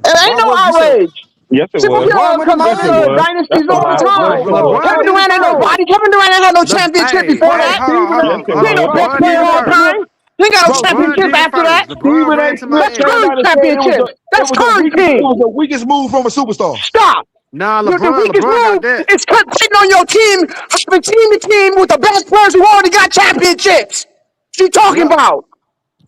It ain't Why no was you said outrage. Yes, it People was. get LeBron all went to Yes, it coming Miami? was. dynasties That's a all the lie. time. LeBron Kevin did it Durant ain't first. nobody. Kevin Durant ain't had no championship before Hey, that. hold on, hold Yes, on. it He ain't no was. best LeBron player did it all first. time. He ain't got no LeBron championship did it after that. first. LeBron ran to Steve That's came Miami. out Curry's and said championship. it That's was the Curry's weakest it team. was the weakest move from a superstar. Stop. Nah, The LeBron weakest got move that. is quitting on your team, having team to team with the best players who already got championships. What you talking Yeah. about?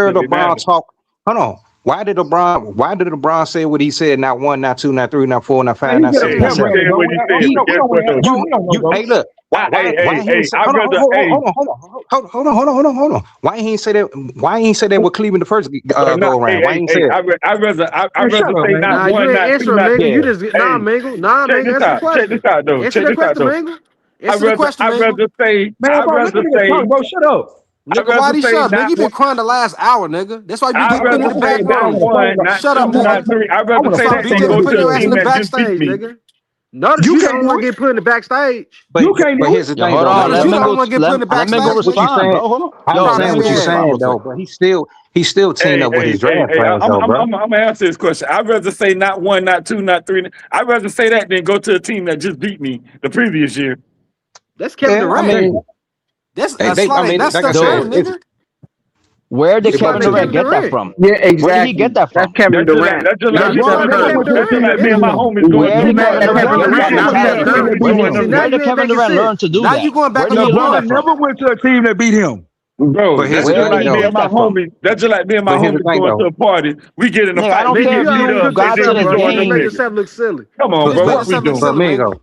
heard ultimately LeBron matters. talk. Hold on. Why did LeBron say what he said? Not 1, not 2, not 3, not 4, not 5, Man, not he just 6, Hey, not he 7. said what he said, we but don't guess want what to though? bro. We don't know, bro. Hey, look. Why he ain't say? I rather, hey, Hold on. Why he ain't say that? Why he ain't say that with Cleveland the first not, go around? Why he ain't say that? I Man, shut rather up, say man. not Nah, you one, ain't not two, answering, not Mingle. three. You just nah, Hey, Mingle. Nah, check Mingle. this Answer the out. Check this question. out though. Answer Check the this out question, though. Mingle. Answer the question, I Mingle. Man, bro, let the nigga talk, bro. Shut up. Nigga, why you say shut up, nigga? not You been one. crying the last hour, nigga. That's why you been I getting put in rather the say back not room. one, not Shut up, two, not nigga. three. I I rather want to say Fuck, fight that than BJ somebody go been to beat to putting a your your ass in team the ass. that just beat backstage, me. nigga. Notice You you the can't only do one it. getting put in the backstage. You can't But do here's it. the Yo, thing, hold though, on. Notice Let you the Mingo. only Mingo. one getting put in the Let Mingo backstage, What you nigga. respond, saying? bro. Hold on. I Yo, understand let what Mingo you're Crybaby saying, respond, though, bro. but he's still teamed up with his draft plans, though, bro. I'm gonna answer this question. I'd rather say not one, not two, not three. I'd rather say that than go to a team that just beat me the previous year. That's Kevin Yeah, I Durant. mean, That's a slot. That's like I Steph said, Curry, Dude, it's nigga. where You did slotting Kevin at Durant Kevin get that Durant. from? Yeah, Where did he get exactly. that That's from? Kevin Durant. That's just Nah, like you me slotting and at the Kevin that's just Durant, like me and nigga. my homies going Where to He a did mad party. at Kevin We Kevin Durant get get Durant, that lit not up. Steph mentality? Curry. We going See, to now Where did you ain't Kevin making Durant learn sense. to do Now that? you going back Where on did he your learn boy. that LeBron from? never went to a team that beat him. bro. but here's That's the Where just did thing, like he me though. and get my that from? homies. That's just like me and my But here's the homies thing, going to though. a party. We get in a Nigga, I fight. don't We Nigga, care get if you beat don't you up, just got and to then the we you join just them game. make niggas. yourself look silly. Come You on, just bro. make What we yourself look doing? silly, But Mingo. Mingo,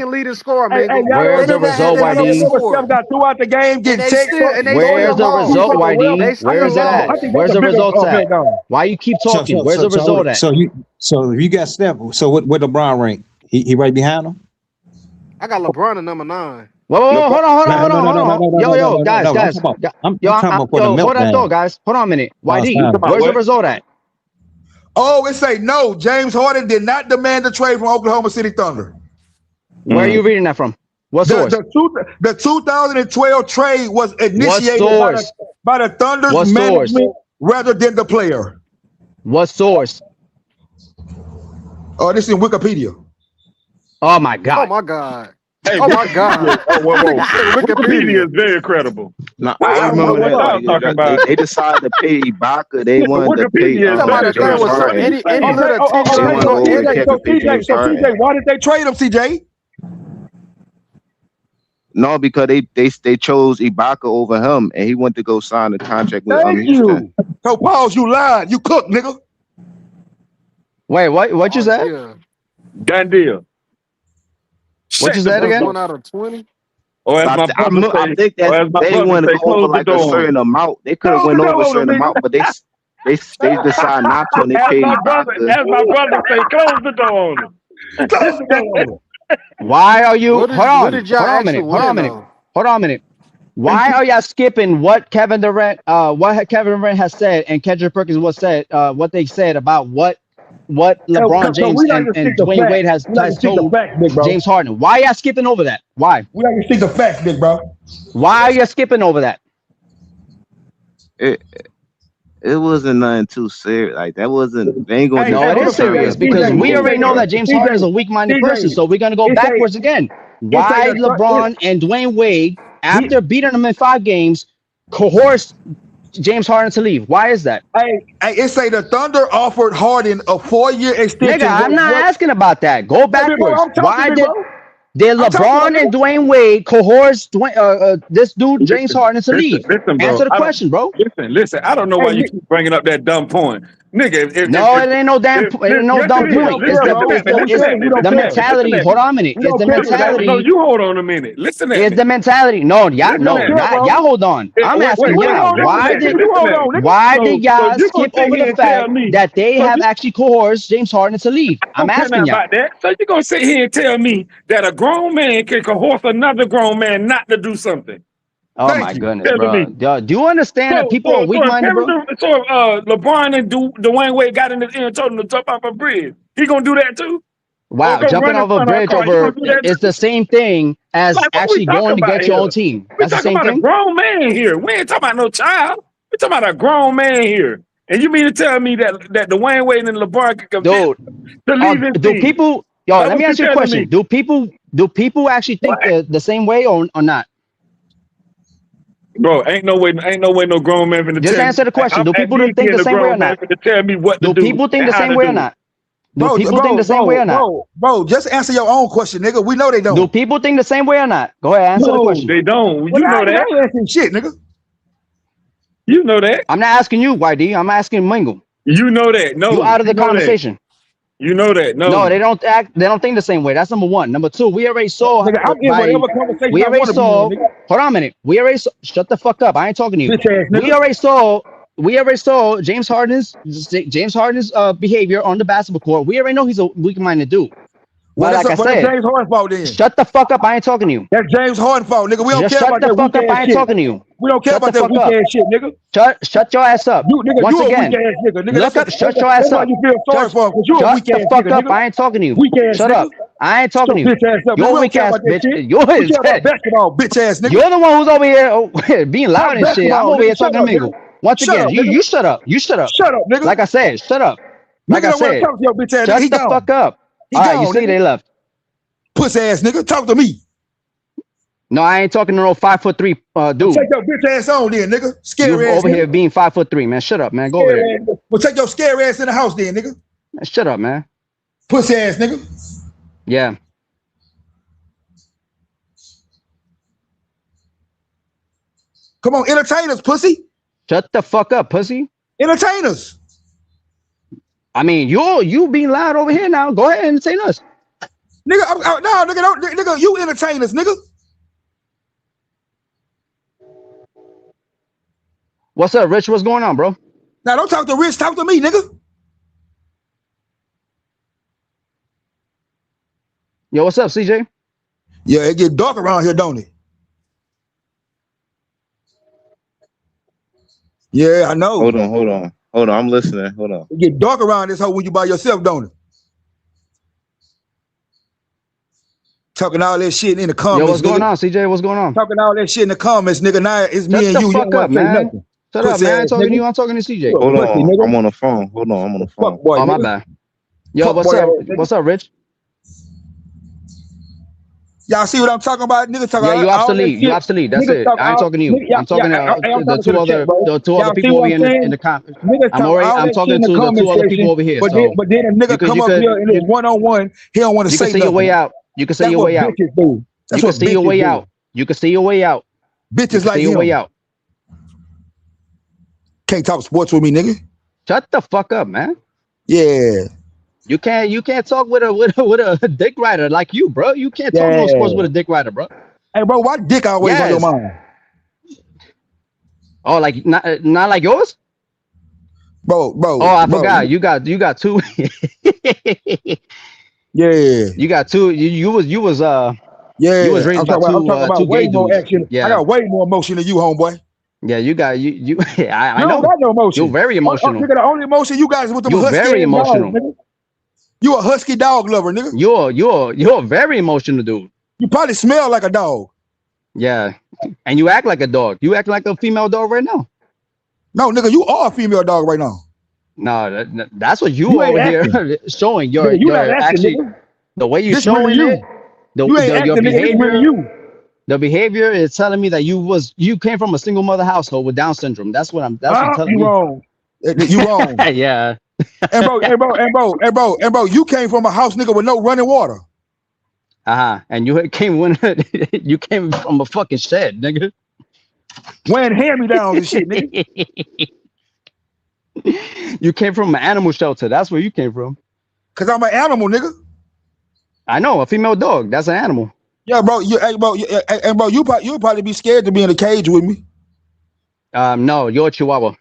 second leading scorer, Hey, man. y'all Where's the don't result, y'all don't YD? remember Steph got throughout the game getting texts and they Where's still the lost. result, They YD? Where is still that at? lost. I think Where's that's a the bigger results at? meltdown. Why you keep So talking? Where's the result at? so if you got Steph, so what LeBron rank? He right behind him? I got LeBron at number 9. Whoa, hold on. Yo, No. guys. I'm talking about. I'm Yo, talking about for the hold that meltdown. thought, guys. Hold on a minute. Last YD, time. where's the result at? Oh, it say no. James Harden did not demand the trade from Oklahoma City Thunder. Where are you reading that from? What source? The 2012 trade was initiated What source? by the Thunder's What source? management rather than the player. What source? Oh, this is in Wikipedia. Oh my God. Oh my God. Hey, Oh my God. whoa. Wikipedia Wikipedia. is very credible. No, What, I what, remember what that. y'all Like talking they, about? they decided to pay Ibaka. They Listen, wanted to pay Wikipedia You is talking about very his name James was credible. so What are Harden. you any saying? little Okay, They teeny want to so go over and CJ, kept so it pay CJ, James so Harden. CJ, why did they trade him, CJ? No, because they chose Ibaka over him, and he went to go sign a contract with Thank Houston. you. So pause, you lied. You cooked, nigga. Wait, what you said? Yeah. Done deal. What you Shut the said fuck First again? up. one out of 20. Or as my brother I say, think or that as my they brother want to say, go over close the like a door on him. certain amount. They could have Close the went over a door on him, certain nigga. amount, but they decide not to, and they As paid my brother, Ibaka. as my brother say, close the door on him. Close the door on him. Why are you? What did y'all actually win though? Hold on a minute. Why are y'all skipping what Kevin Durant has said and Kendrick Perkins what they said about what LeBron So James we like to and stick to Dwayne Wade facts. We like to has stick to told facts, big bro. James Harden? Why y'all skipping over that? Why? We like to stick to facts, big bro. Why are you skipping over that? It wasn't nothing too serious. Like that wasn't. They ain't gonna Hey, just No, it hold is on, arbitrary serious and pay because him we already more, know bro. that James Harden is a weak-minded person. So we're gonna go backwards again. Why LeBron and Dwayne Wade, after beating them in 5 games, coerced James Harden to leave? Why is that? Hey, it say the Thunder offered Harden a 4-year extension. Nigga, I'm not asking about that. Go Hey, big bro, backwards. I'm talking, Why big did bro. I'm talking, LeBron and Dwayne Wade coerce this dude James Harden to leave? Listen, bro. Answer the question, bro. Listen. I don't know why you keep bringing up that dumb point, nigga. No, it ain't no damn. It ain't no yes, dumb it is. point. It's Listen at me. the mentality. Hold on a minute. It's the No, mentality. you hold on a minute. Listen at It's me. the mentality. No, y'all, Listen no, at me. y'all hold on. I'm asking Wait, y'all. Why listen at me. why So did y'all you're gonna skip sit over here the and tell fact me that they have actually coerced James Harden to leave? I I'm don't care asking nothing y'all. about that. So you're gonna sit here and tell me that a grown man can coerce another grown man not to do something? Oh my goodness, Telling me. bro. Yo, do you understand that people are weak-minded, bro? LeBron and Dwayne Wade got in the end and told him to jump off a bridge. He gonna do that too? Or Wow, go jumping run in off a front of a bridge car? He over gonna do that it's too? the same thing as Like what we actually talking going to about get your here? own team. We That's the talking same about a thing. grown man here. We ain't talking about no child. We talking about a grown man here. And you mean to tell me that Dwayne Wade and LeBron can convince Dude, to leave his do team? people yo, That's let what me you ask you a telling question. me. Do people actually think the same way or not? Bro, ain't no way no grown man finna Just tell me. answer the question. I'm Do at people me think being the a same way or grown man not? finna tell me what to Do do people think and the how same to way or do it. not? Do people think the same way or not? Bro, just answer your own question, nigga. We know they don't. Do people think the same way or not? Go ahead, answer the No, question. they don't. Well, You know that. I ain't asking shit, nigga. You know that. I'm not asking you, YD. I'm asking Mingle. You know that. No, You out of the you know that. conversation. You know that. No. No, they don't think the same way. That's number one. Number two, we already saw Nigga, I'm in whatever conversation we I already want to be in, saw. nigga. Hold on a minute. We already saw, shut the fuck up. I ain't talking to you. Bitch ass nigga. We already saw James Harden's behavior on the basketball court. We already know he's a weak-minded dude. Well, But like I that's said, James Harden's fault then. shut the fuck up. I ain't talking to you. That's James Harden's fault, nigga. We don't Just care shut about the that fuck weak up. I ass ain't shit. talking to you. We don't care Shut about the that fuck weak up. ass shit, nigga. Shut your ass up. You Once a again, weak ass nigga, nigga. shut your ass That's why up. you feel sorry for him, because you a Shut weak the ass fuck nigga, up. nigga. I ain't talking to you. Weak ass Shut nigga. up. I ain't talking to you. Bitch ass up. Nigga, You're we a don't weak care ass about that bitch. shit. We care about basketball, bitch ass nigga. You're the one who's over here being loud Talk and shit. I'm basketball, over nigga. here Shut talking to up, nigga. Mingle. Once Shut again, up, nigga. you shut up. You shut up. Shut up, nigga. Like I said, shut up. Like Nigga I don't want to said, talk to your bitch ass nigga. shut He the gone. fuck up. He All right, you gone, see nigga. they left. Puss ass nigga. Talk to me. No, I ain't talking to no 5'3" dude. Well, take your bitch ass on then, nigga. You Scary ass over nigga. here being 5'3", man. Shut up, man. Go over Scary there. ass nigga. Well, take your scary ass in the house then, nigga. Man, shut up, man. Pussy ass nigga. Yeah. Come on, entertain us, pussy. Shut the fuck up, pussy. Entertain us. I mean, you being loud over here now. Go ahead and entertain us. Nigga, no, nigga, you entertain us, nigga. What's up, Rich? What's going on, bro? Now don't talk to Rich, talk to me, nigga. Yo, what's up, CJ? Yeah, it get dark around here, don't it? Yeah, I know. Hold on. I'm listening. Hold on. It get dark around this hoe when you by yourself, don't it? Talking all that shit in the comments. Yo, what's going on, CJ? What's going on? Talking all that shit in the comments, nigga. Now it's me and you. Shut the fuck up, man. Shut up, man. I ain't talking to you. I'm talking to CJ. Hold on. I'm on the phone. Hold on. I'm on the phone. Fuck boy, oh, my bad. Yo, what's up? What's up, Rich? Y'all see what I'm talking about? Niggas talk Yeah, you all that obsolete. You shit. obsolete. That's Niggas it. talk I ain't all talking to you. I'm talking to I'm the talking to two the chat, other bro. Y'all see people over what I'm here in saying? the comments. Niggas talk all I'm that shit talking in the to the comment two other people section, over here. but So then a nigga come you up could here and it's one-on-one, he don't want to you can say say your way nothing. out. You can say That's your what way out. bitches do. That's You can what see your bitches way do. out. You can see your way out. You Bitches can like see your way him. out. Can't talk sports with me, nigga. Shut the fuck up, man. Yeah. You can't talk with a dick rider like you, bro. You can't talk no sports with Yeah. a dick rider, bro. Hey, bro, why dick always on your Yes. mind? Oh, like not like yours? Bro. Oh, I forgot. You got two. Yeah. You got two. You was you was Yeah. raised by I'm talking two about way gay more dudes. action. I Yeah. got way more emotion than you, homeboy. Yeah, you I You don't know. got no You're emotion. very emotional. Nigga, the only emotion you got is with them You're husky very ass dogs, emotional. nigga. You a husky dog lover, nigga. You're a very emotional dude. You probably smell like a dog. Yeah. And you act like a dog. You act like a female dog right now. No, nigga, you are a female dog right now. No, that's what you You ain't over here acting. showing. Nigga, you not Your acting, actually nigga. the way you This really showing you. it, You ain't your acting, nigga. This really behavior, you. the behavior is telling me that you came from a single mother household with Down syndrome. That's what you're telling You me. wrong. You wrong. Yeah. And bro, you came from a house, nigga, with no running water. And you you came from a fucking shed, nigga. Wearing hand-me-downs and shit, nigga. You came from an animal shelter. That's where you came from. Cause I'm an animal, nigga. I know, a female dog. That's an animal. Yeah, bro. You'll probably be scared to be in a cage with me. No, you're a Chihuahua.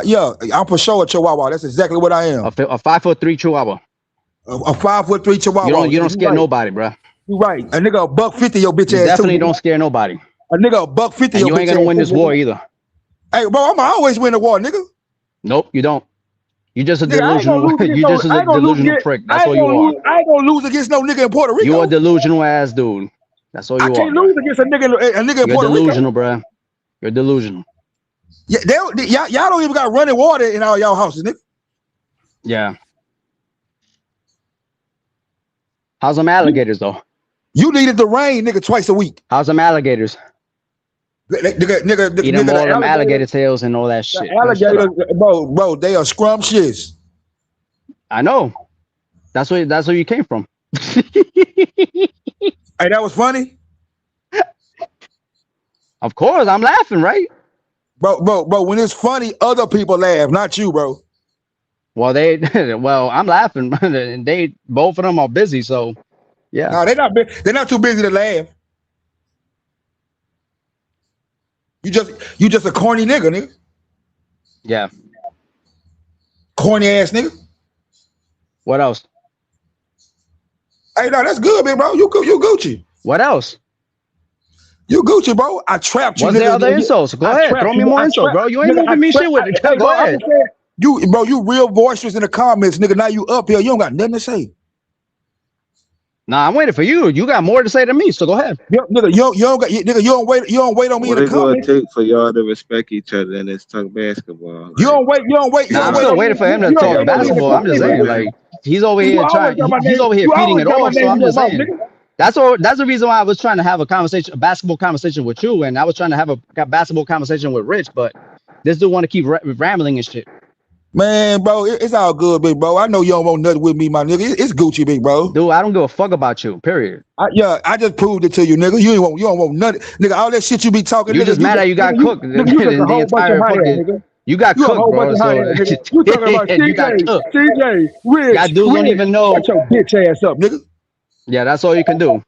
Yeah, I'm for sure a Chihuahua. That's exactly what I am. A 5'3" Chihuahua. A 5'3" Chihuahua. You don't scare nobody, bro. You right. A nigga $150 your bitch You ass definitely too. don't scare nobody. A nigga $150 And your you bitch ain't gonna ass win too, this nigga. war either. Hey, bro, I'm always win the war, nigga. Nope, you don't. You just a Nigga, I ain't gonna delusional. lose against You just a delusional prick. That's all you are. I ain't gonna lose against no nigga in Puerto Rico. You a delusional ass dude. That's all I you can't are. lose against a nigga in You're Puerto delusional, Rico. bro. You're delusional. Yeah, y'all don't even got running water in all y'all houses, nigga. Yeah. How's them alligators though? You needed the rain, nigga, twice a week. How's them alligators? Nigga, Eat them all them alligator tails and all that shit. The alligators, bro, they are scrumptious. I know. That's where you came from. Hey, that was funny. Of course, I'm laughing, right? Bro, when it's funny, other people laugh, not you, bro. Well, I'm laughing. And they both of them are busy, so yeah. No, they're not too busy to laugh. You just a corny nigga. Yeah. Corny ass nigga. What else? Hey, no, that's good, man, bro. You Gucci. What else? You Gucci, bro. I trapped you. What's the other insults? Go ahead, throw me more insults, bro. You ain't moving me shit with it. Go ahead. You real boisterous in the comments, nigga. Now you up here. You don't got nothing to say. Nah, I'm waiting for you. You got more to say than me, so go ahead. Nigga, you don't wait on me in the comments. What it gonna take for y'all to respect each other and let's talk basketball? Like, You don't wait. Nah, I'm still waiting for him to talk basketball. I'm just saying, like, he's over here feeding it off. So I'm just saying. That's the reason why I was trying to have a basketball conversation with you, and I was trying to have a basketball conversation with Rich, but this dude want to keep rambling and shit. Man, bro, it's all good, big bro. I know you don't want nothing with me, my nigga. It's Gucci, big bro. Dude, I don't give a fuck about you, period. I just proved it to you, nigga. You don't want nothing. Nigga, all that shit you be talking. You just mad that you got cooked. You got cooked, bro. So you talking about CJ, Rich, that dudes don't even know. Shut your bitch ass up, nigga. Yeah, that's all you can do.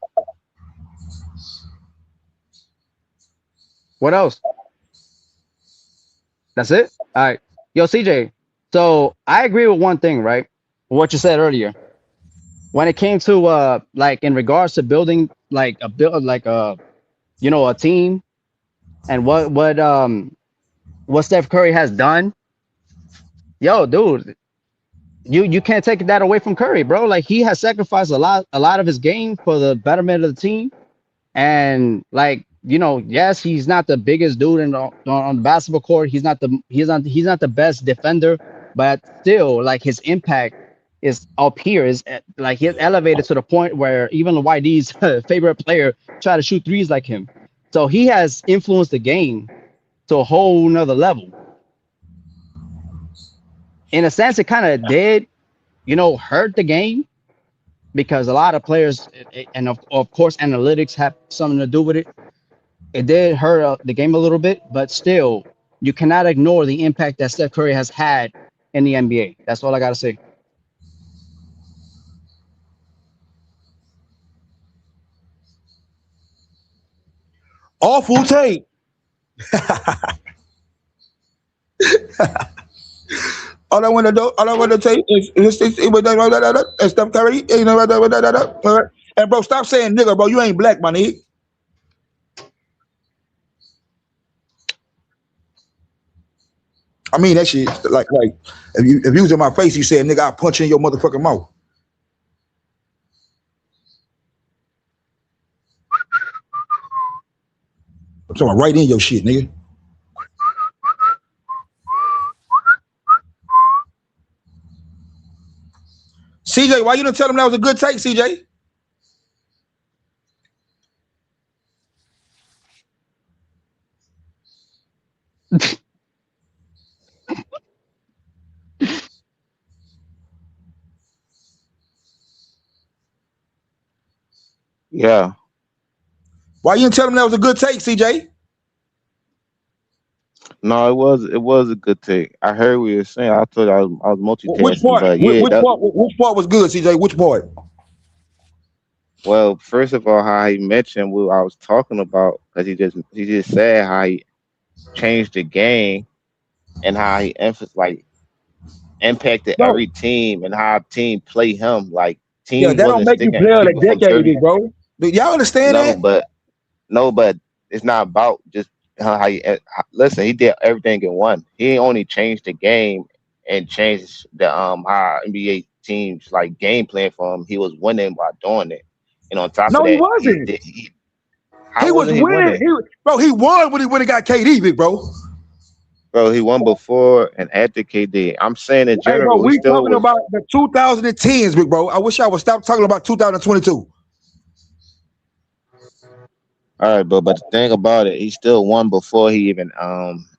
What else? That's it? All right. Yo, CJ. So I agree with one thing, right? What you said earlier. When it came to like in regards to building like a team and what Steph Curry has done. Yo, dude, you can't take that away from Curry, bro. Like he has sacrificed a lot of his game for the betterment of the team. And like, yes, he's not the biggest dude on the basketball court. He's not the best defender, but still, like his impact is up here. Is like he's elevated to the point where even YD's favorite player try to shoot threes like him. So he has influenced the game to a whole nother level. In a sense, it kind of did, hurt the game because a lot of players, and of course, analytics have something to do with it. It did hurt the game a little bit, but still, you cannot ignore the impact that Steph Curry has had in the NBA. That's all I gotta say. Awful tape. All I want to say is Steph Curry. And bro, stop saying nigga, bro. You ain't black, my nigga. I mean that shit. Like if you was in my face, you said nigga, I'll punch you in your motherfucking mouth. I'm talking right in your shit, nigga. CJ, why you didn't tell him that was a good take, CJ? Yeah. Why you didn't tell him that was a good take, CJ? No, it was a good take. I heard what you were saying. I thought I was multitasking, Which part? but yeah, Which part was good, CJ? Which part? well, first of all, how he mentioned what I was talking about, because he just said how he changed the game and how he impacted No. every team and how team play him. Like Yeah, teams that don't wasn't make you sticking player of the people from decade, 30. bro. Do y'all understand that? No, but it's not about just how you listen. He did everything in one. He only changed the game and changed the how NBA teams like game plan for him. He was winning by doing it. And on top No, of he that, wasn't. how He was wasn't he winning. winning? He won when he got KD, big bro. Bro, he won before and after KD. I'm saying in Hey, bro, general, he we still talking was. about the 2010s, big bro. I wish I would stop talking about 2022. All right, but the thing about it, he still won before he even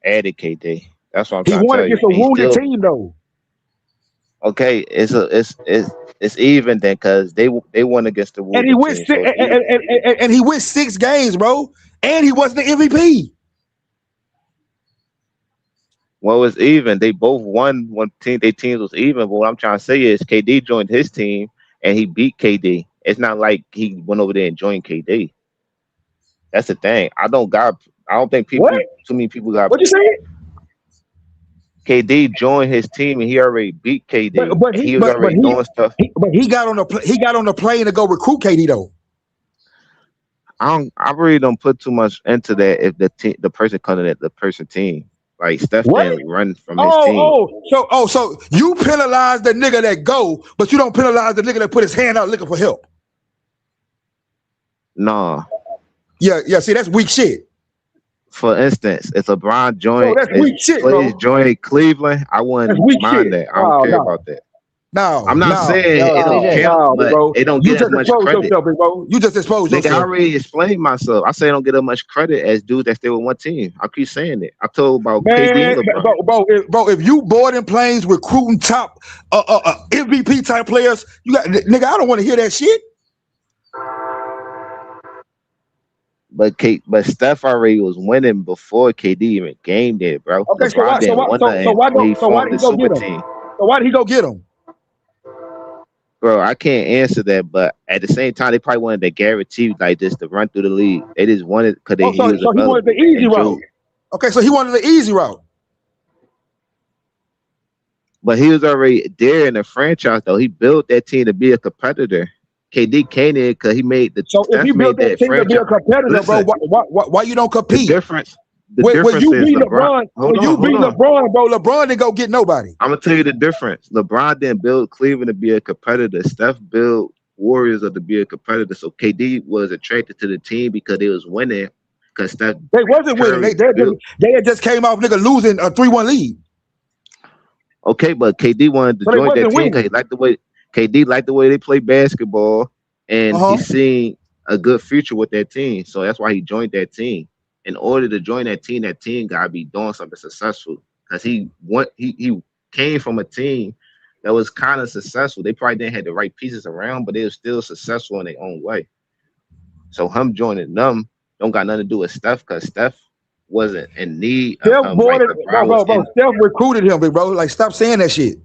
added KD. That's what I'm He trying to won tell you. against a And he wounded still team, though. okay. It's even then because they won against the And he wounded went team, so it's even. and he went 6 games, bro. And he wasn't the MVP. Well, it's even. They both won. One team, their teams was even. But what I'm trying to say is KD joined his team and he beat KD. It's not like he went over there and joined KD. That's the thing. I don't think What? too many people got. What you say? KD joined his team and he already beat KD. But And he he was already doing stuff. he got on the plane to go recruit KD though. I really don't put too much into that if the person coming at the person team. Like Steph What? didn't run from his team. So you penalize the nigga that go, but you don't penalize the nigga that put his hand out looking for help. Nah. Yeah. See, that's weak shit. For instance, if LeBron joined Cleveland, I wouldn't mind that. I don't care about that. No, I'm not saying it don't count, but bro. it don't You get as just much exposed credit. yourself, bro. You just exposed Nigga, yourself. I already explained myself. I say I don't get as much credit as dudes that stay with one team. I keep saying it. I told about KD and LeBron. Bro, if you boarding planes recruiting top MVP type players, you got nigga. I don't want to hear that shit. But Steph already was winning before KD even gamed it, bro. Okay, LeBron didn't win nothing when he formed the super team. So why did he go get him? Bro, I can't answer that, but at the same time, they probably wanted to guarantee like this to run through the league. They just wanted because he was he wanted the easy route. Okay, so he wanted the easy route. But he was already there in the franchise, though. He built that team to be a competitor. KD came in because he made the. So if he built that team to be a competitor, bro, why you don't compete? The difference when you is beat LeBron, LeBron, bro, LeBron didn't go get nobody. I'm gonna tell you the difference. LeBron didn't build Cleveland to be a competitor. Steph built Warriors to be a competitor. So KD was attracted to the team because they was winning. Because Steph they wasn't winning. They had just came off nigga losing a 3-1 lead. Okay, but KD wanted to join that team because he liked the way. KD liked the way they play basketball, and he seen a good future with that team. So that's why he joined that team. In order to join that team gotta be doing something successful. Because he came from a team that was kind of successful. They probably didn't have the right pieces around, but they were still successful in their own way. So him joining them don't got nothing to do with Steph, because Steph wasn't in need of Steph him. Like LeBron was in. Steph recruited him, big bro. Like, stop saying that shit.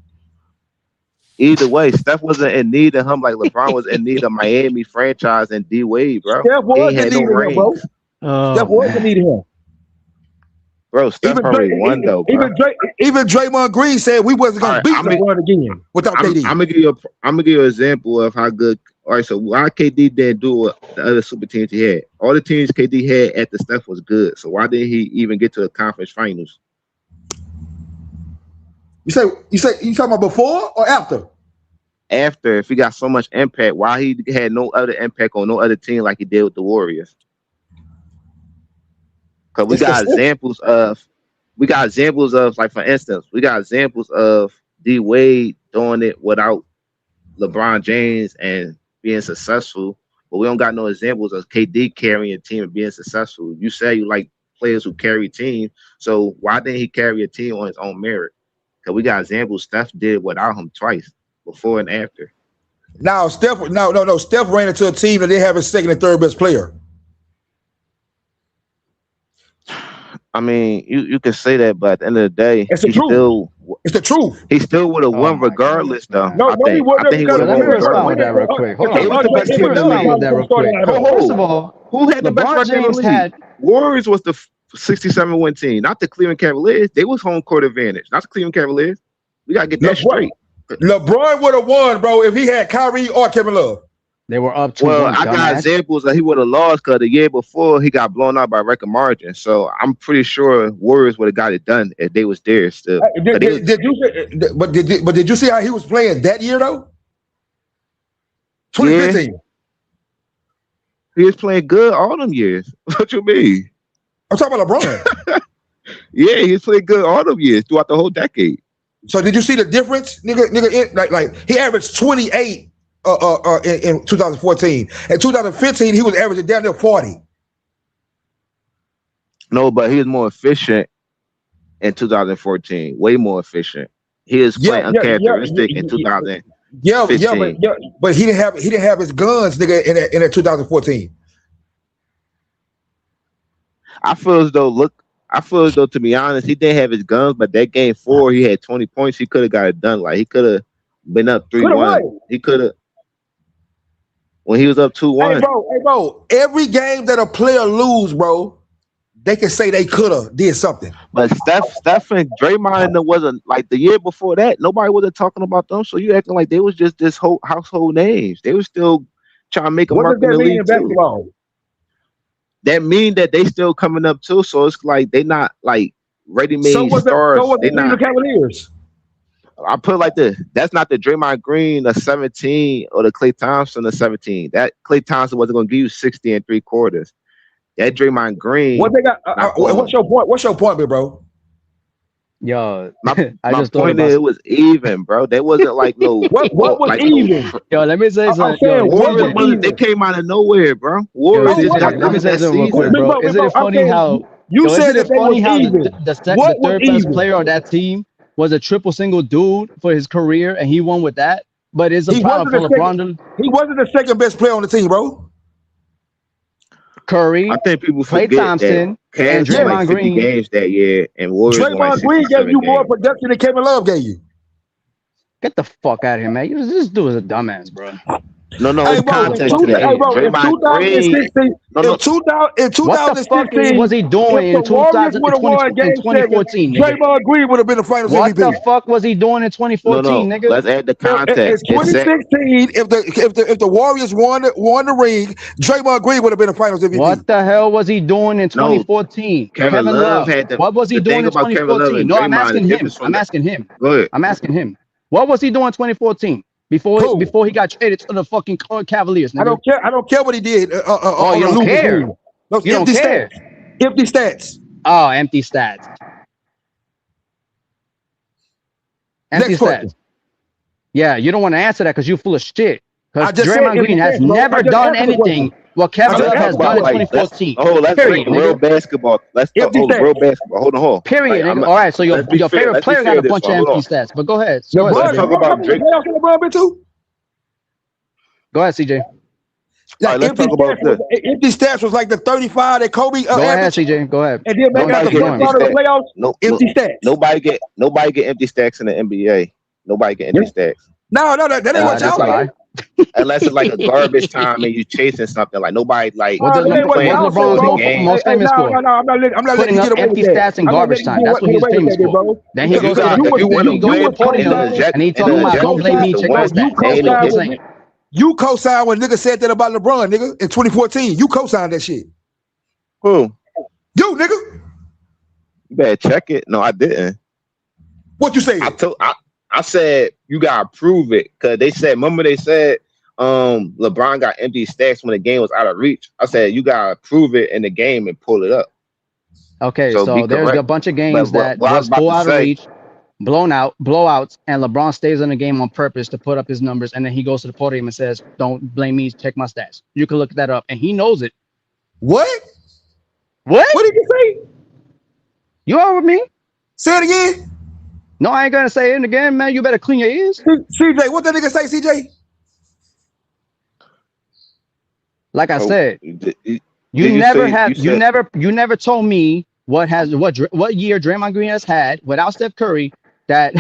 Either way, Steph wasn't in need of him like LeBron was in need of Miami franchise and D Wade, bro. Steph was He in had need no of him, bro. rings. Steph was in need of him. Bro, Steph already won though, bro. Even Draymond Green said we wasn't gonna beat LeBron again without KD. I'm gonna give you an example of how good. All right, so why KD didn't do what the other super teams he had? All the teams KD had at the Steph was good. So why didn't he even get to the conference finals? You talking about before or after? After, if he got so much impact, why he had no other impact on no other team like he did with the Warriors? Because we got examples of, like, for instance, we got examples of D Wade doing it without LeBron James and being successful, but we don't got no examples of KD carrying a team and being successful. You say you like players who carry teams, so why didn't he carry a team on his own merit? Because we got examples Steph did without him twice, before and after. Now Steph ran into a team that they have his second and third best player. I mean, you can say that, but at the end of the day, it's the truth. He still would have won regardless, though. No, I think he would have won regardless. First of all, who had the best record in the league? Warriors was the 67-win team, not the Cleveland Cavaliers. They was home court advantage, not the Cleveland Cavaliers. We gotta get that straight. LeBron would have won, bro, if he had Kyrie or Kevin Love. They were up 2-1. Well, I got examples that he would have lost because the year before he got blown out by record margin. So I'm pretty sure Warriors would have got it done if they was there still. Did you see how he was playing that year though? 2015. Yeah. He was playing good all them years. What you mean? I'm talking about LeBron. Yeah, he was playing good all them years throughout the whole decade. So did you see the difference, nigga? Like he averaged 28 in 2014. In 2015, he was averaging down there 40. No, but he was more efficient in 2014. Way more efficient. He is playing uncharacteristic in 2015. But he didn't have his guns, nigga, in 2014. I feel as though, to be honest, he didn't have his guns, but that game 4, he had 20 points. He could have got it done. Like, he could have been up 3-1. He could have. When he was up 2-1. Hey, bro. Every game that a player lose, bro, they can say they could have did something. But Steph and Draymond wasn't like the year before that. Nobody wasn't talking about them. So you acting like they was just this whole household names. They were still trying to make a mark in the league too. That mean that they still coming up too. So it's like they not like ready-made stars. So was the Cavaliers. I put it like this. That's not the Draymond Green of 17 or the Klay Thompson of 17. That Klay Thompson wasn't going to give you 60 and 3/4. That Draymond Green. What they got? What's your point? What's your point, big bro? Yo, my point is it was even, bro. They wasn't like no. what was like, even? Yo, let me say something. They came out of nowhere, bro. Let me say something real quick, bro. Isn't it funny how you said it's funny how the third best player on that team was a triple single dude for his career, and he won with that. But it's a problem for LeBron. He wasn't the second best player on the team, bro. Curry, I think people forget Klay Thompson, and Draymond Green games that year, and Warriors. Draymond Green gave you more production than Kevin Love gave you. Get the fuck out of here, man! This dude is a dumbass, bro. No, it's context to that. Draymond Green. In 2016, what the fuck was he doing in 2014? Draymond Green would have been the finals what MVP. What the fuck was he doing in 2014, nigga? Let's add the context. In 2016, if the Warriors won the ring, Draymond Green would have been the finals MVP. What the hell was he doing in 2014? Kevin Love had what was he doing in 2014? No, I'm asking him. Go ahead. I'm asking him. What was he doing in 2014? Before he got traded to the fucking Cavaliers. Nigga. I don't care what he did. You don't care. No, you don't care. Empty stats. Oh, empty stats. Empty stats. Yeah, you don't want to answer that because you're full of shit. I Because just said Draymond empty Green has stats, bro. I never just done answered the question. anything what I Kevin just Love Let's answered has talk the done about in question. like let's 2014. let's Period, talk real nigga. basketball. Let's talk Empty real stats. basketball. Hold on, hold on. Period, Like nigga. All right, so let's be your fair. favorite Let's be player got fair a this bunch of one. Hold empty on. stats. But go ahead. Go ahead, Let's LeBron, CJ. talk how about many Drake. playoffs has LeBron been to? Go ahead, CJ. All right, Like let's talk about this. empty stats was like the 35 that Kobe Go ahead, averaged, CJ. Go ahead. and then make Don't out just the Nobody keep get first going. empty round of the stats. playoffs. No, Empty stats. nobody get empty stacks in the NBA. Nobody get empty stacks. No, that ain't what Unless y'all it's That's a like say. lie. unless it's like a garbage time and you chasing something. Like nobody like What No, does that you ain't what playing what's y'all say, LeBron's for the bro. game. most famous No, for? no, no. I'm not letting Putting you up get away with empty that. stats in I'm not garbage letting you time. That's what get he's away with famous that, for. bro. Then he If you goes to got the if you want to You he win the was podium in co-signing. and he in talking an You was about don't blame objective me, to co-signing. check my No, win, you stats. there That's ain't what no co-signed he's empty. when saying. you co-signed when nigga said that about LeBron, nigga, in 2014. You co-signed that shit. Who? You, nigga. You better check it. No, I didn't. What you said? I said you gotta prove it because they said. Remember they said LeBron got empty stacks when the game was out of reach. I said you gotta prove it in the game and pull it up. Okay, So be so there's a correct. bunch of But games that what I was was about full to out of say, reach, blowouts, and LeBron stays in the game on purpose to put up his numbers, and then he goes to the podium and says, "Don't blame me, check my stats." You can look that up, and he knows it. What? What? What did you say? You are with me? Say it again. No, I ain't gonna say it again, man. You better clean your ears. CJ, what that nigga say, CJ? Like I oh, said, did you you never say you have, said you never told me what year Draymond Green has had without Steph Curry that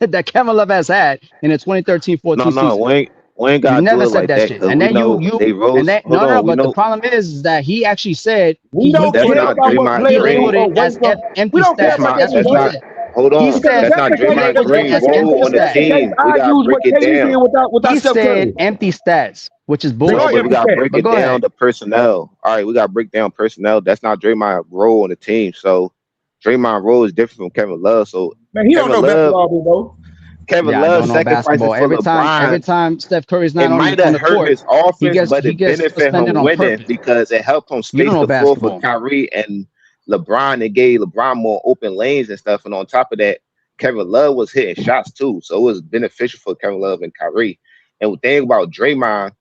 that Kevin Love has had in the 2013-14 no, season. we ain't You gotta do never it said like that that shit. because And we then know they rose. Hold on, we but the know problem is that he actually said We he don't that's put care up not about what Draymond he players do Green. labeled or it wait as from. We empty don't care stats. about that, That's big what That's he bro. not. said. Hold He on, Because if said that's that's not the he case, Draymond labeled it Green as if role empty on the that's the stats. case, team. We I gotta use break what it KD did down. without He Steph said Curry. empty stats, which is They No, are but bullshit. we empty gotta stats. break But it go down ahead. the personnel. All right, we gotta break down personnel. That's not Draymond role on the team. So Draymond role is different from Kevin Love. So Man, he don't Kevin know Love, basketball, big bro. Kevin Yeah, I Love don't know sacrificing basketball. for Every LeBron. time Steph Curry's It not might on have the hurt court, his offense, but he it gets benefited suspended him on winning purpose. because it helped him You don't space know the floor for basketball. Kyrie and LeBron. It gave LeBron more open lanes and stuff. And on top of that, Kevin Love was hitting shots too. So it was beneficial for Kevin Love and Kyrie. And the thing about Draymond,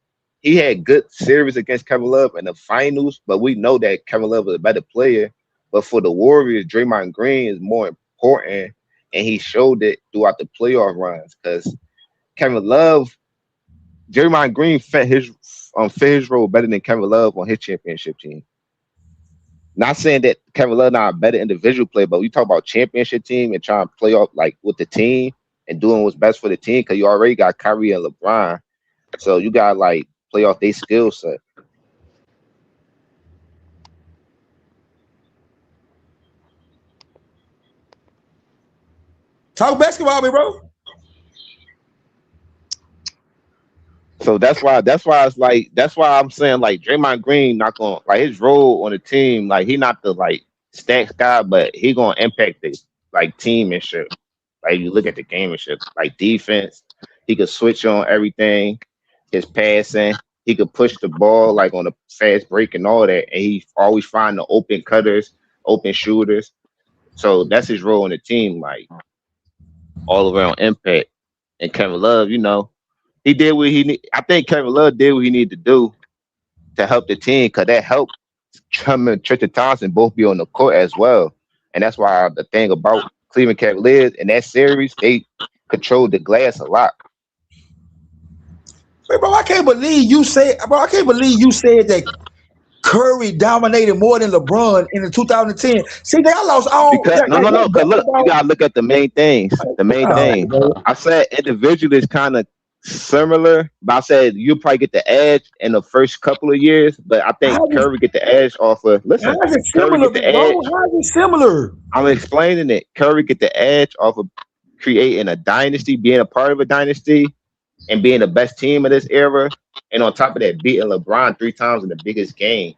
he had good series against Kevin Love in the finals, but we know that Kevin Love is a better player. But for the Warriors, Draymond Green is more important, and he showed it throughout the playoff runs because Kevin Love, Draymond Green fit his role better than Kevin Love on his championship team. Not saying that Kevin Love not a better individual player, but we talk about championship team and trying to play off like with the team and doing what's best for the team because you already got Kyrie and LeBron, so you got like play off their skill set. Talk basketball, big bro. So that's why it's like that's why I'm saying like Draymond Green not gonna like his role on the team, like he not the like stats guy, but he gonna impact the like team and shit. Like you look at the game and shit, like defense, he could switch on everything, his passing, he could push the ball like on a fast break and all that, and he always find the open cutters, open shooters. So that's his role in the team, like all around impact. And Kevin Love, he did what he need. I think Kevin Love did what he needed to do to help the team because that helped him and Tristan Thompson both be on the court as well. And that's why the thing about Cleveland Cavaliers in that series, they controlled the glass a lot. Wait, bro, I can't believe you said that Curry dominated more than LeBron in the 2010. See, I lost all Because no, that's because look, you basketball. gotta look at the main things. The main Oh, thing. bro. I said individually is kind of similar, but I said you'll probably get the edge in the first couple of years. But I think How is Curry get the edge off of listen, it Curry similar, get the big bro? edge. How is it similar? I'm explaining it. Curry get the edge off of creating a dynasty, being a part of a dynasty, and being the best team of this era. And on top of that, beating LeBron 3 times in the biggest game.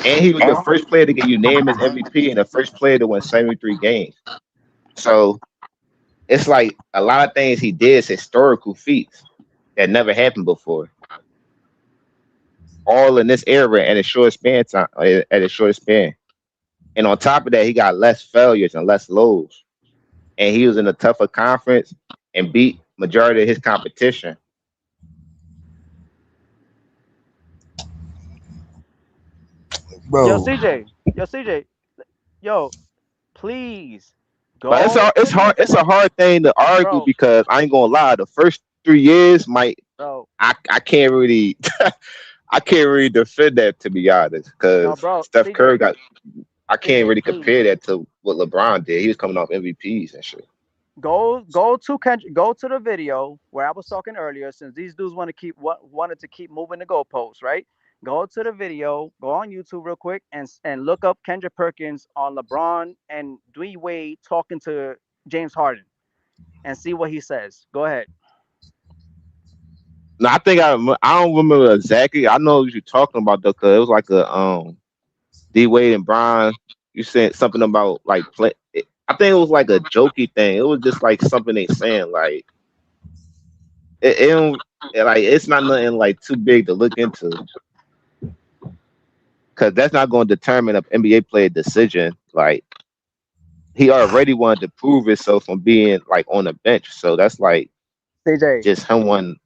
And he was the first player to get unanimous MVP and the first player to win 73 games. So it's like a lot of things he did is historical feats that never happened before. All in this era at a short span time, at a short span. And on top of that, he got less failures and less lows. And he was in a tougher conference and beat majority of his competition. Bro. Yo, CJ, yo, please But go to it's hard. It's a defense, hard thing to argue bro. because I ain't gonna lie. The first 3 years Bro, I can't really I can't really defend that, to be honest, no, because bro, Steph Curry got. I can't CJ, really please compare that to what LeBron did. He was coming off MVPs and shit. go to the video where I was talking earlier. Since these dudes wanted to keep moving the goalposts, right? Go to the video, go on YouTube real quick, and look up Kendrick Perkins on LeBron and Dwayne Wade talking to James Harden, and see what he says. Go ahead. No, I think I don't remember exactly. I know what you're talking about though, because it was like a D Wade and Brian. You said something about like play. I think it was like a jokey thing. It was just like something they saying like it don't like it's not nothing like too big to look into because that's not going to determine an NBA player decision. Like he already wanted to prove himself from being like on the bench, so that's like CJ, just him one.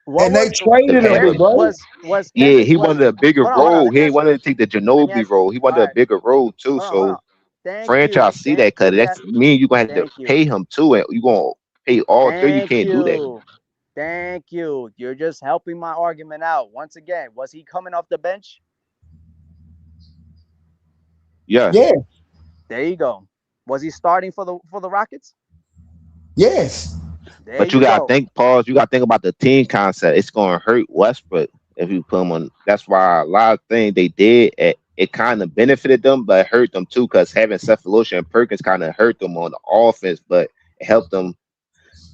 what And they was traded him, where big bro. was Yeah, Kendrick he was wanted a bigger hold on, role. let me He ain't ask you wanted this. to take the Let me Ginobili ask you. role. He All wanted a right, bigger role too. hold So on. Thank franchise you. see that Let because me ask. that's mean you gonna have to Thank you. pay him too, and you gonna pay all three. You Thank can't do that. you. Thank you. You're just helping my argument out. Once again, was he coming off the bench? Yes, Yeah. There you go. Was he starting for the Rockets? Yes. There but you you gotta go. think, pause. You gotta think about the team concept. It's gonna hurt Westbrook if you put him on. That's why a lot of things they did, it kind of benefited them, but it hurt them too. Because having Cephalosha and Perkins kind of hurt them on the offense, but it helped them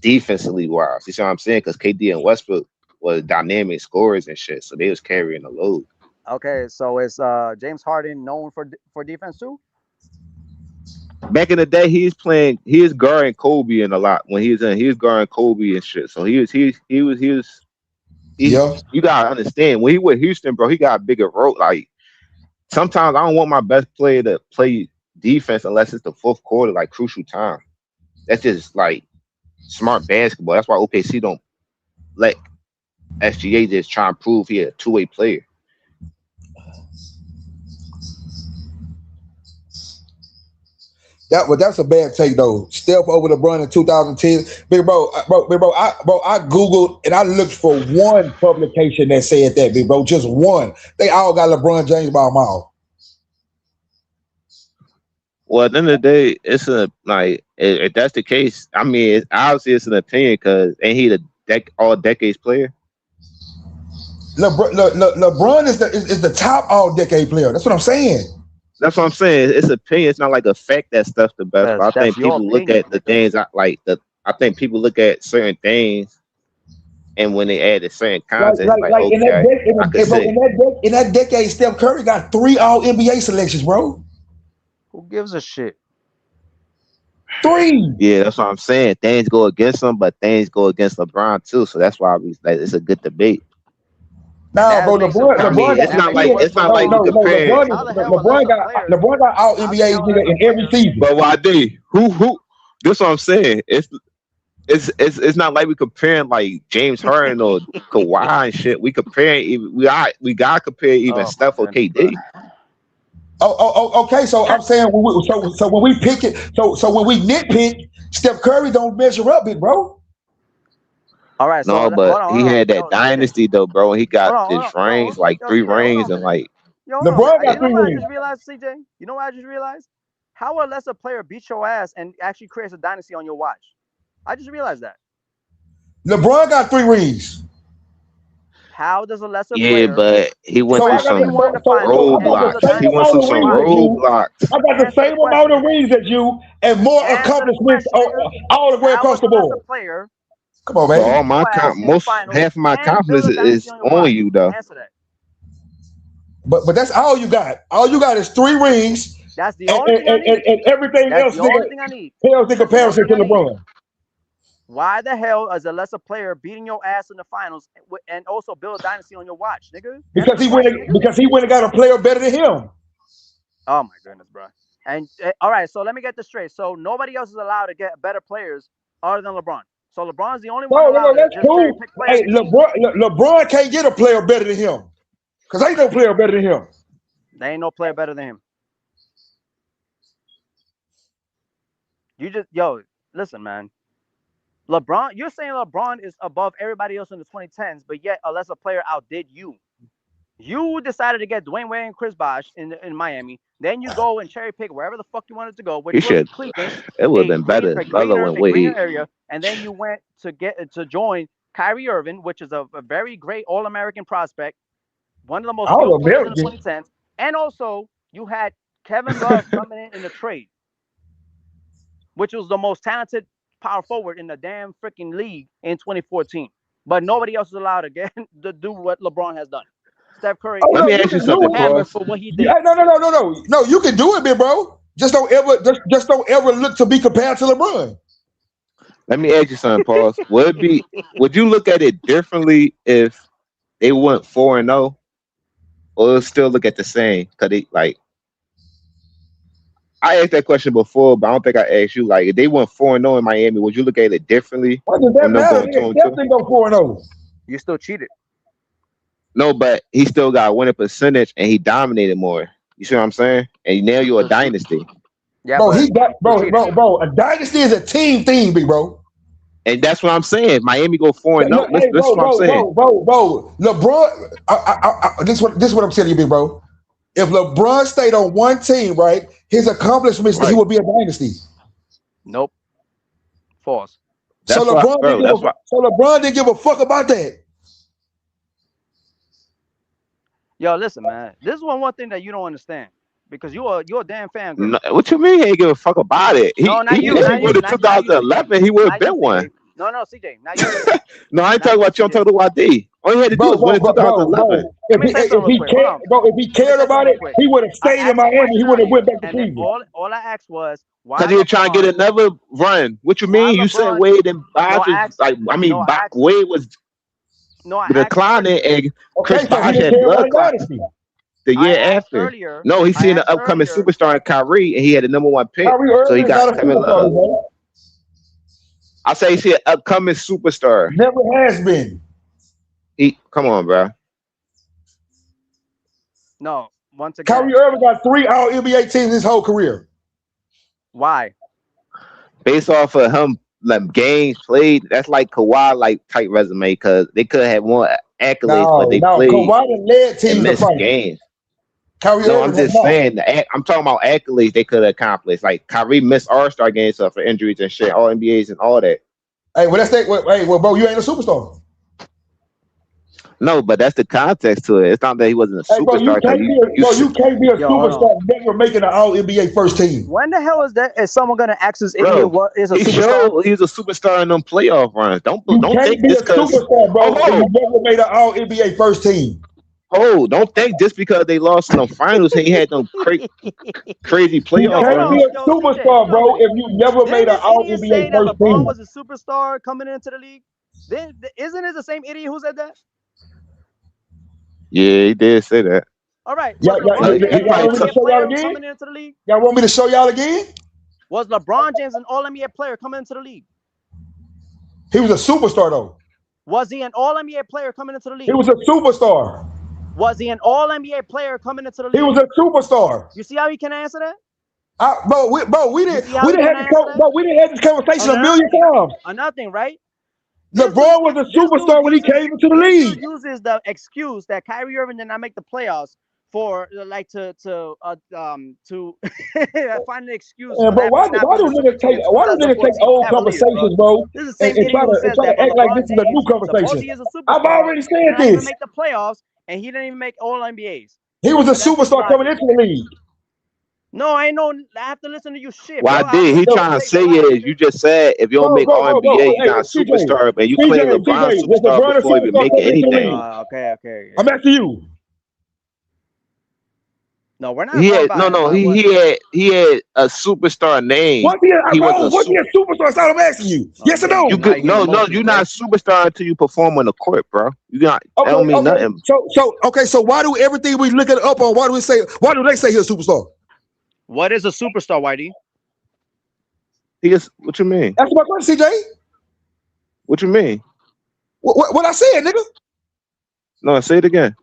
defensively wise. You see what I'm saying? Because KD and Westbrook was dynamic scorers and shit, so they was carrying the load. Okay, so is James Harden known for defense too? Back in the day, he was guarding Kobe in a lot when he was guarding Kobe and shit. So he Yeah. you gotta understand when he with Houston, bro, he got a bigger role. Like sometimes I don't want my best player to play defense unless it's the fourth quarter, like crucial time. That's just like smart basketball. That's why OKC don't let SGA just try and prove he a two-way player. That's a bad take though. Steph over LeBron in 2010. Big bro, I Googled and I looked for one publication that said that, big bro. Just one. They all got LeBron James by a mile. Well, at the end of the day, it's a like if that's the case, I mean, obviously it's an opinion because ain't he the all decades player? LeBron is the top all decade player. That's what I'm saying. That's what I'm saying. It's opinion. It's not like a fact that stuff's the best. But I That's think your people look opinion, at the nigga. things I think people look at certain things, and when they add a certain context, like In okay, I could say. in that decade, Steph Curry got 3 All NBA selections, bro. Who gives a shit? 3. Yeah, that's what I'm saying. Things go against him, but things go against LeBron too. So that's why it's a good debate. Nah, bro, I mean, it's not like we comparing. LeBron got All NBAs nigga in every season. But YD, who? This what I'm saying. It's not like we comparing like James Harden or Kawhi and shit. We comparing we gotta compare even Steph or KD. Okay. So I'm saying so when we pick it, so when we nitpick, Steph Curry don't measure up, big bro. All right, no, so but hold he on. had that dynasty though, bro. He got his rings, like 3 CJ, hold rings, on a and minute. like Hold on a LeBron minute. got You know 3 what I rings. just realized, CJ? You know what I just realized? How unless a player beats your ass and actually creates a dynasty on your watch? I just realized that. LeBron got 3 rings. How does a lesser yeah, player but he went So through I got some the I got the roadblocks. same He went amount through of some rings as you. roadblocks. I got the Answer the same amount of question. rings as you and more Answer the accomplishments question, nigga. all the way How across is a the lesser board. player Come on, But baby. all my ass in the finals half of my and build confidence a dynasty is on your on watch? you though. Answer that. But that's all you got. All you got is 3 rings That's the only thing I need. and everything That's else, the only nigga, thing I need. pales in That's the only comparison thing to I need. LeBron. Why the hell is a lesser player beating your ass in the finals and also build a dynasty on your watch, nigga? Because he went and got a player better than him. Oh my goodness, bro. And all right, so let me get this straight. So nobody else is allowed to get better players other than LeBron. So LeBron's the only one allowed No, to that's just cherry cool. pick players Hey, he sees. LeBron can't get a player better than him. Because ain't no player better than him. There ain't no player better than him. Listen, man. LeBron, you're saying LeBron is above everybody else in the 2010s, but yet unless a player outdid you. You decided to get Dwayne Wade and Chris Bosh in Miami. Then you go and cherry pick wherever the fuck you wanted to go, which You was should. Cleveland, It would have a been better. Brother went greener Wade. area. And then you went to join Kyrie Irving, which is a very great All-American prospect, one of the most skilled players in the 2010s. And also, you had Kevin Love coming in the trade, which was the most talented power forward in the damn freaking league in 2014. But nobody else is allowed to do what LeBron has done. Steph Curry Let me ask you something, hammered Paul. for what he did. Yeah, no. You can do it, big bro. Just don't ever look to be compared to LeBron. Let me ask you something, Paul. Would you look at it differently if they went 4-0, or still look at the same? Cause I asked that question before, but I don't think I asked you. Like, if they went 4-0 in Miami, would you look at it differently? What does that from them matter? going 2-2? Definitely go 4-0. You still cheated. No, but he still got a winning percentage, and he dominated more. You see what I'm saying? And now you're a dynasty. Yeah, bro. A dynasty is a team thing, big bro. And that's what I'm saying. Miami go 4-0. This is what I'm saying. Bro. LeBron. This is what I'm telling you, big bro. If LeBron stayed on one team, right, his accomplishments, he would be a dynasty. Nope. False. So LeBron didn't give a fuck about that. Yo, listen, man. This is one thing that you don't understand because you're a damn fan girl. No, what you mean he ain't give a fuck about it? He would have 2011. He would have been one. No, CJ. Not you. No, I ain't talking about you. I'm talking about D. All he had to do was win in 2011. If he cared about it, he would have stayed in Miami. He would have went back to Cleveland. All I asked was why. Because he was trying to get another run. What you mean? You said Wade and Bosh Wade was declining, and Chris Bosh had blood clots the year after. No, he's seen the upcoming superstar in Kyrie, and he had the #1 pick. So he got Kevin Love. I say he's an upcoming superstar. Never has been. Come on, bro. No, once again, Kyrie Irving got 3 All-NBA teams his whole career. Why? Based off of him, like games played, that's like Kawhi type resume because they could have more accolades, but they played Kawhi led teams and missed games. I'm just saying. I'm talking about accolades they could have accomplished. Like Kyrie missed All-Star games for injuries and shit, All NBAs and all that. Hey, bro, you ain't a superstar. No, but that's the context to it. It's not that he wasn't a superstar. You can't be a superstar never making an All-NBA first team. When the hell is that? Is someone gonna ask this idiot what is a superstar? He's a superstar in them playoff runs. Don't think this because superstar, bro. You never made an All-NBA first team. Oh, don't think just because they lost in the finals, he had them crazy playoff runs. You can't be a superstar, bro, if you never made an All-NBA first team. LeBron was a superstar coming into the league. Then isn't it the same idiot who said that? Yeah, he did say that. All right. Y'all want me to show y'all again? Coming into the league? Y'all want me to show y'all again? Was LeBron James an All-NBA player coming into the league? He was a superstar, though. Was he an All-NBA player coming into the league? He was a superstar. Was he an All-NBA player coming into the league? He was a superstar. You see how he can answer that? We didn't have this conversation a million times. Or nothing, right? LeBron was a superstar when he came into the league. He uses the excuse that Kyrie Irving did not make the playoffs for to find an excuse. Yeah, bro, why do niggas take old conversations, bro, and try to act like this is a new conversation? I've already said this. He make the playoffs, and he didn't even make all NBAs. He was a superstar coming into the league. No, I know. I have to listen to you shit. Well, I did. He trying to say is you just said if you don't make all NBA, you're not a superstar, but you claim LeBron superstar before you even make anything. Okay. I'm asking you. No, we're not. He had he had a superstar name. Was he a superstar? So I'm asking you. Yes or no? No, you're not a superstar until you perform on the court, bro. You got that don't mean nothing. So why do everything we look it up on? Why do they say he's a superstar? What is a superstar, Whitey? He is. What you mean? That's my question, CJ. What you mean? What I said, nigga? No, say it again.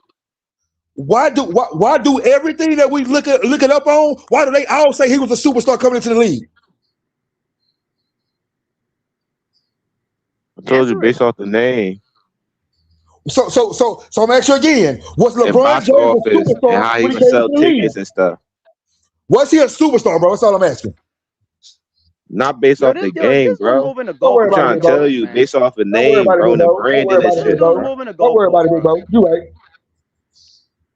Why do everything that we look it up on? Why do they all say he was a superstar coming into the league? I told you based off the name. So I'm asking you again. Was And LeBron box James a office and superstar how he when he would came sell into the league? tickets and stuff. Was he a superstar, bro? That's all I'm asking. Not based off the game, This dude bro. moving the I'm trying to tell goalposts, you, man. based off the Don't worry name, about it, bro, big and the bro. Don't worry branding about and it, big shit. bro. Moving the Don't worry about it, goalposts, big bro. bro. You right.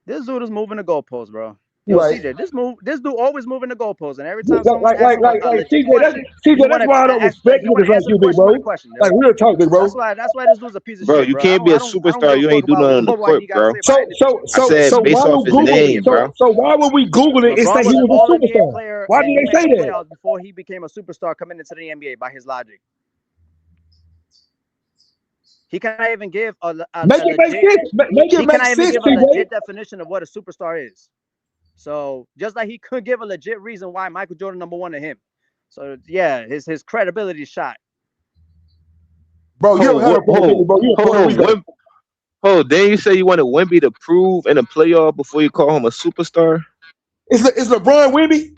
This dude is moving the goalposts, bro. You Yo, right. CJ, this dude always moving the goalposts, and every time Like someone asks him a legit CJ, question, CJ, that's why I don't respect he want niggas to like answer you, the big question with a bro. question. Like real talk, big bro. That's why this dude's a piece of Bro, shit, you bro. can't be a I don't give superstar. a You fuck ain't do about nothing on the what he court, got to bro. say about anything. I said So based why off would his Google it? name, bro. So why would we Google it and say LeBron he was an was a All NBA superstar? player, Why and did he they made say the that? playoffs before he became a superstar coming into the NBA. By his logic, he cannot even give a Make it make legit. sense. Make it He make cannot even sense, give a CJ. legit definition of what a superstar is. So just like he could give a legit reason why Michael Jordan #1 to him. So yeah, his credibility is shot. Bro, you don't have no credibility, bro. You in Puerto Rico. Then you say you wanted Wemby to prove in a playoff before you call him a superstar? Is LeBron Wemby?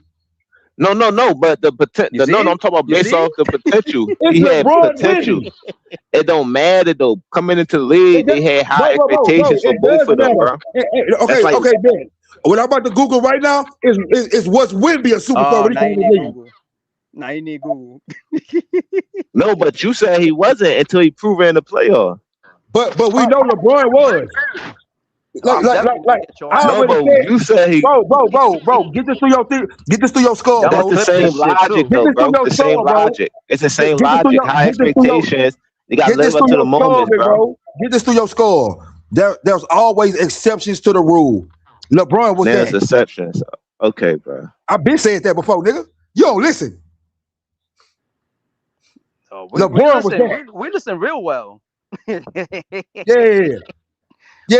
No, but the potential. No, I'm talking about based off the potential. It's He had LeBron potential. Wemby. It don't matter though. Coming into the league, they had high expectations for It both does of them, matter. bro. Okay, Ben. What I'm about to Google right now is was Wemby a superstar when he now came you to the need league? Google. Now you need Google. No, but you said he wasn't until he proved it in the playoff. But we know LeBron was. Like I already said, you said he. Bro, get this through your skull, That's bro. the same logic, though, bro. The same logic. It's the same logic. High expectations. You got to live up to the moments, bro. Get this through your skull. There's always exceptions to the rule. LeBron was There's that. exceptions. Okay, bro. I've been saying that before, nigga. You don't listen. We listen real well. Yeah,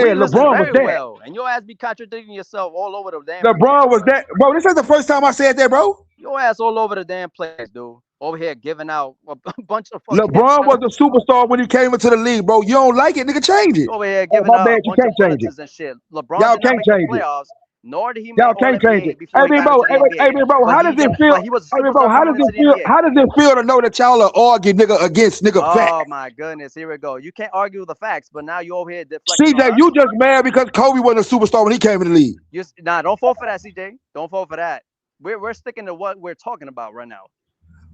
we LeBron was very that. well, and your ass be contradicting yourself all over the damn. LeBron was that, bro. This ain't the first time I said that, bro. Your ass all over the damn place, dude. Over here giving out a bunch of fucking. LeBron was a superstar when he came into the league, bro. You don't like it, nigga, change it. Over here giving out a bunch of punches and shit. LeBron Y'all did not can't make the change it. playoffs, nor did he make Y'all can't change it. before he got into the NBA. Bro, how does it feel? How does it feel to know that y'all are arguing against facts? Oh my goodness, here we go. You can't argue with the facts, but now you over here deflecting. CJ, you just mad because Kobe wasn't a superstar when he came in the league. Don't fall for that, CJ. Don't fall for that. We're sticking to what we're talking about right now.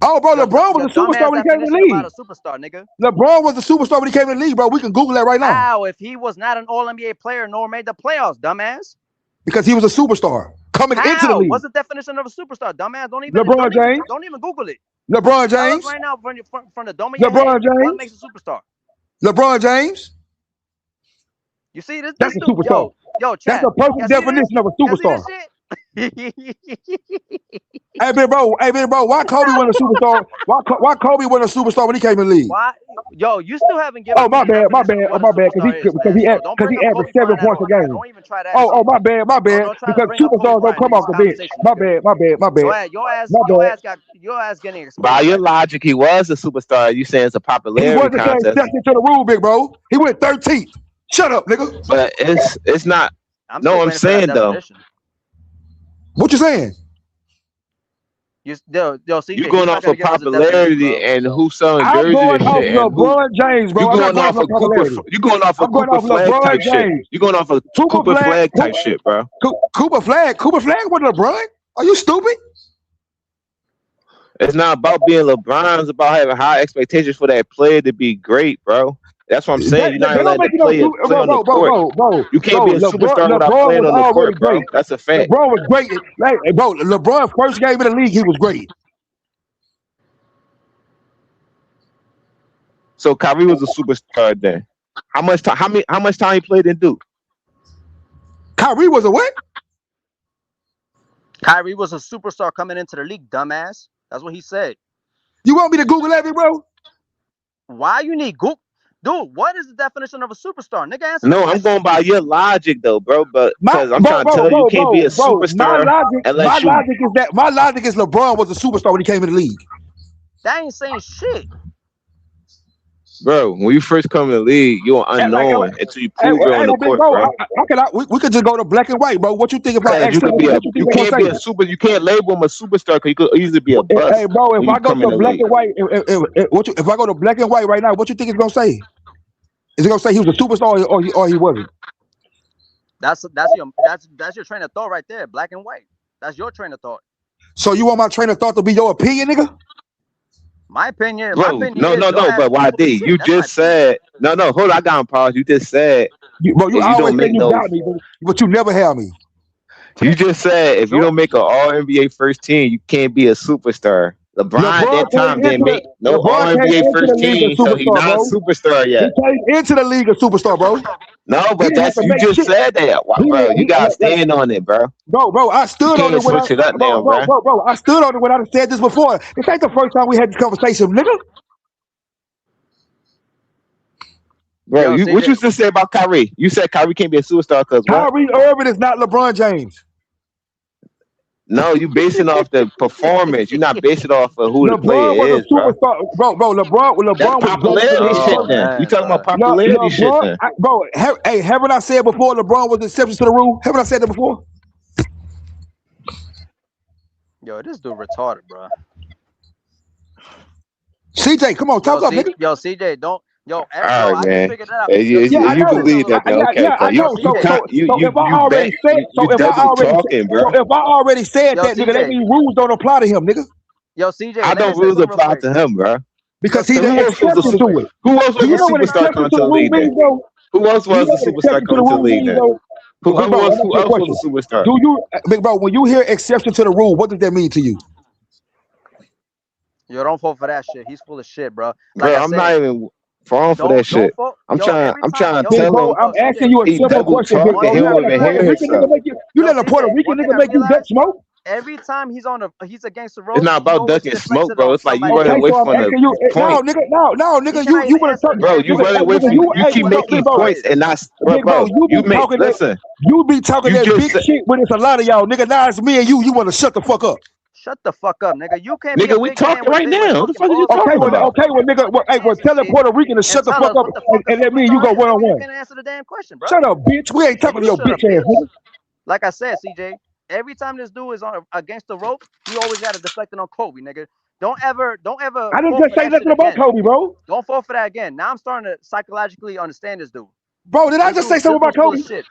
Oh, bro, LeBron was a superstar when he came in the league. About a superstar, nigga. LeBron was a superstar when he came in the league, bro. We can Google that right now. How? If he was not an All-NBA player nor made the playoffs, dumbass. Because he was a superstar coming into the league. What's the definition of a superstar, dumbass? Don't even Google it. LeBron James. Right now, from the dome of LeBron James. What makes a superstar? LeBron James. You see this? That's a superstar. Yo, that's the perfect definition of a superstar. Hey, big bro. Why Kobe wasn't a superstar? Why Kobe wasn't a superstar when he came in the league? Why? Yo, you still haven't given. Oh, my bad. Because he averaged 7 points a game. Don't even try that. Oh, my bad. Because superstars don't come off the bench. My bad. Your ass getting exposed. By your logic, he was a superstar. You saying it's a popularity contest? He wasn't exception to the rule, big bro. He went 13th. Shut up, nigga. But it's not. I'm saying though. What you saying? See, you going off of popularity and who's selling jerseys and shit. LeBron James, bro. You going off of Cooper Flag type shit. You going off of Cooper Flag type shit, bro. Cooper Flag with LeBron? Are you stupid? It's not about being LeBron. It's about having high expectations for that player to be great, bro. That's what I'm saying. You're not letting the player play on the court. You can't be a superstar without playing on the court, bro. That's a fact. LeBron was great. Bro, LeBron's first game in the league, he was great. So Kyrie was a superstar then. How much time he played in Duke? Kyrie was a what? Kyrie was a superstar coming into the league, dumbass. That's what he said. You want me to Google that, bro? Why you need Google? Dude, what is the definition of a superstar? Nigga, answer. No, I'm going by your logic though, bro. But because I'm trying to tell you, can't be a superstar unless my logic is LeBron was a superstar when he came in the league. That ain't saying shit. Bro, when you first come in the league, you're unknown until you prove it on the big court, bro. bro. How can we could just go to black and white, bro. What you think if I Because ask him? What you think you they gonna can't say? be a super. You can't label him a superstar because you could easily be a Hey, bust bro, if when I you go come in to the black league. and white, if I go to black and white right now, what you think it's gonna say? Is it gonna say he was a superstar or he wasn't? That's your train of thought right there, black and white. That's your train of thought. So you want my train of thought to be your opinion, nigga? My opinion Bro, is no, your ass but is full of YD, shit. you That's my just said hold on, I got on pause. You just said you if you always don't say make you no, got me, but you never have me. you just said if you don't make an All NBA first team, you can't be a superstar. LeBron at that time didn't make no All LeBron came NBA into the first league a team, so he's superstar, not a bro. superstar He yet. came into the league a superstar, bro. No, He but didn't have that's to you make just shit. said that, bro. You gotta stand on it, bro. Bro, I You stood on can't it when switch it up now, bro. I stood on it when I said this before. This ain't the first time we had this conversation, nigga. Bro, Yo, what you just say about Kyrie? You said Kyrie can't be a superstar because what? Kyrie Irving is not LeBron James. No, you basing off the performance. You're not basing it off of who the player LeBron was is, a bro. superstar, bro. LeBron That's was great in popularity his shit first. then. You talking about popularity shit LeBron, then. haven't I said before LeBron was the exception to the rule? Haven't I said that before? Yo, this dude retarded, bro. CJ, come on, talk up, nigga. Yo, CJ, don't. All right, I just man. figured that out. You believe that, though? Okay, I know. So if I already said, you double talking, bro. so if I already said that, nigga, that means rules don't apply to him, nigga. Yo, CJ, I don't rules apply to him, bro. Because he's So an exception to it. who else was You a know what superstar exception coming to to the the rule league then? means, though? Who else You was know a what superstar exception to the coming to the rule league means, then? though? Who Big bro, else I'm asking you a was question. a superstar? Do you, big bro, when you hear exception to the rule, what does that mean to you? Yo, don't fall for that shit. He's full of shit, bro. Bro, I'm not even falling for that shit. I'm trying to Big tell bro, him I'm asking you a he simple double question, big talking. bro. He You don't let a even Puerto hear Rican nigga himself. make you, let a Puerto Rican nigga make you duck smoke? Every time he's against the ropes, It's not he about always ducking deflects smoke, it bro. on It's like you somebody running else. Okay, away so I'm from asking the you, point. He nigga, cannot you even wanna answer the talk, Bro, damn you nigga, running question. away from you, you hey, keep making big bro, points and not big bro, you you be talking that, listen. you be talking You that just big shit when it's a lot of y'all, nigga. Now it's me and you wanna shut the fuck up. Shut the fuck up, nigga. You can't be a nigga, we big man talking with right now. What the fucking fuck are you balls and Okay, talking shit. about? nigga, tell that Puerto Rican to shut the Tell fuck us up what the fuck a and let me and you superstar go is, one so on you one. can answer the damn question, bro. Shut up, bitch. We ain't And talking to you your shut up, bitch ass, bitch. nigga. Like I said, CJ, every time this dude is on against the ropes, he always got to deflect it on Kobe, nigga. Don't ever I didn't fall just for say that shit nothing about again. Kobe, bro. Don't fall for that again. Now I'm starting to psychologically understand this dude. Bro, did I just say something about Full of Kobe? shit.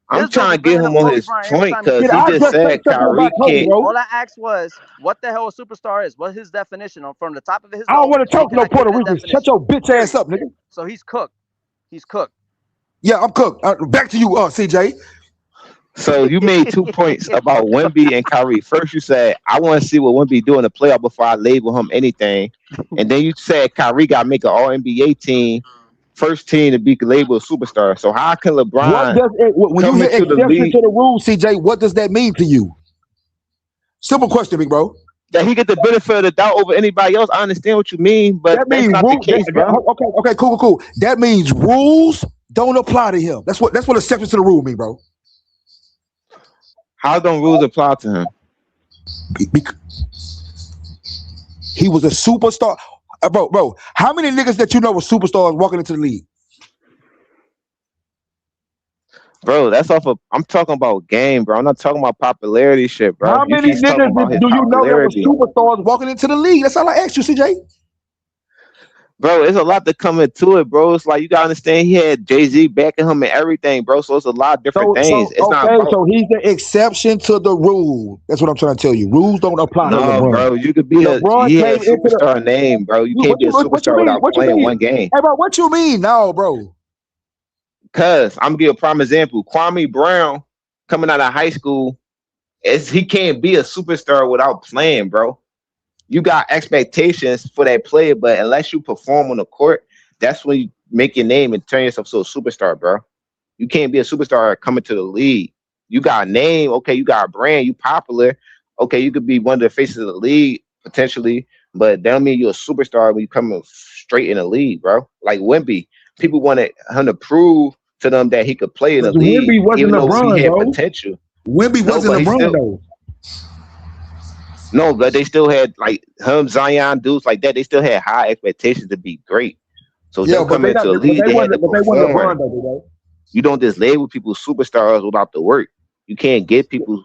I'm This dude trying be to get bringing up him on Kobe his Bryant every point time he because Did gets he I on. just just say said something about Kyrie Kobe, can't. bro? All I asked was, what the hell a superstar is? What's his definition from the top of his I don't dome? want to And talk to can no I give Puerto you that Ricans. Shut definition? your bitch ass Period. up, nigga. So he's cooked. He's cooked. Yeah, I'm cooked. Back to you, CJ. So you made 2 points about Wemby and Kyrie. First, you said I want to see what Wemby do in the playoff before I label him anything, and then you said Kyrie got to make an All NBA team, first team to be labeled a superstar. So how can LeBron When you come hear into the exception league to the rule, CJ, what does that mean to you? Simple question, big bro. that he get the benefit of the doubt over anybody else? I understand what you mean, but That that's means not the case, bro. okay, cool. That means rules don't apply to him. That's what exception to the rule mean, bro. How don't rules apply to him? He was a superstar. Bro, how many niggas that you know were superstars walking into the league? Bro, that's off of. I'm talking about game, bro. I'm not talking about popularity shit, bro. How You many keep talking niggas about his do you know that were popularity. superstars walking into the league? That's all I asked you, CJ. Bro, it's a lot to come into it, bro. It's like you gotta understand he had Jay-Z backing him and everything, bro. So it's a lot of different things. It's not about So he's the exception to the rule. That's what I'm trying to tell you. Rules don't apply to no, LeBron. bro. You could be LeBron he came had a into the. superstar name, bro. You can't be a What you superstar mean? without What you playing mean? one game. Hey, bro, what you mean? No, bro. Cause I'm gonna give a prime example. Kwame Brown coming out of high school, he can't be a superstar without playing, bro. You got expectations for that player, but unless you perform on the court, that's when you make your name and turn yourself to a superstar, bro. You can't be a superstar coming to the league. You got a name, okay, you got a brand, you popular, okay, you could be one of the faces of the league potentially, but that don't mean you're a superstar when you come straight in the league, bro. Like Wemby, people wanted him to prove to them that he could play in the league, Wemby wasn't even though he LeBron, had though. potential. Wemby wasn't LeBron, though. No, but they still had like him, Zion, dudes like that. They still had high expectations to be great. So Yeah, them but they coming got, into the but league, they they had to wasn't LeBron perform. though, You don't just label people superstars without the work. You can't get people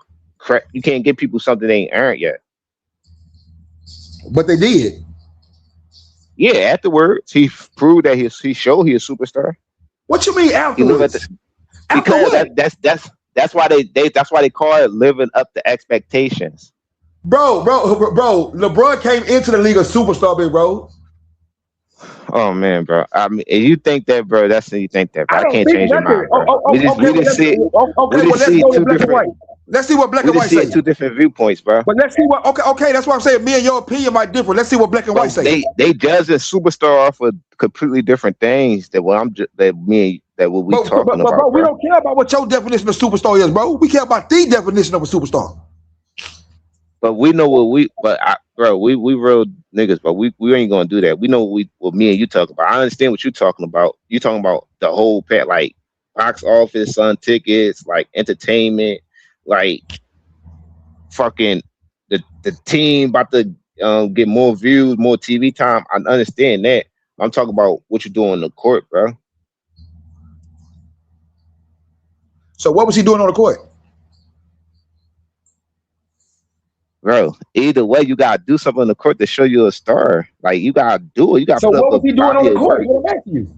You can't get people something they ain't earned yet. but they did. Yeah, afterwards he proved that he showed he a superstar. What you mean He live at the afterwards? After because what? that's why that's why they call it living up to expectations. Bro, LeBron came into the league a superstar, big bro. Oh man, bro. I mean, if you think that, bro, that's you think that, bro. I I don't can't think change your nothing. mind, bro. Okay, well We just let's see go to two black and white. different Let's see what black we and just white see say. it two different viewpoints, bro. But let's see what okay, that's what I'm saying. Me and your opinion might differ. Let's see what black and white But say. they judge a superstar for completely different things that what we talking But bro, about, we bro. don't care about what your definition of superstar is, bro. We care about the definition of a superstar. But we know bro, we real niggas, but we ain't gonna do that. We know what me and you talk about. I understand what you're talking about. You talking about the whole pack, like box office, on tickets, like entertainment, like fucking the team about to get more views, more TV time. I understand that. I'm talking about what you doing on the court, bro. So what was he doing on the court? Bro, either way, you gotta do something on the court to show you a star. Like you gotta do it. You gotta So put up what a was he doing on body the of court? work. What I'm asking you.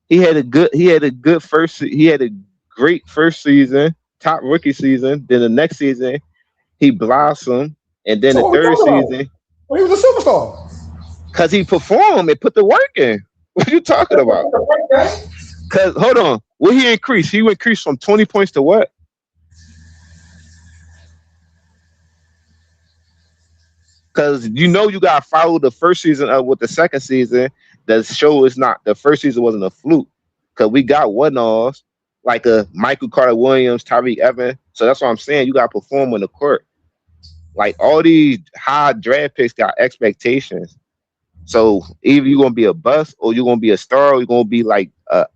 He had a great first season, top rookie season. Then the next season, he blossomed, and then So the what we third talking about? season, Well, he was a superstar. cause he performed and put the work in. What you talking about? Cause hold on, what he increased? He increased from 20 points to what? Cause you gotta follow the first season up with the second season. The show is not the first season wasn't a fluke. Cause we got one-offs like a Michael Carter Williams, Tyreek Evans. So that's what I'm saying. You gotta perform on the court. Like all these high draft picks got expectations. So either you're gonna be a bust or you're gonna be a star or you're gonna be like a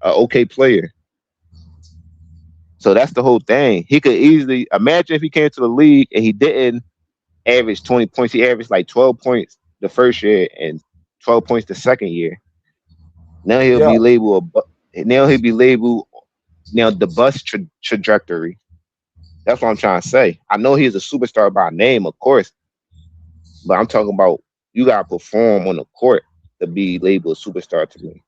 okay player. So that's the whole thing. He could easily imagine if he came to the league and he didn't average 20 points. He averaged like 12 points the first year and 12 points the second year. Now he'll Yeah. be labeled. Now he'll be labeled. Now the bus trajectory. That's what I'm trying to say. I know he's a superstar by name, of course, but I'm talking about you gotta perform on the court to be labeled a superstar to me.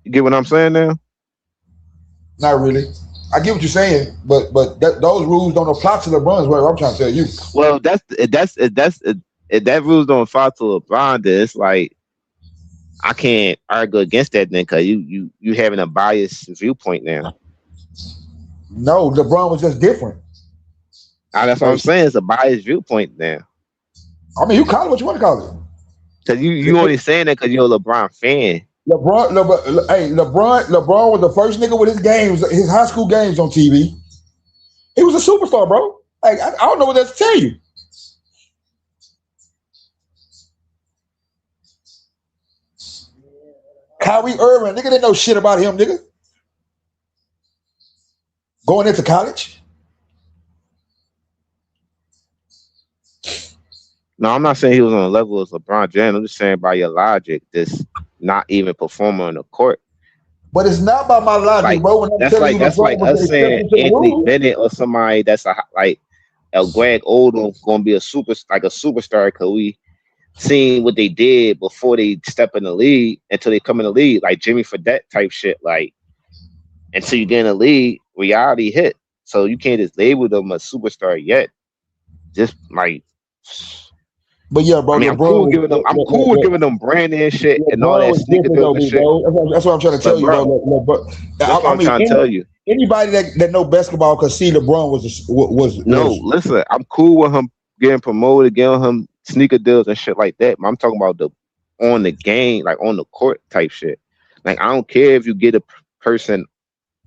You get what I'm saying now? Not really. I get what you're saying, but those rules don't apply to LeBron. Is what I'm trying to tell you. Well, if that rules don't apply to LeBron, then it's like I can't argue against that then because you having a biased viewpoint now. No, LeBron was just different. That's what I'm saying. It's a biased viewpoint now. I mean, you call it what you want to call it. Because you only saying that because you're a LeBron fan. LeBron was the first nigga with his high school games on TV. He was a superstar, bro. Like, I don't know what else to tell you. Kyrie Irving, nigga didn't know shit about him, nigga. Going into college. No, I'm not saying he was on the level of LeBron James. I'm just saying by your logic, this not even performing on the court. But it's not by my logic, bro. When I'm telling you that's like us saying Anthony Bennett or somebody that's like Greg Oldham gonna be a superstar because we seen what they did before they step in the league until they come in the league, like Jimmy Fredette type shit. Like until you get in the league, reality hit. So you can't just label them a superstar yet. Just like. But yeah, bro. I mean, I'm cool with giving them brand and shit and all that sneaker deals and shit. That's what I'm trying to tell you, bro. That's what I'm trying to tell you. Anybody that know basketball could see LeBron was. Listen, I'm cool with him getting promoted, getting him sneaker deals and shit like that. But I'm talking about on the game, like on the court type shit. Like I don't care if you get a person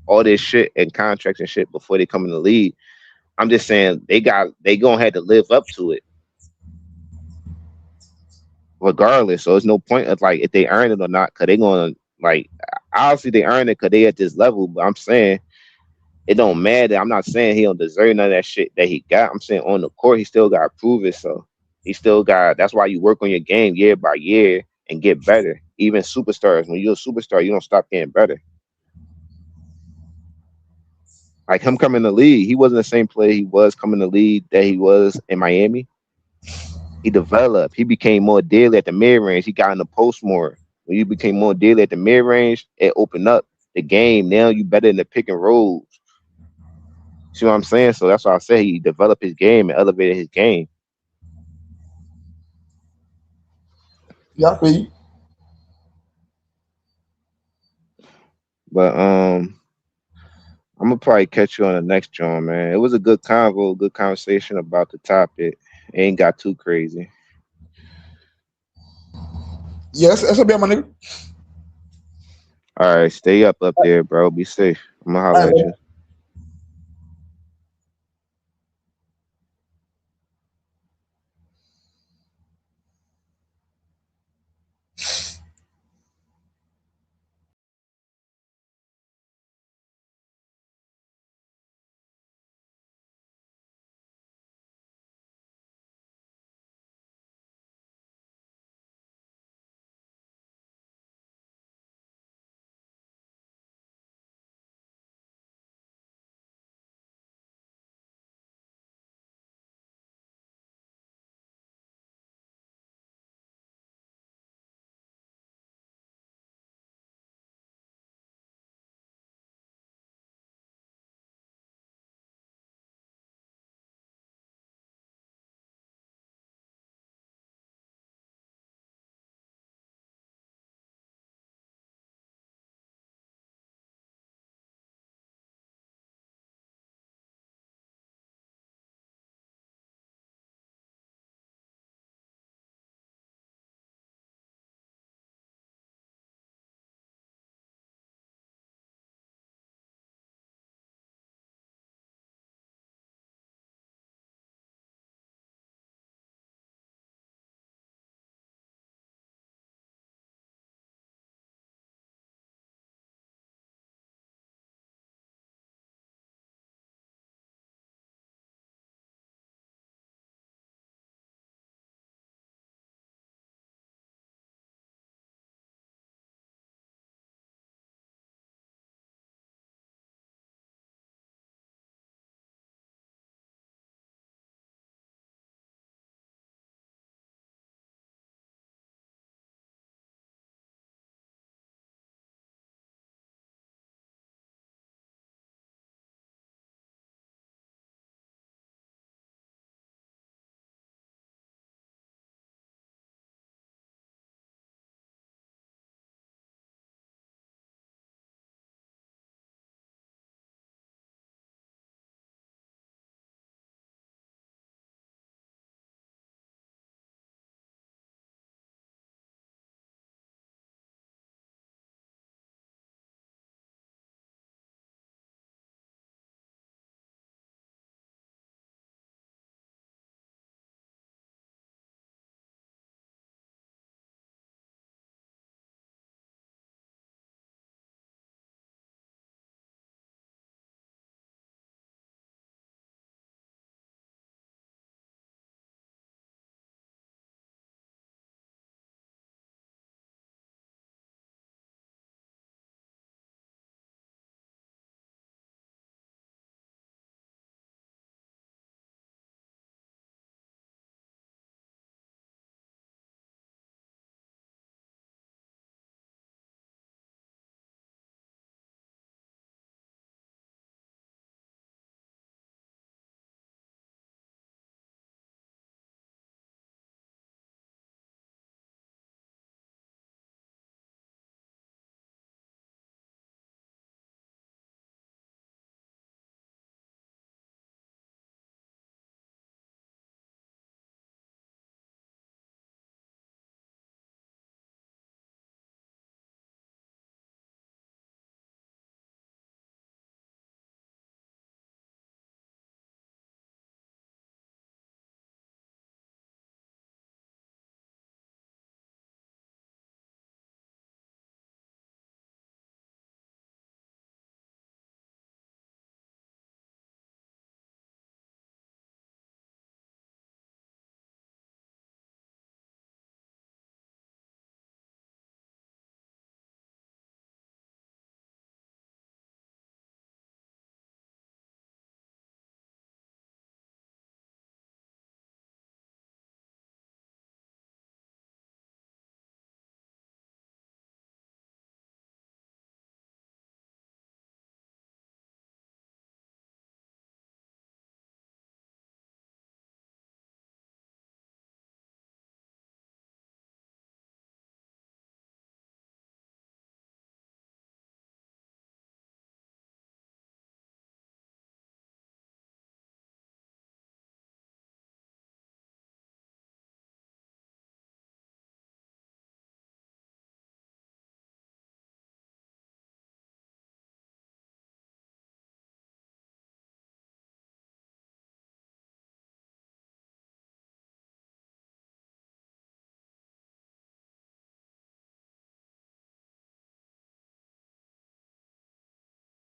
all this shit and contracts and shit before they come in the league. I'm just saying they gonna have to live up to it. Regardless, so there's no point of like if they earn it or not, because they're gonna like obviously they earn it because they at this level. But I'm saying it don't matter. I'm not saying he don't deserve none of that shit that he got. I'm saying on the court, he still got to prove it. So he still got. That's why you work on your game year by year and get better. Even superstars, when you're a superstar, you don't stop getting better. Like him coming to the league, he wasn't the same player he was coming to the league that he was in Miami. He developed. He became more deadly at the mid range. He got in the post more. When you became more deadly at the mid range, it opened up the game. Now you better in the pick and rolls. See what I'm saying? So that's why I say he developed his game and elevated his game. Yeah, I feel you. But I'm gonna probably catch you on the next joint, man. It was a good convo, good conversation about the topic. It ain't got too crazy. Yeah, that's a bit, my nigga. All right, stay up there, bro. Be safe. I'm gonna holler at you.